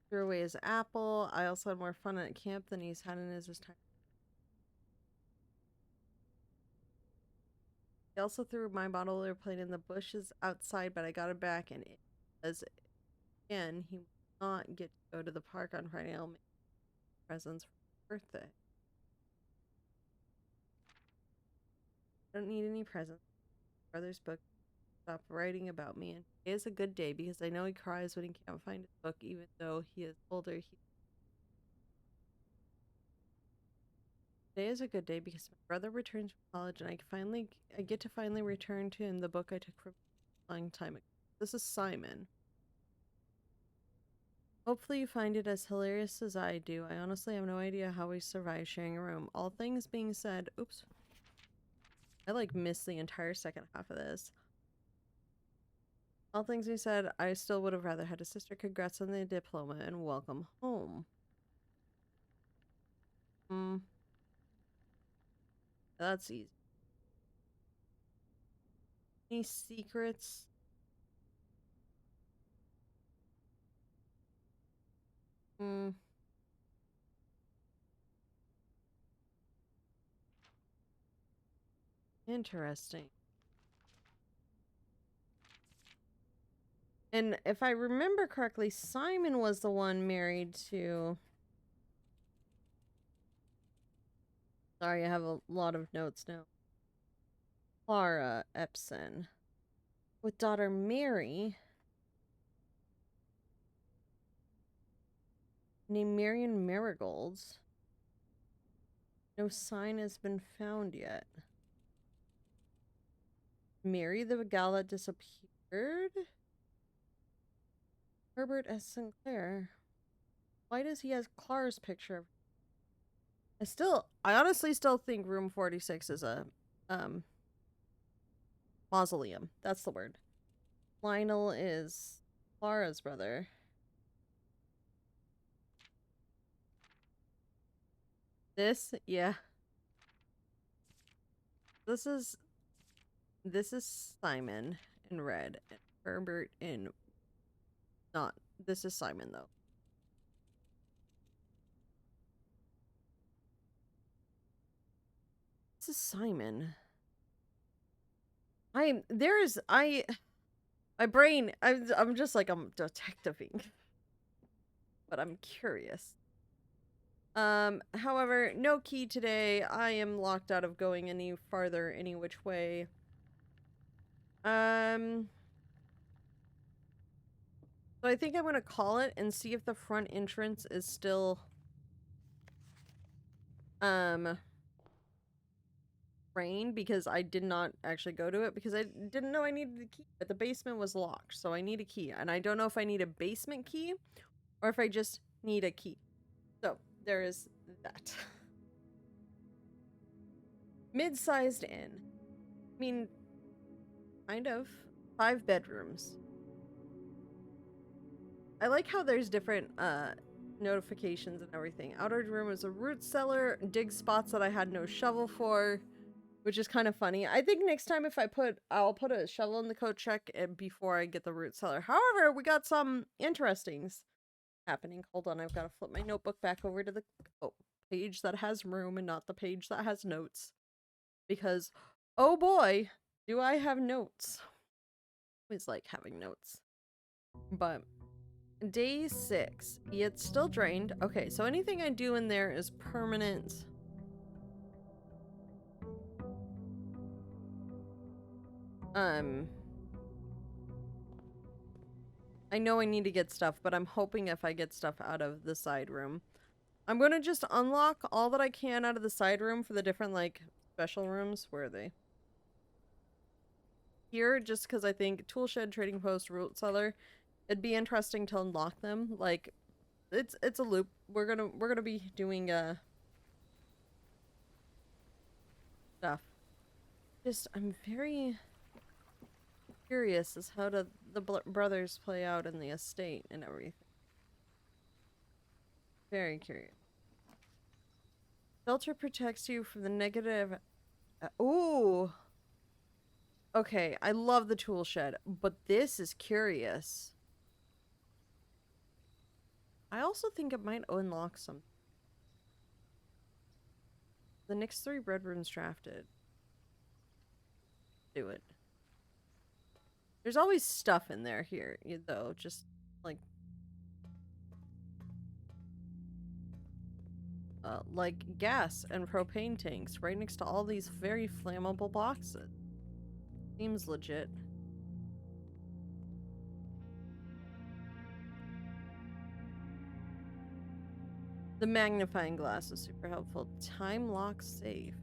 Threw away his apple. I also had more fun at camp than he's had in his time. He also threw my bottle airplane in the bushes outside, but I got it back, and as again, he will not get to go to the park on Friday. I'll make presents for his birthday. I don't need any presents. Brother's book stopped writing about me, and today is a good day because I know he cries when he can't find his book, even though he is older. Today is a good day because my brother returns from college, and I get to finally return to him the book I took from a long time ago. This is Simon. Hopefully you find it as hilarious as I do. I honestly have no idea how we survive sharing a room. All things being said, oops. I like missed the entire second half of this. All things being said, I still would have rather had a sister. Congrats on the diploma and welcome home. That's easy. Any secrets? Interesting. And if I remember correctly, Simon was the one married to... Sorry, I have a lot of notes now. Clara Epson. With daughter Mary, named Marion Marigolds. No sign has been found yet. Mary, the gal that disappeared? Herbert S. Sinclair. Why does he have Clara's picture? I honestly still think room 46 is a, mausoleum. That's the word. Lionel is Clara's brother. Yeah. This is Simon in red and Herbert in not. This is Simon though. This is Simon. My brain, I'm just like, I'm detectiving. But I'm curious. However, no key today. I am locked out of going any farther any which way. So I think I'm gonna call it and see if the front entrance is still rain, because I did not actually go to it because I didn't know I needed a key, but the basement was locked, so I need a key, and I don't know if I need a basement key or if I just need a key. So there is that. Mid-sized inn. I mean, kind of. 5 bedrooms. I like how there's different notifications and everything. Outer room is a root cellar, dig spots that I had no shovel for, which is kind of funny. I think next time I'll put a shovel in the coat check before I get the root cellar. However, we got some interestings happening. Hold on, I've got to flip my notebook back over to the page that has room and not the page that has notes. Because, oh boy, do I have notes. I always like having notes. But day 6. It's still drained. Okay, so anything I do in there is permanent. I know I need to get stuff, but I'm hoping if I get stuff out of the side room. I'm gonna just unlock all that I can out of the side room for the different, like, special rooms. Where are they? Here, just because I think tool shed, trading post, root cellar, it'd be interesting to unlock them. Like, it's a loop. We're gonna be doing stuff. Just I'm very curious as how do the brothers play out in the estate and everything. Very curious. Shelter protects you from the negative. Ooh. Okay, I love the tool shed, but this is curious. I also think it might unlock some. The next 3 bread rooms drafted. Do it. There's always stuff in there here, though. Just like gas and propane tanks right next to all these very flammable boxes. Seems legit. The magnifying glass is super helpful. Time lock safe.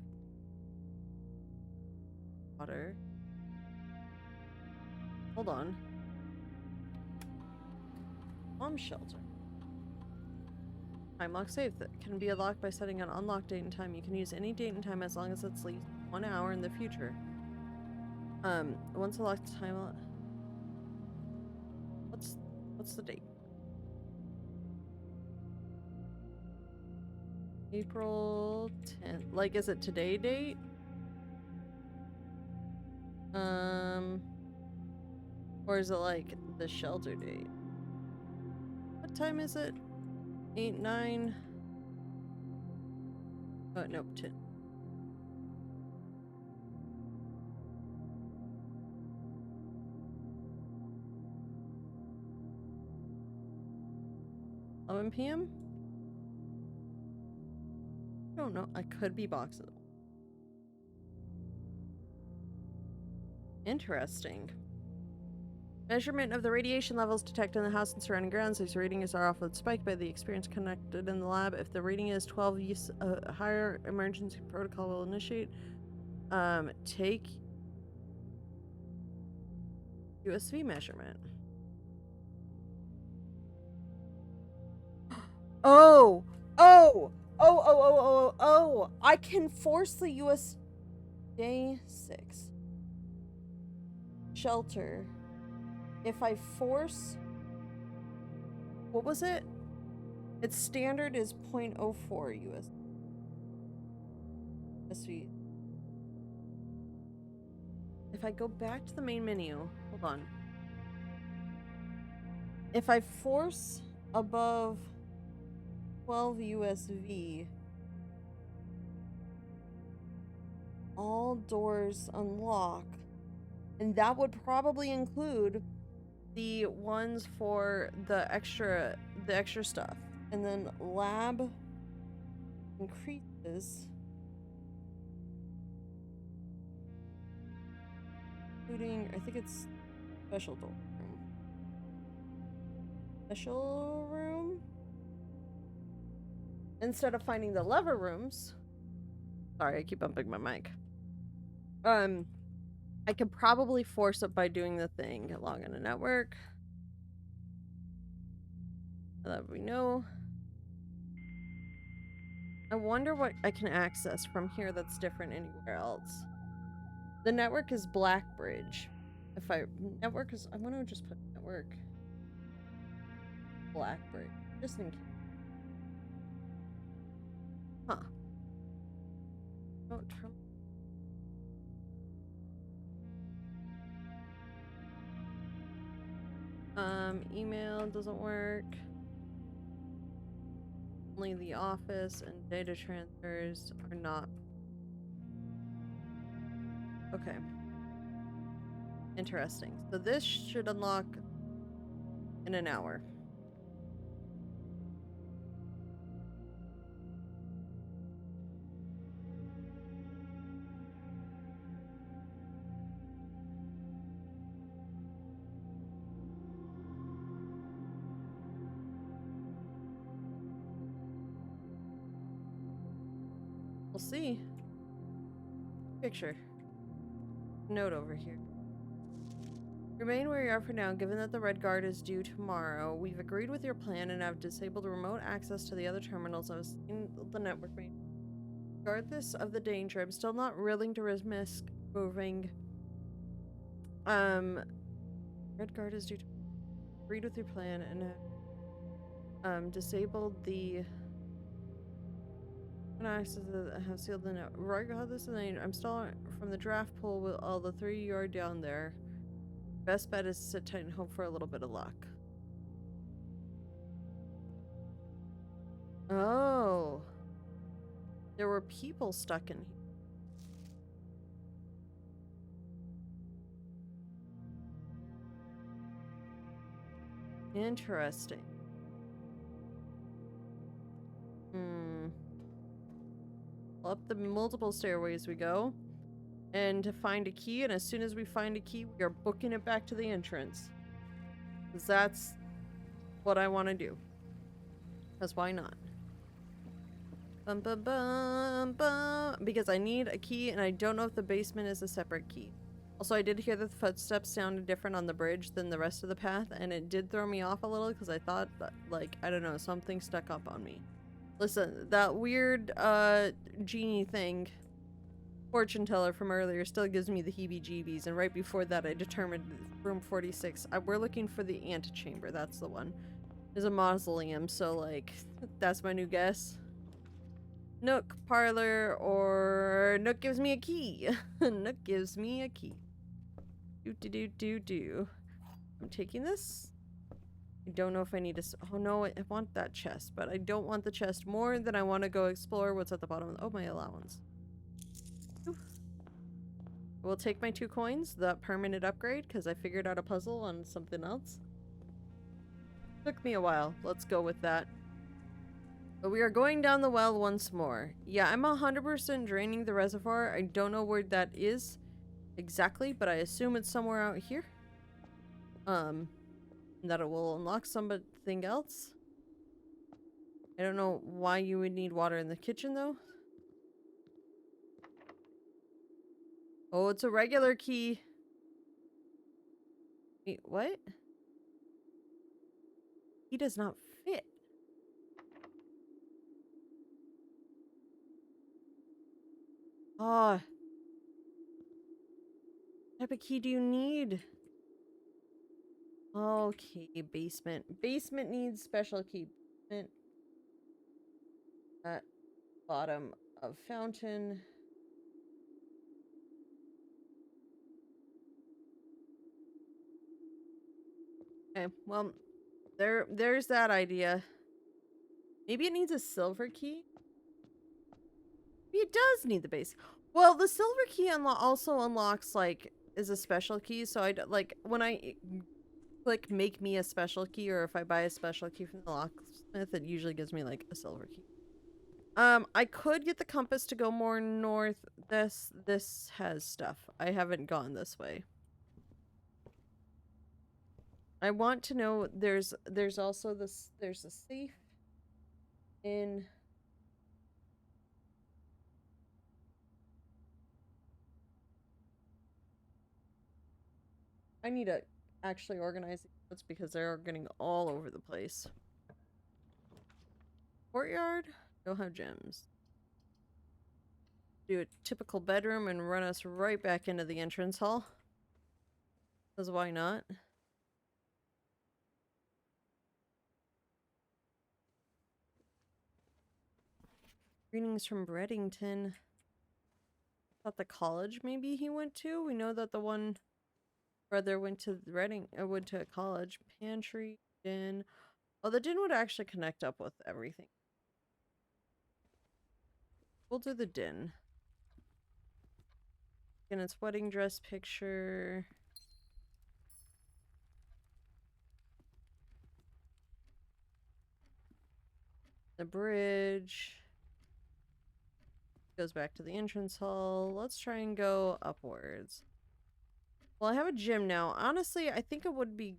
Water. Hold on. Bomb shelter. Time lock safe that can be unlocked by setting an unlock date and time. You can use any date and time as long as it's at least 1 hour in the future. Once unlocked time. What's the date? April 10th. Like, is it today date? Or is it like the shelter date? What time is it? 8, 9. Oh, nope, 10. PM? I don't know. I could be boxes. Interesting. Measurement of the radiation levels detected in the house and surrounding grounds. These readings are often spiked by the experience conducted in the lab. If the reading is 12, use a higher emergency protocol will initiate. Take USV measurement. Oh! Oh! Oh! I can force the US Day 6 shelter. If I force, what was it? Its standard is 0.04 USV. If I go back to the main menu, hold on. If I force above 12 USV, all doors unlock, and that would probably include the ones for the extra stuff. And then lab increases, including, I think it's special door room. Special room? Instead of finding the lever rooms, sorry, I keep bumping my mic. I could probably force it by doing the thing. Log in a network. That we know. I wonder what I can access from here that's different anywhere else. The network is Blackbridge. If I network is, I want to just put network Blackbridge just in case. Huh. Oh, email doesn't work. Only the office and data transfers are not. Okay. Interesting. So this should unlock in an hour. We'll see. Picture. Note over here. Remain where you are for now, given that the Red Guard is due tomorrow. We've agreed with your plan and have disabled remote access to the other terminals in the network main. Regardless of the danger, I'm still not willing to risk moving. Red Guard is due to agreed with your plan and disabled the access that have sealed the net. Regardless of the danger, I'm still from the draft pool with all the 3 you are down there. Best bet is to sit tight and hope for a little bit of luck. Oh. There were people stuck in here. Interesting. Up the multiple stairways we go. And to find a key, and as soon as we find a key, we are booking it back to the entrance. Because that's what I want to do. Because why not? Bum, bum, bum, bum. Because I need a key, and I don't know if the basement is a separate key. Also, I did hear that the footsteps sounded different on the bridge than the rest of the path, and it did throw me off a little, because I thought that, like, I don't know, something stuck up on me. Listen, that weird, genie thing, fortune teller from earlier, still gives me the heebie-jeebies, and right before that I determined room 46. We're looking for the antechamber, that's the one. There's a mausoleum, so, like, that's my new guess. Nook, parlor, or Nook gives me a key. Nook gives me a key. Do. I'm taking this. I don't know if I need to. Oh no, I want that chest, but I don't want the chest more than I want to go explore what's at the bottom. Oh, my allowance. Ooh. We'll take my 2 coins, that permanent upgrade, because I figured out a puzzle on something else. Took me a while. Let's go with that. But we are going down the well once more. Yeah, I'm 100% draining the reservoir. I don't know where that is exactly, but I assume it's somewhere out here. That it will unlock something else. I don't know why you would need water in the kitchen, though. Oh, it's a regular key. Wait, what? He does not fit. Ah. What type of key do you need? Okay, basement. Basement needs special key. Basement at bottom of fountain. Okay, well, there's that idea. Maybe it needs a silver key? Maybe it does need the base. Well, the silver key also unlocks, like, is a special key, so like, when I click make me a special key, or if I buy a special key from the locksmith, it usually gives me, like, a silver key. I could get the compass to go more north. This has stuff. I haven't gone this way. I want to know there's also there's a safe in I need to actually organize these notes because they're getting all over the place. Courtyard? Don't have gems. Do a typical bedroom and run us right back into the entrance hall. Because why not? Greetings from Breddington. Thought the college maybe he went to? We know that the one brother went to went to a college. Pantry, den. Oh, the den would actually connect up with everything. We'll do the den. And its wedding dress picture. The bridge. Goes back to the entrance hall. Let's try and go upwards. Well, I have a gym now. Honestly, I think it would be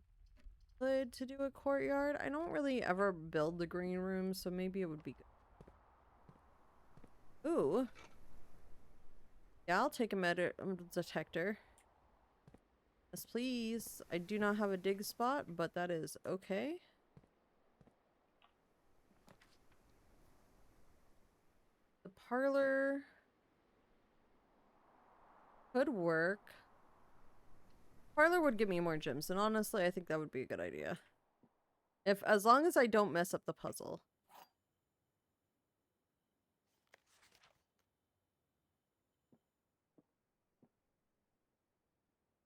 good to do a courtyard. I don't really ever build the green room, so maybe it would be good. Ooh. Yeah, I'll take a metal detector. Yes, please. I do not have a dig spot, but that is okay. The parlor could work. Parlor would give me more gems, and honestly, I think that would be a good idea. As long as I don't mess up the puzzle.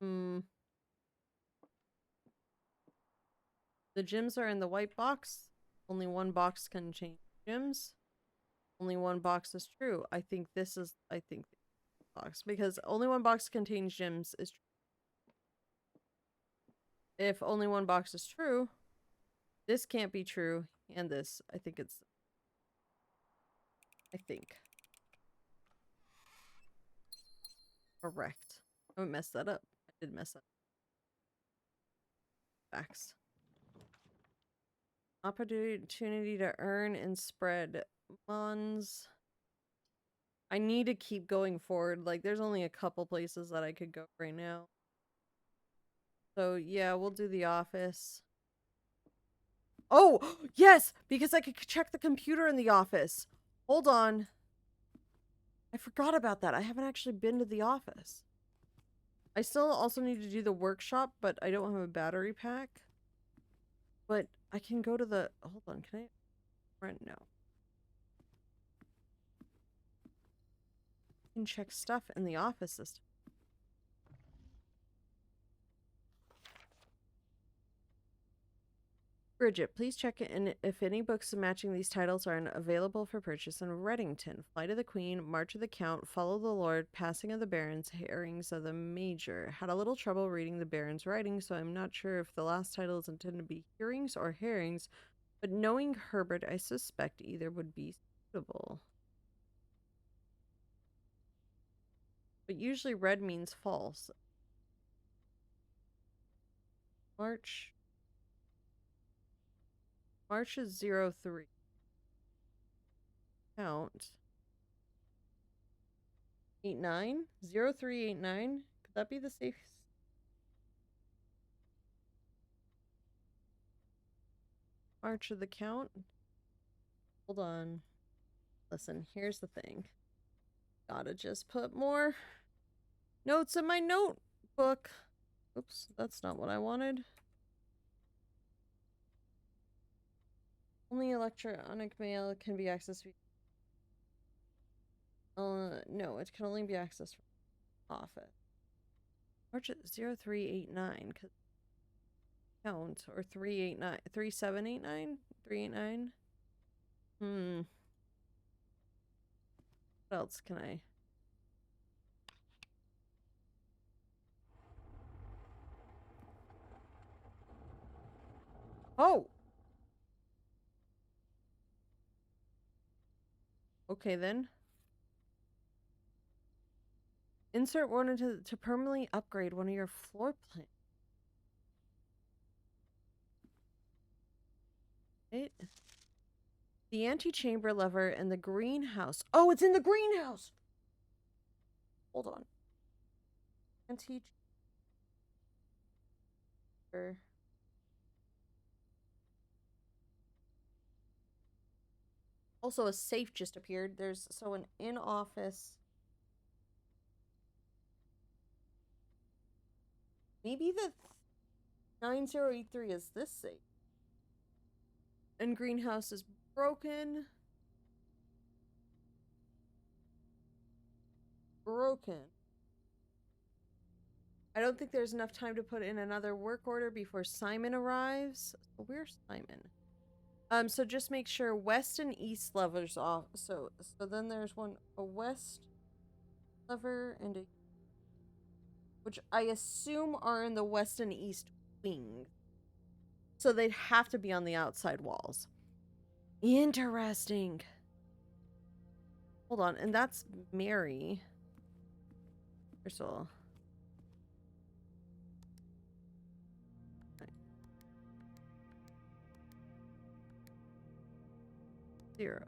Hmm. The gems are in the white box. Only one box can change gems. Only one box is true. I think the box, because only one box contains gems is true. If only one box is true, this can't be true, and this, I think. Correct. I would mess that up. I did mess up. Facts. Opportunity to earn and spread mons. I need to keep going forward. Like, there's only a couple places that I could go right now. So, yeah, we'll do the office. Oh, yes! Because I could check the computer in the office. Hold on. I forgot about that. I haven't actually been to the office. I still also need to do the workshop, but I don't have a battery pack. But I can go to the... Hold on, can I... Right, no. I can check stuff in the office system. Bridget, please check in if any books matching these titles are available for purchase in Reddington. Flight of the Queen, March of the Count, Follow the Lord, Passing of the Barons, Herrings of the Major. Had a little trouble reading the Baron's writing, so I'm not sure if the last title is intended to be Hearings or Herrings, but knowing Herbert, I suspect either would be suitable. But usually red means false. March is 03. Count. 89? 0389? Could that be the safe? March of the Count? Hold on. Listen, here's the thing. Gotta just put more notes in my notebook. Oops, that's not what I wanted. Only electronic mail can be accessed. No, it can only be accessed from office. March 0389, cause count, or 389, 3789, 389. What else can I? Oh! Okay then. Insert one to permanently upgrade one of your floor plans. Right? The antechamber lever and the greenhouse. Oh, it's in the greenhouse! Hold on. Antechamber. Also, a safe just appeared. There's an in-office. Maybe the 9083 is this safe. And greenhouse is broken. I don't think there's enough time to put in another work order before Simon arrives. So where's Simon? So just make sure west and east levers off. So then there's a west lever and a, which I assume are in the west and east wing. So they'd have to be on the outside walls. Interesting. Hold on, and that's Mary. First of all. 0.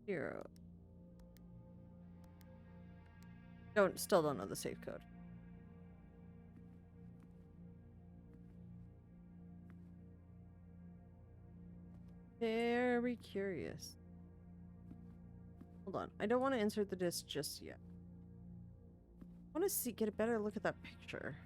0. Still don't know the safe code. Very curious. Hold on. I don't want to insert the disc just yet. I want to get a better look at that picture.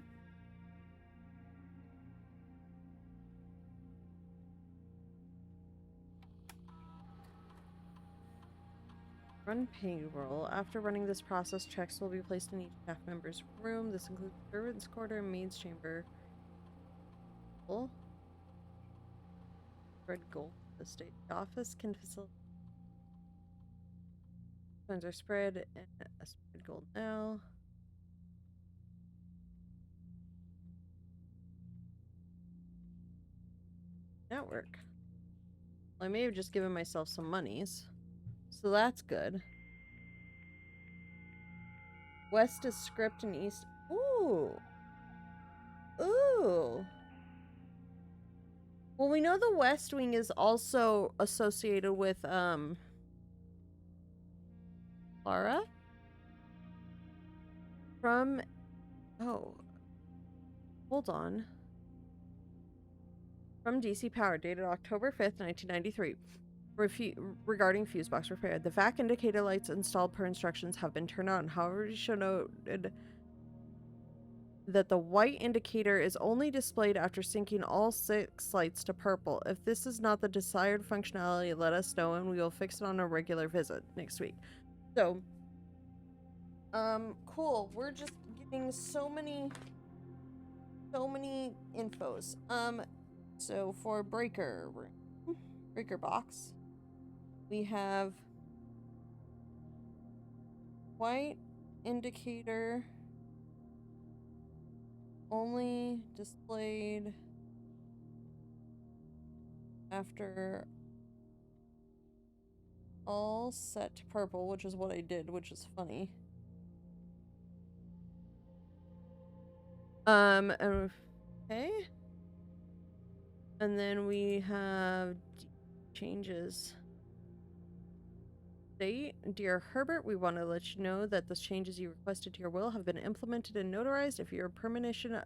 Run payroll. After running this process, checks will be placed in each staff member's room. This includes servants' quarter and maid's chamber. Red gold. The state office can facilitate. Funds are spread and a spread gold now. Network. Well, I may have just given myself some monies. So that's good. West is script and east. Ooh. Ooh. Well, we know the West Wing is also associated with, Clara? Oh. Hold on. From DC Power, dated October 5th, 1993. Regarding fuse box repair, the VAC indicator lights installed per instructions have been turned on. However, it should noted that the white indicator is only displayed after syncing all 6 lights to purple. If this is not the desired functionality, let us know and we will fix it on a regular visit next week. So, cool. We're just getting so many infos. So for breaker box, we have white indicator only displayed after all set to purple, which is what I did, which is funny. Okay. And then we have changes. Date. Dear Herbert, we want to let you know that the changes you requested to your will have been implemented and notarized. If your premonition,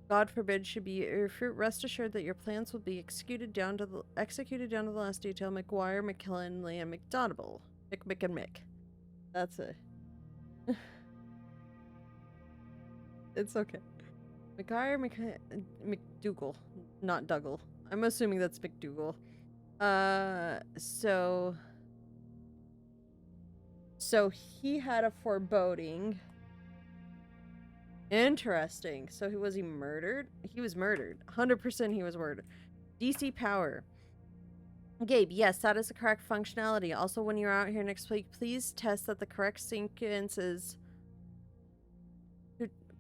God forbid, should be your fruit, rest assured that your plans will be executed down to the last detail. McGuire, McKinley, and McDonable. Mick and Mick. That's it. It's okay. McGuire, McDougal, not Dougal. I'm assuming that's McDougal. So he had a foreboding. Interesting. So was he murdered? He was murdered. 100% he was murdered. DC Power. Gabe, yes, that is the correct functionality. Also, when you're out here next week, please test that the correct sequence is...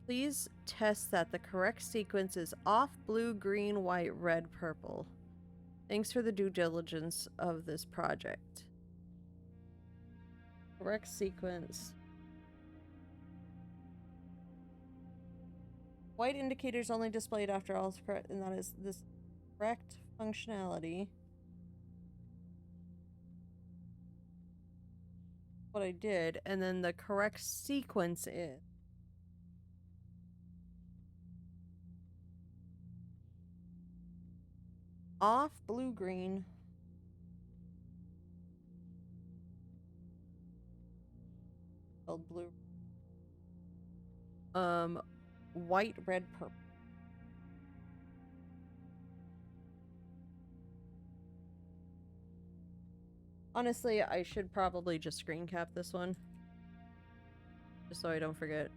Please test that the correct sequence is off, blue, green, white, red, purple. Thanks for the due diligence of this project. Correct sequence. White indicators only displayed after all is correct, and that is this correct functionality. What I did, and then the correct sequence is off, blue, green. Spelled blue. White, red, purple. Honestly, I should probably just screen cap this one. Just so I don't forget.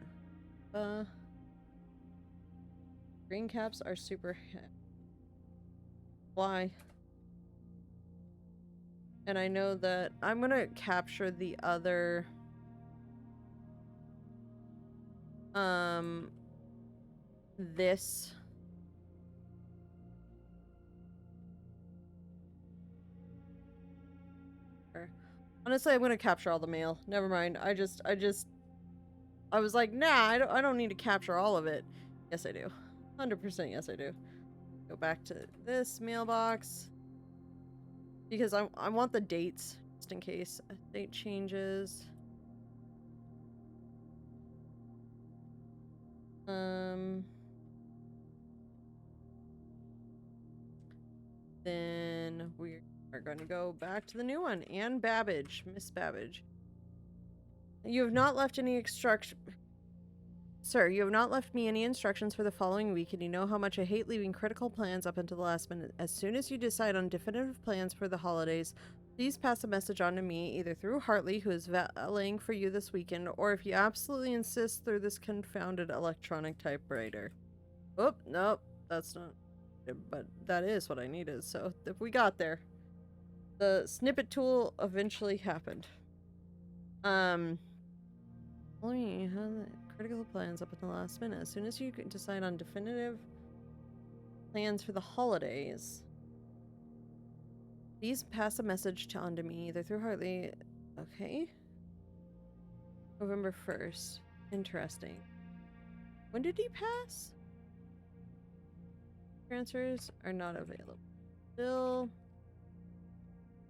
Screen caps are super... Why? And I know that I'm gonna capture the other... this... Honestly, I'm gonna capture all the mail. Never mind. I was like, nah, I don't need to capture all of it. Yes, I do. 100% yes, I do. Go back to this mailbox. Because I want the dates just in case date changes. Then we are going to go back to the new one. Anne Babbage, Miss Babbage. You have not left any Sir, you have not left me any instructions for the following week, and you know how much I hate leaving critical plans up until the last minute. As soon as you decide on definitive plans for the holidays, please pass a message on to me, either through Hartley, who is valeting for you this weekend, or if you absolutely insist, through this confounded electronic typewriter. Oh, nope, that's not. But that is what I needed, so if we got there. The snippet tool eventually happened. Critical plans up at the last minute. As soon as you can decide on definitive plans for the holidays, please pass a message on to me, either through Hartley. Okay. November 1st. Interesting. When did he pass? Transfers are not available. Still.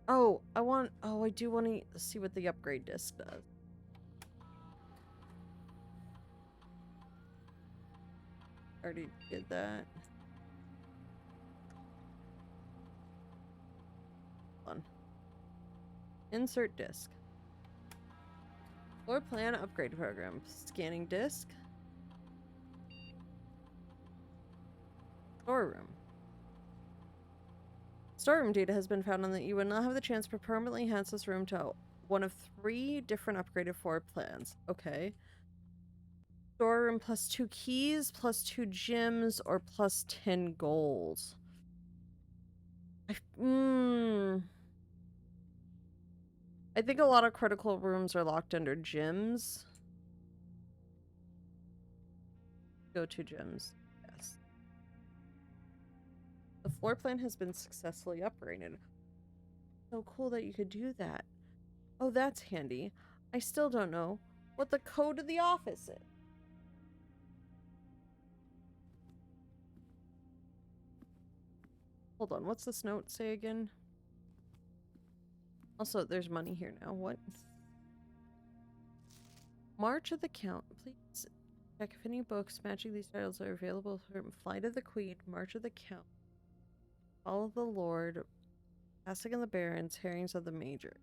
Oh, I do want to see what the upgrade disc does. Already did that. Hold on. Insert disc. Floor plan upgrade program. Scanning disc. Storeroom. Storeroom data has been found on that you will not have the chance to permanently enhance this room to one of 3 different upgraded floor plans. Okay. Storeroom plus 2 keys, plus 2 gems, or plus 10 gold. I think a lot of critical rooms are locked under gems. Go to gems. Yes. The floor plan has been successfully upgraded. So cool that you could do that. Oh, that's handy. I still don't know what the code of the office is. Hold on, what's this note say again? Also, there's money here now. What? March of the Count. Please check if any books matching these titles are available from Flight of the Queen, March of the Count, Fall of the Lord, Passing of the Barons, Herrings of the Major.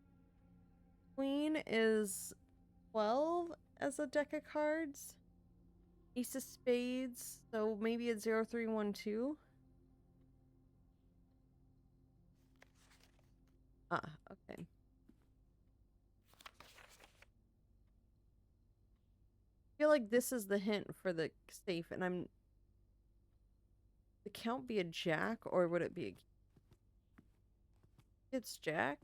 Queen is 12 as a deck of cards. Ace of Spades, so maybe it's 0312. Ah, okay. I feel like this is the hint for the safe, and I'm... The count be a jack, or would it be a... It's jack?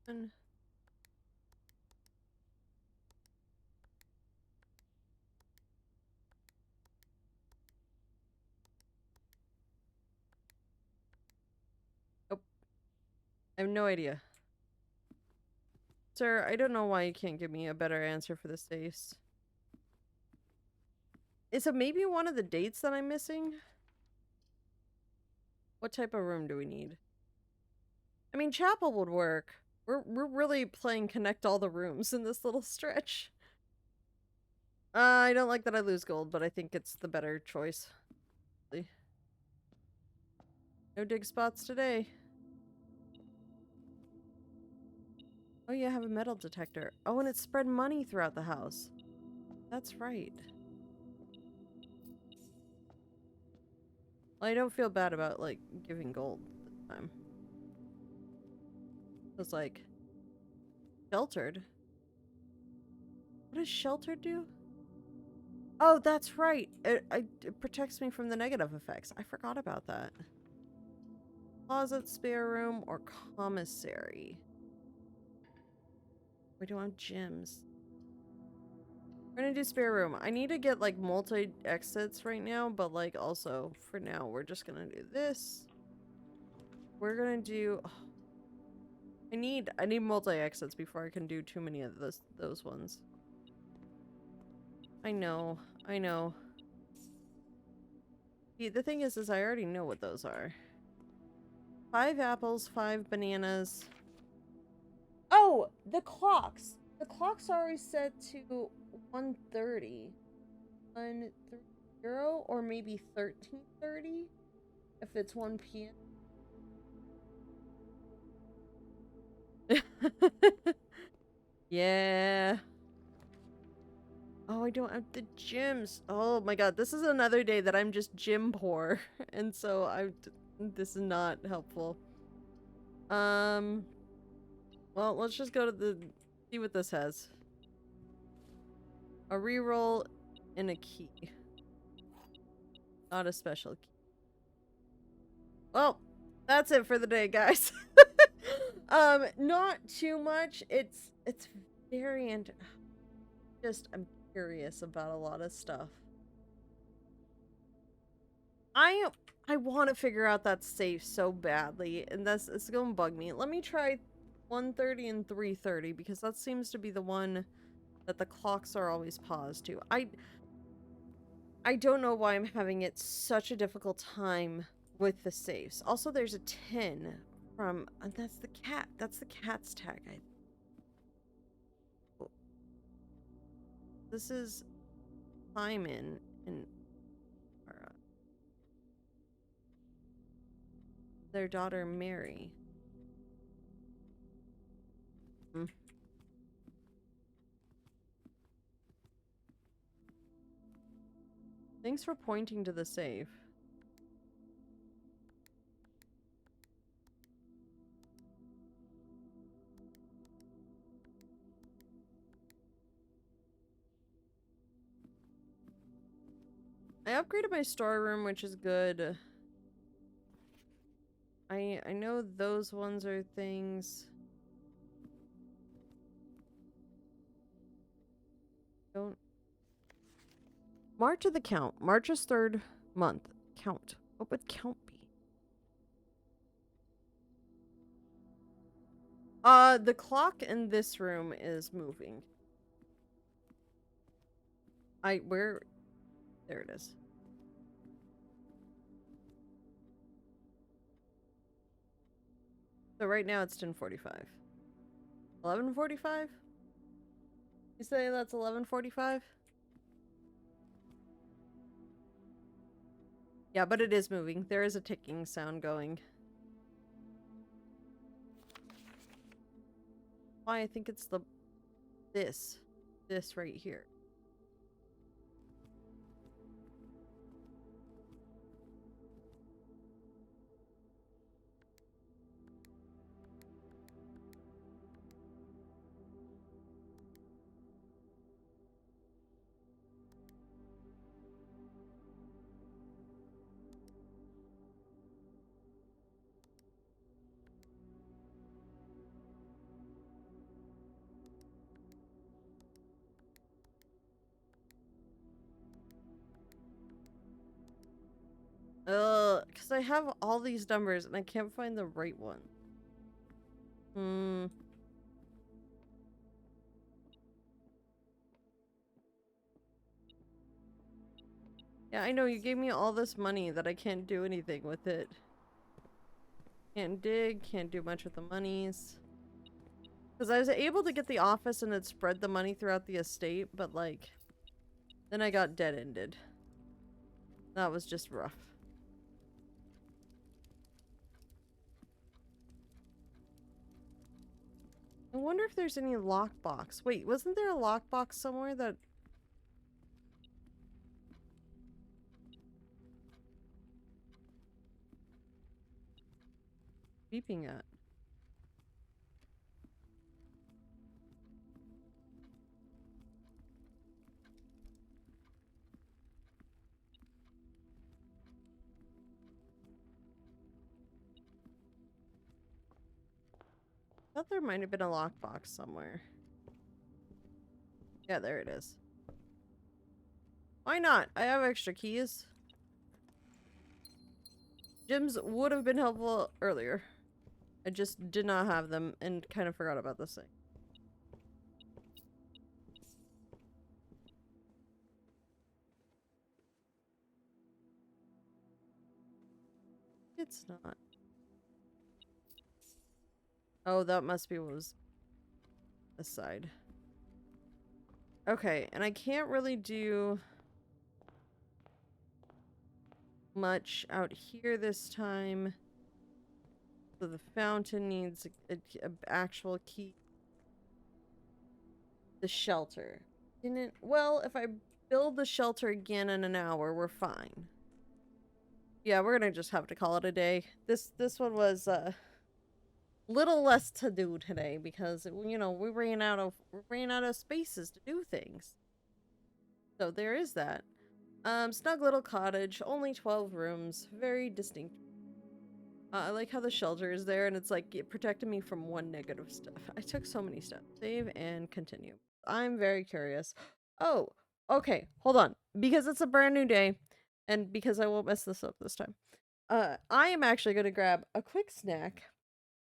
And... I have no idea. Sir, I don't know why you can't give me a better answer for this case. Is it maybe one of the dates that I'm missing? What type of room do we need? I mean, chapel would work. We're really playing connect all the rooms in this little stretch. I don't like that I lose gold, but I think it's the better choice. No dig spots today. Oh, you have a metal detector. Oh, and it spread money throughout the house. That's right. Well, I don't feel bad about, like, giving gold this time. It's like... Sheltered? What does sheltered do? Oh, that's right. It protects me from the negative effects. I forgot about that. Closet, spare room, or commissary. We don't have gyms. We're gonna do spare room. I need to get like multi-exits right now, but like also for now we're just gonna do this. We're gonna do... Oh, I need multi-exits before I can do too many of those ones. I know. See, the thing is I already know what those are. 5 apples, 5 bananas. Oh, the clocks. The clocks are always set to 1:30. 1:30 or maybe 13:30 if it's 1 p.m. Yeah. Oh, I don't have the gyms. Oh my god, this is another day that I'm just gym poor. And so this is not helpful. Well, let's just go to see what this has. A reroll and a key. Not a special key. Well, that's it for the day, guys. Not too much. It's very I'm curious about a lot of stuff. I want to figure out that safe so badly, and it's gonna bug me. Let me try 1:30 and 3:30 because that seems to be the one that the clocks are always paused to. I don't know why I'm having it such a difficult time with the safes. Also, there's a tin from that's the cat. That's the cat's tag. This is Simon and their daughter Mary. Thanks for pointing to the safe. I upgraded my storeroom, which is good. I know those ones are things. Don't. March of the count. March is 3rd month. Count. What would count be? The clock in this room is moving. There it is. So right now it's 10:45. 11:45? You say that's 11:45? Yeah, but it is moving. There is a ticking sound going. Why, I think it's this right here. Because I have all these numbers and I can't find the right one. Yeah, I know, you gave me all this money that I can't do anything with it. Can't dig, can't do much with the monies. Because I was able to get the office and it spread the money throughout the estate, but like, then I got dead-ended. That was just rough. I wonder if there's any lockbox. Wait, wasn't there a lockbox somewhere that... beeping at? I thought there might have been a lockbox somewhere. Yeah, there it is. Why not? I have extra keys. Gyms would have been helpful earlier. I just did not have them and kind of forgot about this thing. it's not. Oh, that must be what was this side. Okay, and I can't really do much out here this time. So the fountain needs a actual key. The shelter. Didn't, well, if I build the shelter again in an hour, we're fine. Yeah, we're gonna just have to call it a day. This one was little less to do today because you know we ran out of spaces to do things. So there is that. Snug little cottage, only 12 rooms, very distinct. I like how the shelter is there and it's like it protected me from one negative stuff. I took so many steps. Save and continue. I'm very curious. Oh, okay, hold on. Because it's a brand new day and because I won't mess this up this time. I am actually gonna grab a quick snack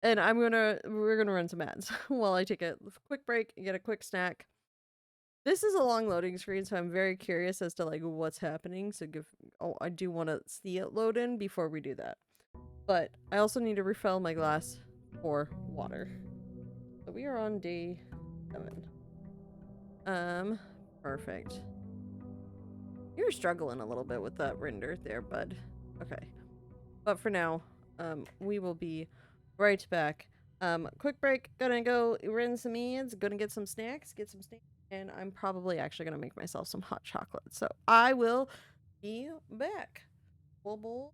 and we're gonna run some ads while I take a quick break and get a quick snack. This is a long loading screen, so I'm very curious as to like what's happening. So I do want to see it load in before we do that. But I also need to refill my glass for water. So we are on day 7. Perfect. You're struggling a little bit with that render there, bud. Okay. But for now, we will be right back. Quick break. Gonna go rinse some ads. Gonna get some snacks. And I'm probably actually gonna make myself some hot chocolate. So I will be back. Bull.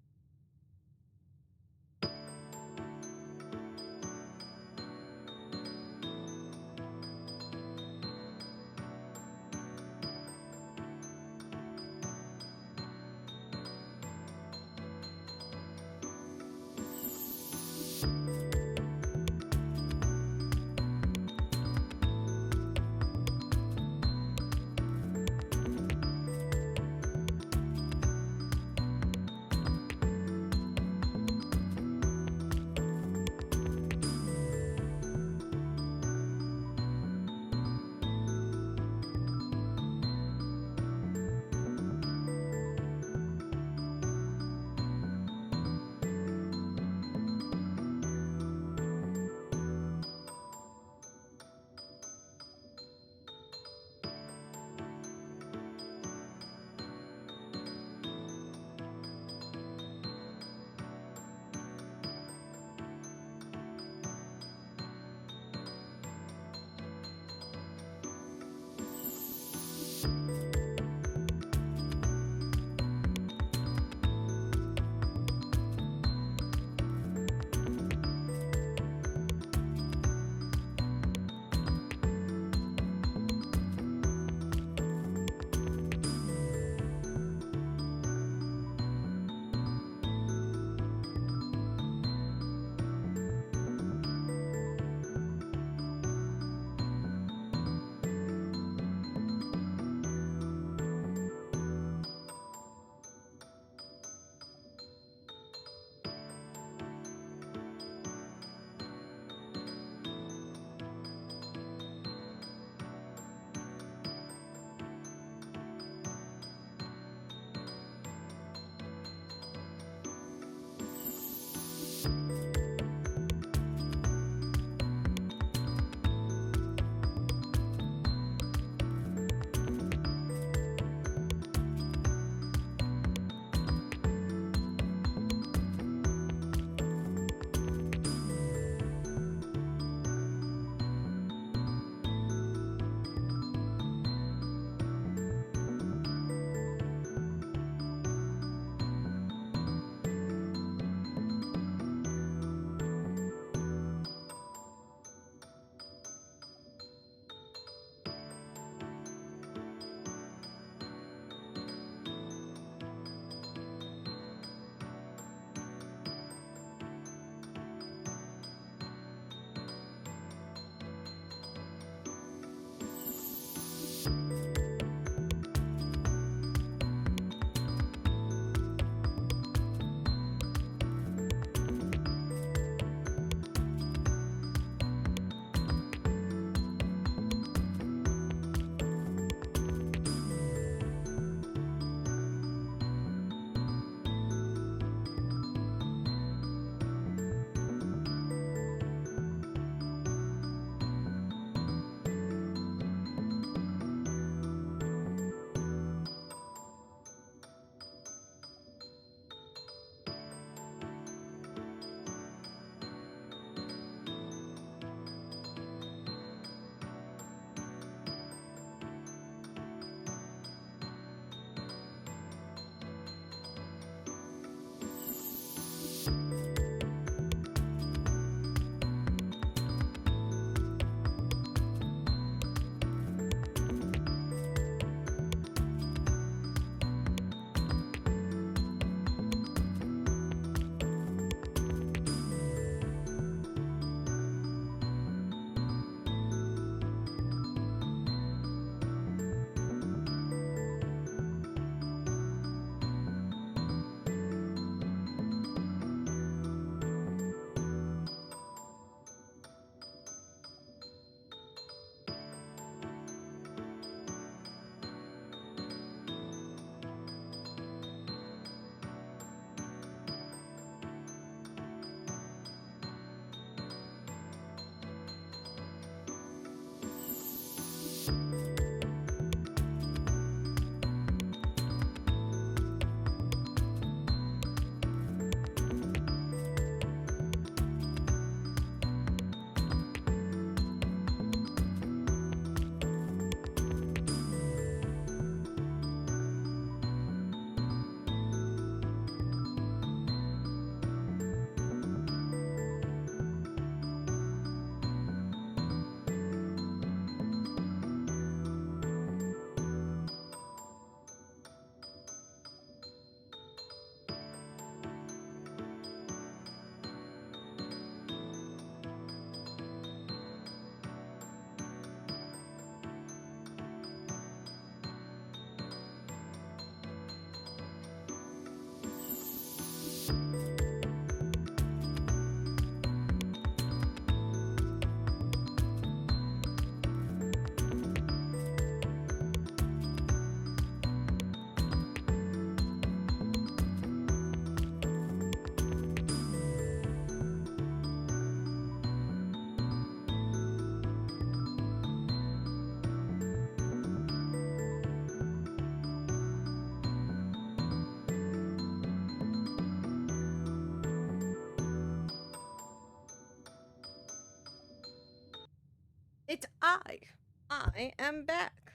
It's I. I am back.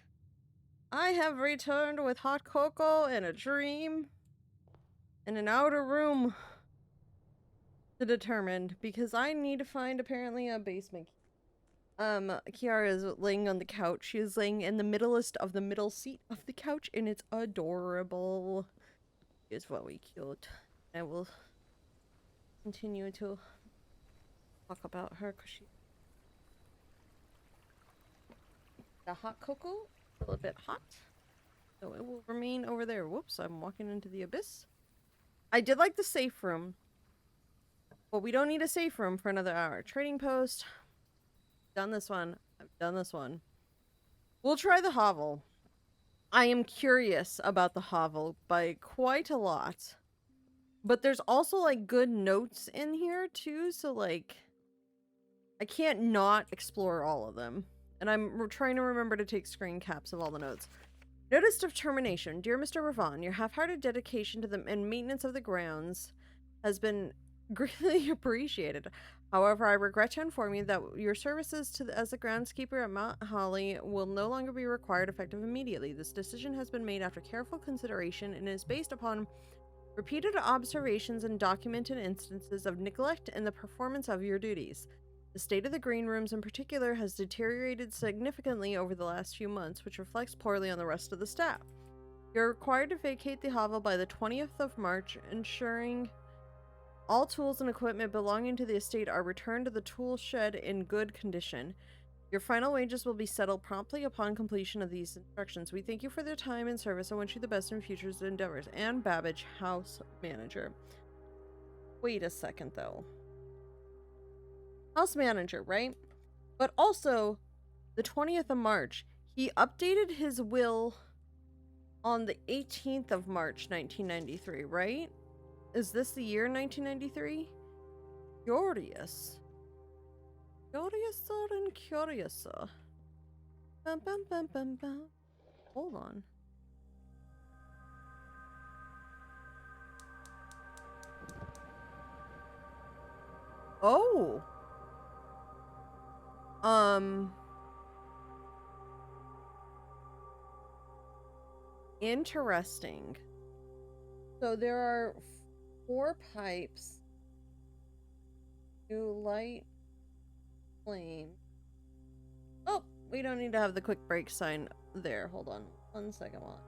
I have returned with hot cocoa and a dream in an outer room to determine because I need to find apparently a basement. Kiara is laying on the couch. She is laying in the middlest of the middle seat of the couch, and it's adorable. It's very cute. I will continue to talk about her because she the hot cocoa a little bit hot, so it will remain over there. Whoops, I'm walking into the abyss. I did like the safe room, but we don't need a safe room for another hour. Trading post. Done this one. I've done this one. We'll try the hovel. I am curious about the hovel by quite a lot. But there's also like good notes in here too, so like I can't not explore all of them. And I'm trying to remember to take screen caps of all the notes. Notice of termination. Dear Mr. Ravon, your half-hearted dedication to the and maintenance of the grounds has been greatly appreciated. However, I regret to inform you that your services as a groundskeeper at Mount Holly will no longer be required effective immediately. This decision has been made after careful consideration and is based upon repeated observations and documented instances of neglect in the performance of your duties. The state of the green rooms in particular has deteriorated significantly over the last few months, which reflects poorly on the rest of the staff. You're required to vacate the hovel by the 20th of March, ensuring all tools and equipment belonging to the estate are returned to the tool shed in good condition. Your final wages will be settled promptly upon completion of these instructions. We thank you for their time and service and wish you the best in future endeavors. Anne Babbage, house manager. Wait a second, though. House manager, right? But also, the 20th of March, he updated his will on the 18th of March, 1993, right? Is this the year 1993? Curious. Curiouser and curiouser. Bum, bum, bum, bum, bum. Hold on. Oh. Interesting. So there are 4 pipes to light flame. Oh, we don't need to have the quick break sign there. Hold on 1 second while.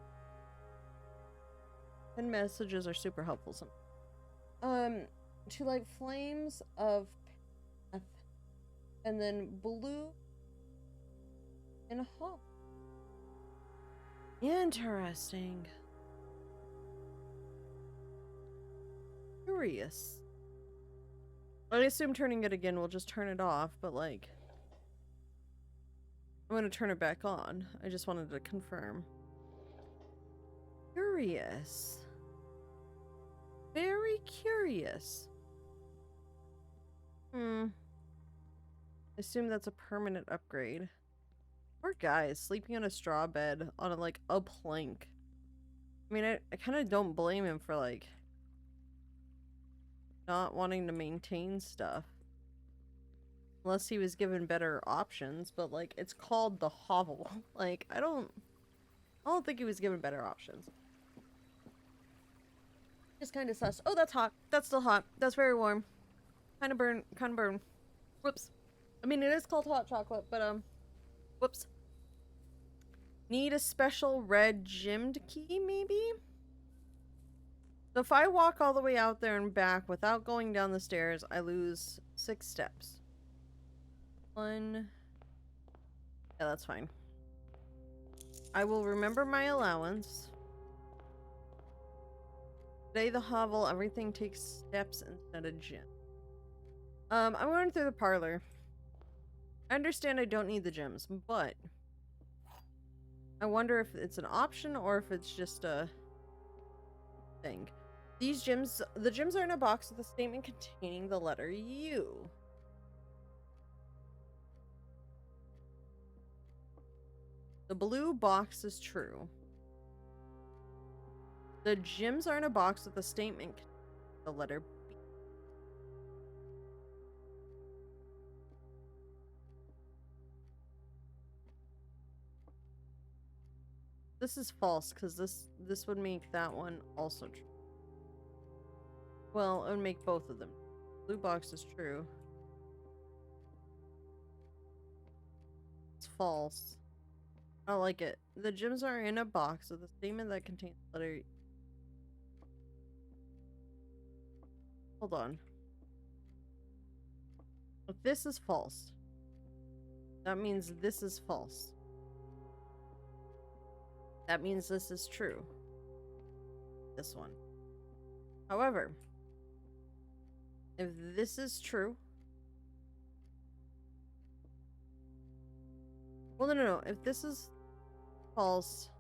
And messages are super helpful sometimes. To light flames of path, and then blue and hot. Interesting. Curious. I assume turning it again will just turn it off, but like I'm gonna turn it back on. I just wanted to confirm. Curious. Very curious. Assume that's a permanent upgrade. Poor guys sleeping on a straw bed on a plank. I mean, I kind of don't blame him for like not wanting to maintain stuff. Unless he was given better options, but like it's called the hovel. Like I don't think he was given better options. Just kind of sus. Oh, that's hot. That's still hot. That's very warm. Kind of burn. Whoops. I mean, it is called hot chocolate, but whoops. Need a special red gemmed key, maybe? So if I walk all the way out there and back without going down the stairs, I lose 6 steps. 1. Yeah, that's fine. I will remember my allowance. Today the hovel, everything takes steps instead of gym. I'm going through the parlor. I understand I don't need the gems, but I wonder if it's an option or if it's just a thing. These gems, the gems are in a box with a statement containing the letter U. The blue box is true. The gems are in a box with a statement containing the letter B. this is false because this would make that one also true. Well, it would make both of them. Blue box is true. It's false. I don't like it. The gems are in a box with a statement that contains letter. Hold on. If this is false, that means this is false. That means this is true. This one. However, if this is true... Well, no. If this is false,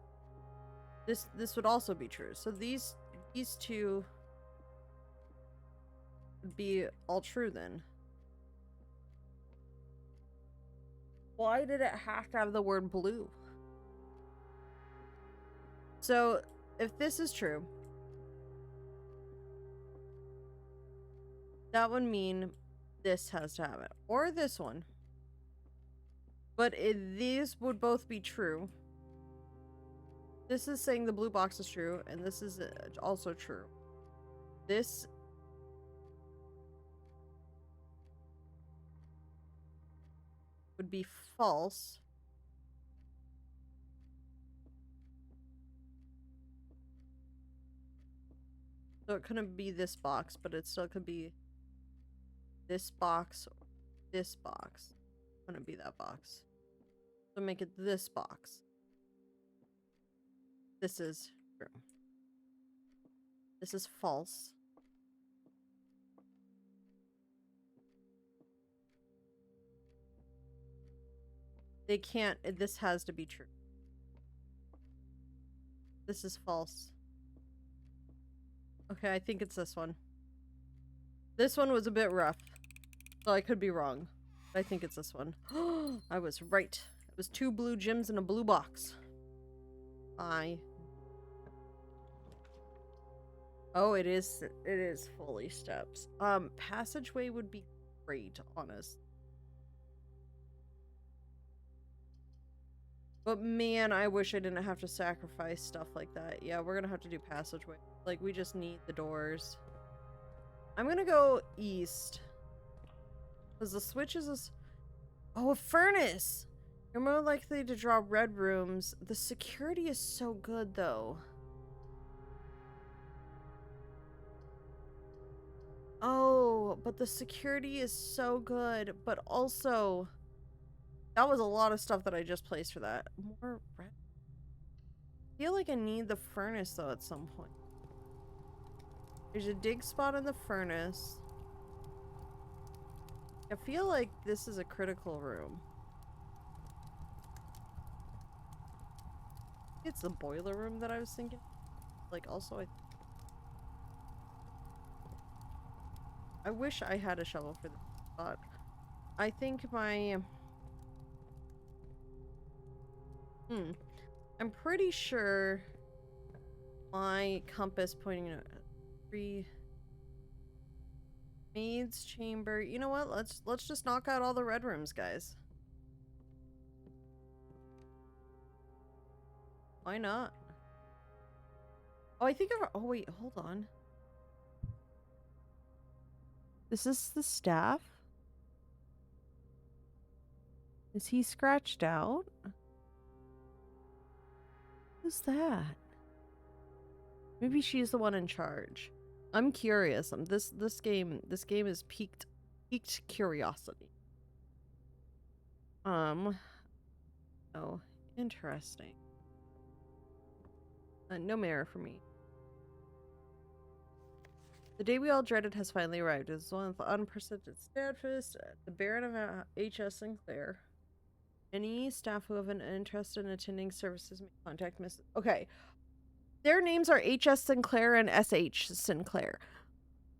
this would also be true. So these two would be all true then. Why did it have to have the word blue? So, if this is true, that would mean this has to have it. Or this one. But these would both be true. This is saying the blue box is true, and this is also true. This would be false. So it couldn't be this box, but it still could be this box or this box. It couldn't be that box. So make it this box. This is true. This is false. They can't, this has to be true. This is false. Okay, I think it's this one. This one was a bit rough, so I could be wrong. But I think it's this one. I was right. It was 2 blue gems in a blue box. Oh, it is fully steps. Passageway would be great, honest. But man, I wish I didn't have to sacrifice stuff like that. Yeah, we're gonna have to do passageway. Like, we just need the doors. I'm gonna go east. Because the switch is oh, a furnace! You're more likely to draw red rooms. The security is so good, though. Oh, but the security is so good. But also... That was a lot of stuff that I just placed for that. More red. I feel like I need the furnace though at some point. There's a dig spot in the furnace. I feel like this is a critical room. It's the boiler room that I was thinking. Like also I wish I had a shovel for this spot. I think my I'm pretty sure my compass pointing at 3 maid's chamber. You know what? Let's just knock out all the red rooms, guys. Why not? Oh, I think oh wait, hold on. Is this the staff? Is he scratched out? Who's that? Maybe she's the one in charge. I'm curious. This game is piqued curiosity. Oh, interesting. No mirror for me. The day we all dreaded has finally arrived. It's one with unprecedented steadfast, the Baron of H.S. Sinclair. Any staff who have an interest in attending services may contact Miss... Okay. Their names are H.S. Sinclair and S.H. Sinclair.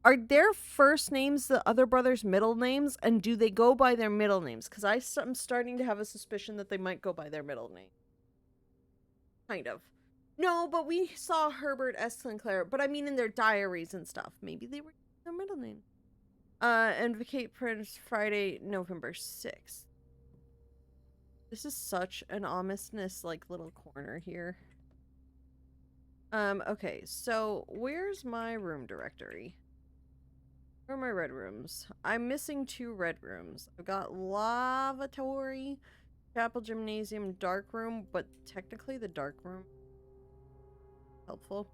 Are their first names the other brothers' middle names? And do they go by their middle names? Because I'm starting to have a suspicion that they might go by their middle name. Kind of. No, but we saw Herbert S. Sinclair. But I mean in their diaries and stuff. Maybe they were their middle name. Advocate Prince Friday, November 6th. This is such an ominous, like, little corner here. Okay, so where's my room directory? Where are my red rooms? I'm missing 2 red rooms. I've got lavatory, chapel, gymnasium, dark room, but technically the dark room helpful.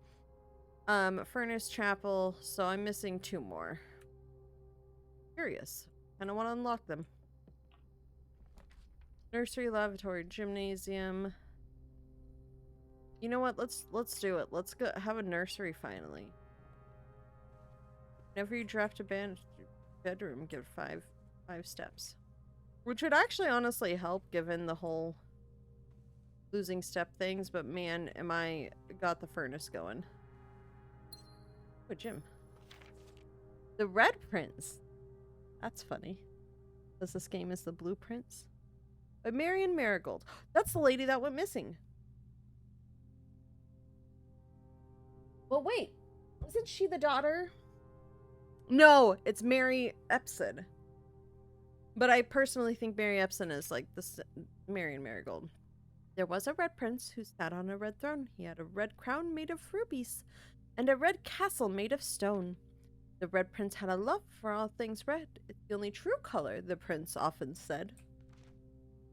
Furnace, chapel, so I'm missing 2 more. Curious. Kinda wanna unlock them. Nursery, lavatory, gymnasium. You know what? Let's do it. Let's go have a nursery finally. Whenever you draft a bedroom, give five steps. Which would actually honestly help given the whole losing step things, but man, am I got the furnace going. Oh, Jim. The Red Prince. That's funny. Because this game is the Blueprints. By Marion Marigold. That's the lady that went missing. Well, wait. Isn't she the daughter? No, it's Mary Epson. But I personally think Mary Epson is like the Marion Marigold. There was a red prince who sat on a red throne. He had a red crown made of rubies and a red castle made of stone. The red prince had a love for all things red. It's the only true color, the prince often said.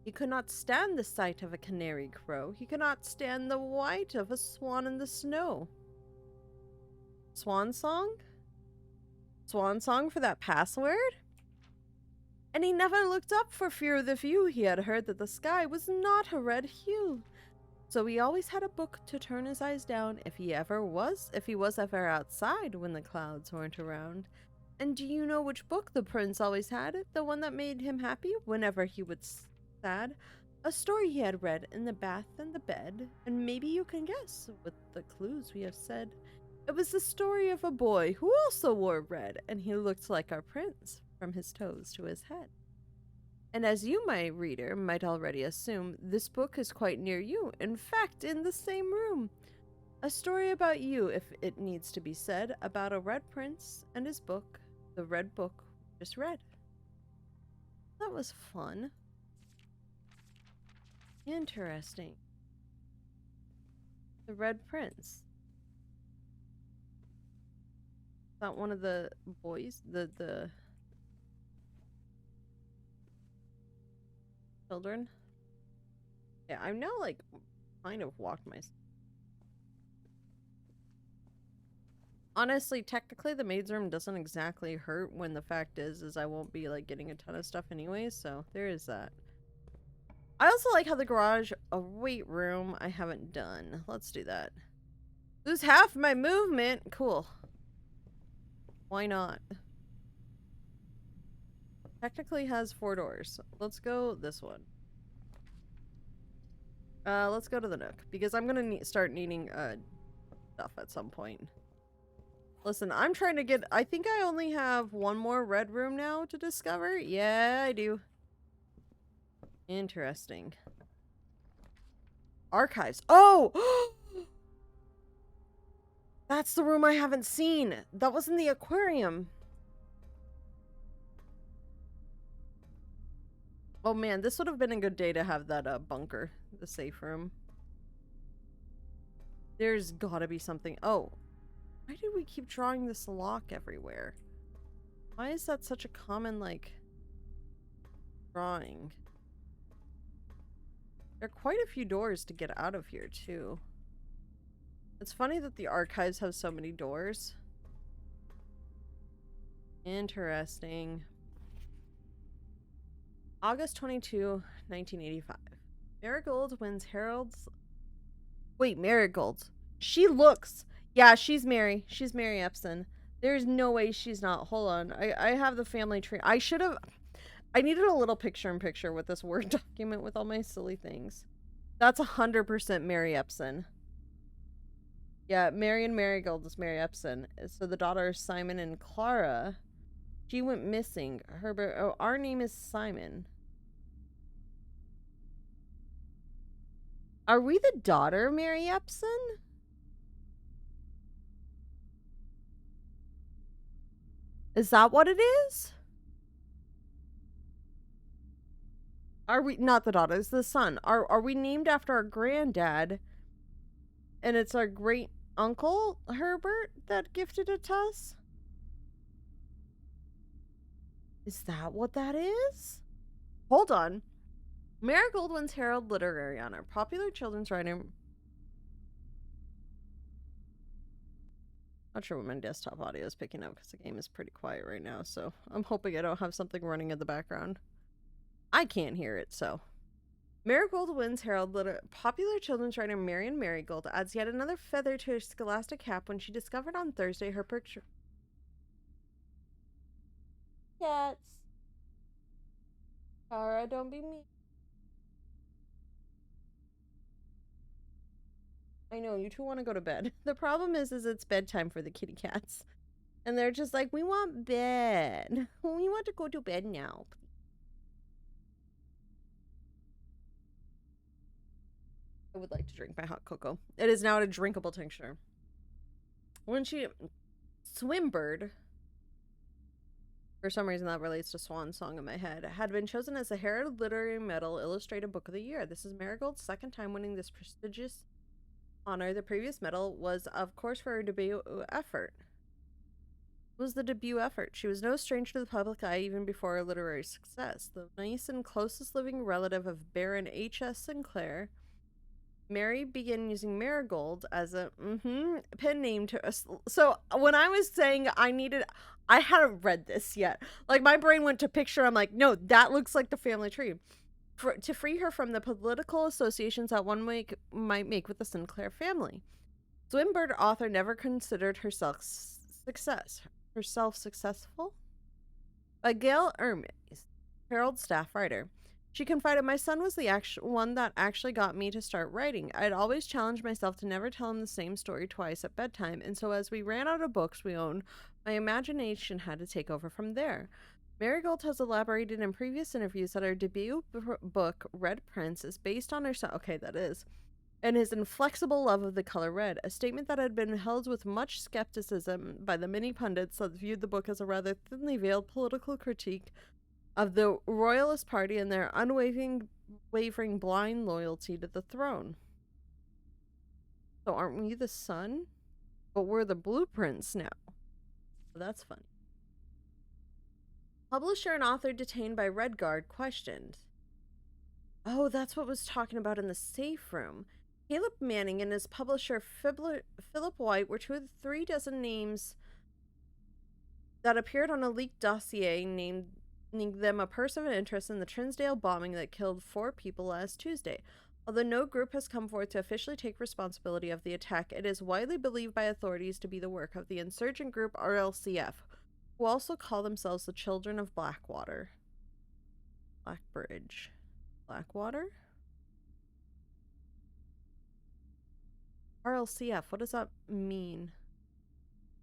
He could not stand the sight of a canary crow. He could not stand the white of a swan in the snow. Swan song? Swan song for that password? And he never looked up for fear of the view. He had heard that the sky was not a red hue. So he always had a book to turn his eyes down if he was ever outside when the clouds weren't around. And do you know which book the prince always had? The one that made him happy whenever he was sad? A story he had read in the bath and the bed. And maybe you can guess with the clues we have said. It was the story of a boy who also wore red, and he looked like our prince from his toes to his head. And as you, my reader, might already assume, this book is quite near you, in fact, in the same room. A story about you, if it needs to be said, about a red prince and his book, the red book just read. That was fun. Interesting. The Red Prince. Not one of the boys, the children. Yeah, I'm now like kind of walked myself. Honestly, technically the maid's room doesn't exactly hurt when the fact is I won't be like getting a ton of stuff anyways, so there is that. I also like how the garage, a weight room I haven't done. Let's do that. Lose half my movement. Cool. Why not? Technically has 4 doors. Let's go this one. Let's go to the Nook because I'm gonna start needing stuff at some point. Listen, I'm trying to get. I think I only have 1 more red room now to discover. Yeah, I do. Interesting. Archives. Oh! That's the room I haven't seen. That was in the aquarium. Oh man, this would have been a good day to have that bunker, the safe room. There's gotta be something. Oh, why do we keep drawing this lock everywhere? Why is that such a common, like, drawing? There are quite a few doors to get out of here, too. It's funny that the archives have so many doors. Interesting. August 22, 1985. Marigold wins Harold's... Wait, Marigold. She looks... Yeah, she's Mary. She's Mary Epson. There's no way she's not. Hold on. I have the family tree. I should have... I needed a little picture-in-picture with this Word document with all my silly things. That's 100% Mary Epson. Yeah, Marion Marigold is Mary Epson. So the daughter Simon and Clara, she went missing. Herbert, oh, our name is Simon. Are we the daughter of Mary Epson? Is that what it is? Are we not the daughter? It's the son. Are we named after our granddad? And it's our great Uncle Herbert that gifted it to us? Is that what that is? Hold on. Marigold wins Herald Literary Honor. Popular children's writer. Not sure what my desktop audio is picking up because the game is pretty quiet right now, so I'm hoping I don't have something running in the background. I can't hear it, so. Marigold wins Herald Popular children's writer Marion Marigold adds yet another feather to her scholastic cap when she discovered on Thursday her picture. Cats. Tara, don't be mean. I know, you two want to go to bed. The problem is it's bedtime for the kitty cats. And they're just like, we want bed. We want to go to bed now. I would like to drink my hot cocoa. It is now a drinkable tincture. When she... Swimbird, for some reason that relates to Swan Song in my head, had been chosen as the Herald Literary Medal Illustrated Book of the Year. This is Marigold's second time winning this prestigious honor. The previous medal was, of course, for her debut effort. She was no stranger to the public eye even before her literary success. The niece and closest living relative of Baron H.S. Sinclair, Mary began using Marigold as a pen name to us. So when I was saying I hadn't read this yet. Like, my brain went to picture. I'm like, no, that looks like the family tree. To free her from the political associations that one might make with the Sinclair family. Swinburne author never considered herself successful? By Gail Ermes, Herald staff writer. She confided, my son was the one that actually got me to start writing. I'd always challenged myself to never tell him the same story twice at bedtime, and so as we ran out of books we owned, my imagination had to take over from there. Marigold has elaborated in previous interviews that her debut book, Red Prince, is based on her son. Okay, that is. And his inflexible love of the color red, a statement that had been held with much skepticism by the many pundits that viewed the book as a rather thinly veiled political critique of the Royalist Party and their unwavering blind loyalty to the throne. So aren't we the son? But we're the blueprints now. Well, that's funny. Publisher and author detained by Red Guard questioned. Oh, that's what was talking about in the safe room. Caleb Manning and his publisher Philip White were 2 of the 3 dozen names that appeared on a leaked dossier naming them a person of interest in the Trinsdale bombing that killed 4 people last Tuesday. Although no group has come forth to officially take responsibility of the attack, it is widely believed by authorities to be the work of the insurgent group RLCF, who also call themselves the Children of Blackwater. Blackbridge. Blackwater? RLCF, what does that mean?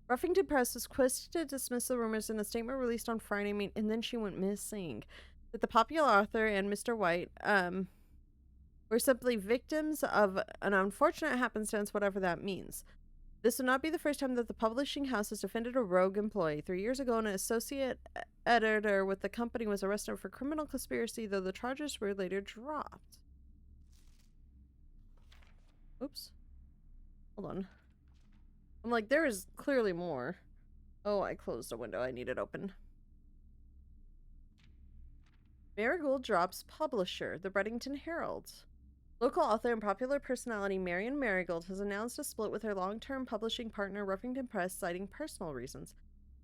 Ruffington Press was quick to dismiss the rumors in a statement released on Friday, and then she went missing. That the popular author and Mr. White were simply victims of an unfortunate happenstance, whatever that means. This would not be the first time that the publishing house has defended a rogue employee. 3 years ago, an associate editor with the company was arrested for criminal conspiracy, though the charges were later dropped. Oops. Hold on. I'm like, there is clearly more. Oh, I closed a window. I need it open. Marigold drops publisher, the Reddington Herald. Local author and popular personality Marion Marigold has announced a split with her long-term publishing partner Ruffington Press, citing personal reasons.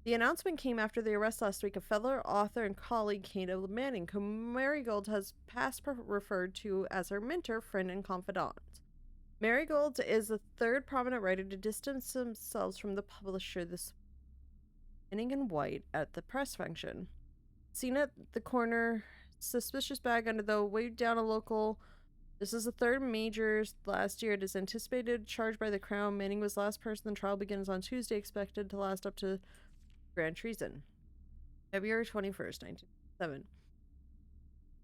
The announcement came after the arrest last week of fellow author and colleague Caleb Manning, whom Marigold has past referred to as her mentor, friend, and confidant. Marigold is the 3rd prominent writer to distance themselves from the publisher this Manning and White at the press function. Seen at the corner, suspicious bag under the weighed down a local. This is the 3rd major last year. It is anticipated charged by the Crown. Manning was the last person. The trial begins on Tuesday, expected to last up to grand treason. February 21st, 1997.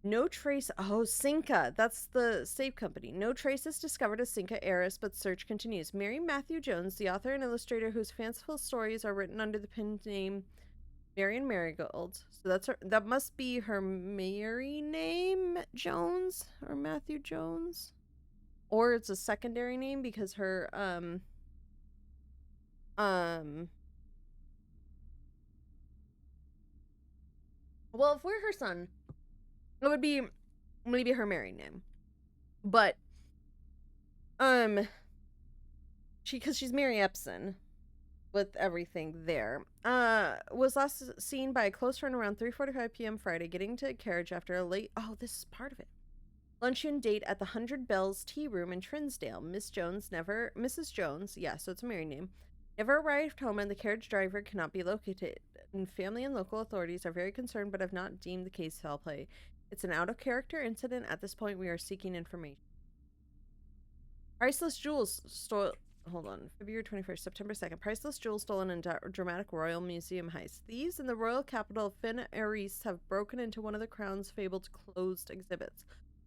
No trace. Oh, Cinca. That's the safe company. No trace is discovered of Cinca heiress, but search continues. Mary Matthew Jones, the author and illustrator whose fanciful stories are written under the pen name Marion Marigold. So that must be her Mary name, Jones, or Matthew Jones. Or it's a secondary name because her Well, if we're her son, it would be maybe her married name. But, because she's Mary Epson with everything there. Was last seen by a close friend around 3:45 p.m. Friday, getting to a carriage after a late, oh, this is part of it. Luncheon date at the 100 Bells Tea Room in Trinsdale. Mrs. Jones, yeah, so it's a married name, never arrived home and the carriage driver cannot be located. And family and local authorities are very concerned but have not deemed the case foul play. It's an out-of-character incident. At this point, we are seeking information. Priceless jewels stolen. Hold on. February 21st, September 2nd. Priceless jewels stolen in dramatic Royal Museum heist. Thieves in the royal capital of Fin Aris have broken into one of the Crown's fabled closed exhibits.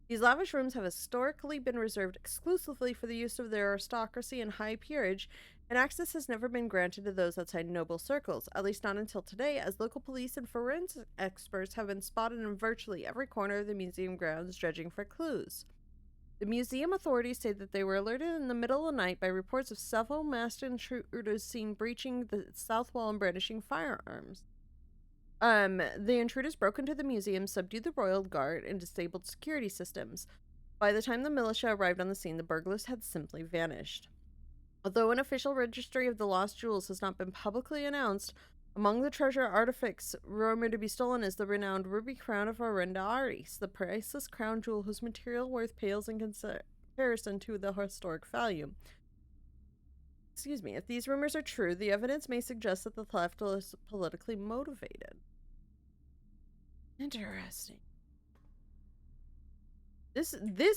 These lavish rooms have historically been reserved exclusively for the use of the aristocracy and high peerage, and access has never been granted to those outside noble circles, at least not until today, as local police and forensic experts have been spotted in virtually every corner of the museum grounds dredging for clues. The museum authorities say that they were alerted in the middle of the night by reports of several masked intruders seen breaching the south wall and brandishing firearms. The intruders broke into the museum, subdued the royal guard, and disabled security systems. By the time the militia arrived on the scene, the burglars had simply vanished. Although an official registry of the lost jewels has not been publicly announced, among the treasure artifacts rumored to be stolen is the renowned ruby crown of Orinda Aris, the priceless crown jewel whose material worth pales in comparison to the historic value. Excuse me. If these rumors are true, the evidence may suggest that the theft was politically motivated. Interesting. This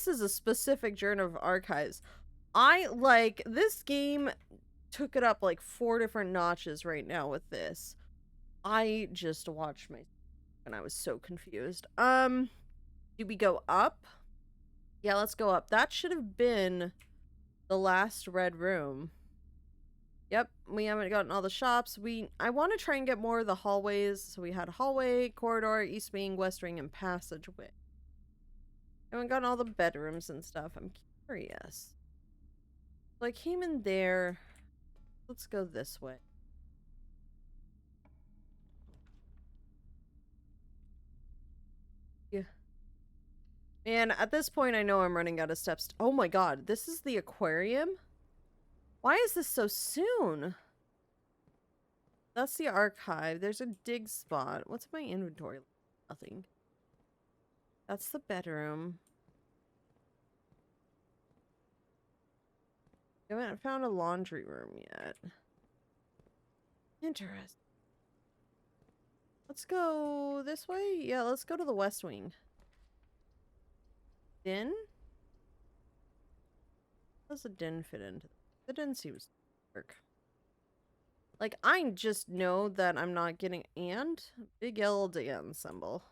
is a specific journal of archives. This game took it up like 4 different notches right now with this. I just watched my and I was so confused. Do we go up? Yeah, let's go up. That should have been the last red room. Yep, we haven't gotten all the shops. I want to try and get more of the hallways. So we had hallway, corridor, east wing, west wing, and passageway. Haven't gotten all the bedrooms and stuff. I'm curious. So I came in there. Let's go this way. Yeah. Man, at this point I know I'm running out of steps. Oh my god, this is the aquarium? Why is this so soon? That's the archive. There's a dig spot. What's in my inventory? Nothing. That's the bedroom. I haven't found a laundry room yet. Interesting. Let's go this way? Yeah, let's go to the west wing. Den? How does the den fit into? The den seems dark. Like, I just know that I'm not getting, and big yellow den symbol.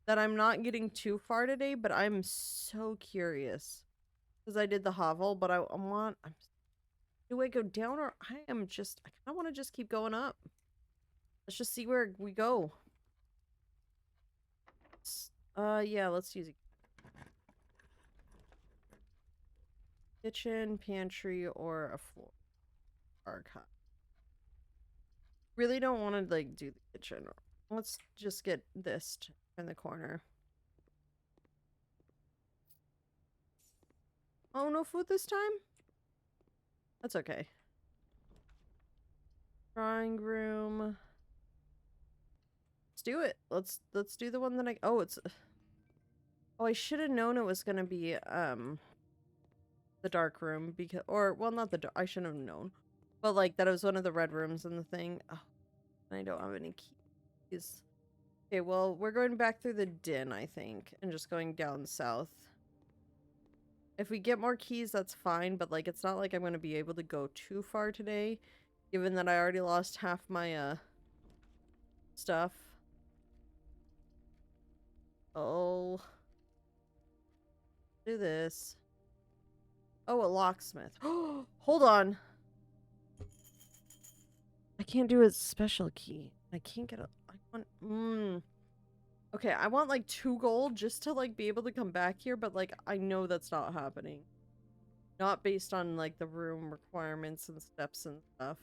That I'm not getting too far today, but I'm so curious. Because I did the hovel, but do I go down or I kind of want to just keep going up. Let's just see where we go. Yeah, let's use it. Kitchen, pantry, or a floor. Archive. Really don't want to, like, do the kitchen. Let's just get this in the corner. Oh, no food this time? That's okay. Drawing room. Let's do it. Let's do the one that oh, I should have known it was gonna be the dark room because well, not the dark, I shouldn't have known. But like that it was one of the red rooms in the thing. Oh, I don't have any keys. Okay, well, we're going back through the den, I think, and just going down south. If we get more keys, that's fine, but like it's not like I'm going to be able to go too far today, given that I already lost half my stuff. Oh. Do this. Oh, a locksmith. Hold on. I can't do a special key. I can't get a I want Okay, I want like 2 gold just to like be able to come back here, but like I know that's not happening. Not based on, like, the room requirements and steps and stuff.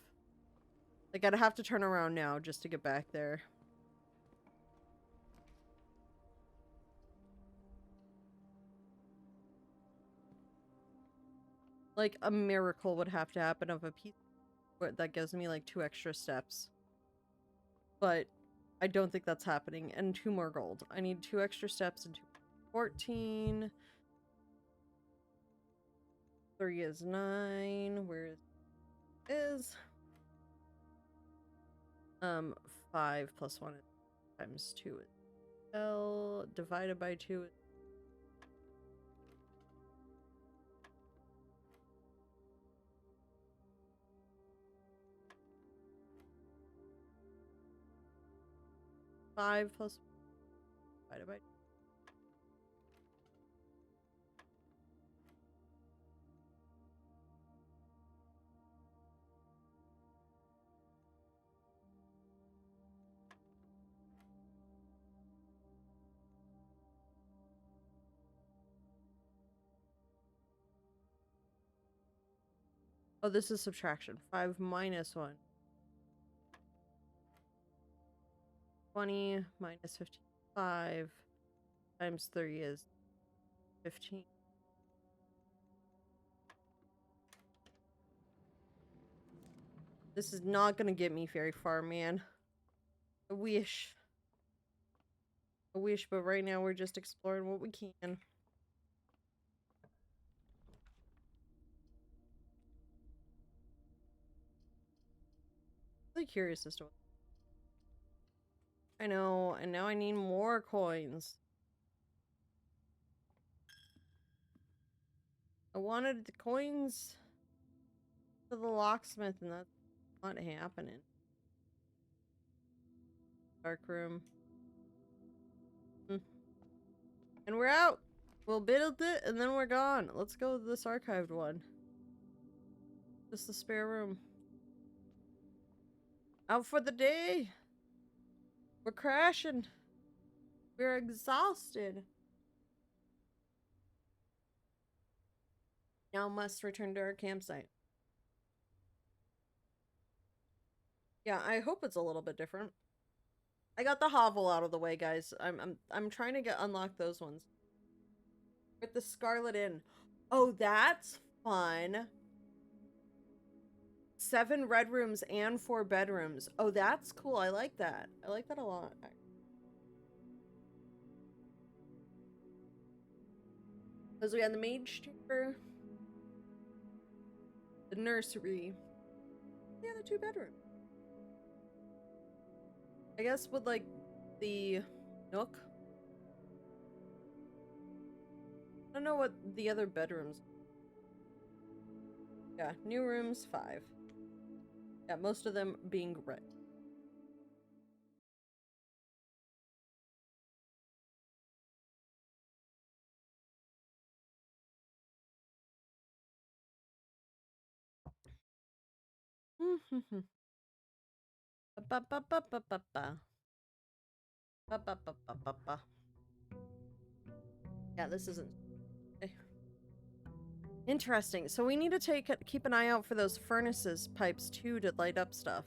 Like, I'd have to turn around now just to get back there. Like, a miracle would have to happen of a piece that gives me, like, 2 extra steps. But I don't think that's happening. And 2 more gold. I need 2 extra steps and 2. 14. 3 is 9. Where is? 5 plus 1 times 2 is L. Divided by 2 is 5 plus divided by 2. Oh, this is subtraction. 5 minus 1. 20 minus 55 times 3 is 15. This is not gonna get me very far, man. I wish. I wish, but right now we're just exploring what we can. Really curious as to what. I know, and now I need more coins. I wanted the coins to the locksmith, and that's not happening. Dark room. And we're out! We'll build it, and then we're gone. Let's go to this archived one. Just the spare room. Out for the day! We're crashing! We're exhausted! Now must return to our campsite. Yeah, I hope it's a little bit different. I got the hovel out of the way, guys. I'm trying to unlock those ones. With the Scarlet Inn. Oh, that's fun. 7 red rooms and 4 bedrooms. Oh, that's cool. I like that. I like that a lot. Because we had the mage chamber, the nursery, the other 2 bedrooms. I guess with, like, the nook. I don't know what the other bedrooms. Yeah, new rooms 5. Yeah, most of them being red. Yeah, this isn't interesting. So we need to keep an eye out for those furnaces pipes too to light up stuff.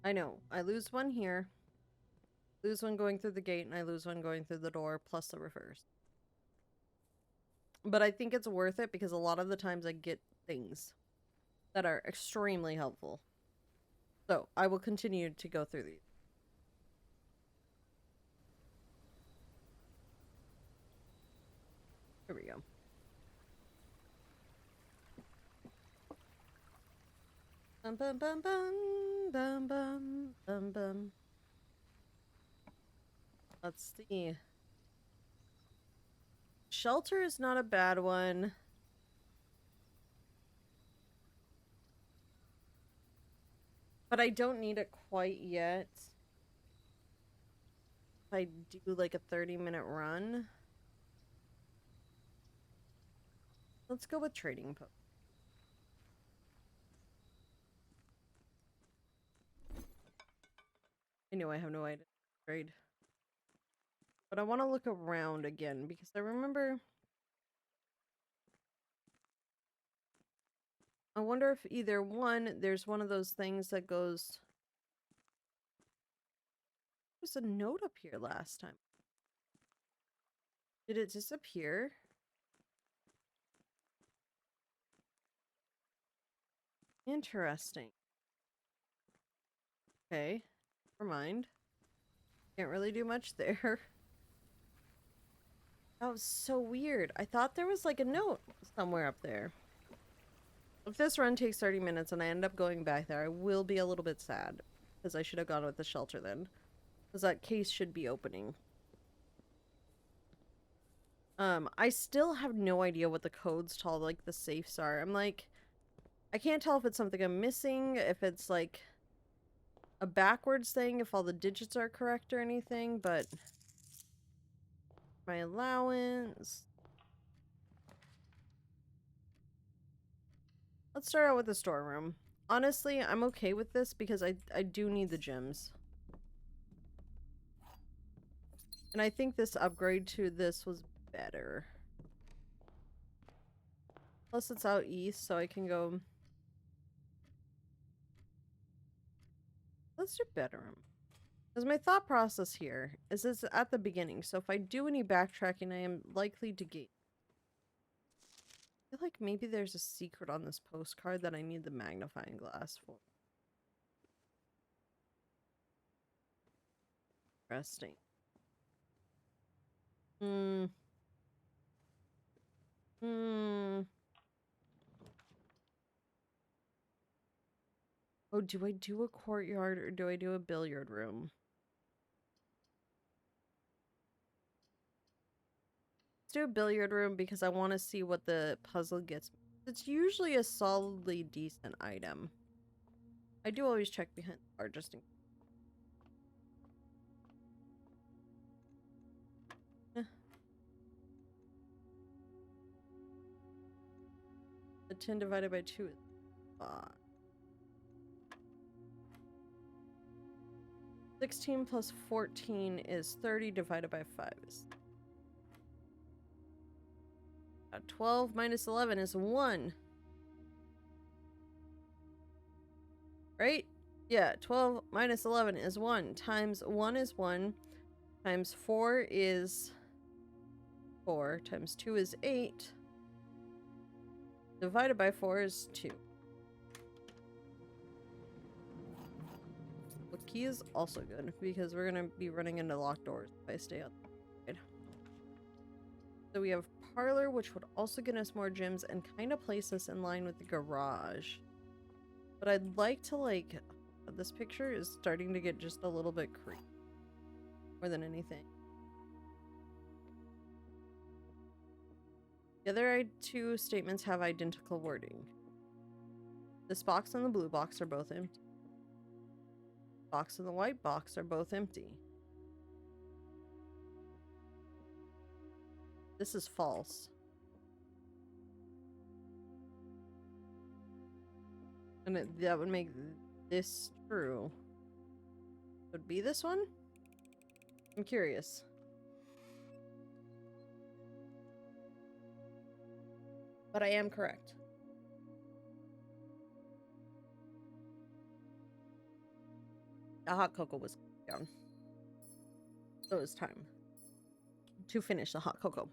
I know. I lose one here. Lose one going through the gate, and I lose one going through the door, plus the reverse. But I think it's worth it because a lot of the times I get things that are extremely helpful. So I will continue to go through these. Here we go. Bum bum bum bum bum bum bum bum. Let's see. Shelter is not a bad one. But I don't need it quite yet. If I do like a 30-minute run. Let's go with trading post. I know I have no idea to trade. But I want to look around again because I remember... I wonder if either one, there's one of those things that goes... There's a note up here last time. Did it disappear? Interesting. Okay. Never mind. Can't really do much there. That was so weird. I thought there was like a note somewhere up there. If this run takes 30 minutes and I end up going back there, I will be a little bit sad. Because I should have gone with the shelter then. Because that case should be opening. I still have no idea what the codes to all, like, the safes are. I'm like... I can't tell if it's something I'm missing, if it's, like, a backwards thing, if all the digits are correct or anything, but... My allowance... Let's start out with the storeroom. Honestly, I'm okay with this because I do need the gems. And I think this upgrade to this was better. Plus it's out east, so I can go... Let's do bedroom. Because my thought process here is it's at the beginning, so if I do any backtracking, I am likely to gain. I feel like maybe there's a secret on this postcard that I need the magnifying glass for. Interesting. Oh, do I do a courtyard or do I do a billiard room? Let's do a billiard room because I want to see what the puzzle gets me. It's usually a solidly decent item. I do always check behind the bar just in case. The 10 divided by 2 is 5. 16 plus 14 is 30 divided by 5 is 12 minus 11 is 1. Right? Yeah, 12 minus 11 is 1. Times 1 is 1. Times 4 is 4. Times 2 is 8. Divided by 4 is 2. The key is also good because we're going to be running into locked doors if I stay outside. So we have parlor, which would also get us more gems and kind of place us in line with the garage. But I'd like to, like, this picture is starting to get just a little bit creepy. More than anything. The other two statements have identical wording. This box and the blue box are both empty. Box and the white box are both empty. This is false. And that would make this true. Would be this one? I'm curious. But I am correct. The hot cocoa was down. So it was time to finish the hot cocoa.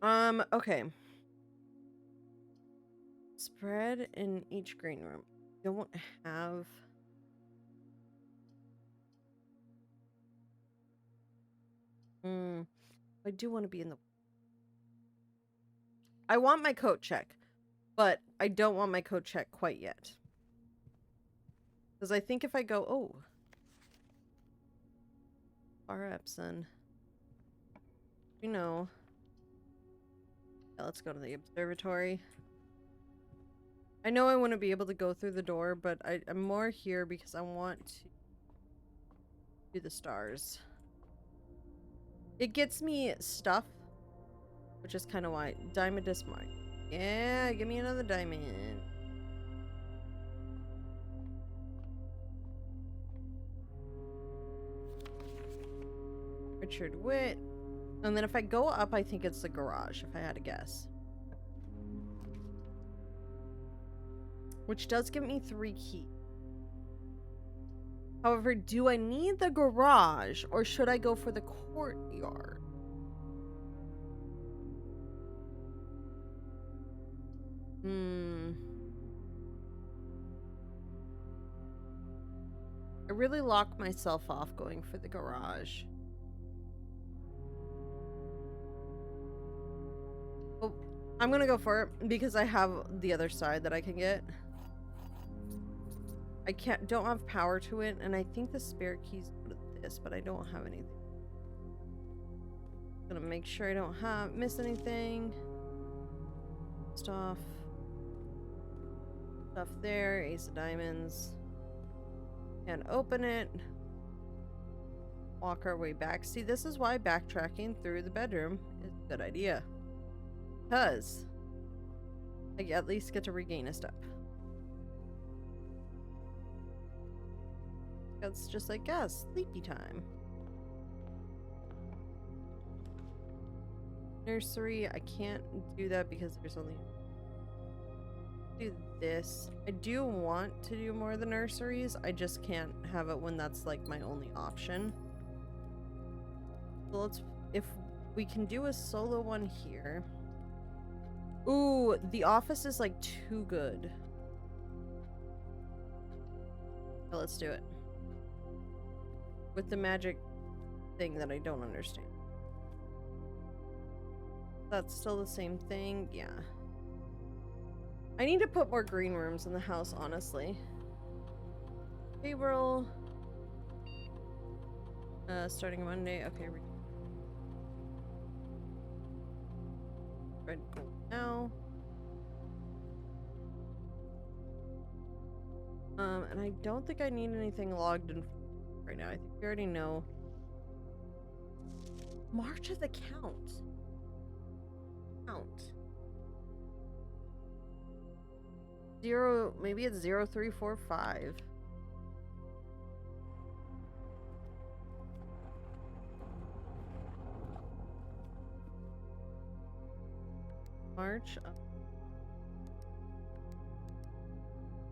Okay. Spread in each green room. Don't have... I do want to be in the... I want my coat check, but I don't want my coat check quite yet. Because I think if I go... Oh. Bar Epson. You know... Yeah, let's go to the observatory. I know I want to be able to go through the door, but I'm more here because I want to do the stars. It gets me stuff, which is kind of why. Diamond is mine. Yeah, give me another diamond. Richard Witt. And then if I go up, I think it's the garage, if I had to guess. Which does give me 3 keys. However, do I need the garage or should I go for the courtyard? I really locked myself off going for the garage. Well, I'm gonna go for it because I have the other side that I can get. I don't have power to it, and I think the spare keys go to this, but I don't have anything. Gonna make sure I don't miss anything. Stuff there, ace of diamonds. And open it. Walk our way back. See, this is why backtracking through the bedroom is a good idea. Because I at least get to regain a step. That's just like, yeah, sleepy time. Nursery, I can't do that because there's only... do this. I do want to do more of the nurseries. I just can't have it when that's like my only option. So let's... if we can do a solo one here. Ooh, the office is like too good. So let's do it. With the magic thing that I don't understand. That's still the same thing? Yeah. I need to put more green rooms in the house, honestly. Gabriel. Starting Monday. Okay. Red gold now. And I don't think I need anything logged in right now. I think we already know. March of the Count. Maybe it's 0345. March.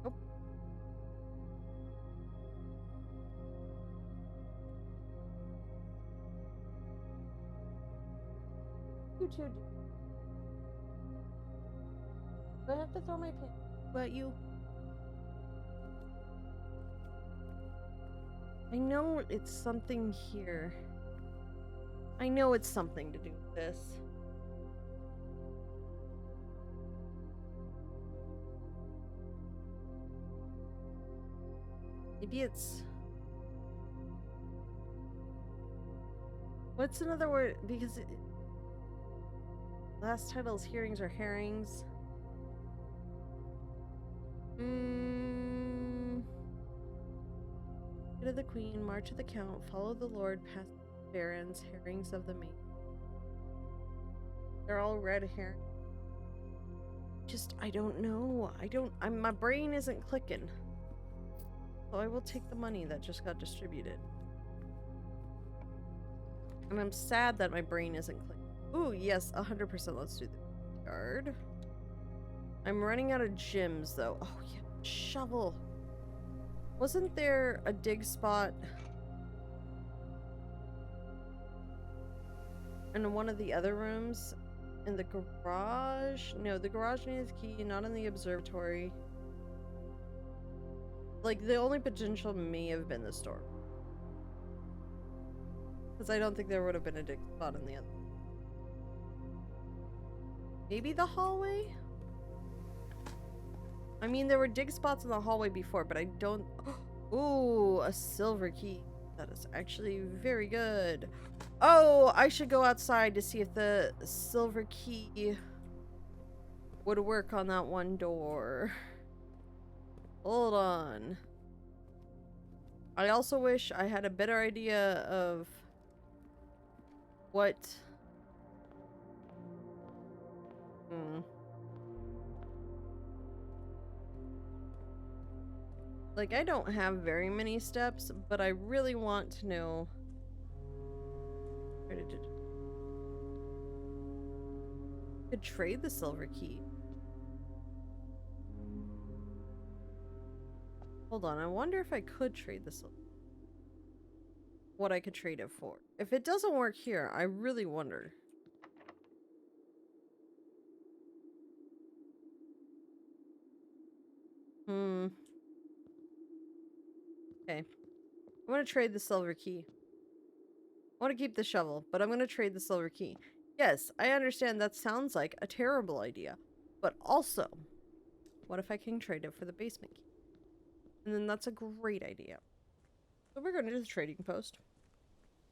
Oh. You two. Do I have to throw my pen? But you. I know it's something here. I know it's something to do with this. Maybe it's... what's another word? Because last title's hearings or herrings. Head of the Queen, March of the Count, Follow the Lord, Past the Barons, Herrings of the Maid. They're all red herring. Just, I don't know. My brain isn't clicking. So I will take the money that just got distributed. And I'm sad that my brain isn't clicking. Ooh, yes, 100%. Let's do the guard. I'm running out of gems, though. Oh, yeah. Shovel. Wasn't there a dig spot in one of the other rooms? In the garage? No, the garage needs a key, not in the observatory. Like, the only potential may have been the store. Because I don't think there would have been a dig spot in the other. Maybe the hallway? I mean, there were dig spots in the hallway before, but I don't... ooh, a silver key. That is actually very good. Oh, I should go outside to see if the silver key would work on that one door. Hold on. I also wish I had a better idea of what... Like, I don't have very many steps, but I really want to know Could trade the silver key. Hold on, I wonder if I could trade the silver. What I could trade it for. If it doesn't work here, I really wonder. Okay. I'm gonna trade the silver key. I want to keep the shovel, but I'm gonna trade the silver key. Yes, I understand that sounds like a terrible idea. But also, what if I can trade it for the basement key? And then that's a great idea. So we're going to do the trading post.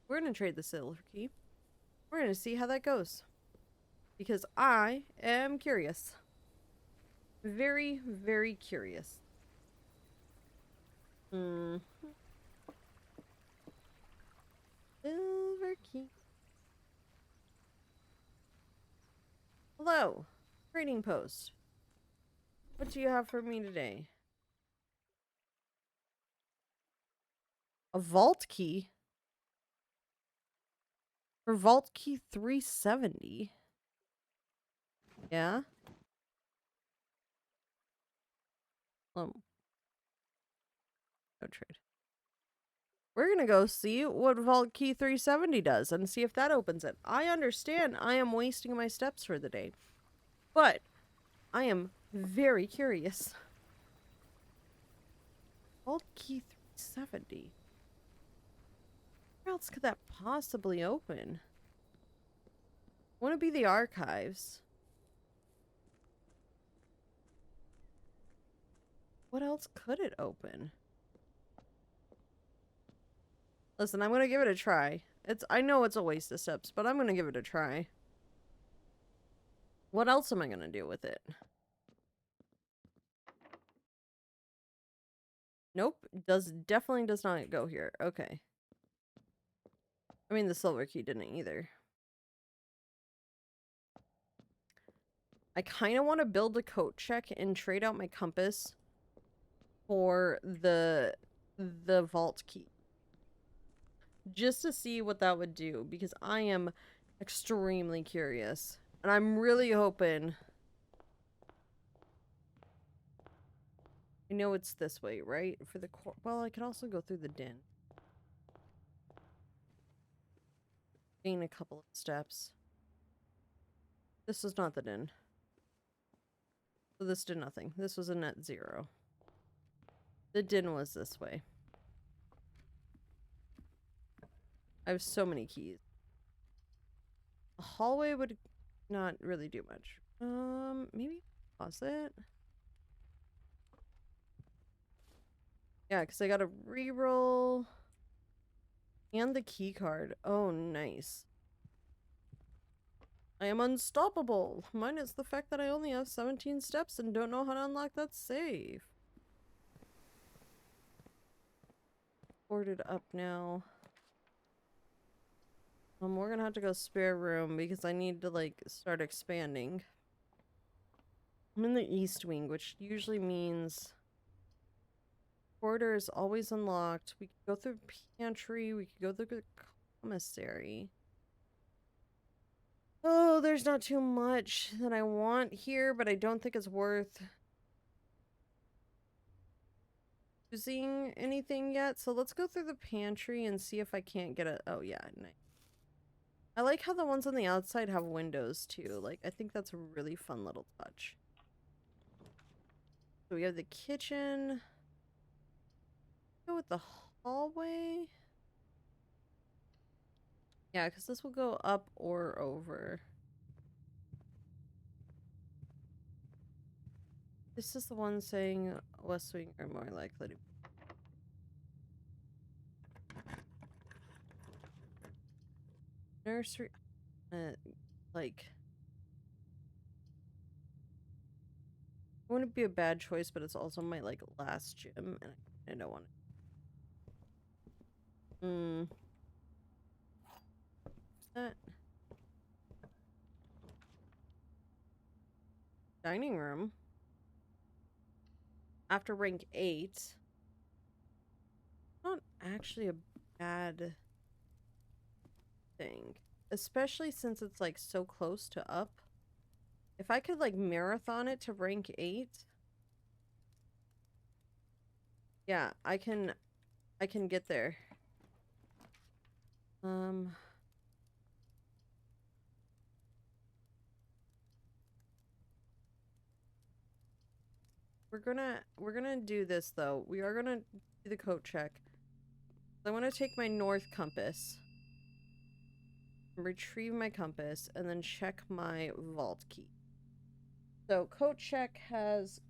We're going to trade the silver key. We're going to see how that goes. Because I am curious. Very, very curious. Silver key. Hello. Trading post. What do you have for me today? A vault key? For vault key 370? Yeah? No trade. We're gonna go see what vault key 370 does and see if that opens it. I understand I am wasting my steps for the day, but I am very curious. Vault key 370. Where else could that possibly open? Want to be the archives? What else could it open? Listen, I'm gonna give it a try. I know it's a waste of steps, but I'm gonna give it a try. What else am I gonna do with it? Nope, definitely does not go here. Okay. I mean, the silver key didn't either. I kind of want to build a coat check and trade out my compass for the vault key. Just to see what that would do, because I am extremely curious. And I'm really hoping... I know it's this way, right? For the well, I could also go through the den. Gain a couple of steps. This was not the den. So this did nothing. This was a net 0. The den was this way. I have so many keys. A hallway would not really do much. Maybe closet? Yeah, because I got a reroll. And the key card. Oh, nice. I am unstoppable. Minus the fact that I only have 17 steps and don't know how to unlock that save. Boarded up now. We're gonna have to go spare room because I need to, like, start expanding. I'm in the east wing, which usually means corridor is always unlocked. We could go through pantry. We could go through the commissary. Oh, there's not too much that I want here, but I don't think it's worth using anything yet. So let's go through the pantry and see if I can't get a... Oh, yeah, nice. I like how the ones on the outside have windows, too. Like, I think that's a really fun little touch. So we have the kitchen. Go with the hallway. Yeah, because this will go up or over. This is the one saying West Wing are more likely to... Nursery... like... It wouldn't be a bad choice, but it's also my, like, last gym, and I don't want it. That... Dining room? After rank 8... Not actually a bad think. Especially since it's like so close to up. If I could like marathon it to rank 8. Yeah, I can get there. We're gonna do this though. We are gonna do the coat check. I want to take my north compass, retrieve my compass, and then check my vault key. So coat check has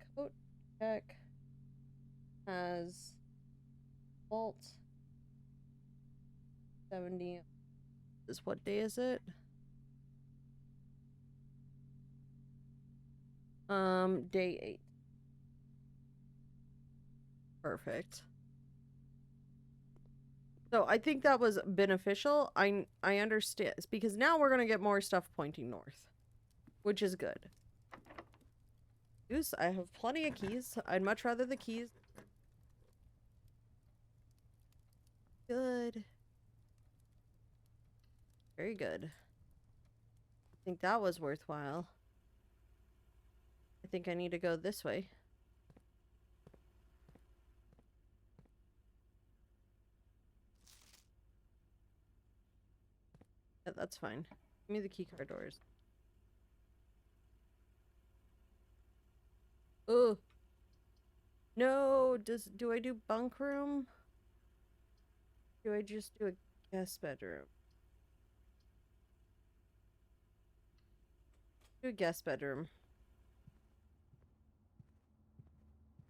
vault 70. What day is it? Day 8. Perfect. So I think that was beneficial. I understand. It's because now we're gonna get more stuff pointing north, which is good. I have plenty of keys. I'd much rather the keys. Good. Very good. I think that was worthwhile. I think I need to go this way. Yeah, that's fine. Give me the keycard doors. Oh. No, do I do bunk room? Do I just do a guest bedroom? Do a guest bedroom.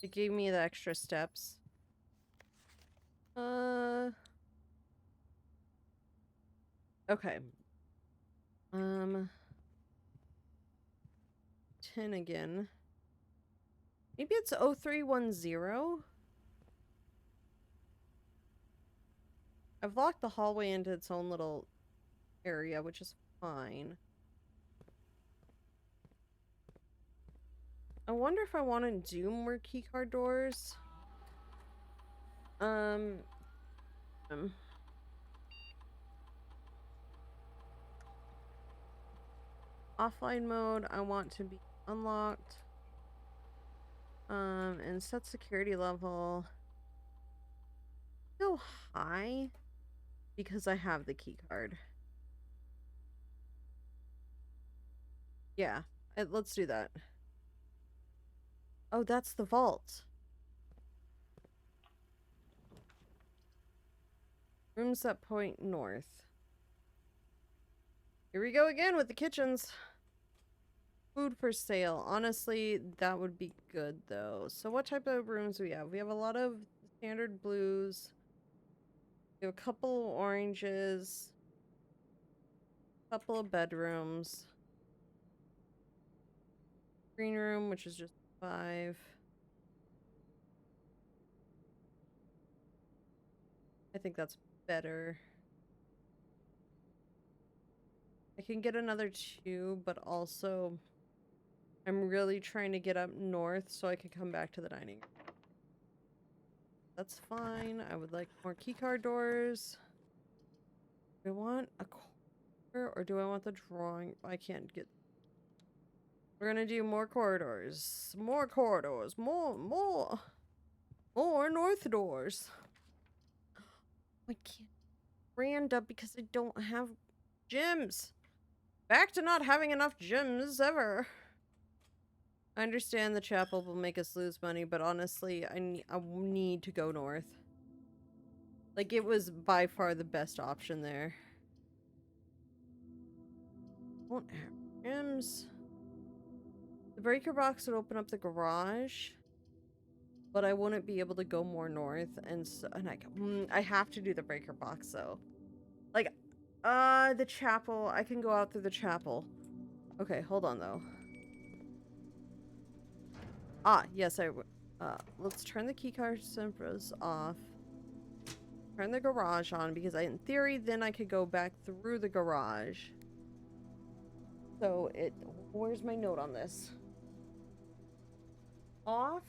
It gave me the extra steps. Okay. 10 again. Maybe it's 0310. I've locked the hallway into its own little area, which is fine. I wonder if I want to do more keycard doors. Offline mode, I want to be unlocked. And set security level so high because I have the key card. Yeah, let's do that. Oh, that's the vault. Rooms that point north. Here we go again with the kitchens. Food for sale. Honestly, that would be good though. So what type of rooms do we have? We have a lot of standard blues. We have a couple oranges. A couple of bedrooms. Green room, which is just 5. I think that's better. I can get another 2, but also I'm really trying to get up north so I can come back to the dining room. That's fine. I would like more keycard doors. Do I want a corridor or do I want the drawing? I can't get... We're gonna do more corridors. More corridors. More north doors. I can't brand up because I don't have gyms. Back to not having enough gyms ever. I understand the chapel will make us lose money, but honestly, I need to go north. Like, it was by far the best option there. Won't have gyms. The breaker box would open up the garage, but I wouldn't be able to go more north, and I have to do the breaker box though. Like, the chapel. I can go out through the chapel. Okay, hold on though. Ah, yes, let's turn the keycard symbols off. Turn the garage on, because in theory, then I could go back through the garage. So, where's my note on this? Off.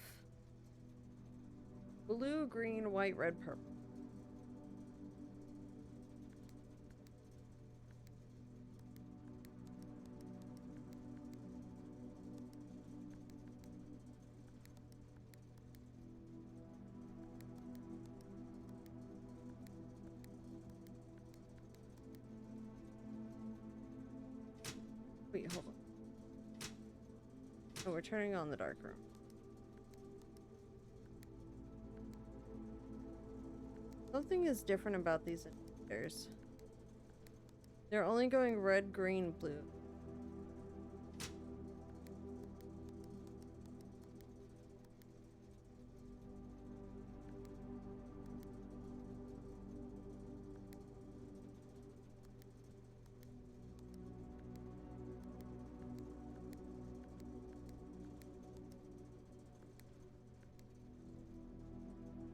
Blue, green, white, red, purple. Wait, hold on. Oh, we're turning on the dark room. Something is different about these indicators. They're only going red, green, blue.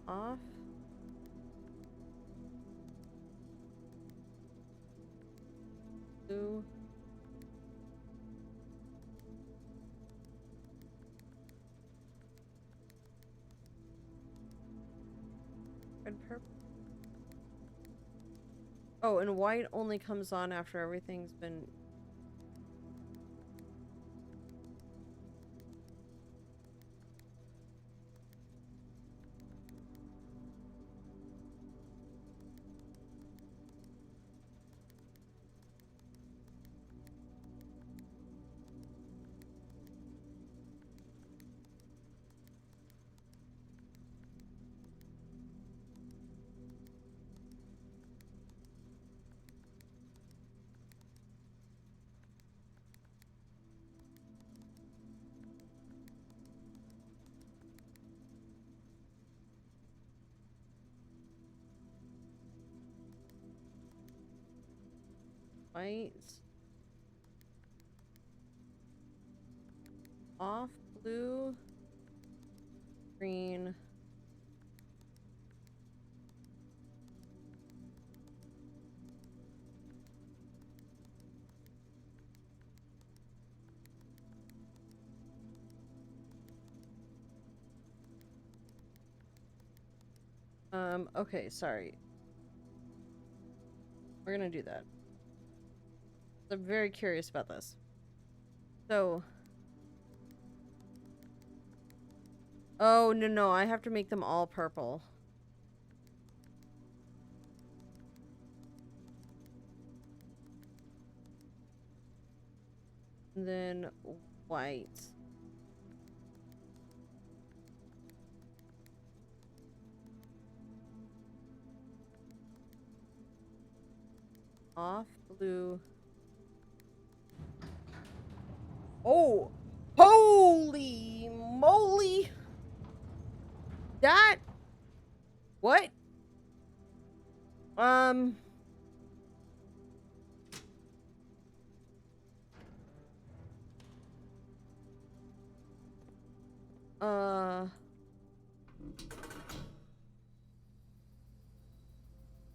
Off. Blue. Red, purple. Oh, and white only comes on after everything's been... White. Off, blue. Green. Okay, sorry. We're gonna do that. I'm very curious about this. So... Oh, no, I have to make them all purple. And then white. Off, blue. Oh! Holy moly! That... What?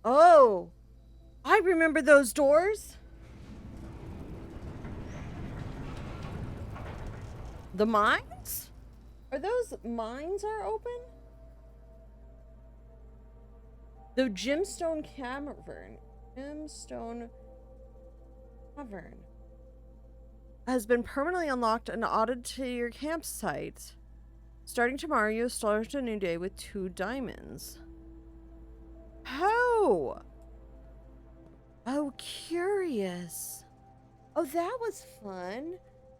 Oh! I remember those doors! The mines? Are those mines are open? The Gemstone Cavern. Gemstone Cavern has been permanently unlocked and added to your campsite. Starting tomorrow, you'll start a new day with 2 diamonds. Oh! Oh, curious. Oh, that was fun.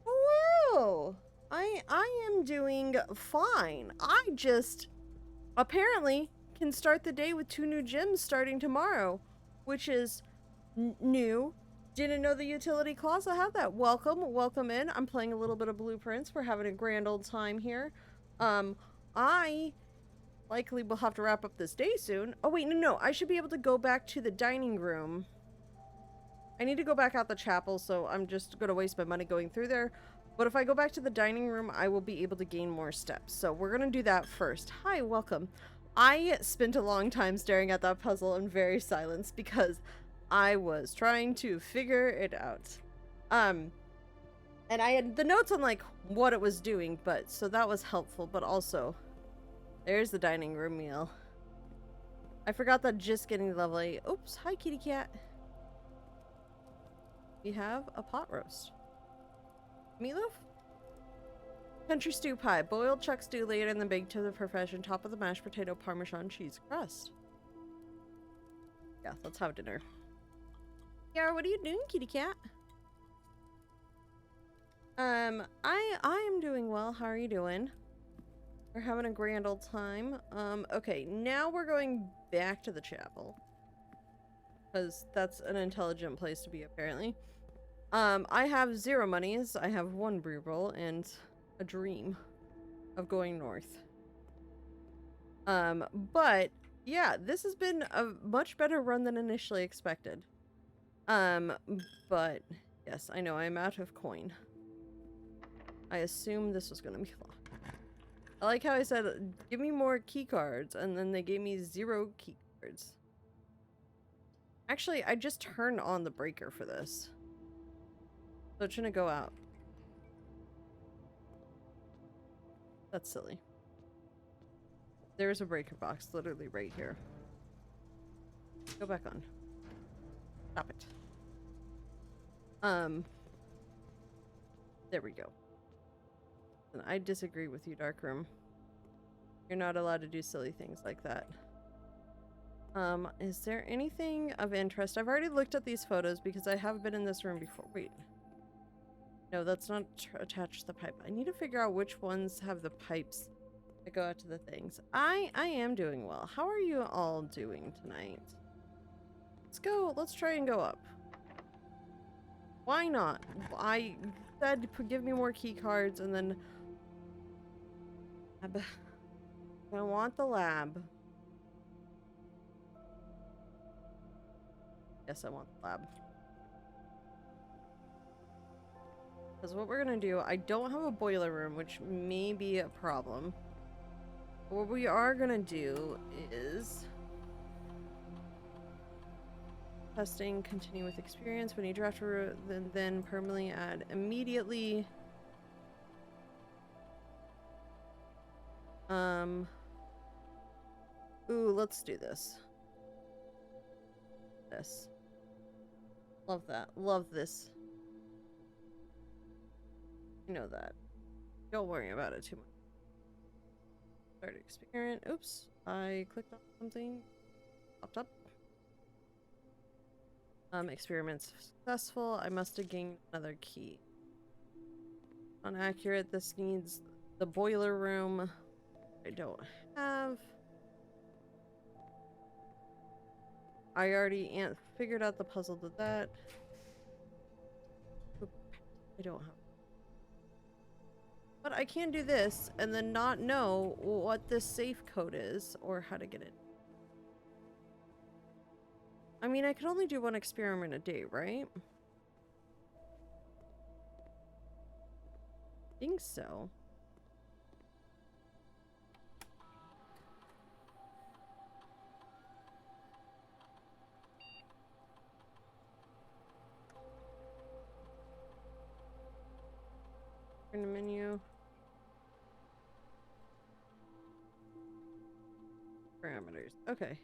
Hello! I am doing fine. I just apparently can start the day with 2 new gems starting tomorrow, which is new. Didn't know the utility clause. I have that. Welcome in. I'm playing a little bit of Blueprints. We're having a grand old time here. I likely will have to wrap up this day soon. Oh wait, no, I should be able to go back to the dining room. I need to go back out the chapel, so I'm just gonna waste my money going through there. But if I go back to the dining room, I will be able to gain more steps. So we're gonna do that first. Hi, welcome. I spent a long time staring at that puzzle in very silence because I was trying to figure it out. And I had the notes on like what it was doing, but so that was helpful, but also there's the dining room meal. I forgot that just getting level 8. Oops, hi kitty cat. We have a pot roast. Meatloaf? Country stew pie. Boiled chuck stew laid in the baked to the perfection. Top of the mashed potato Parmesan cheese crust. Yeah, let's have dinner. Yeah, what are you doing, kitty cat? I am doing well. How are you doing? We're having a grand old time. Okay, now we're going back to the chapel. Because that's an intelligent place to be, apparently. I have 0 monies. I have 1 brew roll and a dream of going north. But yeah, this has been a much better run than initially expected. But yes, I know I'm out of coin. I assumed this was gonna be locked. I like how I said, give me more key cards, and then they gave me 0 key cards. Actually, I just turned on the breaker for this. So it shouldn't go out. That's silly. There's a breaker box literally right here. Go back on. Stop it. There we go. And I disagree with you, Darkroom. You're not allowed to do silly things like that. Is there anything of interest? I've already looked at these photos because I have been in this room before. Wait. No, that's not attached to the pipe. I need to figure out which ones have the pipes that go out to the things. I am doing well. How are you all doing tonight? Let's go. Let's try and go up. Why not? I said give me more key cards and then... I want the lab. Yes, I want the lab. Because what we're going to do, I don't have a boiler room, which may be a problem. What we are going to do is... testing, continue with experience. When you draft a then permanently add immediately. Ooh, let's do this. Love that. Love this. You know that. Don't worry about it too much. Start experiment. Oops. I clicked on something. Popped up. Experiment successful. I must have gained another key. Inaccurate. This needs the boiler room. I don't have. I already figured out the puzzle to that. Oop, I don't have. But I can do this and then not know what this safe code is or how to get it. I mean, I can only do 1 experiment a day, right? I think so. In the menu. Parameters. Okay.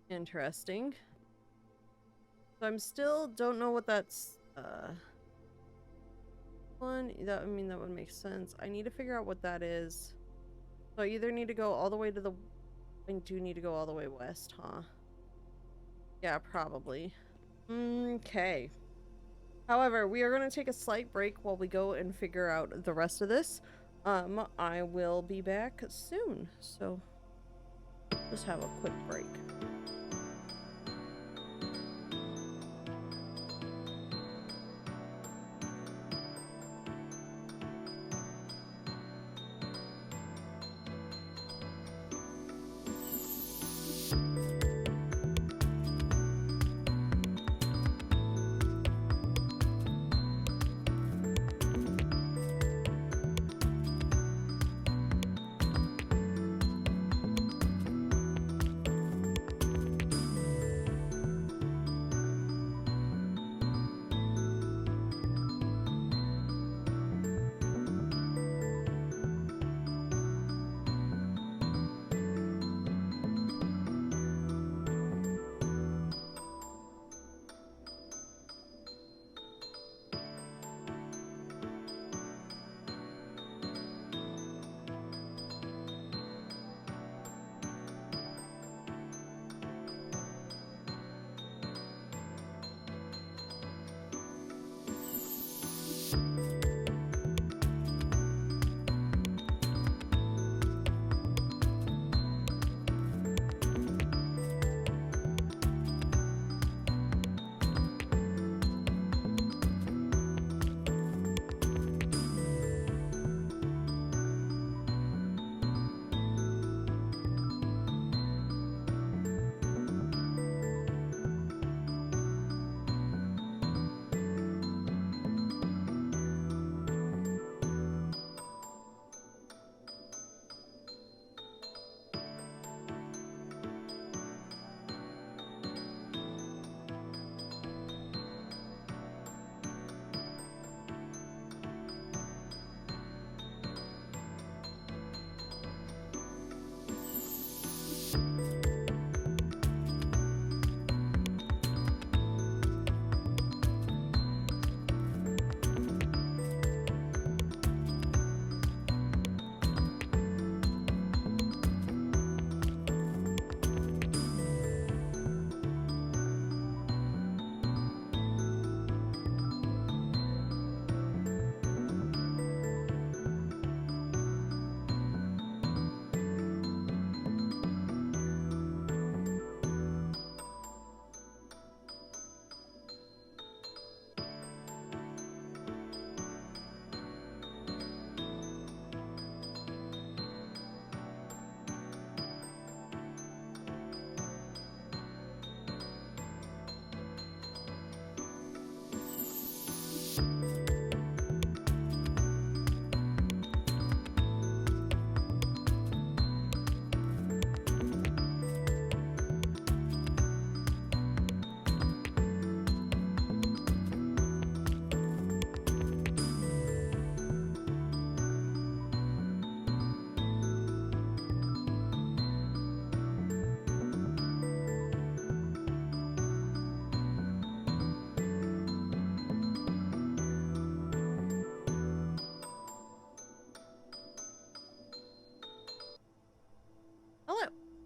Interesting. So I'm still don't know what that's one that I mean that would make sense. I need to figure out what that is. So I either need to go all the way to the I do need to go all the way west, huh? Yeah, probably. Okay. However, we are going to take a slight break while we go and figure out the rest of this. I will be back soon. So just have a quick break.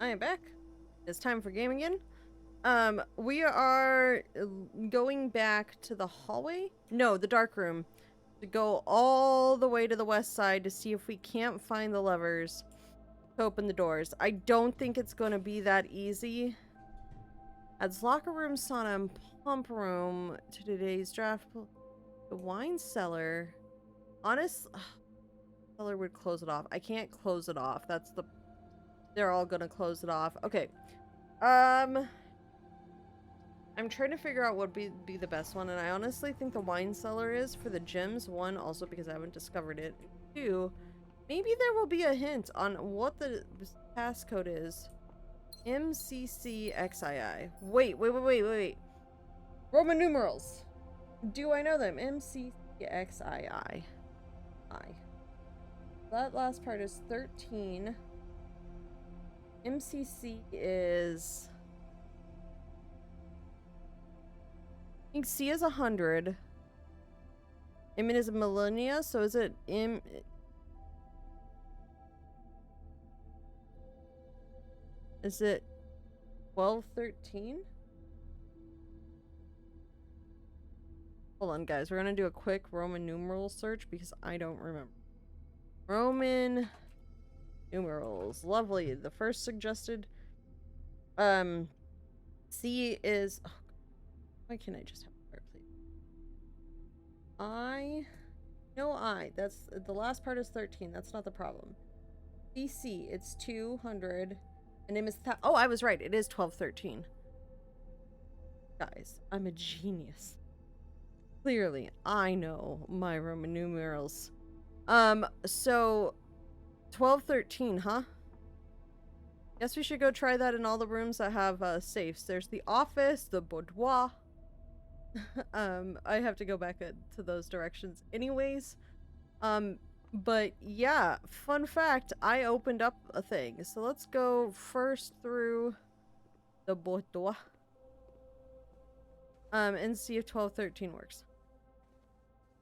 I am back. It's time for game again. We are going back to the hallway? No, the dark room. To go all the way to the west side to see if we can't find the levers to open the doors. I don't think it's going to be that easy. Adds locker room, sauna, and pump room to today's draft. The wine cellar. Honest, cellar would close it off. I can't close it off. That's the... They're all gonna close it off. Okay. I'm trying to figure out what would be the best one, and I honestly think the wine cellar is for the gyms. One, also because I haven't discovered it. Two, maybe there will be a hint on what the passcode is. MCCXII. Wait. Roman numerals. Do I know them? MCCXII. That last part is 13. MCC is... I think C is 100. M is a millennia, so is it M... Is it 1213? Hold on, guys. We're gonna do a quick Roman numeral search because I don't remember. Roman numerals. Lovely. The first suggested C is... Oh, why can't I just have a please? I. That's the last part is 13. That's not the problem. CC, it's 200. And name is oh, I was right. It is 1213. Guys, I'm a genius. Clearly, I know my Roman numerals. So 1213, huh? Guess we should go try that in all the rooms that have safes. There's the office, the boudoir. I have to go back to those directions anyways. But yeah, fun fact, I opened up a thing. So let's go first through the boudoir. And see if 1213 works.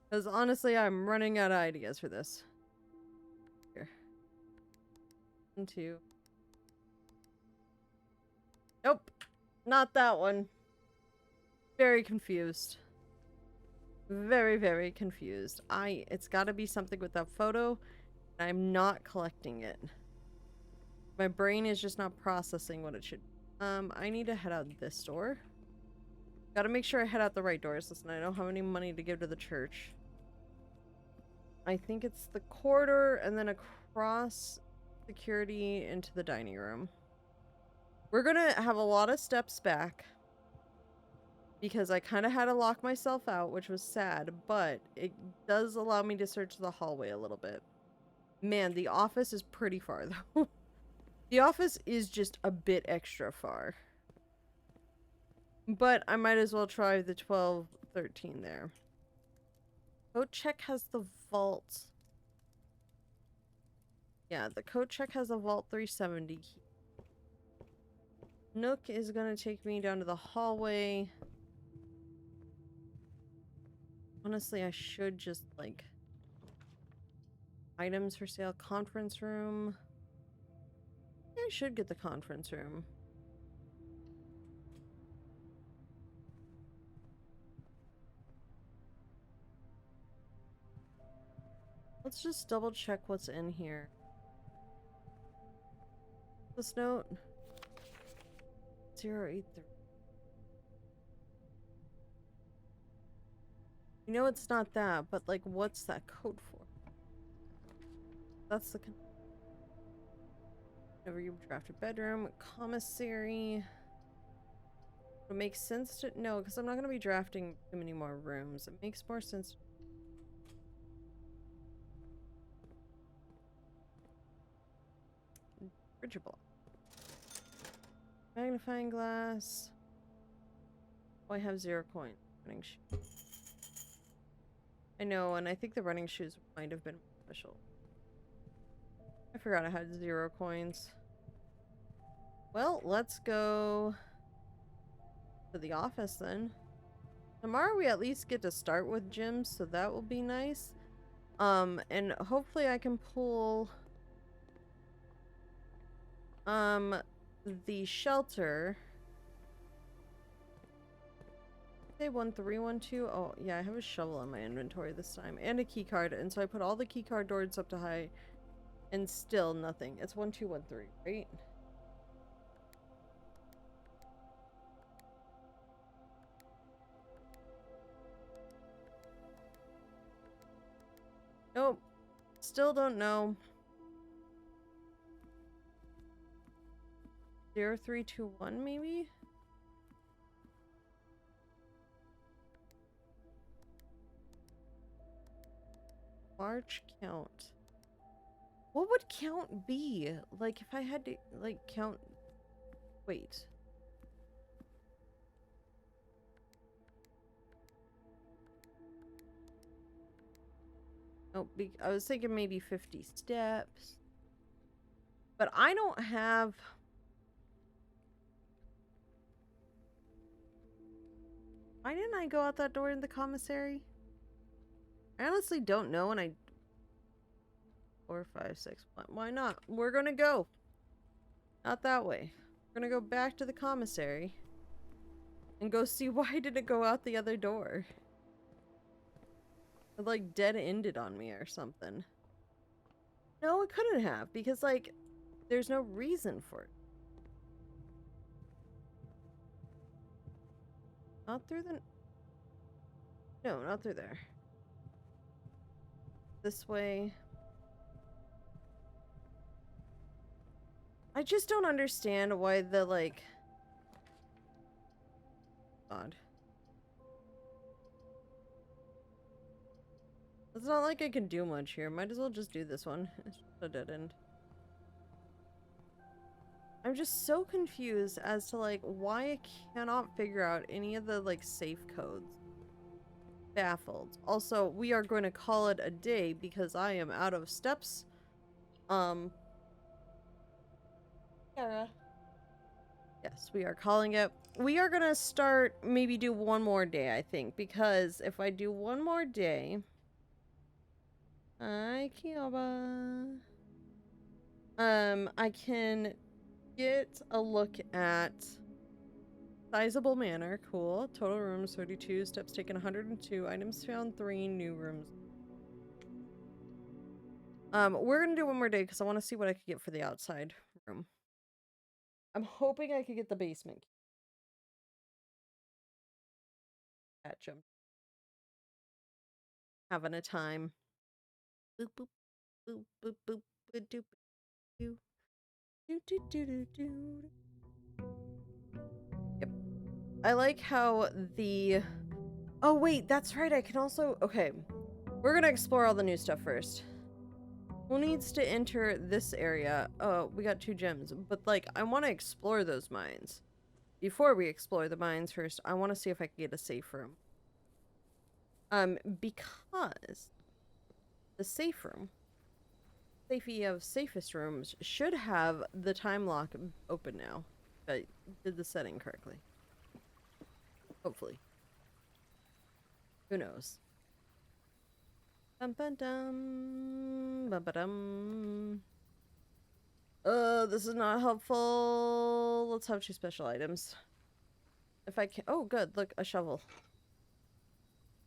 Because honestly, I'm running out of ideas for this. Here. 1, 2. Nope. Not that one. Very confused. Very, very confused. It's gotta be something with that photo. And I'm not collecting it. My brain is just not processing what it should. I need to head out this door. Gotta make sure I head out the right doors. Listen, I don't have any money to give to the church. I think it's the corridor and then across security into the dining room. We're gonna have a lot of steps back because I kind of had to lock myself out, which was sad, but it does allow me to search the hallway a little bit. Man, the office is pretty far though. The office is just a bit extra far. But I might as well try the 1213 there. Coat check has the vault. Yeah, the coat check has a vault 370. Nook is gonna take me down to the hallway. Honestly, I should just, like... Items for sale, conference room. I should get the conference room. Let's just double check what's in here. This note. 083. You know it's not that, but like what's that code for? That's the... Whenever you draft a bedroom, commissary. It makes sense to... No, because I'm not going to be drafting too many more rooms. It makes more sense... Bridgeable. Magnifying glass. Oh, I have 0 coin. Running shoe. I know, and I think the running shoes might have been special. I forgot I had 0 coins. Well, let's go to the office then. Tomorrow we at least get to start with gyms, so that will be nice. And hopefully I can pull the shelter. Say 1312. Oh, yeah, I have a shovel in my inventory this time and a key card, and so I put all the key card doors up to high and still nothing. It's 1213, right? Nope. Still don't know. 0321 maybe? Large count. What would count be? Like if I had to like count. Wait. Oh, I was thinking maybe 50 steps. But I don't have. Why didn't I go out that door in the commissary? I honestly don't know, and I 4, 5, 6. Why not? We're gonna go. Not that way. We're gonna go back to the commissary and go see why did it go out the other door. It like dead-ended on me or something. No, it couldn't have, because like there's no reason for it. Not through the... No, not through there. This way. I just don't understand why the, like... God. It's not like I can do much here. Might as well just do this one. It's just a dead end. I'm just so confused as to, like, why I cannot figure out any of the, like, safe codes. Baffled. Also, we are going to call it a day because I am out of steps. Sarah. Yes, we are calling it. We are gonna start, maybe do one more day, I think, because if I do one more day... I can get a look at Sizable Manor. Cool. Total rooms 32, steps taken 102, items found 3, new rooms. We're gonna do one more day because I want to see what I could get for the outside room. I'm hoping I could get the basement. Catch him. Having a time. Boop boop boop boop boop boop doop doo doo doo doo doo doo. Yep. I like how the... Oh wait, that's right. I can also... Okay. We're gonna explore all the new stuff first. Who needs to enter this area? Oh, we got 2 gems. But like, I want to explore those mines. Before we explore the mines first, I want to see if I can get a safe room. Because the safe room, safety of safest rooms, should have the time lock open now. I did the setting correctly. Hopefully. Who knows? Dum dum dum. Bum ba dum. This is not helpful. Let's have 2 special items. If I can. Oh, good. Look, a shovel.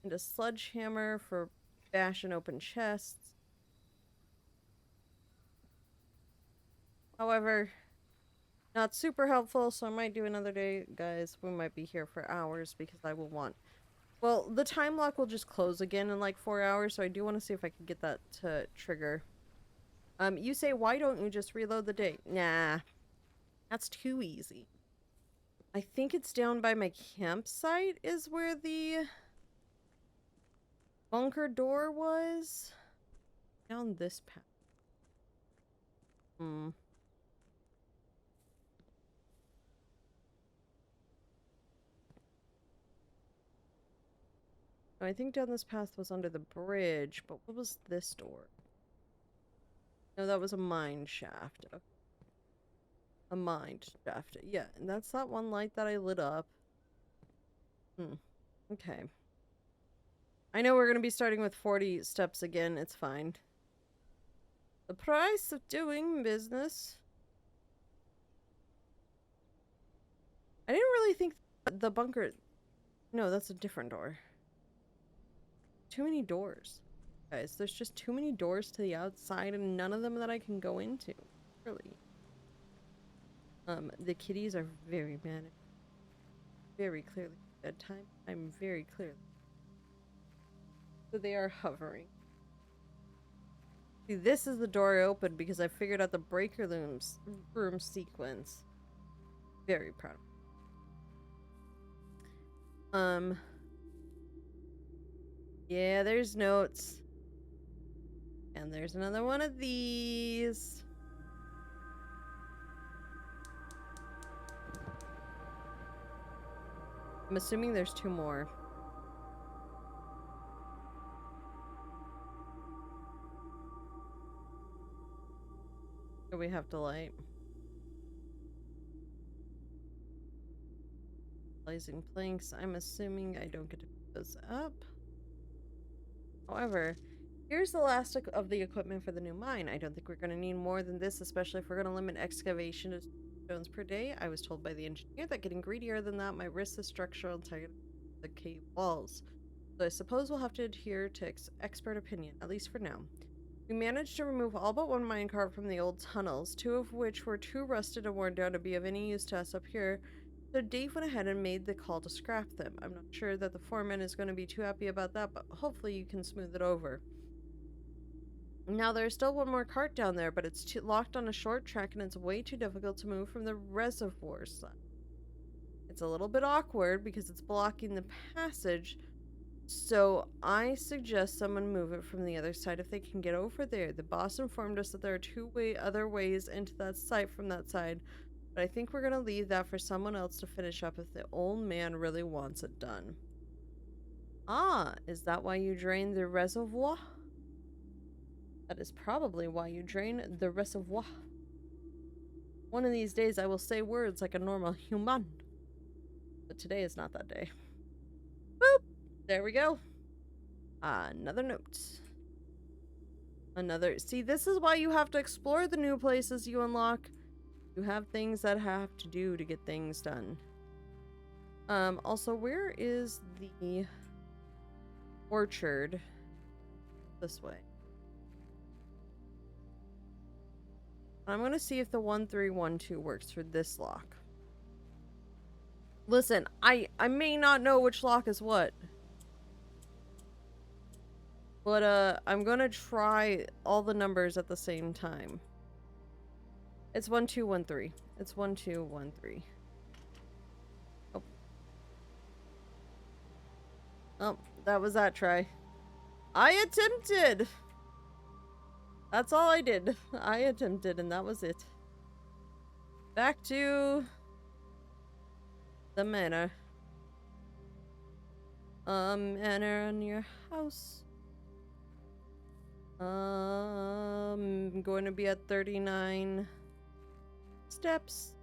And a sledgehammer for bashing open chests. However, not super helpful, so I might do another day, guys. We might be here for hours because I will want... Well, the time lock will just close again in like 4 hours, so I do want to see if I can get that to trigger. You say, why don't you just reload the day? Nah. That's too easy. I think it's down by my campsite is where the bunker door was. Down this path. I think down this path was under the bridge, but what was this door? No, that was a mine shaft. Okay. A mine shaft. Yeah, and that's that one light that I lit up. Okay. I know we're gonna be starting with 40 steps again. It's fine. The price of doing business. I didn't really think the bunker... No, that's a different door. Too many doors. Guys, there's just too many doors to the outside and none of them that I can go into. Really. The kitties are very mad. Very clearly bedtime. I'm very clearly. So they are hovering. See, this is the door I opened because I figured out the breaker room sequence. Very proud of me. Yeah, there's notes. And there's another one of these. I'm assuming there's 2 more. So we have to light. Blazing planks. I'm assuming I don't get to put those up. However, here's the last of the equipment for the new mine. I don't think we're going to need more than this, especially if we're going to limit excavation to 2 stones per day. I was told by the engineer that getting greedier than that might risk the structural integrity of the cave walls. So I suppose we'll have to adhere to expert opinion, at least for now. We managed to remove all but 1 minecart from the old tunnels, 2 of which were too rusted and worn down to be of any use to us up here. So Dave went ahead and made the call to scrap them. I'm not sure that the foreman is going to be too happy about that, but hopefully you can smooth it over. Now there's still 1 more cart down there, but it's locked on a short track and it's way too difficult to move from the reservoir side. It's a little bit awkward because it's blocking the passage, so I suggest someone move it from the other side if they can get over there. The boss informed us that there are 2 other ways into that site from that side, but I think we're going to leave that for someone else to finish up if the old man really wants it done. Ah, is that why you drained the reservoir? That is probably why you drain the reservoir. One of these days I will say words like a normal human. But today is not that day. Boop! There we go. Another note. See, this is why you have to explore the new places you unlock. You have things that have to do to get things done. Also, where is the orchard? This way. I'm gonna see if the 1312 works for this lock. Listen, I may not know which lock is what. But, I'm gonna try all the numbers at the same time. It's 1213. It's 1213. Oh. Oh, that was that try. I attempted! That's all I did. I attempted, and that was it. Back to the manor. Manor in your house. I'm going to be at 39 steps.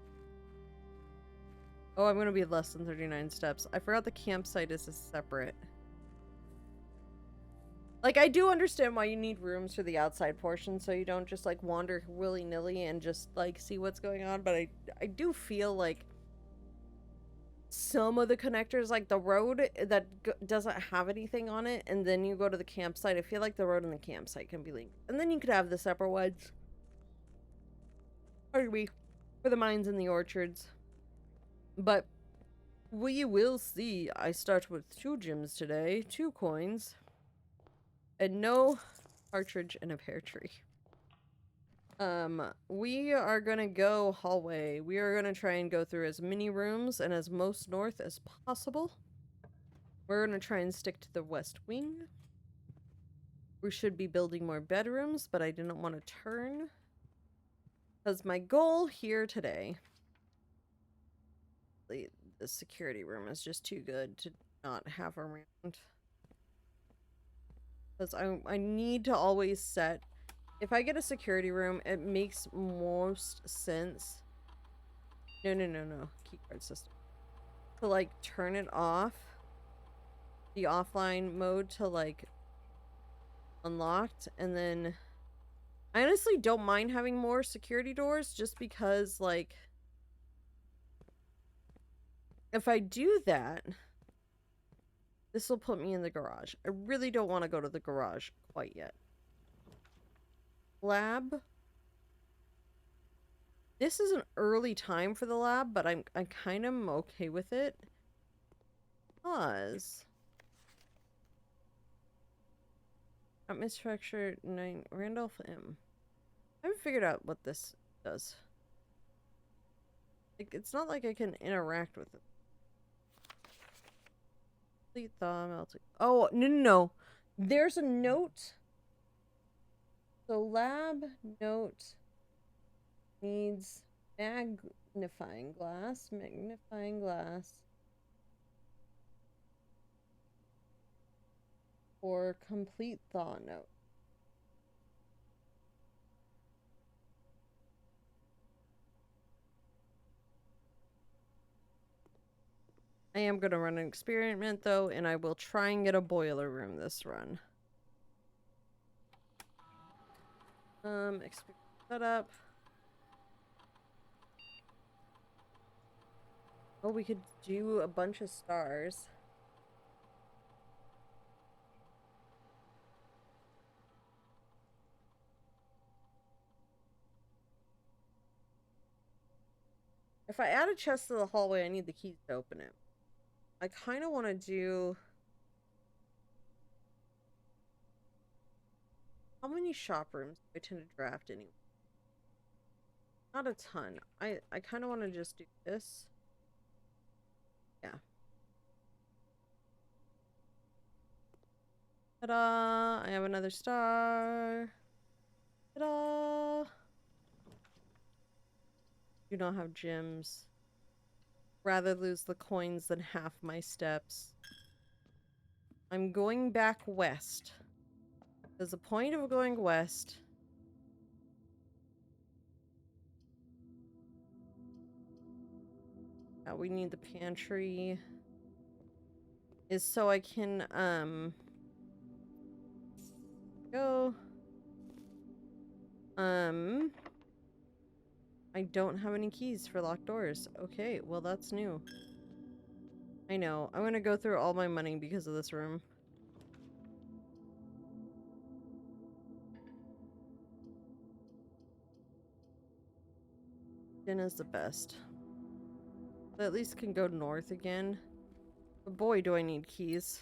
Oh, I'm going to be less than 39 steps. I forgot the campsite is a separate. Like, I do understand why you need rooms for the outside portion, so you don't just, like, wander willy-nilly and just, like, see what's going on, but I do feel like some of the connectors, like the road that doesn't have anything on it, and then you go to the campsite, I feel like the road and the campsite can be linked. And then you could have the separate ones. Pardon me. For the mines and the orchards. But we will see. I start with 2 gems today, 2 coins. And no partridge in a pear tree. We are gonna go hallway. We are gonna try and go through as many rooms and as most north as possible. We're gonna try and stick to the west wing. We should be building more bedrooms, but I didn't want to turn. Because my goal here today... The security room is just too good to not have around. Because I need to always set... If I get a security room, it makes most sense. No. Keycard system. To, like, turn it off. The offline mode to, like, unlocked. And then... I honestly don't mind having more security doors just because, like... if I do that, this will put me in the garage. I really don't want to go to the garage quite yet. Lab. This is an early time for the lab, but I kind of am okay with it. Because Atmosphere 9 Randolph M. I haven't figured out what this does. Like, it's not like I can interact with it. Complete thaw melting. Oh, no. There's a note. So lab note needs magnifying glass. Magnifying glass. For complete thaw note. I am going to run an experiment, though, and I will try and get a boiler room this run. Experiment setup. Oh, we could do a bunch of stars. If I add a chest to the hallway, I need the keys to open it. I kind of want to do... How many shop rooms do I tend to draft anyway? Not a ton. I kind of want to just do this. Yeah. Ta-da! I have another star. Ta-da! Do not have gems. Rather lose the coins than half my steps. I'm going back west. There's a point of going west. Yeah, we need the pantry. Is so I can, go. I don't have any keys for locked doors. Okay, well that's new. I know. I'm gonna go through all my money because of this room. Dinner's the best. I at least can go north again. But boy, do I need keys.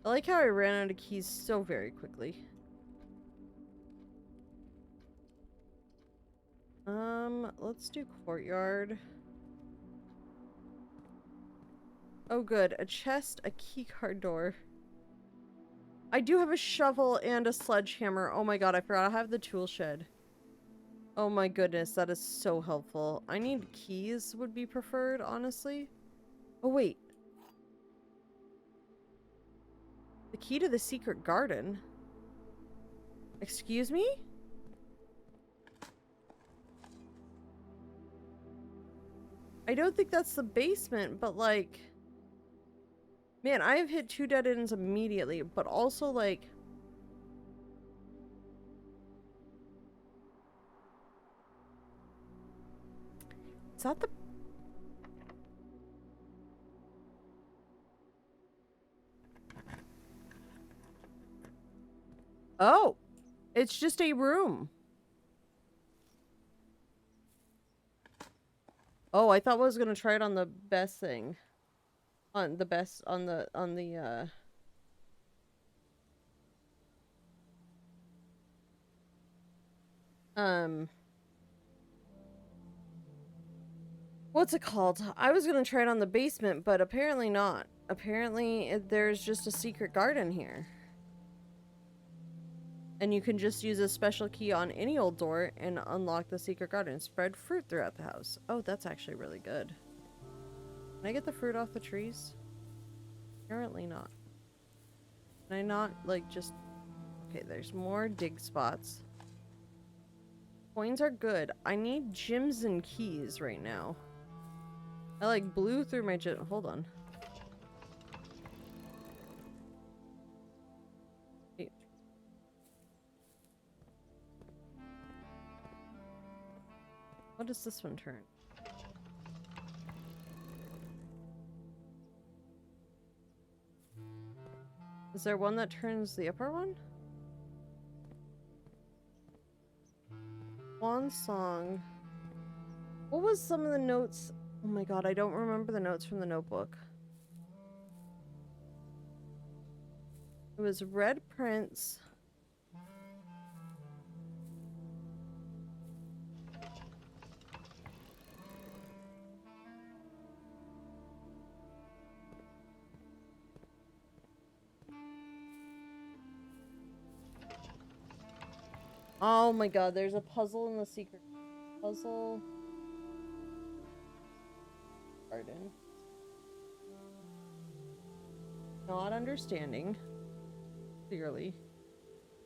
I like how I ran out of keys so very quickly. Let's do courtyard. Oh good, a chest, a keycard door. I do have a shovel and a sledgehammer. Oh my god, I forgot I have the tool shed. Oh my goodness, that is so helpful. I need keys would be preferred, honestly. Oh wait. The key to the secret garden? Excuse me? I don't think that's the basement, but like... Man, I have hit 2 dead ends immediately, but also like... Is that the... Oh! It's just a room. Oh, I thought I was gonna try it on the best thing. On the best, on the, what's it called? I was gonna try it on the basement, but apparently not. Apparently, there's just a secret garden here. And you can just use a special key on any old door and unlock the secret garden. Spread fruit throughout the house. Oh, that's actually really good. Can I get the fruit off the trees? Apparently not. Can I not, like, just... Okay, there's more dig spots. Coins are good. I need gems and keys right now. I, like, blew through my gem... Hold on. Wait. What does this one turn? Is there one that turns the upper one? Swan song. What was some of the notes? Oh my god, I don't remember the notes from the notebook. It was Red Prince. Oh my god, there's a puzzle in the secret puzzle garden. Not understanding. Clearly.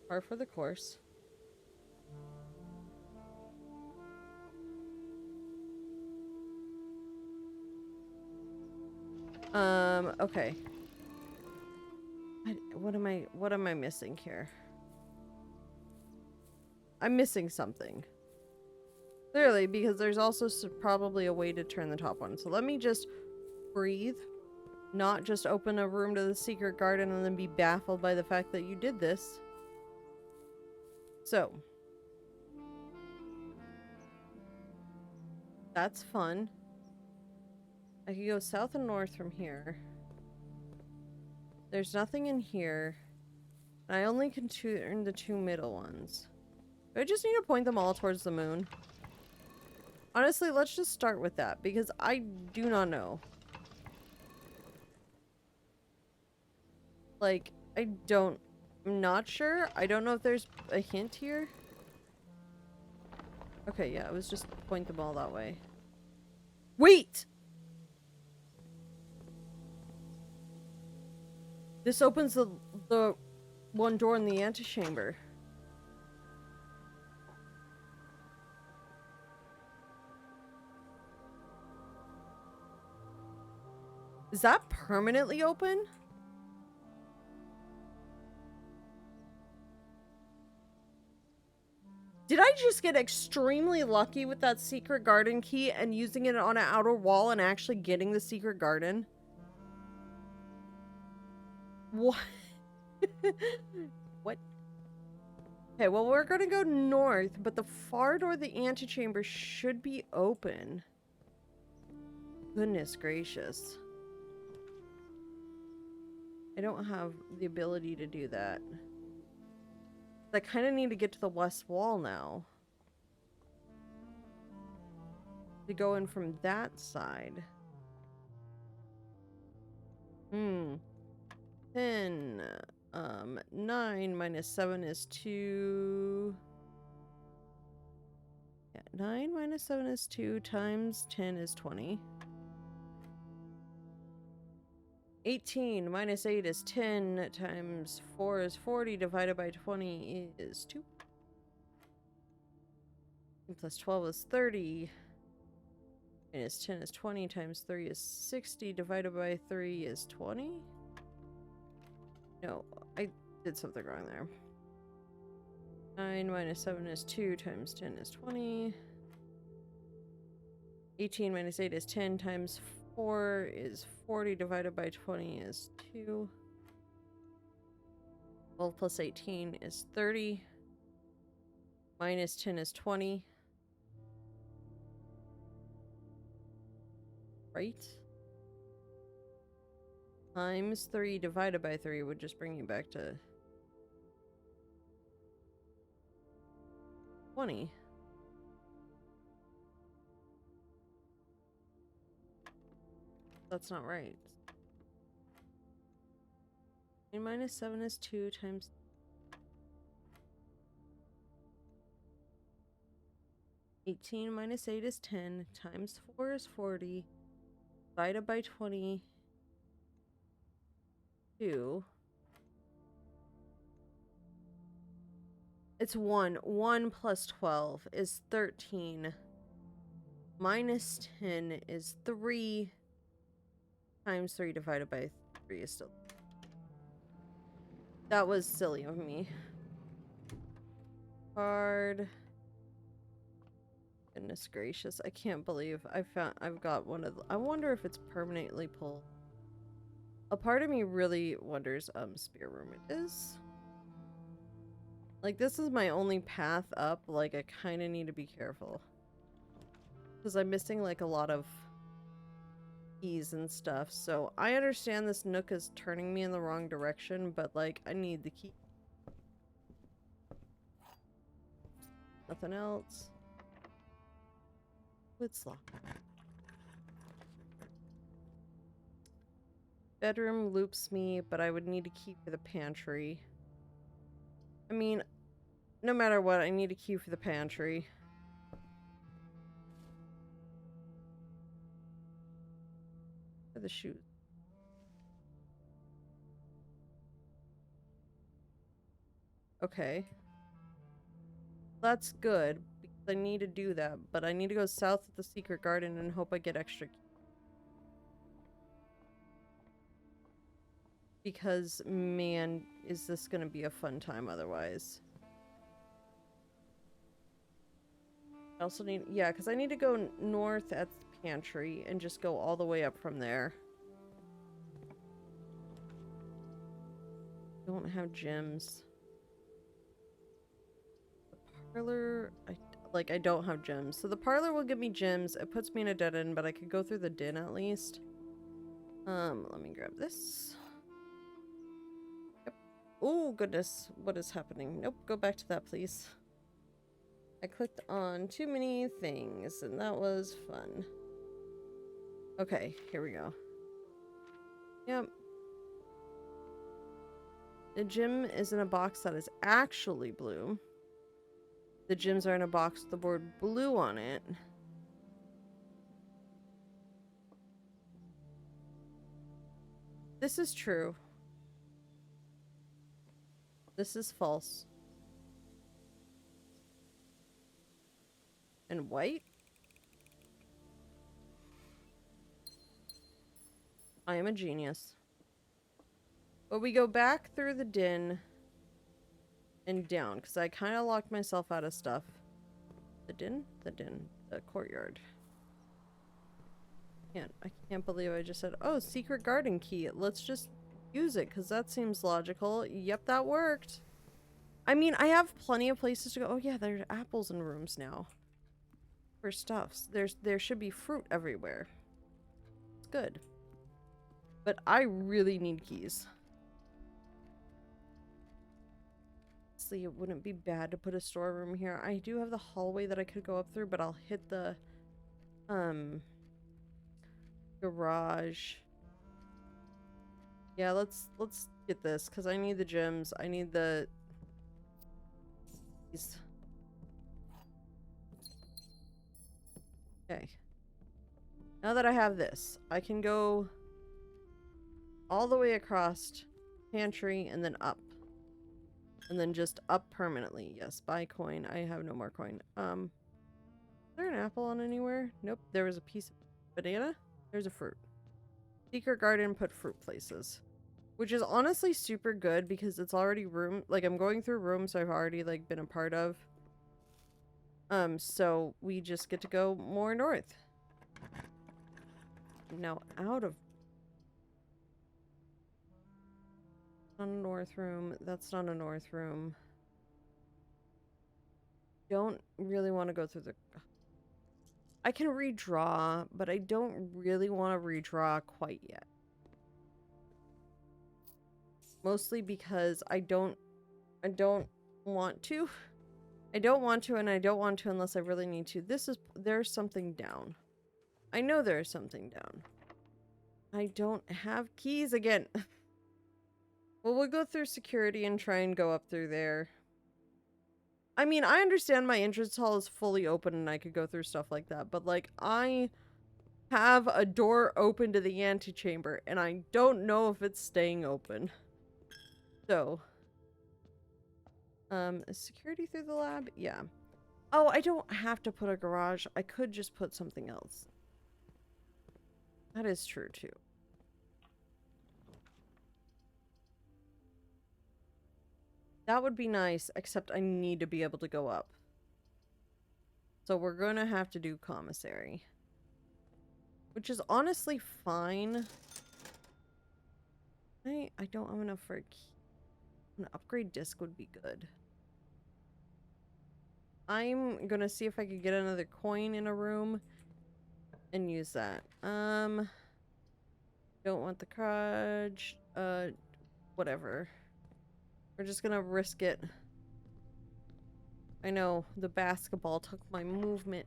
Par for the course. Okay. What am I missing here? I'm missing something. Clearly, because there's also probably a way to turn the top one. So let me just breathe. Not just open a room to the secret garden and then be baffled by the fact that you did this. So. That's fun. I could go south and north from here. There's nothing in here. I only can turn the two middle ones. Do I just need to point them all towards the moon? Honestly, let's just start with that, because I do not know. Like, I'm not sure. I don't know if there's a hint here. Okay, yeah, it was just point them all that way. Wait! This opens the one door in the antechamber. Is that permanently open? Did I just get extremely lucky with that secret garden key and using it on an outer wall and actually getting the secret garden? What? What? Okay, well, we're gonna go north, but the far door of the antechamber should be open. Goodness gracious. I don't have the ability to do that. I kind of need to get to the west wall now. To go in from that side. 10. 9 minus 7 is 2. Yeah, 9 minus 7 is 2 times 10 is 20. 18 minus 8 is 10 times 4 is 40 divided by 20 is 2. Plus 12 is 30. Minus 10 is 20 times 3 is 60 divided by 3 is 20. No, I did something wrong there. 9 minus 7 is 2 times 10 is 20. 18 minus 8 is 10 times 4 is 40 divided by 20 is 2. 12 plus 18 is 30. Minus 10 is 20. Right? Times 3 divided by 3 would just bring you back to 20. That's not right. 9 minus 7 is 2 times... $18 minus 8 is 10 times 4 is 40 divided by 22. It's 1. 1 plus 12 is 13. Minus 10 is 3 times 3 divided by 3 is still... That was silly of me. Hard. Goodness gracious, I can't believe I've got one of the... I wonder if it's permanently pulled. A part of me really wonders, spare room it is. Like, this is my only path up. Like, I kind of need to be careful. Because I'm missing, like, a lot of keys and stuff. So, I understand this nook is turning me in the wrong direction, but, like, I need the key. Nothing else. It's locked. Bedroom loops me, but I would need a key for the pantry. I mean, no matter what, I need a key for the pantry. For the shoes. Okay. That's good, because I need to do that, but I need to go south of the secret garden and hope I get extra keys. Because, man, is this gonna be a fun time otherwise. I also need, yeah, because I need to go north at the pantry and just go all the way up from there. Don't have gems. The parlor, I don't have gems. So the parlor will give me gems. It puts me in a dead end, but I could go through the den at least. Let me grab this. Yep. Oh, goodness. What is happening? Nope, go back to that, please. I clicked on too many things, and that was fun. Okay, here we go. Yep. The gem is in a box that is actually blue. The gems are in a box with the word blue on it. This is true. This is false. And white? I am a genius. But we go back through the den and down, because I kind of locked myself out of stuff. The den? The den. The courtyard. I can't believe I just said, oh, secret garden key. Let's just use it, because that seems logical. Yep, that worked. I mean, I have plenty of places to go. Oh yeah, there's apples in rooms now. For stuffs. There should be fruit everywhere. It's good. But I really need keys. Honestly, it wouldn't be bad to put a storeroom here. I do have the hallway that I could go up through, but I'll hit the garage. Yeah, let's get this, because I need the gems. I need the keys. Okay. Now that I have this, I can go all the way across pantry and then up. And then just up permanently. Yes, buy coin. I have no more coin. Is there an apple on anywhere? Nope. There was a piece of banana. There's a fruit. Secret garden, put fruit places. Which is honestly super good because it's already room. Like, I'm going through rooms I've already, like, been a part of. So we just get to go more north. Now out of... Not a north room. That's not a north room. Don't really want to go through the... I can redraw, but I don't really want to redraw quite yet. Mostly because I don't want to. I don't want to, and I don't want to unless I really need to. There's something down. I know there's something down. I don't have keys again. Well, we'll go through security and try and go up through there. I mean, I understand my entrance hall is fully open and I could go through stuff like that, but, like, I have a door open to the antechamber, and I don't know if it's staying open. So, is security through the lab? Yeah. Oh, I don't have to put a garage. I could just put something else. That is true, too. That would be nice, except I need to be able to go up. So we're gonna have to do commissary. Which is honestly fine. I don't have enough for a key. An upgrade disc would be good. I'm gonna see if I could get another coin in a room and use that. Don't want the crutch. Whatever. We're just gonna risk it. I know, the basketball took my movement.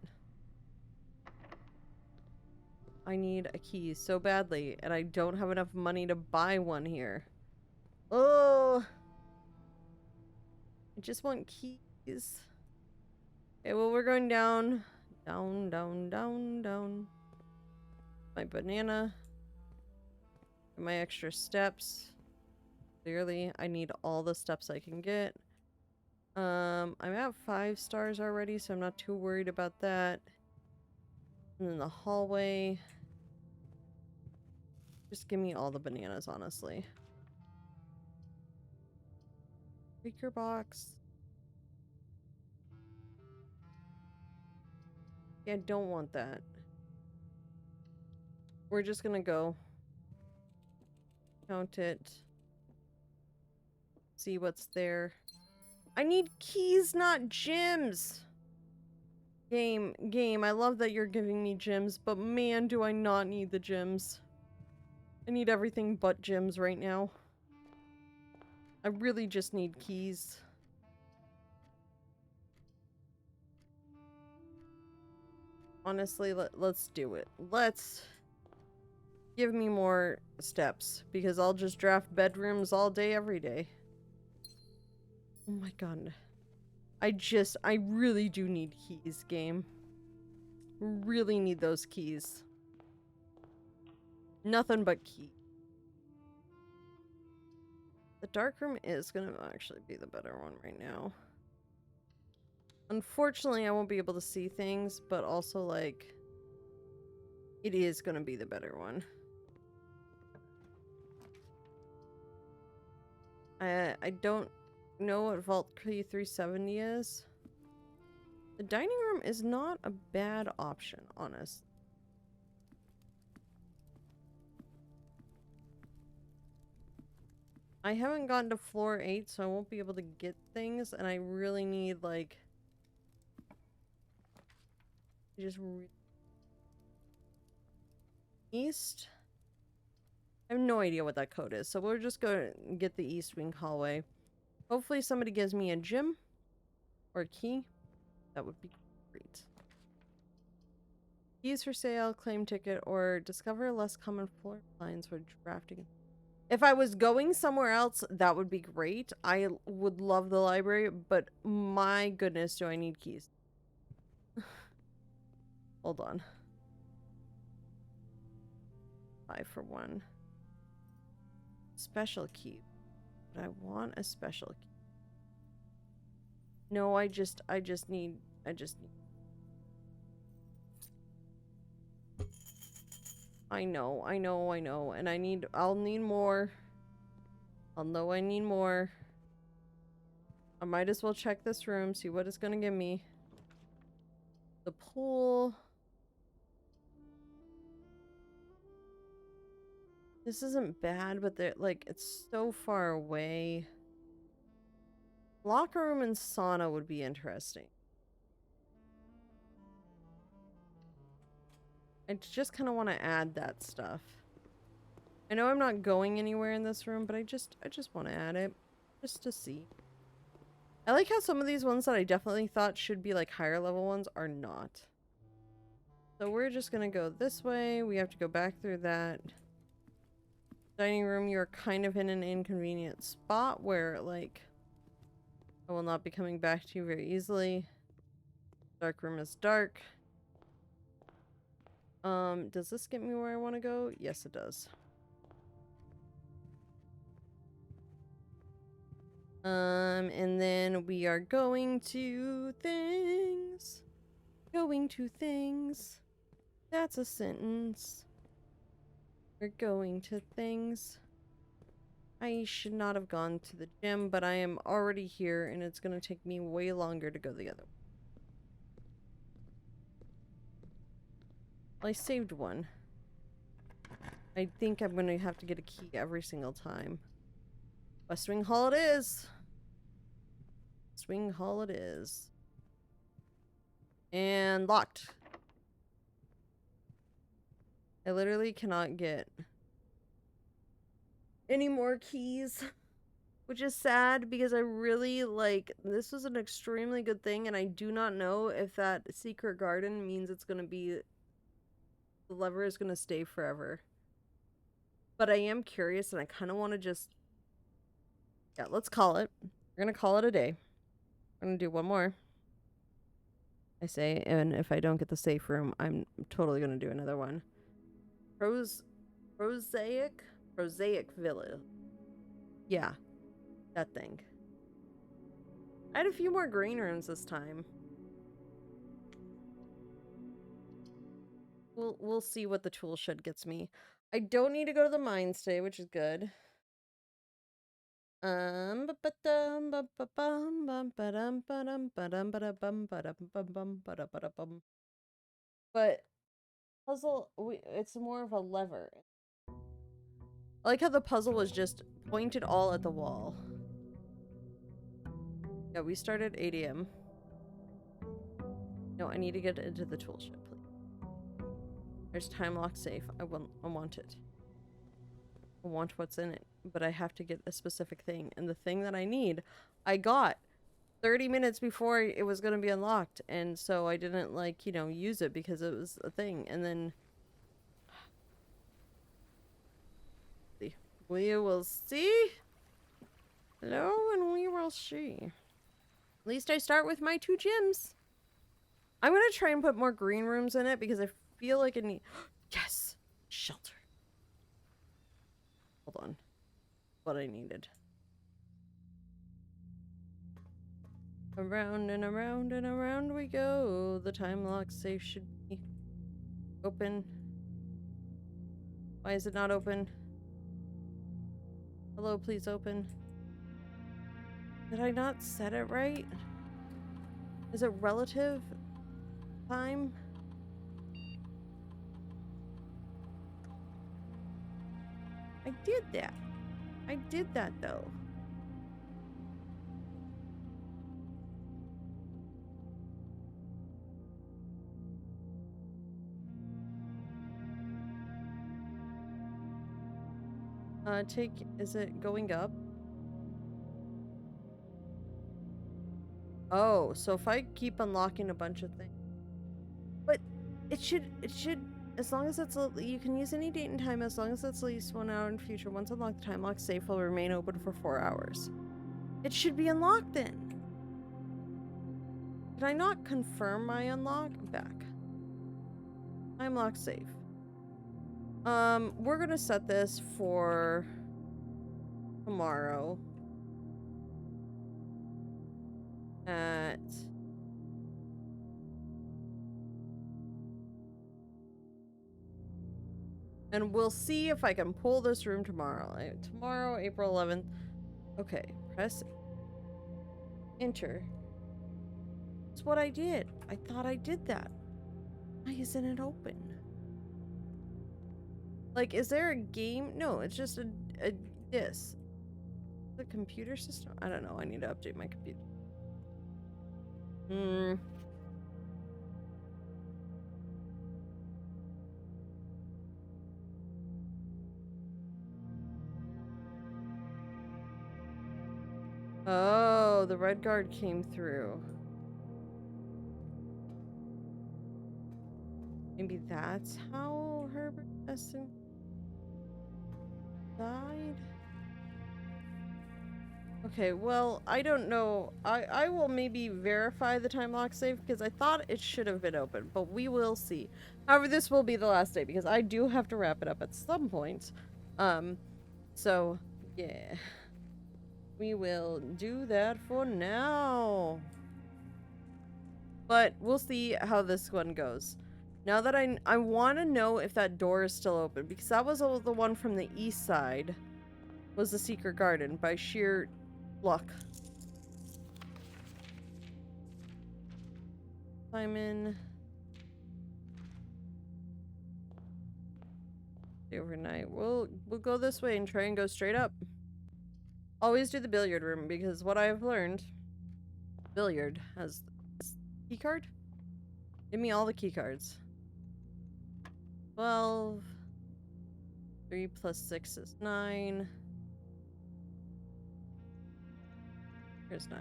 I need a key so badly, and I don't have enough money to buy one here. Oh! I just want keys. Okay, well, we're going down. Down, down, down, down. My banana. My extra steps. Clearly, I need all the steps I can get. I'm at 5 stars already, so I'm not too worried about that. And then the hallway. Just give me all the bananas, honestly. Breaker box. Yeah, I don't want that. We're just gonna go. Count it. See what's there. I need keys, not gems! Game, I love that you're giving me gems, but man, do I not need the gems. I need everything but gems right now. I really just need keys. Honestly, let's do it. Let's give me more steps, because I'll just draft bedrooms all day, every day. Oh my god. I really do need keys, game. Really need those keys. Nothing but key. The dark room is gonna actually be the better one right now. Unfortunately, I won't be able to see things, but also, like, it is gonna be the better one. I don't know what Vault Key 370 is. The dining room is not a bad option, honest. I haven't gotten to floor 8, so I won't be able to get things, and I really need, like... East? I have no idea what that code is, so we're just gonna get the East Wing hallway. Hopefully somebody gives me a gem or a key. That would be great. Keys for sale, claim ticket, or discover less common floor plans for drafting. If I was going somewhere else, that would be great. I would love the library, but my goodness, do I need keys. Hold on. 5 for 1. Special key. But I want a special key. No, I just need... I know. And I'll need more. I'll know I need more. I might as well check this room, see what it's gonna give me. The pool. This isn't bad, but they're like, it's so far away. Locker room and sauna would be interesting. I just kind of want to add that stuff. I know I'm not going anywhere in this room, but I just want to add it. Just to see. I like how some of these ones that I definitely thought should be like higher level ones are not. So we're just gonna go this way. We have to go back through that. Dining room, you're kind of in an inconvenient spot where, like, I will not be coming back to you very easily. Dark room is dark. Does this get me where I want to go? Yes, it does. And then we are going to things. Going to things. That's a sentence. We're going to things. I should not have gone to the gym, but I am already here, and it's going to take me way longer to go the other way. Well, I saved one. I think I'm gonna have to get a key every single time. West Wing Hall it is. Swing Hall it is. And locked. I literally cannot get any more keys, which is sad because I really like, this was an extremely good thing, and I do not know if that secret garden means it's gonna be, the lever is gonna stay forever. But I am curious and I kind of want to just, yeah, let's call it. We're gonna call it a day. I'm gonna do one more, I say, and if I don't get the safe room, I'm totally gonna do another one. Prosaic Villa. Yeah, that thing. I had a few more green rooms this time. We'll see what the tool shed gets me. I don't need to go to the mines today, which is good. But puzzle, it's more of a lever. I like how the puzzle was just pointed all at the wall. Yeah, we start at 8 a.m. No, I need to get into the tool shed, please. There's time lock safe. I want it. I want what's in it, but I have to get a specific thing. And the thing that I need, I got 30 minutes before it was going to be unlocked. And so I didn't, like, you know, use it because it was a thing. And then we will see. Hello, and we will see. At least I start with my 2 gyms. I'm going to try and put more green rooms in it because I feel like it need... Yes! Shelter. Hold on. What I needed. Around and around and around we go. The time lock safe should be open. Why is it not open? Hello, please open. Did I not set it right? Is it relative time? I did that. I did that though. Is it going up? Oh, so if I keep unlocking a bunch of things. But it should, as long as it's, you can use any date and time as long as it's at least 1 hour in the future. Once unlocked, the time lock safe will remain open for 4 hours. It should be unlocked then. Can I not confirm my unlock? Back. Time lock safe. We're gonna set this for tomorrow at and we'll see if I can pull this room tomorrow. Tomorrow, April 11th. Okay, press enter. That's what I did. I thought I did that. Why isn't it open? Like, is there a game? No, it's just this. The computer system? I don't know. I need to update my computer. Oh, the red guard came through. Maybe that's how Herbert Essen died? Okay, well, I don't know. I will maybe verify the time lock save because I thought it should have been open, but we will see. However, this will be the last day because I do have to wrap it up at some point. So, yeah. We will do that for now. But we'll see how this one goes. Now that I want to know if that door is still open because that was the one from the east side. Was the secret garden by sheer luck. Simon. stay overnight. We'll go this way and try and go straight up. Always do the billiard room because what I've learned, billiard has key card. Give me all the key cards. 12. 3 plus 6 is 9. Here's 9.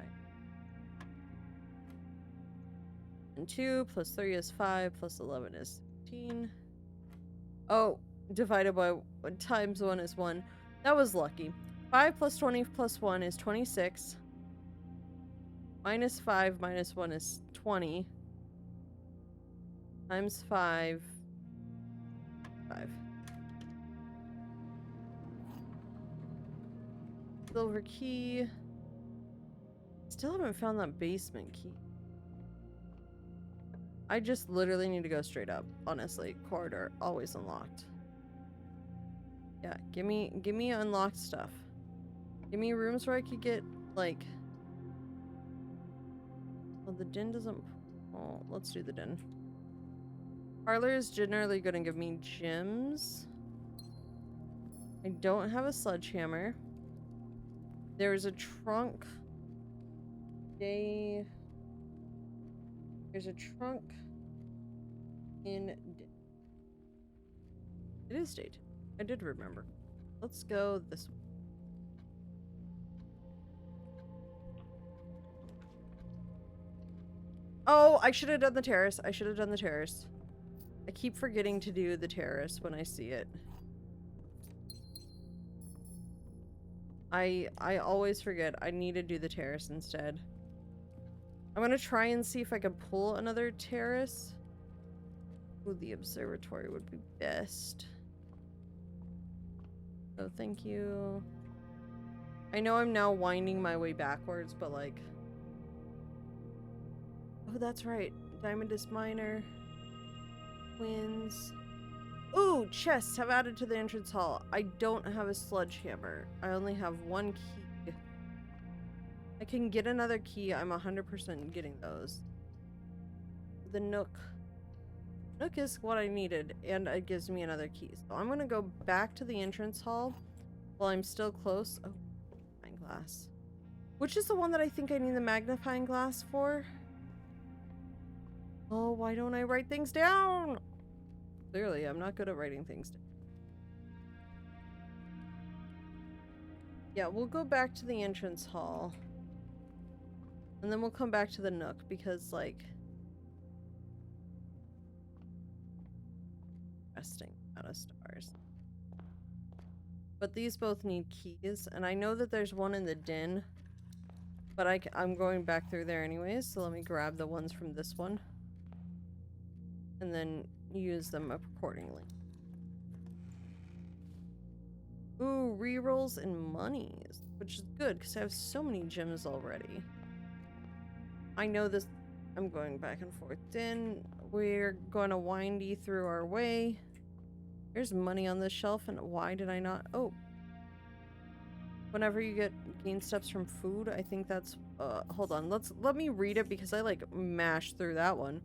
And 2 plus 3 is 5 plus 11 is 15. Oh, divided by times 1 is 1. That was lucky. 5 plus 20 plus 1 is 26. Minus 5 minus 1 is 20. Times 5. 5. Silver key. Still haven't found that basement key. I just literally need to go straight up. Honestly, corridor always unlocked. Yeah, give me unlocked stuff. Give me rooms where I could get like. Well, the den doesn't. Oh, let's do the den. Parlor is generally gonna give me gems. I don't have a sledgehammer. There's a trunk. There's a trunk in. It is day 2. I did remember. Let's go this way. Oh, I should have done the terrace. I should have done the terrace. I keep forgetting to do the terrace when I see it. I always forget. I need to do the terrace instead. I'm gonna try and see if I can pull another terrace. Ooh, the observatory would be best. Oh, thank you. I know I'm now winding my way backwards, but like... Oh, that's right. Diamondus Miner. Twins. Ooh, chests have added to the entrance hall. I don't have a sledgehammer. I only have 1 key. I can get another key. I'm 100% getting those. The Nook. Nook is what I needed, and it gives me another key. So I'm gonna go back to the entrance hall while I'm still close. Oh, magnifying glass. Which is the one that I think I need the magnifying glass for? Oh, why don't I write things down? Clearly, I'm not good at writing things down. Yeah, we'll go back to the entrance hall. And then we'll come back to the Nook because, like... Resting out of stars. But these both need keys. And I know that there's one in the den. But I'm going back through there anyways. So let me grab the ones from this one. And then use them accordingly. Ooh, rerolls and monies. Which is good because I have so many gems already. I know this. I'm going back and forth. Then we're going to windy through our way. There's money on this shelf, and why did I not? Oh. Whenever you gain steps from food, I think that's hold on. Let me read it because I like mashed through that one.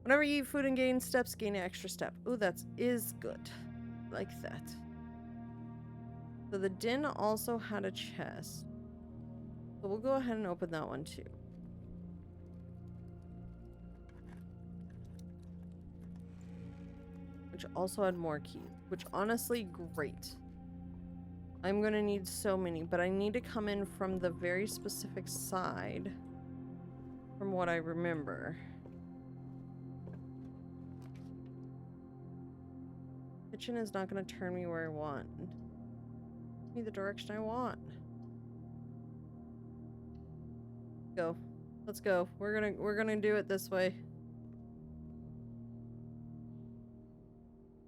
Whenever you eat food and gain steps, gain an extra step. Ooh, that is good. Like that. So the den also had a chest. So we'll go ahead and open that one too. Which also had more keys. Which honestly, great. I'm gonna need so many, but I need to come in from the very specific side. From what I remember. Kitchen is not gonna turn me where I want. Give me the direction I want. Go. Let's go. We're gonna do it this way.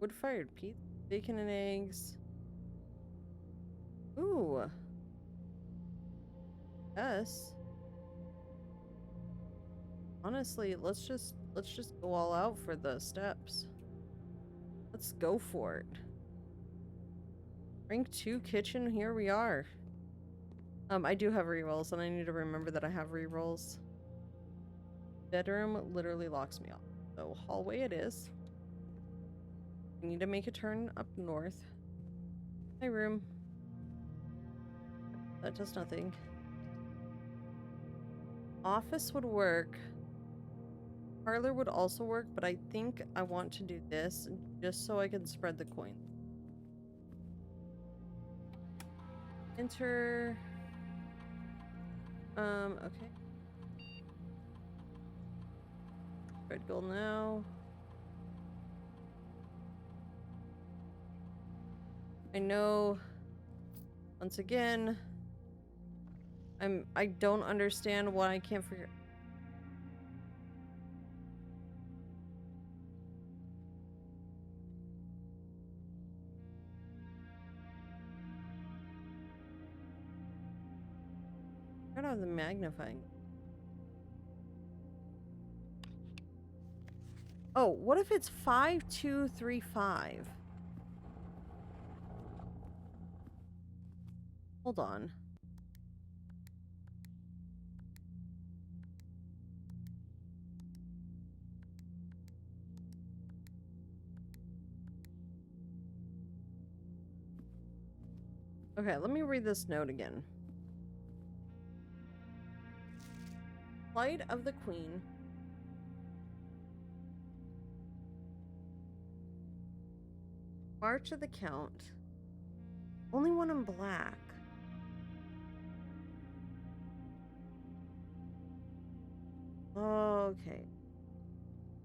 Wood-fired pizza, bacon and eggs. Ooh. Yes. Honestly, let's just go all out for the steps. Let's go for it. Rank 2 kitchen, here we are. I do have rerolls, and I need to remember that I have rerolls. Bedroom literally locks me off. So hallway it is. We need to make a turn up north. My room. That does nothing. Office would work. Parlor would also work, but I think I want to do this just so I can spread the coin. Enter. Okay. Red gold now. I know, once again, I don't understand why I can't figure. I don't have the magnifying. Oh, what if it's 5235? Hold on. Okay, let me read this note again. Flight of the Queen. March of the Count. Only one in black. Okay.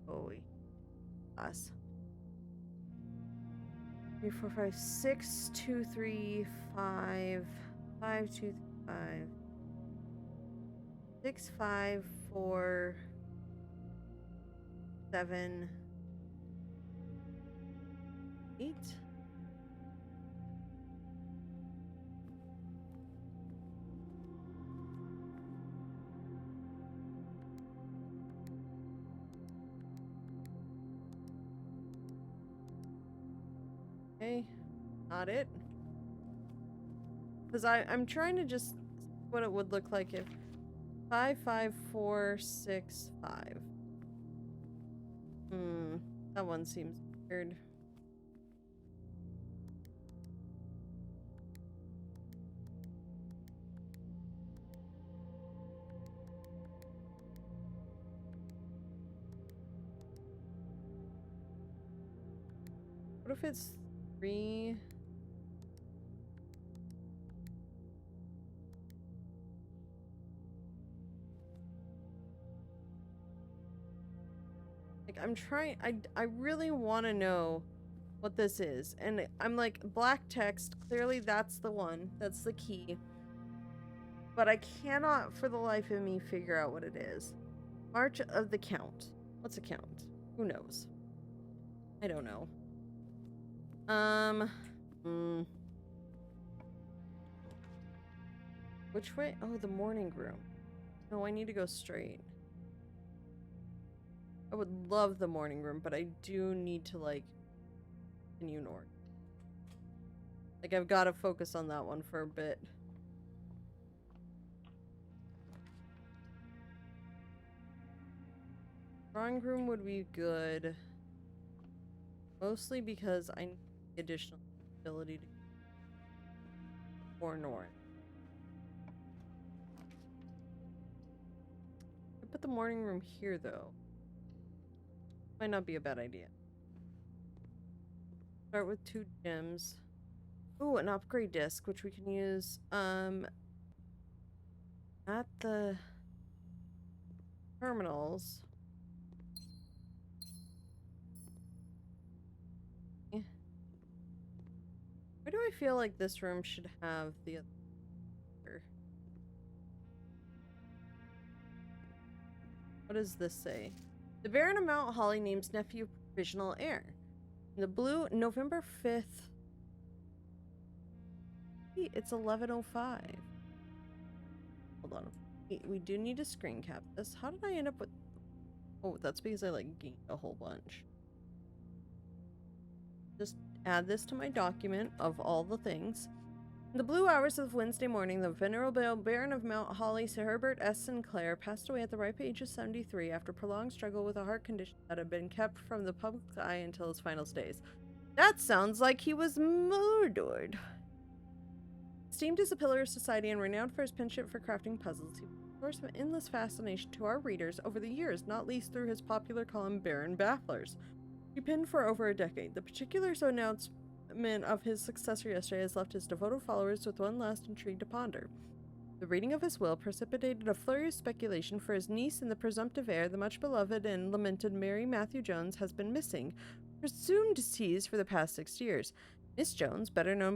Oh, wait. Us. 3, 4, 5, 6, 2, 3, 5, 5, 2, 5, 6, 5, 4, 7, 8. Okay, not it. Because I'm trying to just see what it would look like if 5, 5, 4, 6, 5. That one seems weird. What if it's 3? Like, I'm trying, I really want to know what this is. And I'm like, black text, clearly that's the one. That's the key. But I cannot for the life of me figure out what it is. March of the Count. What's a count? Who knows? I don't know. Which way? Oh, the morning room. No, I need to go straight. I would love the morning room, but I do need to, like, continue north. Like, I've got to focus on that one for a bit. Drawing room would be good. Mostly because I need additional ability to go north. I put the morning room here, though. Might not be a bad idea. Start with 2 gems. Ooh, an upgrade disc, which we can use at the terminals. Why do I feel like this room should have the other? What does this say? The Baron of Mount Holly names nephew provisional heir. The blue, November 5th. It's 11:05. Hold on. We do need to screen cap this. How did I end up with... Oh, that's because I, like, gained a whole bunch. Just add this to my document of all the things. In the blue hours of Wednesday morning, the venerable Baron of Mount Holly, Sir Herbert S. Sinclair, passed away at the ripe age of 73 after prolonged struggle with a heart condition that had been kept from the public's eye until his final days. That sounds like he was murdered. Esteemed as a pillar of society and renowned for his penchant for crafting puzzles, he was a source of endless fascination to our readers over the years, not least through his popular column Baron Bafflers. He penned for over a decade. The particular announcement of his successor yesterday has left his devoted followers with one last intrigue to ponder. The reading of his will precipitated a flurry of speculation, for his niece and the presumptive heir, the much beloved and lamented Mary Matthew Jones, has been missing, presumed deceased for the past 6 years. Miss Jones, better known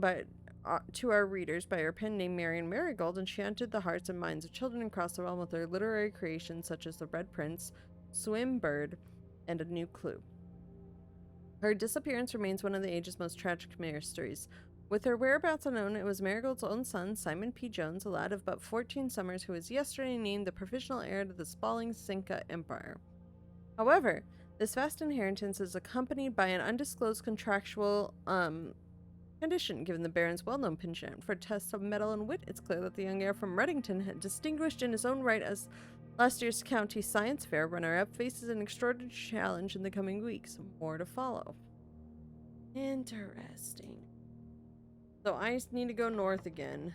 to our readers by her pen name Marion Marigold, enchanted the hearts and minds of children across the realm with her literary creations such as The Red Prince, Swim Bird, and A New Clue. Her disappearance remains one of the age's most tragic mysteries. With her whereabouts unknown, it was Marigold's own son, Simon P. Jones, a lad of but 14 summers, who was yesterday named the provisional heir to the sprawling Cinca Empire. However, this vast inheritance is accompanied by an undisclosed contractual condition. Given the Baron's well-known penchant for tests of mettle and wit, it's clear that the young heir from Reddington, had distinguished in his own right as last year's county science fair runner-up, faces an extraordinary challenge in the coming weeks. More to follow. Interesting. So I just need to go north again.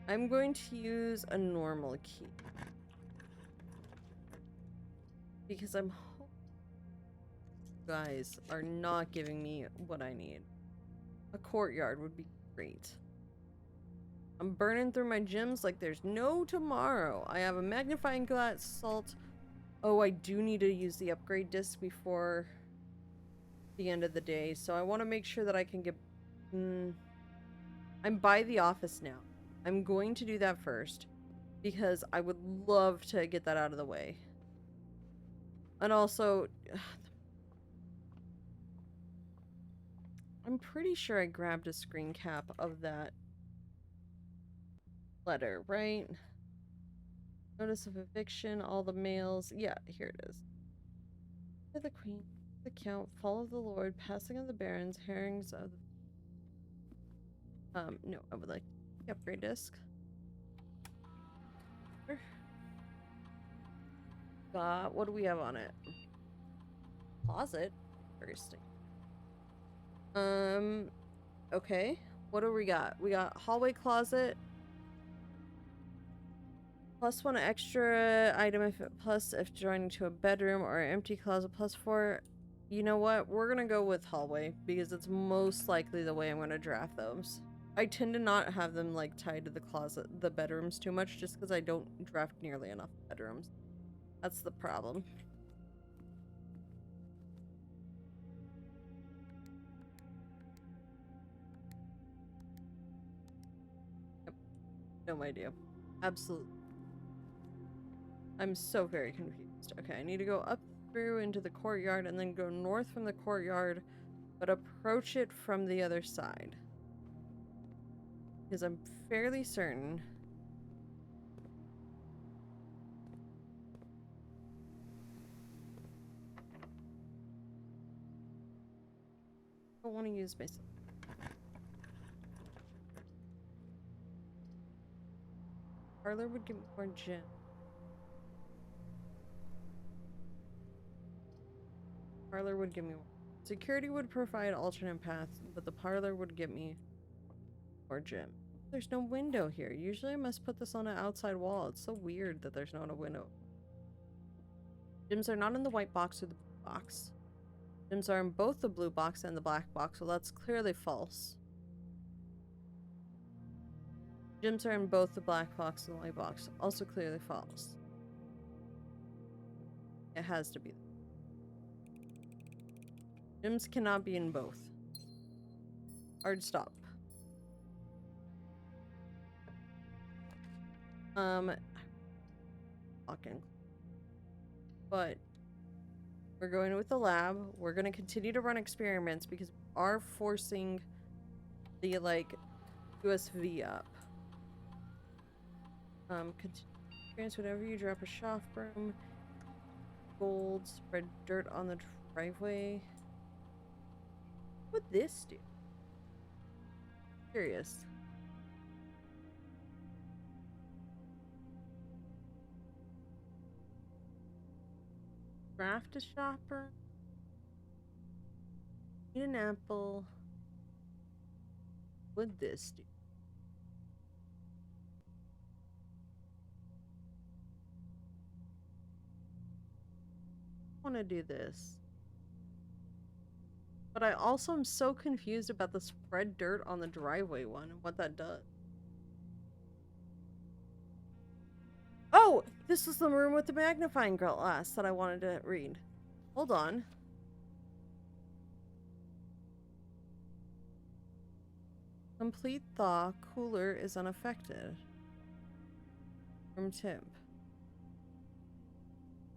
I'm going to use a normal key, because I'm hoping you guys are not giving me what I need. A courtyard would be great. I'm burning through my gems like there's no tomorrow. I have a magnifying glass salt. Oh, I do need to use the upgrade disc before the end of the day, so I want to make sure that I can get... I'm by the office now. I'm going to do that first, because I would love to get that out of the way. And also... I'm pretty sure I grabbed a screen cap of that letter, right? Notice of eviction, all the mails. Yeah, here it is. To the Queen, the Count, fall of the Lord, passing of the Barons, herrings of the... no, I would like the upgrade disc. What do we have on it? Closet? Interesting. Okay. What do we got? We got hallway closet. Plus 1 extra item if joining to a bedroom, or empty closet +4. You know what? We're gonna go with hallway because it's most likely the way I'm gonna draft those. I tend to not have them like tied to the bedrooms too much, just because I don't draft nearly enough bedrooms. That's the problem. Yep. No idea. Absolutely. I'm so very confused. Okay, I need to go up through into the courtyard and then go north from the courtyard, but approach it from the other side. Because I'm fairly certain... I don't want to use myself. Parlor would give me more gem. Parlor would give me more. Security would provide alternate paths, but the parlor would get me more gem. There's no window here. Usually I must put this on an outside wall. It's so weird that there's not a window. Gems are not in the white box or the blue box. Gems are in both the blue box and the black box, so that's clearly false. Gems are in both the black box and the white box, also clearly false. It has to be. Gems cannot be in both. Hard stop. Fucking. But we're going with the lab. We're going to continue to run experiments because we are forcing the like USV up. Continue experience whenever you drop a shaft broom. Gold, spread dirt on the driveway. What would this do? Curious. Craft a shopper. Eat an apple. Would this do? I want to do this. But I also am so confused about the spread dirt on the driveway one and what that does. Oh! This was the room with the magnifying glass that I wanted to read. Hold on. Complete thaw. Cooler is unaffected. Room temp.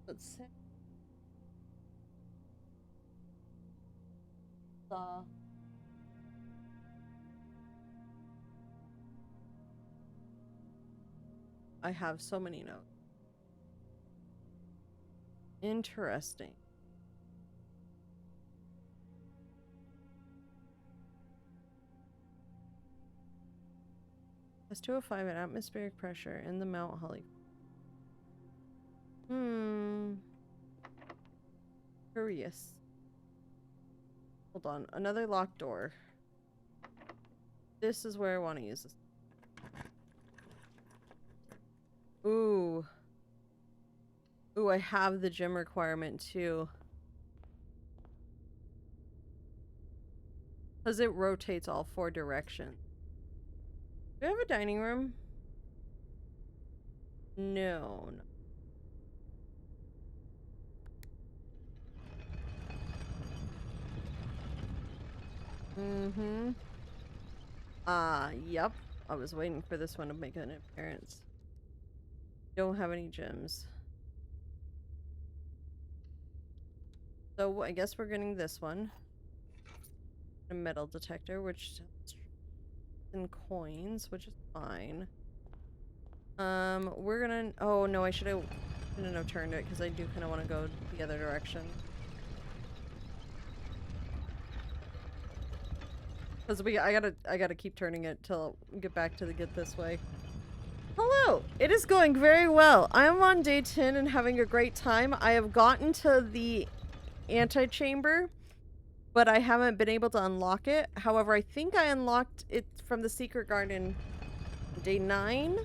Let's see. Thaw. I have so many notes. Interesting. Plus 205 at atmospheric pressure in the Mount Holly. Curious. Hold on. Another locked door. This is where I want to use this. Ooh. Ooh, I have the gym requirement too. Because it rotates all 4 directions. Do I have a dining room? No. Yep. I was waiting for this one to make an appearance. Don't have any gems. So I guess we're getting this one. A metal detector, which in coins, which is fine. We're gonna. Oh no, I shouldn't have turned it because I do kind of want to go the other direction. Because I gotta keep turning it till we get back to the get this way. Hello! It is going very well. I am on day 10 and having a great time. I have gotten to the antechamber, but I haven't been able to unlock it. However, I think I unlocked it from the secret garden day 9.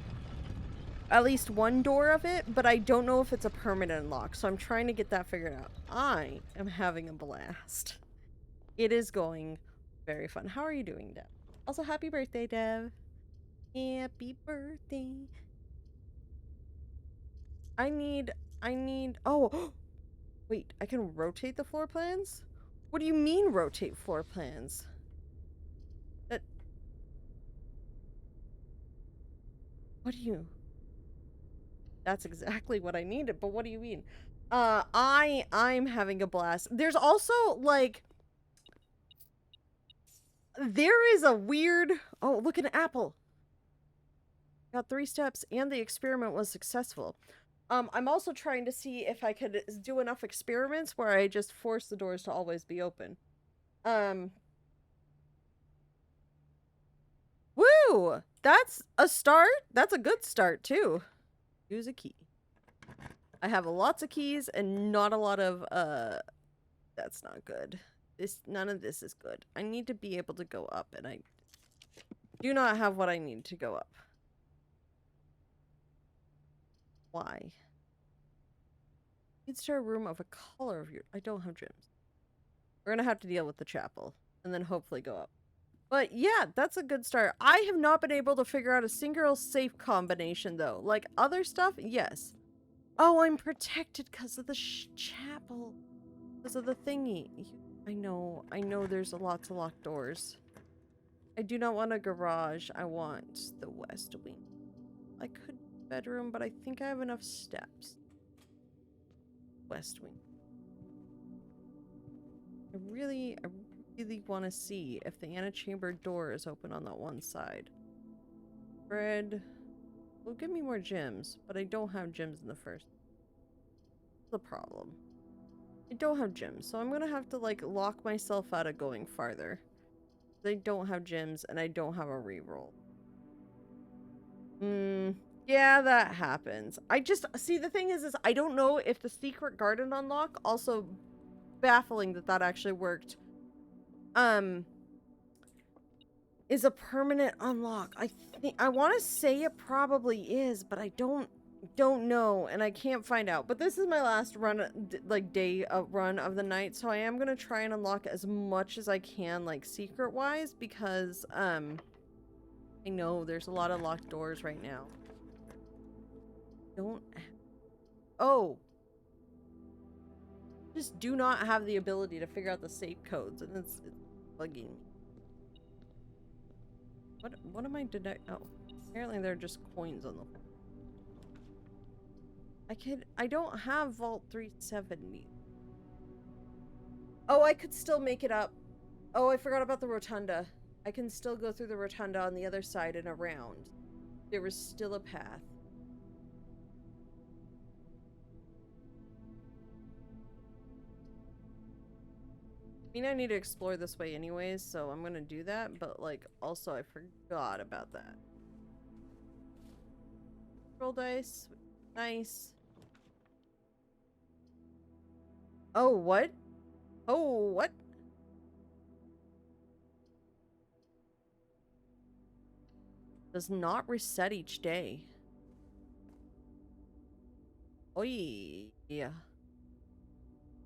At least one door of it, but I don't know if it's a permanent unlock, so I'm trying to get that figured out. I am having a blast. It is going very fun. How are you doing, Dev? Also, happy birthday, Dev. Happy birthday. I need, oh, wait, I can rotate the floor plans? What do you mean rotate floor plans? What do you? That's exactly what I needed, but what do you mean? I'm having a blast. There's also, like, there is a weird, oh, look at an apple. Got 3 steps and the experiment was successful. I'm also trying to see if I could do enough experiments where I just force the doors to always be open. Woo! That's a start. That's a good start, too. Use a key. I have lots of keys and not a lot of, that's not good. None of this is good. I need to be able to go up, and I do not have what I need to go up. Why? Needs to a room of a color of your. I don't have gems. We're gonna have to deal with the chapel and then hopefully go up. But yeah, that's a good start. I have not been able to figure out a single safe combination though. Like other stuff, yes. Oh, I'm protected because of the chapel. Because of the thingy. I know there's lots of locked doors. I do not want a garage. I want the west wing. I could bedroom, but I think I have enough steps. West wing. I really want to see if the antechamber door is open on that one side. Bread will give me more gems, but I don't have gems in the first. That's the problem. I don't have gems, so I'm gonna have to like lock myself out of going farther. I don't have gems and I don't have a reroll. Yeah, that happens. I just see the thing is I don't know if the secret garden unlock also baffling that actually worked is a permanent unlock. I want to say it probably is, but I don't know, and I can't find out. But this is my last run, like day of run of the night, so I am gonna try and unlock as much as I can, like secret wise, because I know there's a lot of locked doors right now. Oh, just do not have the ability to figure out the safe codes, and it's bugging me. What am I oh, apparently they're just coins on the floor. I don't have Vault 370. Oh, I could still make it up. Oh, I forgot about the rotunda. I can still go through the rotunda on the other side and around. There was still a path. I mean, I need to explore this way anyways, so I'm gonna do that, but, like, also I forgot about that. Roll dice. Nice. Oh, what? Oh, what? Does not reset each day. Oy. Yeah.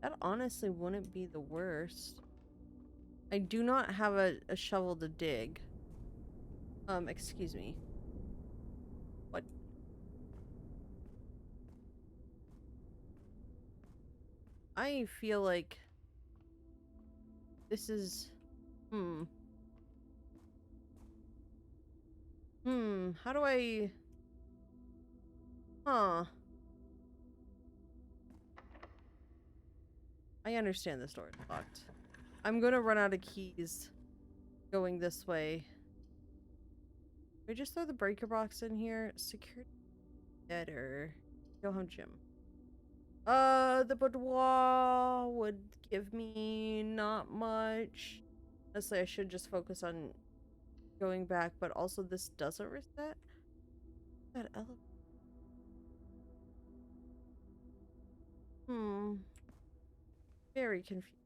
That honestly wouldn't be the worst. I do not have a shovel to dig. Excuse me. What? I feel like this is... How do I... Huh. I understand this door is locked. I'm gonna run out of keys going this way. Can we just throw the breaker box in here? Security better. Go home, Jim. The boudoir would give me not much. Honestly, I should just focus on going back, but also this doesn't reset. That elevator. Very confused.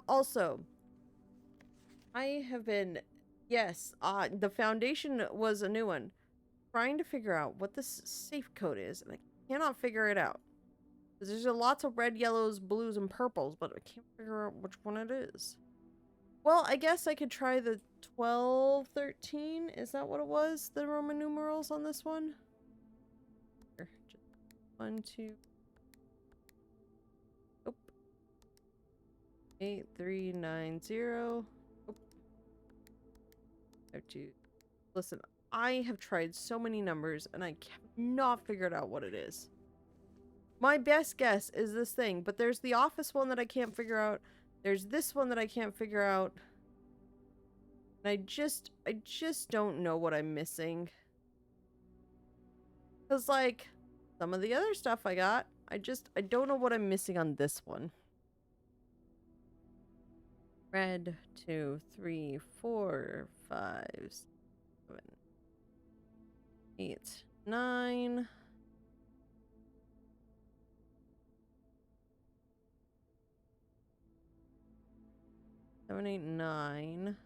Also, I have been, yes, the foundation was a new one. Trying to figure out what this safe code is, and I cannot figure it out. Because there's lots of red, yellows, blues, and purples, but I can't figure out which one it is. Well, I guess I could try the 1213. Is that what it was? The Roman numerals on this one? Here, just 1, 2. Nope. 8390. Nope. 52. Listen, I have tried so many numbers and I cannot figure out what it is. My best guess is this thing, but there's the office one that I can't figure out. There's this one that I can't figure out. And I just don't know what I'm missing. Cause like some of the other stuff I got, I don't know what I'm missing on this one. Red, 2, 3, 4, 5, 7, 8, 9. 7, 8, 9.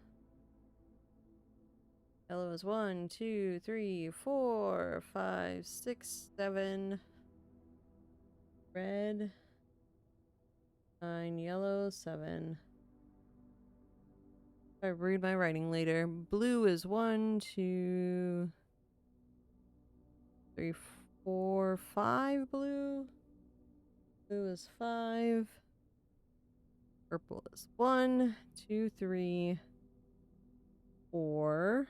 Yellow is 1, 2, 3, 4, 5, 6, 7. Red. 9, yellow, 7. I read my writing later. Blue is 1, 2, 3, 4, 5 blue. Blue is 5. Purple is 1, 2, 3, 4.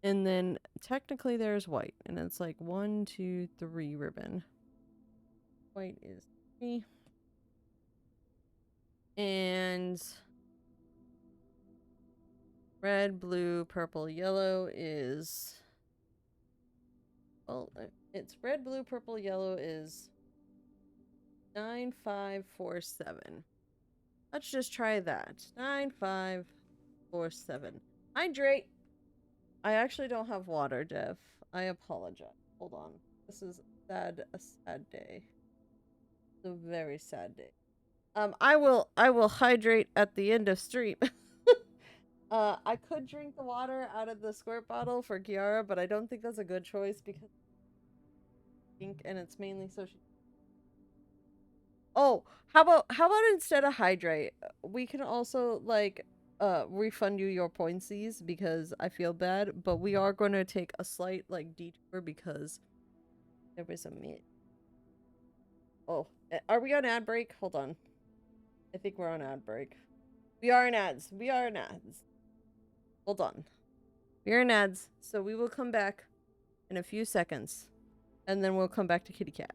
And then technically there's white. And it's like 1, 2, 3 ribbon. White is 3. And red, blue, purple, yellow is... Well, it's red, blue, purple, yellow is 9, 5, 4, 7. Let's just try that. 9, 5, 4, 7. Hydrate! I actually don't have water, Dev. I apologize. Hold on. This is a sad day. It's a very sad day. I will hydrate at the end of stream. I could drink the water out of the squirt bottle for Kiara, but I don't think that's a good choice because pink and it's mainly so she. Oh, how about instead of hydrate, we can also like refund you your pointsies because I feel bad, but we are going to take a slight like detour because there was a mid. Oh, are we on ad break? Hold on. I think we're on ad break. We are in ads. We are in ads. Hold on. We're in ads, so we will come back in a few seconds, and then we'll come back to Kitty Cat.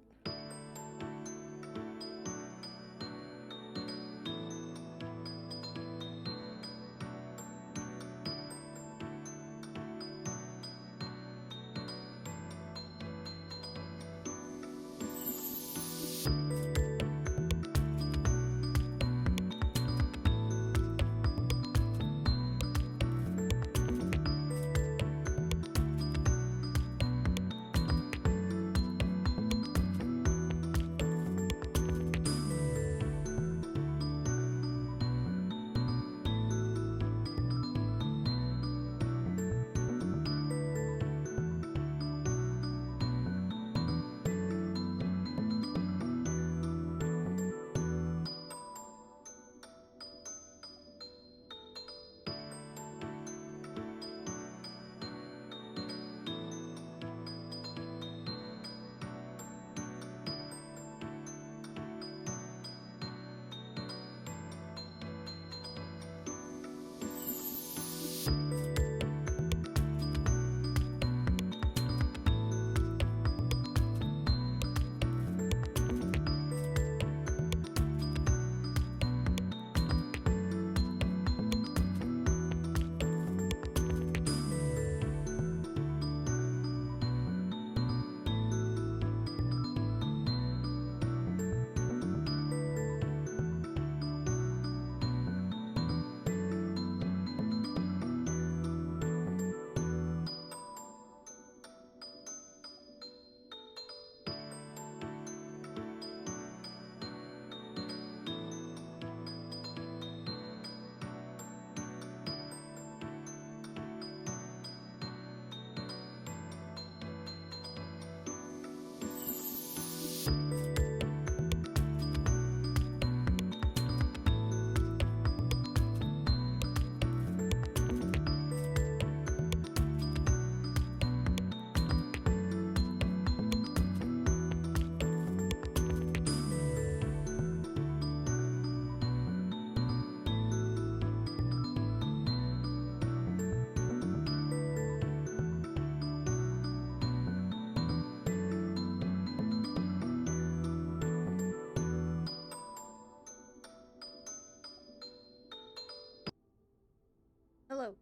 Hello.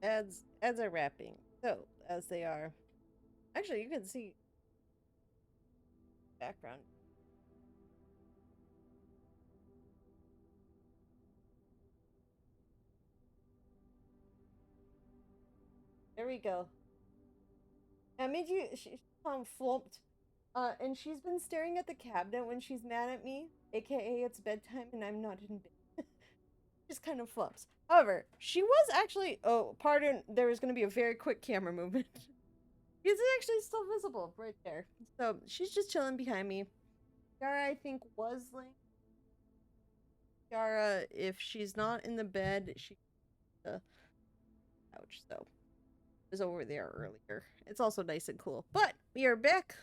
Ads are wrapping. So, as they are. Actually, you can see background. There we go. I made you she's flumped. And she's been staring at the cabinet when she's mad at me, aka it's bedtime and I'm not in bed. Just kind of flumps. However, she was actually pardon, there was gonna be a very quick camera movement. It's actually still visible right there. So she's just chilling behind me. Yara, I think, was laying. Yara, if she's not in the bed, she the couch, so was over there earlier. It's also nice and cool. But we are back.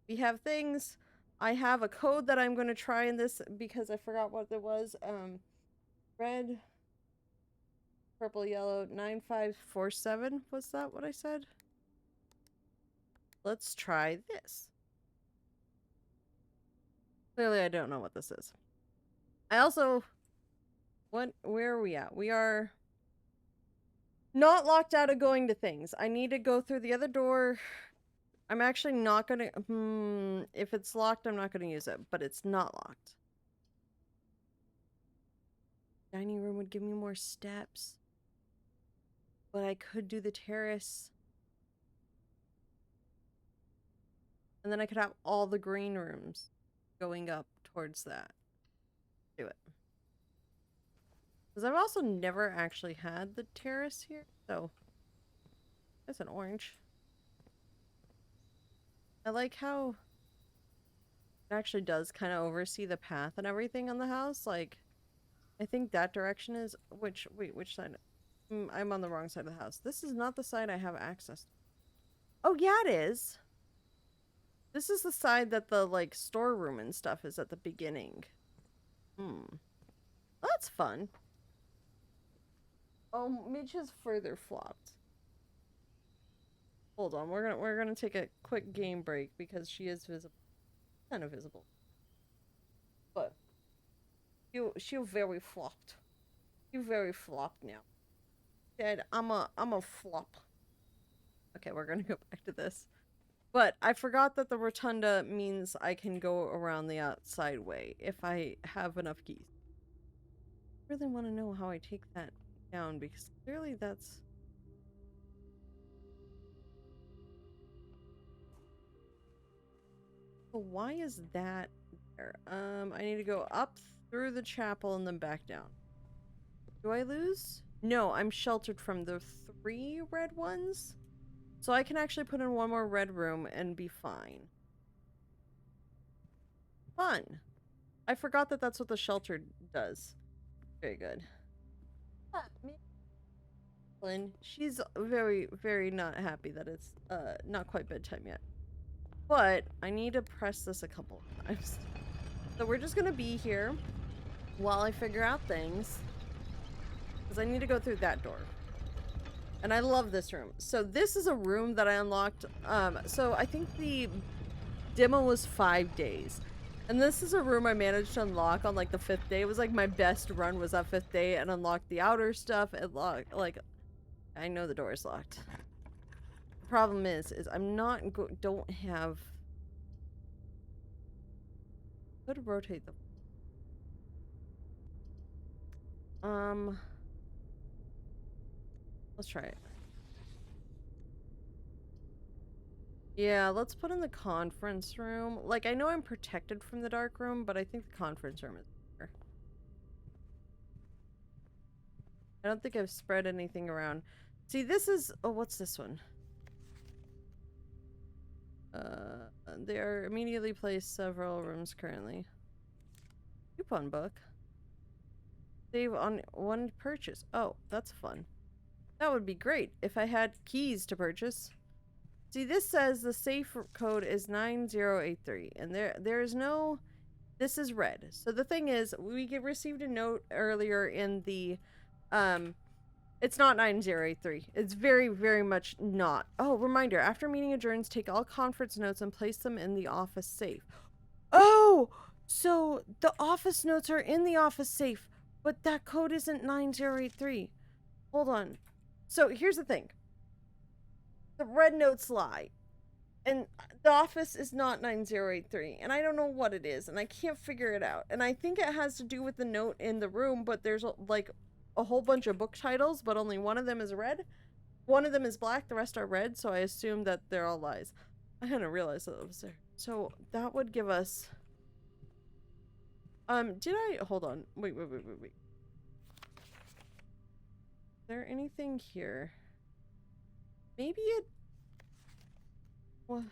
We have things. I have a code that I'm going to try in this because I forgot what it was. Red, purple, yellow, 9547. Was that what I said? Let's try this. Clearly, I don't know what this is. I also... Where are we at? We are not locked out of going to things. I need to go through the other door. I'm actually not gonna... if it's locked, I'm not gonna use it. But it's not locked. Dining room would give me more steps. But I could do the terrace. And then I could have all the green rooms going up towards that. Do it. Because I've also never actually had the terrace here, so that's an orange. I like how it actually does kind of oversee the path and everything on the house. Like, I think that direction is which side? I'm on the wrong side of the house. This is not the side I have access to. Oh yeah, it is. This is the side that the like storeroom and stuff is at the beginning. That's fun. Oh, Midge has further flopped. Hold on, we're gonna take a quick game break because she is visible, kind of visible, but she very flopped. You very flopped now. Dad, I'm a flop. Okay, we're gonna go back to this. But I forgot that the rotunda means I can go around the outside way if I have enough keys. I really want to know how I take that down because clearly that's... So why is that there? I need to go up through the chapel and then back down. Do I lose? No, I'm sheltered from the 3 red ones. So I can actually put in 1 more red room and be fine. Fun. I forgot that that's what the shelter does. Very good. Lynn, she's very, very not happy that it's not quite bedtime yet. But I need to press this a couple of times. So we're just gonna be here while I figure out things. Because I need to go through that door. And I love this room. So this is a room that I unlocked. So I think the demo was 5 days. And this is a room I managed to unlock on like the 5th day. It was like my best run was that 5th day and unlocked the outer stuff. It locked, like, I know the door is locked. The problem is I'm not, don't have, could rotate them. Let's try it. Yeah, let's put in the conference room. Like, I know I'm protected from the dark room, but I think the conference room is better. I don't think I've spread anything around. See, this is... Oh, what's this one? They are immediately placed several rooms currently. Coupon book. Save on 1 purchase. Oh, that's fun. That would be great if I had keys to purchase. See, this says the safe code is 9083, and there is no... This is red. So the thing is, we received a note earlier in the... It's not 9083. It's very, very much not. Oh, reminder. After meeting adjourns, take all conference notes and place them in the office safe. Oh! So the office notes are in the office safe, but that code isn't 9083. Hold on. So here's the thing. The red notes lie. And the office is not 9083. And I don't know what it is. And I can't figure it out. And I think it has to do with the note in the room. But there's like a whole bunch of book titles. But only one of them is red. One of them is black. The rest are red. So I assume that they're all lies. I hadn't realized that it was there. So that would give us... did I... Hold on. Wait. Is there anything here? Maybe it... Well,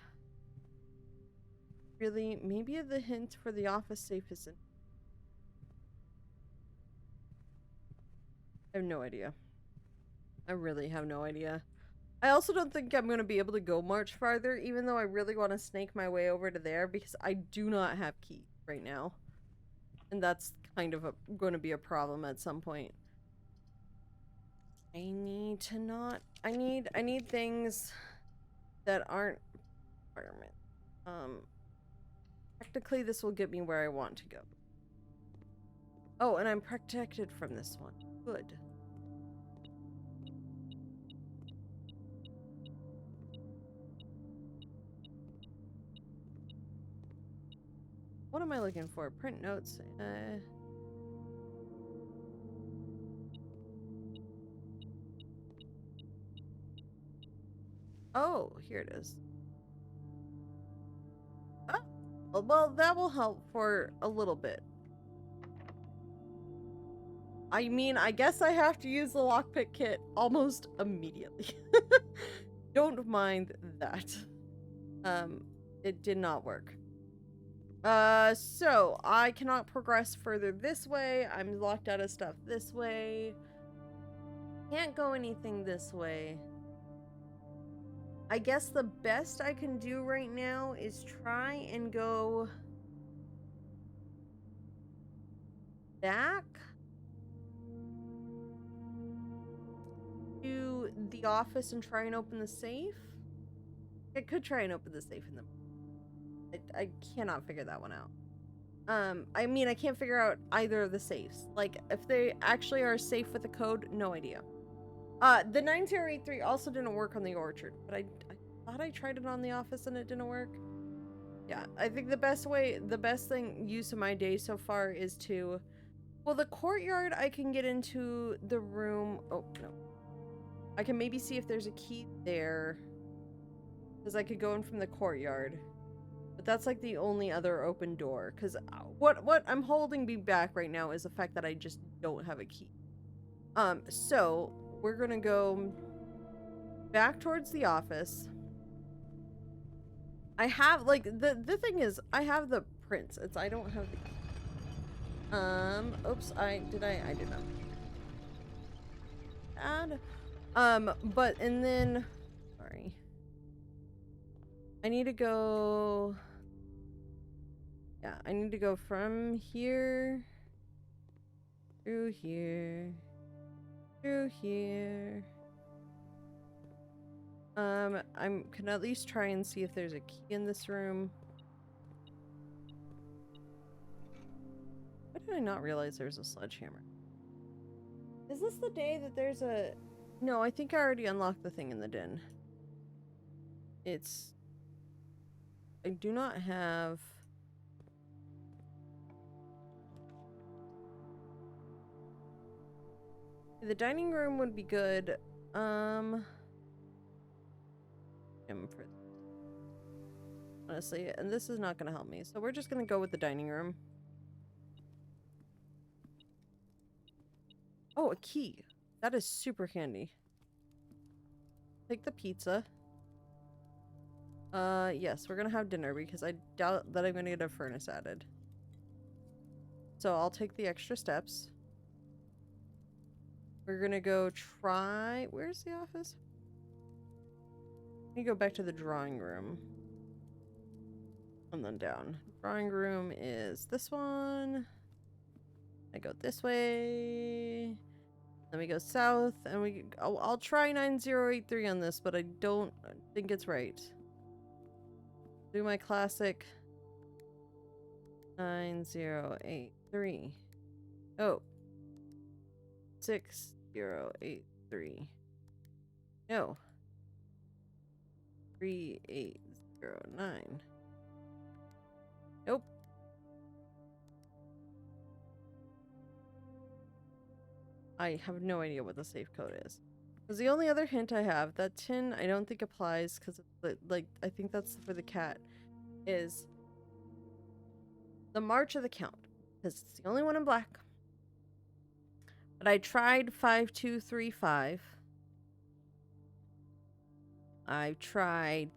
really? Maybe the hint for the office safe isn't... I have no idea. I really have no idea. I also don't think I'm going to be able to go much farther, even though I really want to snake my way over to there, because I do not have keys right now. And that's kind of going to be a problem at some point. I need to not... I need things that aren't requirement. Technically this will get me where I want to go. Oh, and I'm protected from this one. Good. What am I looking for? Print notes. Oh, here it is. Oh, well, that will help for a little bit. I mean, I guess I have to use the lockpick kit almost immediately. Don't mind that. It did not work. So I cannot progress further this way. I'm locked out of stuff this way. Can't go anything this way. I guess the best I can do right now is try and go back to the office and try and open the safe. I could try and open the safe in the... I cannot figure that one out. I mean, I can't figure out either of the safes. Like, if they actually are safe with the code, no idea. The 9083 also didn't work on the orchard, but I thought I tried it on the office and it didn't work. Yeah, I think the best use of my day so far is to... Well, the courtyard, I can get into the room... Oh, no. I can maybe see if there's a key there. Because I could go in from the courtyard. But that's like the only other open door. Because what I'm holding me back right now is the fact that I just don't have a key. So we're gonna go back towards the office. I have like the thing is I have the prints. I don't have the oops, I did not. Add. But and then sorry. I need to go... Yeah, I need to go from here, through here, through here. I can at least try and see if there's a key in this room. Why did I not realize there's a sledgehammer? Is this the day that there's a... No, I think I already unlocked the thing in the den. It's... I do not have... The dining room would be good. Honestly, and this is not going to help me. So we're just going to go with the dining room. Oh, a key. That is super handy. Take the pizza. Yes, we're gonna have dinner because I doubt that I'm gonna get a furnace added. So I'll take the extra steps. We're gonna go try... Where's the office? Let me go back to the drawing room. And then down. Drawing room is this one. I go this way. Then we go south, and I'll try 9083 on this, but I don't think it's right. Do my classic 9083. Oh. 6083. No. 3809. Nope. I have no idea what the safe code is. Because the only other hint I have, that tin I don't think applies because like I think that's for the cat, is the March of the Count. Because it's the only one in black. But I tried 5235. I've tried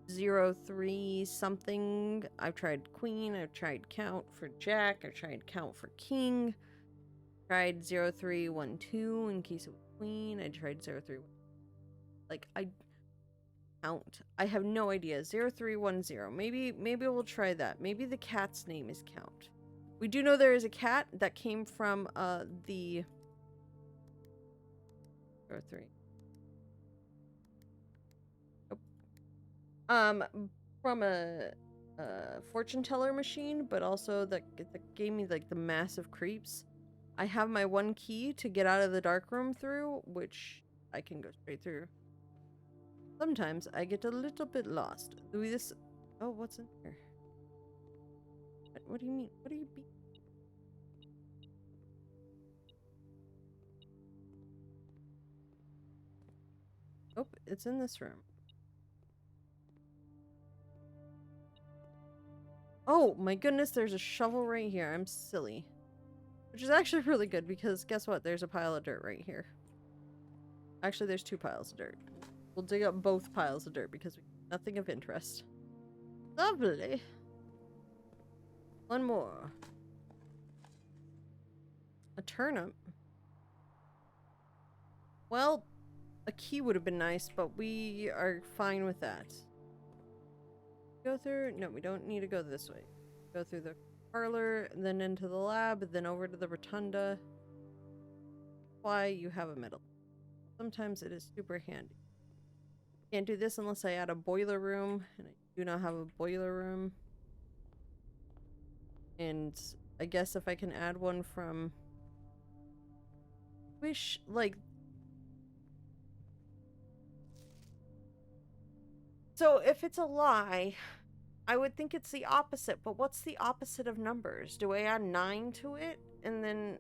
03 something. I've tried Queen. I've tried Count for Jack. I've tried Count for King. Tried 0312 in case it was Queen. I tried 03. Like, I count. I have no idea. 0310. Maybe we'll try that. Maybe the cat's name is Count. We do know there is a cat that came from the 03. From a fortune teller machine, but also that gave me like the massive creeps. I have my one key to get out of the dark room through, which I can go straight through. Sometimes I get a little bit lost. Do we this? Oh, what's in here? What do you mean? What do you be? Oh, it's in this room. Oh my goodness, there's a shovel right here. I'm silly. Which is actually really good because guess what? There's a pile of dirt right here. Actually, there's 2 piles of dirt. We'll dig up both piles of dirt because we have nothing of interest. Lovely. One more. A turnip. Well, a key would have been nice, but we are fine with that. Go through? No, we don't need to go this way. Go through the parlor, then into the lab, then over to the rotunda. Why you have a middle. Sometimes it is super handy. Can't do this unless I add a boiler room, and I do not have a boiler room. And I guess if I can add one from... Wish, like... So if it's a lie, I would think it's the opposite, but what's the opposite of numbers? Do I add 9 to it and then,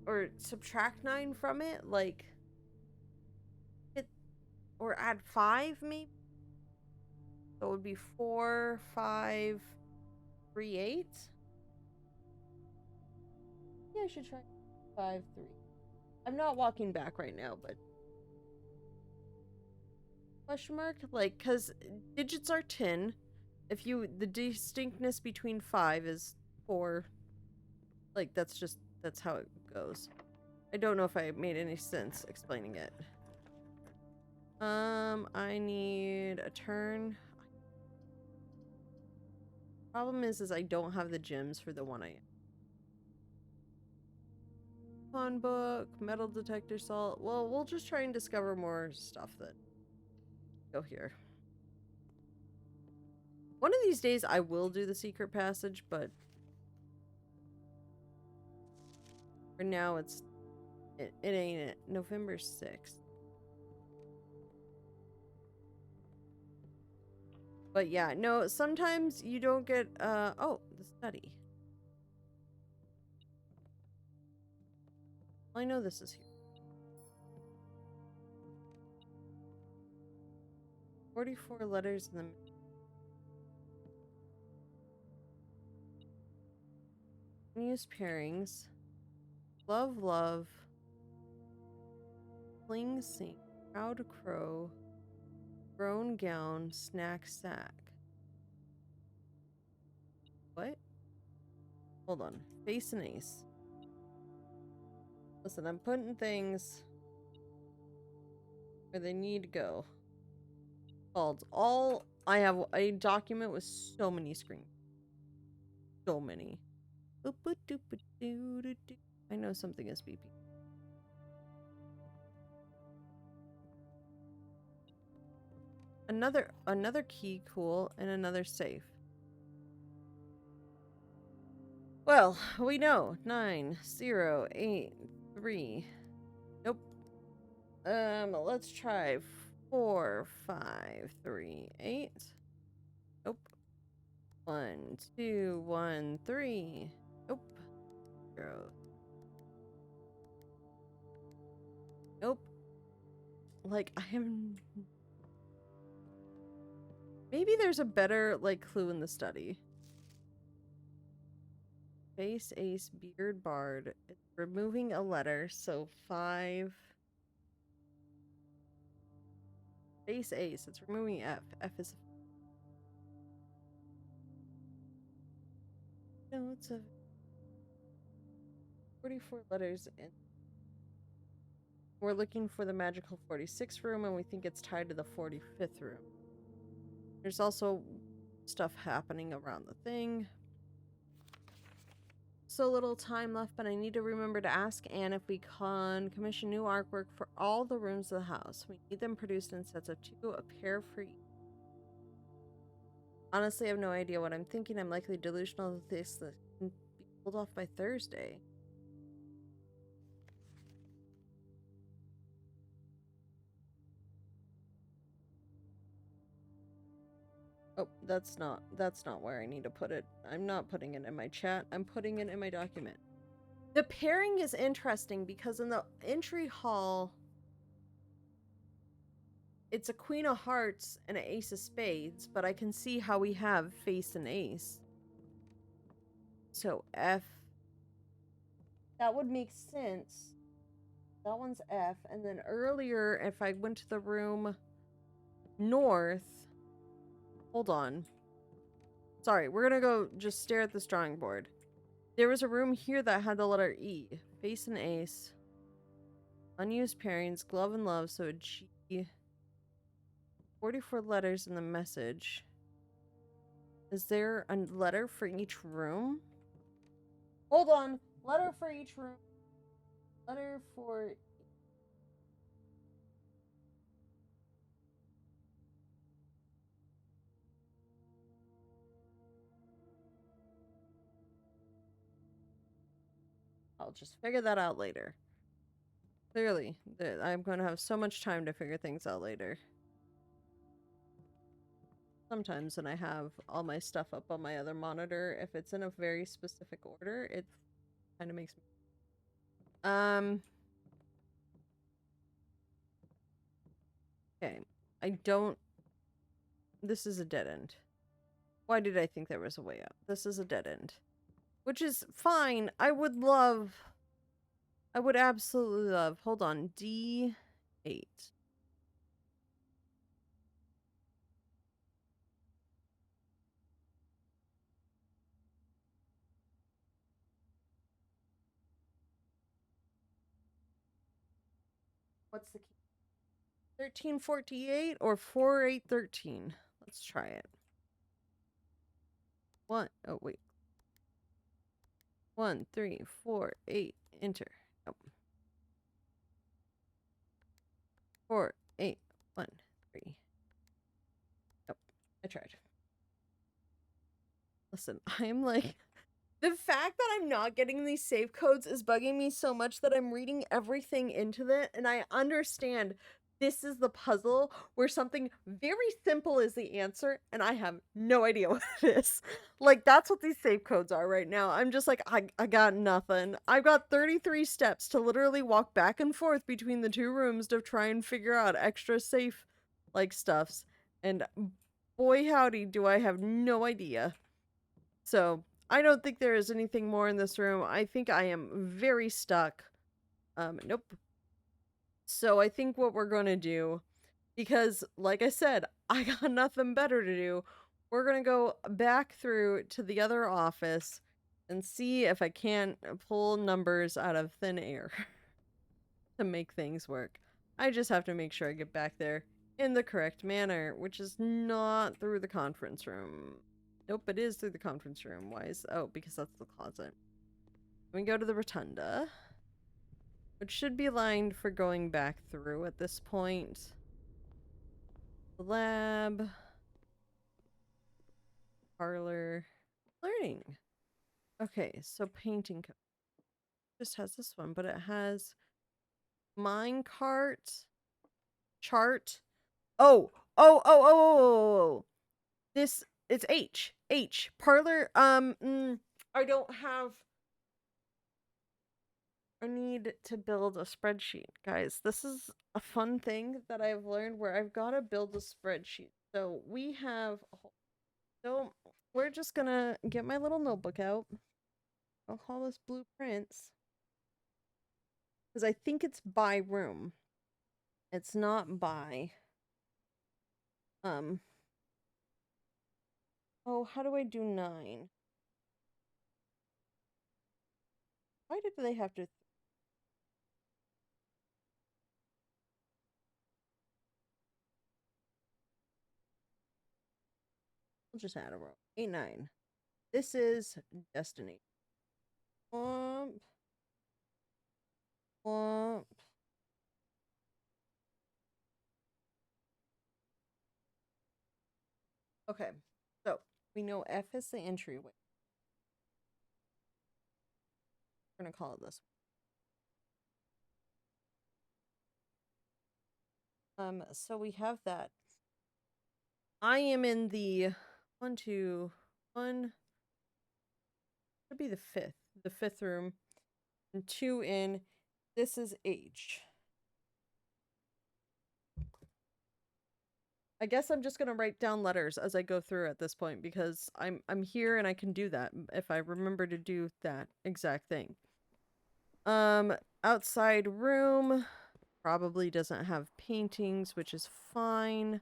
or subtract 9 from it? Like, or add 5 maybe? So it would be 4, 5, 3, 8? Yeah, I should try 5, 3. I'm not walking back right now, but question mark? Like, because digits are 10. If you, the distinctness between 5 is 4. Like, that's how it goes. I don't know if I made any sense explaining it. I need a turn. Problem is I don't have the gems for the one I... Pawn book, metal detector salt. Well, we'll just try and discover more stuff that go here. One of these days I will do the secret passage, but for now it ain't it. November 6th. But yeah, no, sometimes you don't get oh, the study. I know this is here. 44 letters in the use pairings. Love, love. Fling, sing. Proud crow. Grown gown. Snack, sack. What? Hold on. Face and ace. Listen, I'm putting things where they need to go. Called all. I have a document with so many screens. So many. I know something is BP. Another key, cool, and another safe. Well, we know 9, 0, 8, 3. Nope. Let's try 4, 5, 3, 8. Nope. 1, 2, 1, 3. Nope. 0. Nope. Like, I am... Maybe there's a better, like, clue in the study. Face, ace, beard, bard. It's removing a letter, so 5. Face, ace. It's removing F. F is... No, it's a... 44 letters in... We're looking for the magical 46th room, and we think it's tied to the 45th room. There's also stuff happening around the thing. So little time left, but I need to remember to ask Anne if we can commission new artwork for all the rooms of the house. We need them produced in sets of 2, a pair for each. Honestly, I have no idea what I'm thinking. I'm likely delusional that this can be pulled off by Thursday. Oh, that's not where I need to put it. I'm not putting it in my chat. I'm putting it in my document. The pairing is interesting because in the entry hall, it's a Queen of Hearts and an Ace of Spades, but I can see how we have face and ace. So F, that would make sense. That one's F. And then earlier, if I went to the room north... Hold on. Sorry, we're gonna go just stare at this drawing board. There was a room here that had the letter E. Face and ace. Unused pairings, glove and love, so a G. 44 letters in the message. Is there a letter for each room? Hold on. Letter for each room. Letter for... I'll just figure that out later. Clearly, I'm going to have so much time to figure things out later. Sometimes when I have all my stuff up on my other monitor, if it's in a very specific order, it kind of makes me... Okay. I don't... This is a dead end. Why did I think there was a way out? This is a dead end. Which is fine. I would love... I would absolutely love... Hold on. D8. What's the key? 1348 or 4813? Let's try it. Oh, wait. 1, 3, 4, 8. Enter. Nope. 4, 8, 1, 3. Nope. I tried. Listen, I'm like... The fact that I'm not getting these save codes is bugging me so much that I'm reading everything into it, and I understand this is the puzzle where something very simple is the answer, and I have no idea what it is. Like, that's what these save codes are right now. I'm just like, I got nothing. I've got 33 steps to literally walk back and forth between the two rooms to try and figure out extra safe, like, stuffs. And boy howdy, do I have no idea. So... I don't think there is anything more in this room. I think I am very stuck. Nope. So I think what we're going to do, because like I said, I got nothing better to do, we're going to go back through to the other office and see if I can't pull numbers out of thin air to make things work. I just have to make sure I get back there in the correct manner, which is not through the conference room. Nope, it is through the conference room. Why is... Oh, because that's the closet. We go to the rotunda, which should be lined for going back through at this point. The lab. Parlor. Learning. Okay, so painting. Just has this one, but it has minecart. Chart. Oh. This... It's H. Parlor, I don't have... I need to build a spreadsheet. Guys, this is a fun thing that I've learned where I've got to build a spreadsheet. So we have... So we're just gonna get my little notebook out. I'll call this blueprints. Because I think it's by room. It's not by... Oh, how do I do 9? Why did they have to... We'll just add a row. 8, 9. This is destiny. Womp. Okay, so we know F is the entryway. We're gonna call it this. So we have that. I am in the 1, 2, 1. Should be the fifth room. And 2 in. This is H. I guess I'm just gonna write down letters as I go through at this point because I'm here and I can do that if I remember to do that exact thing. Outside room probably doesn't have paintings, which is fine.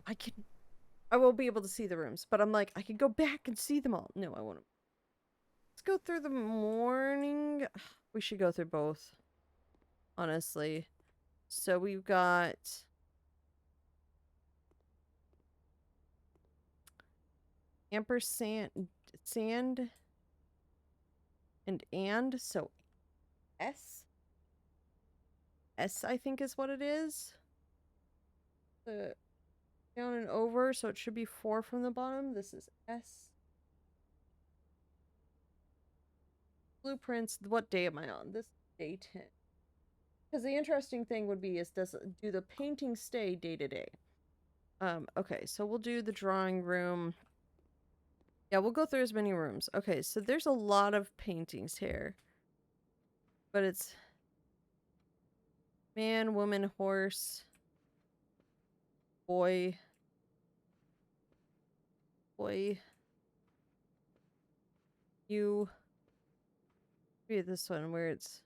I won't be able to see the rooms, but I'm like, I can go back and see them all. No, I won't. Let's go through the morning. We should go through both, honestly. So we've got ampersand, sand, and so S. S, I think is what it is. Down and over, so it should be 4 from the bottom. This is S. Blueprints, what day am I on? This is day 10. Because the interesting thing would be is do the paintings stay day to day? Okay, so we'll do the drawing room. Yeah, we'll go through as many rooms. Okay, so there's a lot of paintings here. But it's man, woman, horse, boy, you. Maybe this one where it's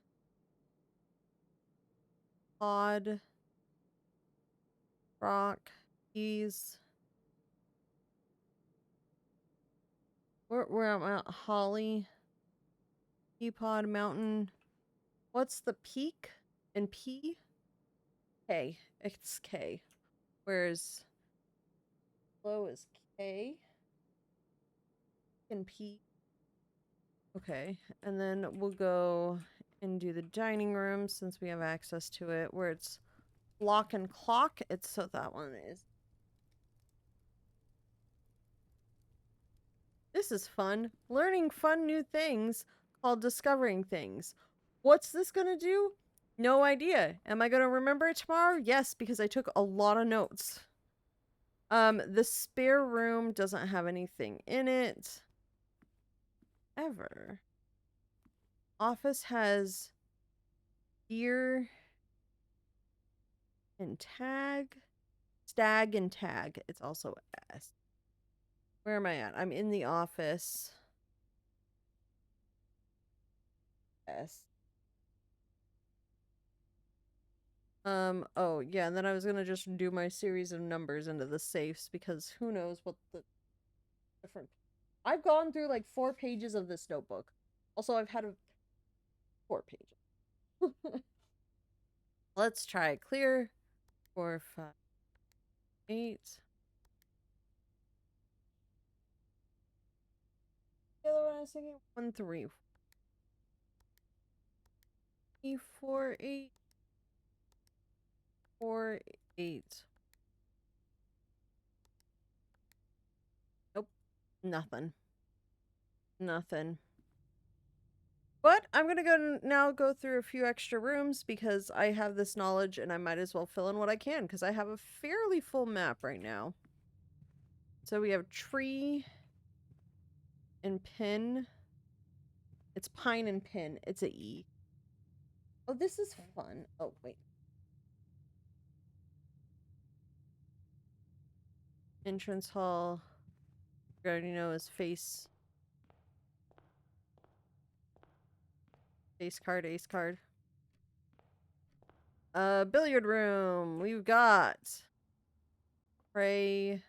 odd, rock, keys. Where am I at? Holly, Peapod Mountain. What's the peak in P? K. It's K. Whereas low is K and P. Okay, and then we'll go and do the dining room since we have access to it, where it's block and clock. It's so that one is. This is fun. Learning fun new things called discovering things. What's this gonna do? No idea. Am I gonna remember it tomorrow? Yes, because I took a lot of notes. The spare room doesn't have anything in it. Ever. Office has deer and tag. Stag and tag. It's also S. Where am I at? I'm in the office. S. Oh, yeah, and then I was gonna just do my series of numbers into the safes because who knows what the different... I've gone through like 4 pages of this notebook. Also, I've had 4 pages. Let's try clear. 4, 5, 8. The other one I was thinking 1, 3, 4, 8, 4, 8. Nope. Nothing. Nothing. But I'm gonna go through a few extra rooms because I have this knowledge and I might as well fill in what I can because I have a fairly full map right now. So we have tree and pin. It's pine and pin. It's a E. Oh, this is fun. Oh, wait. Entrance hall. You already know is face. Ace card, ace card. Billiard room. We've got pray.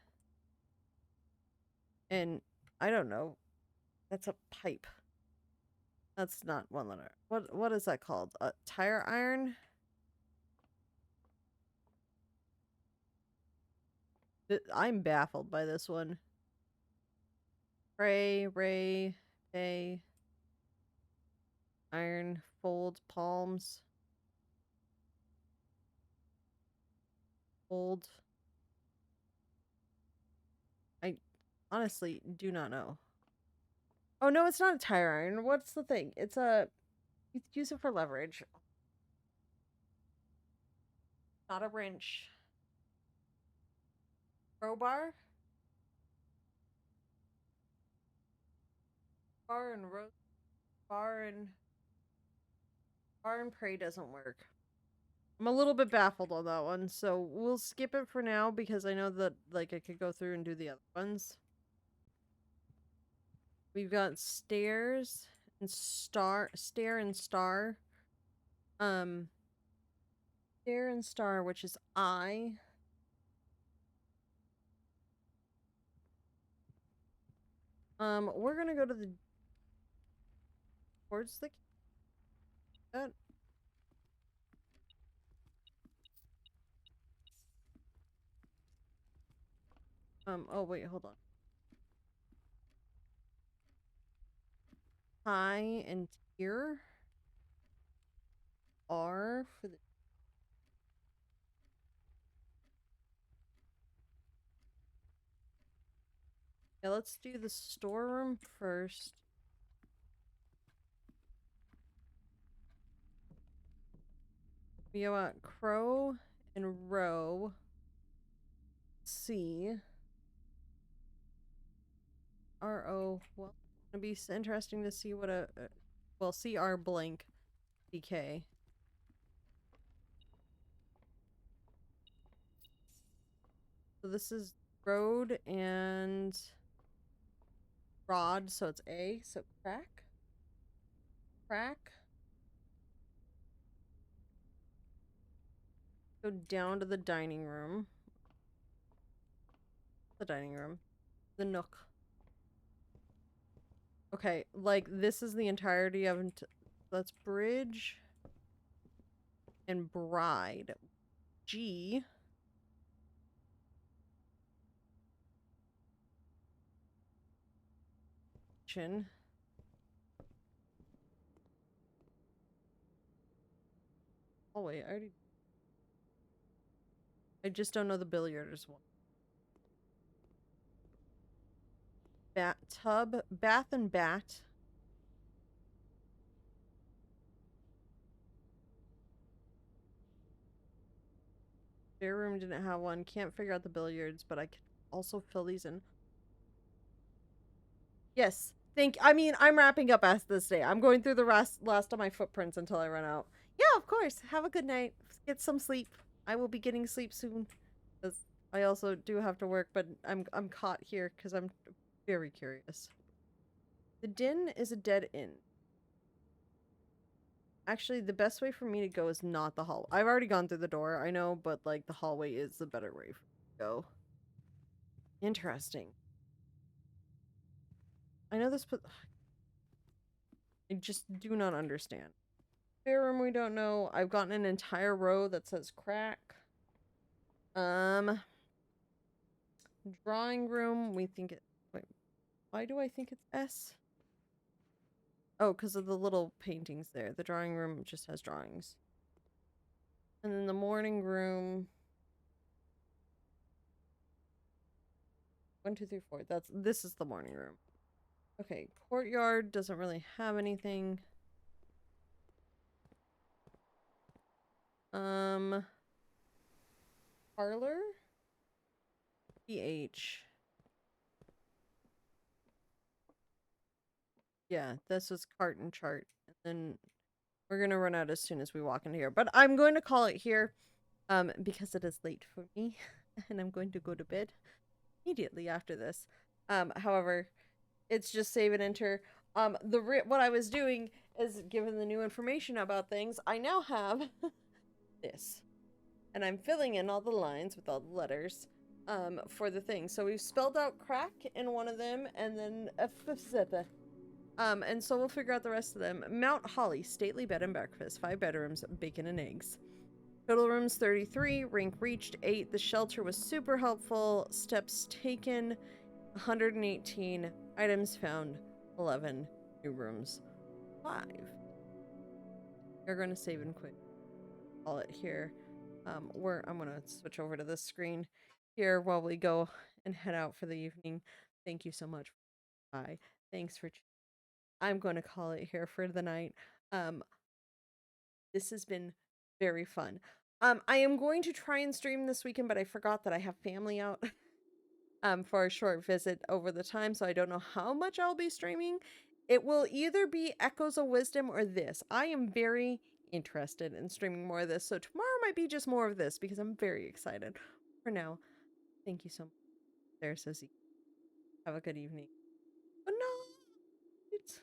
And I don't know. That's a pipe. That's not one letter. What is that called? A tire iron? I'm baffled by this one. Pray, ray, pay. Iron, fold, palms. Fold. I honestly do not know. Oh no, it's not a tire iron. What's the thing? It's a... You use it for leverage. Not a wrench. Crowbar? Bar and pray doesn't work. I'm a little bit baffled on that one, so we'll skip it for now because I know that like I could go through and do the other ones. We've got stairs and stare and star. Stare and star, which is I. We're gonna go to the towards the that. Oh wait, hold on. High and tier R for the yeah, let's do the storeroom first. We go Crow and Row C R-O. Well, it'll be interesting to see what well, CR blank DK. So this is road and rod, so it's A. So crack. Crack. Go down to the dining room. The dining room. The nook. Okay, like this is the entirety of that's bridge and bride. G. Kitchen. Oh wait, I just don't know the billiards one. Tub, bath and bat. Spare room didn't have one. Can't figure out the billiards, but I can also fill these in. Yes. I mean, I'm wrapping up as this day. I'm going through the last of my footprints until I run out. Yeah, of course. Have a good night. Get some sleep. I will be getting sleep soon. Because I also do have to work, but I'm caught here because I'm very curious. The den is a dead end. Actually, the best way for me to go is not the hall. I've already gone through the door, I know, but like the hallway is the better way for me to go. Interesting. I know this, but I just do not understand. Spare room we don't know. I've gotten an entire row that says crack. Drawing room, we think it... Wait, why do I think it's S? Oh, because of the little paintings there. The drawing room just has drawings. And then the morning room... 1, 2, 3, 4. This is the morning room. Okay, courtyard doesn't really have anything. Parlor? PH. Yeah, this was cart and chart. And then we're gonna run out as soon as we walk into here. But I'm going to call it here, because it is late for me. And I'm going to go to bed immediately after this. However, it's just save and enter. What I was doing is, given the new information about things, I now have this. And I'm filling in all the lines with all the letters for the thing. So we've spelled out crack in one of them, and then and so we'll figure out the rest of them. Mount Holly, stately bed and breakfast, 5 bedrooms, bacon and eggs. Total rooms 33, rank reached 8. The shelter was super helpful. Steps taken 118. Items found 11. New rooms 5. We're going to save and quit. Call it here. I'm going to switch over to this screen here while we go and head out for the evening. Thank you so much. Bye. Thanks for... I'm going to call it here for the night. This has been very fun. I am going to try and stream this weekend, but I forgot that I have family out for a short visit over the time, so I don't know how much I'll be streaming. It will either be Echoes of Wisdom or this. I am very interested in streaming more of this, so tomorrow might be just more of this because I'm very excited. For now, thank you so much. There, Susie. Have a good evening. Good night.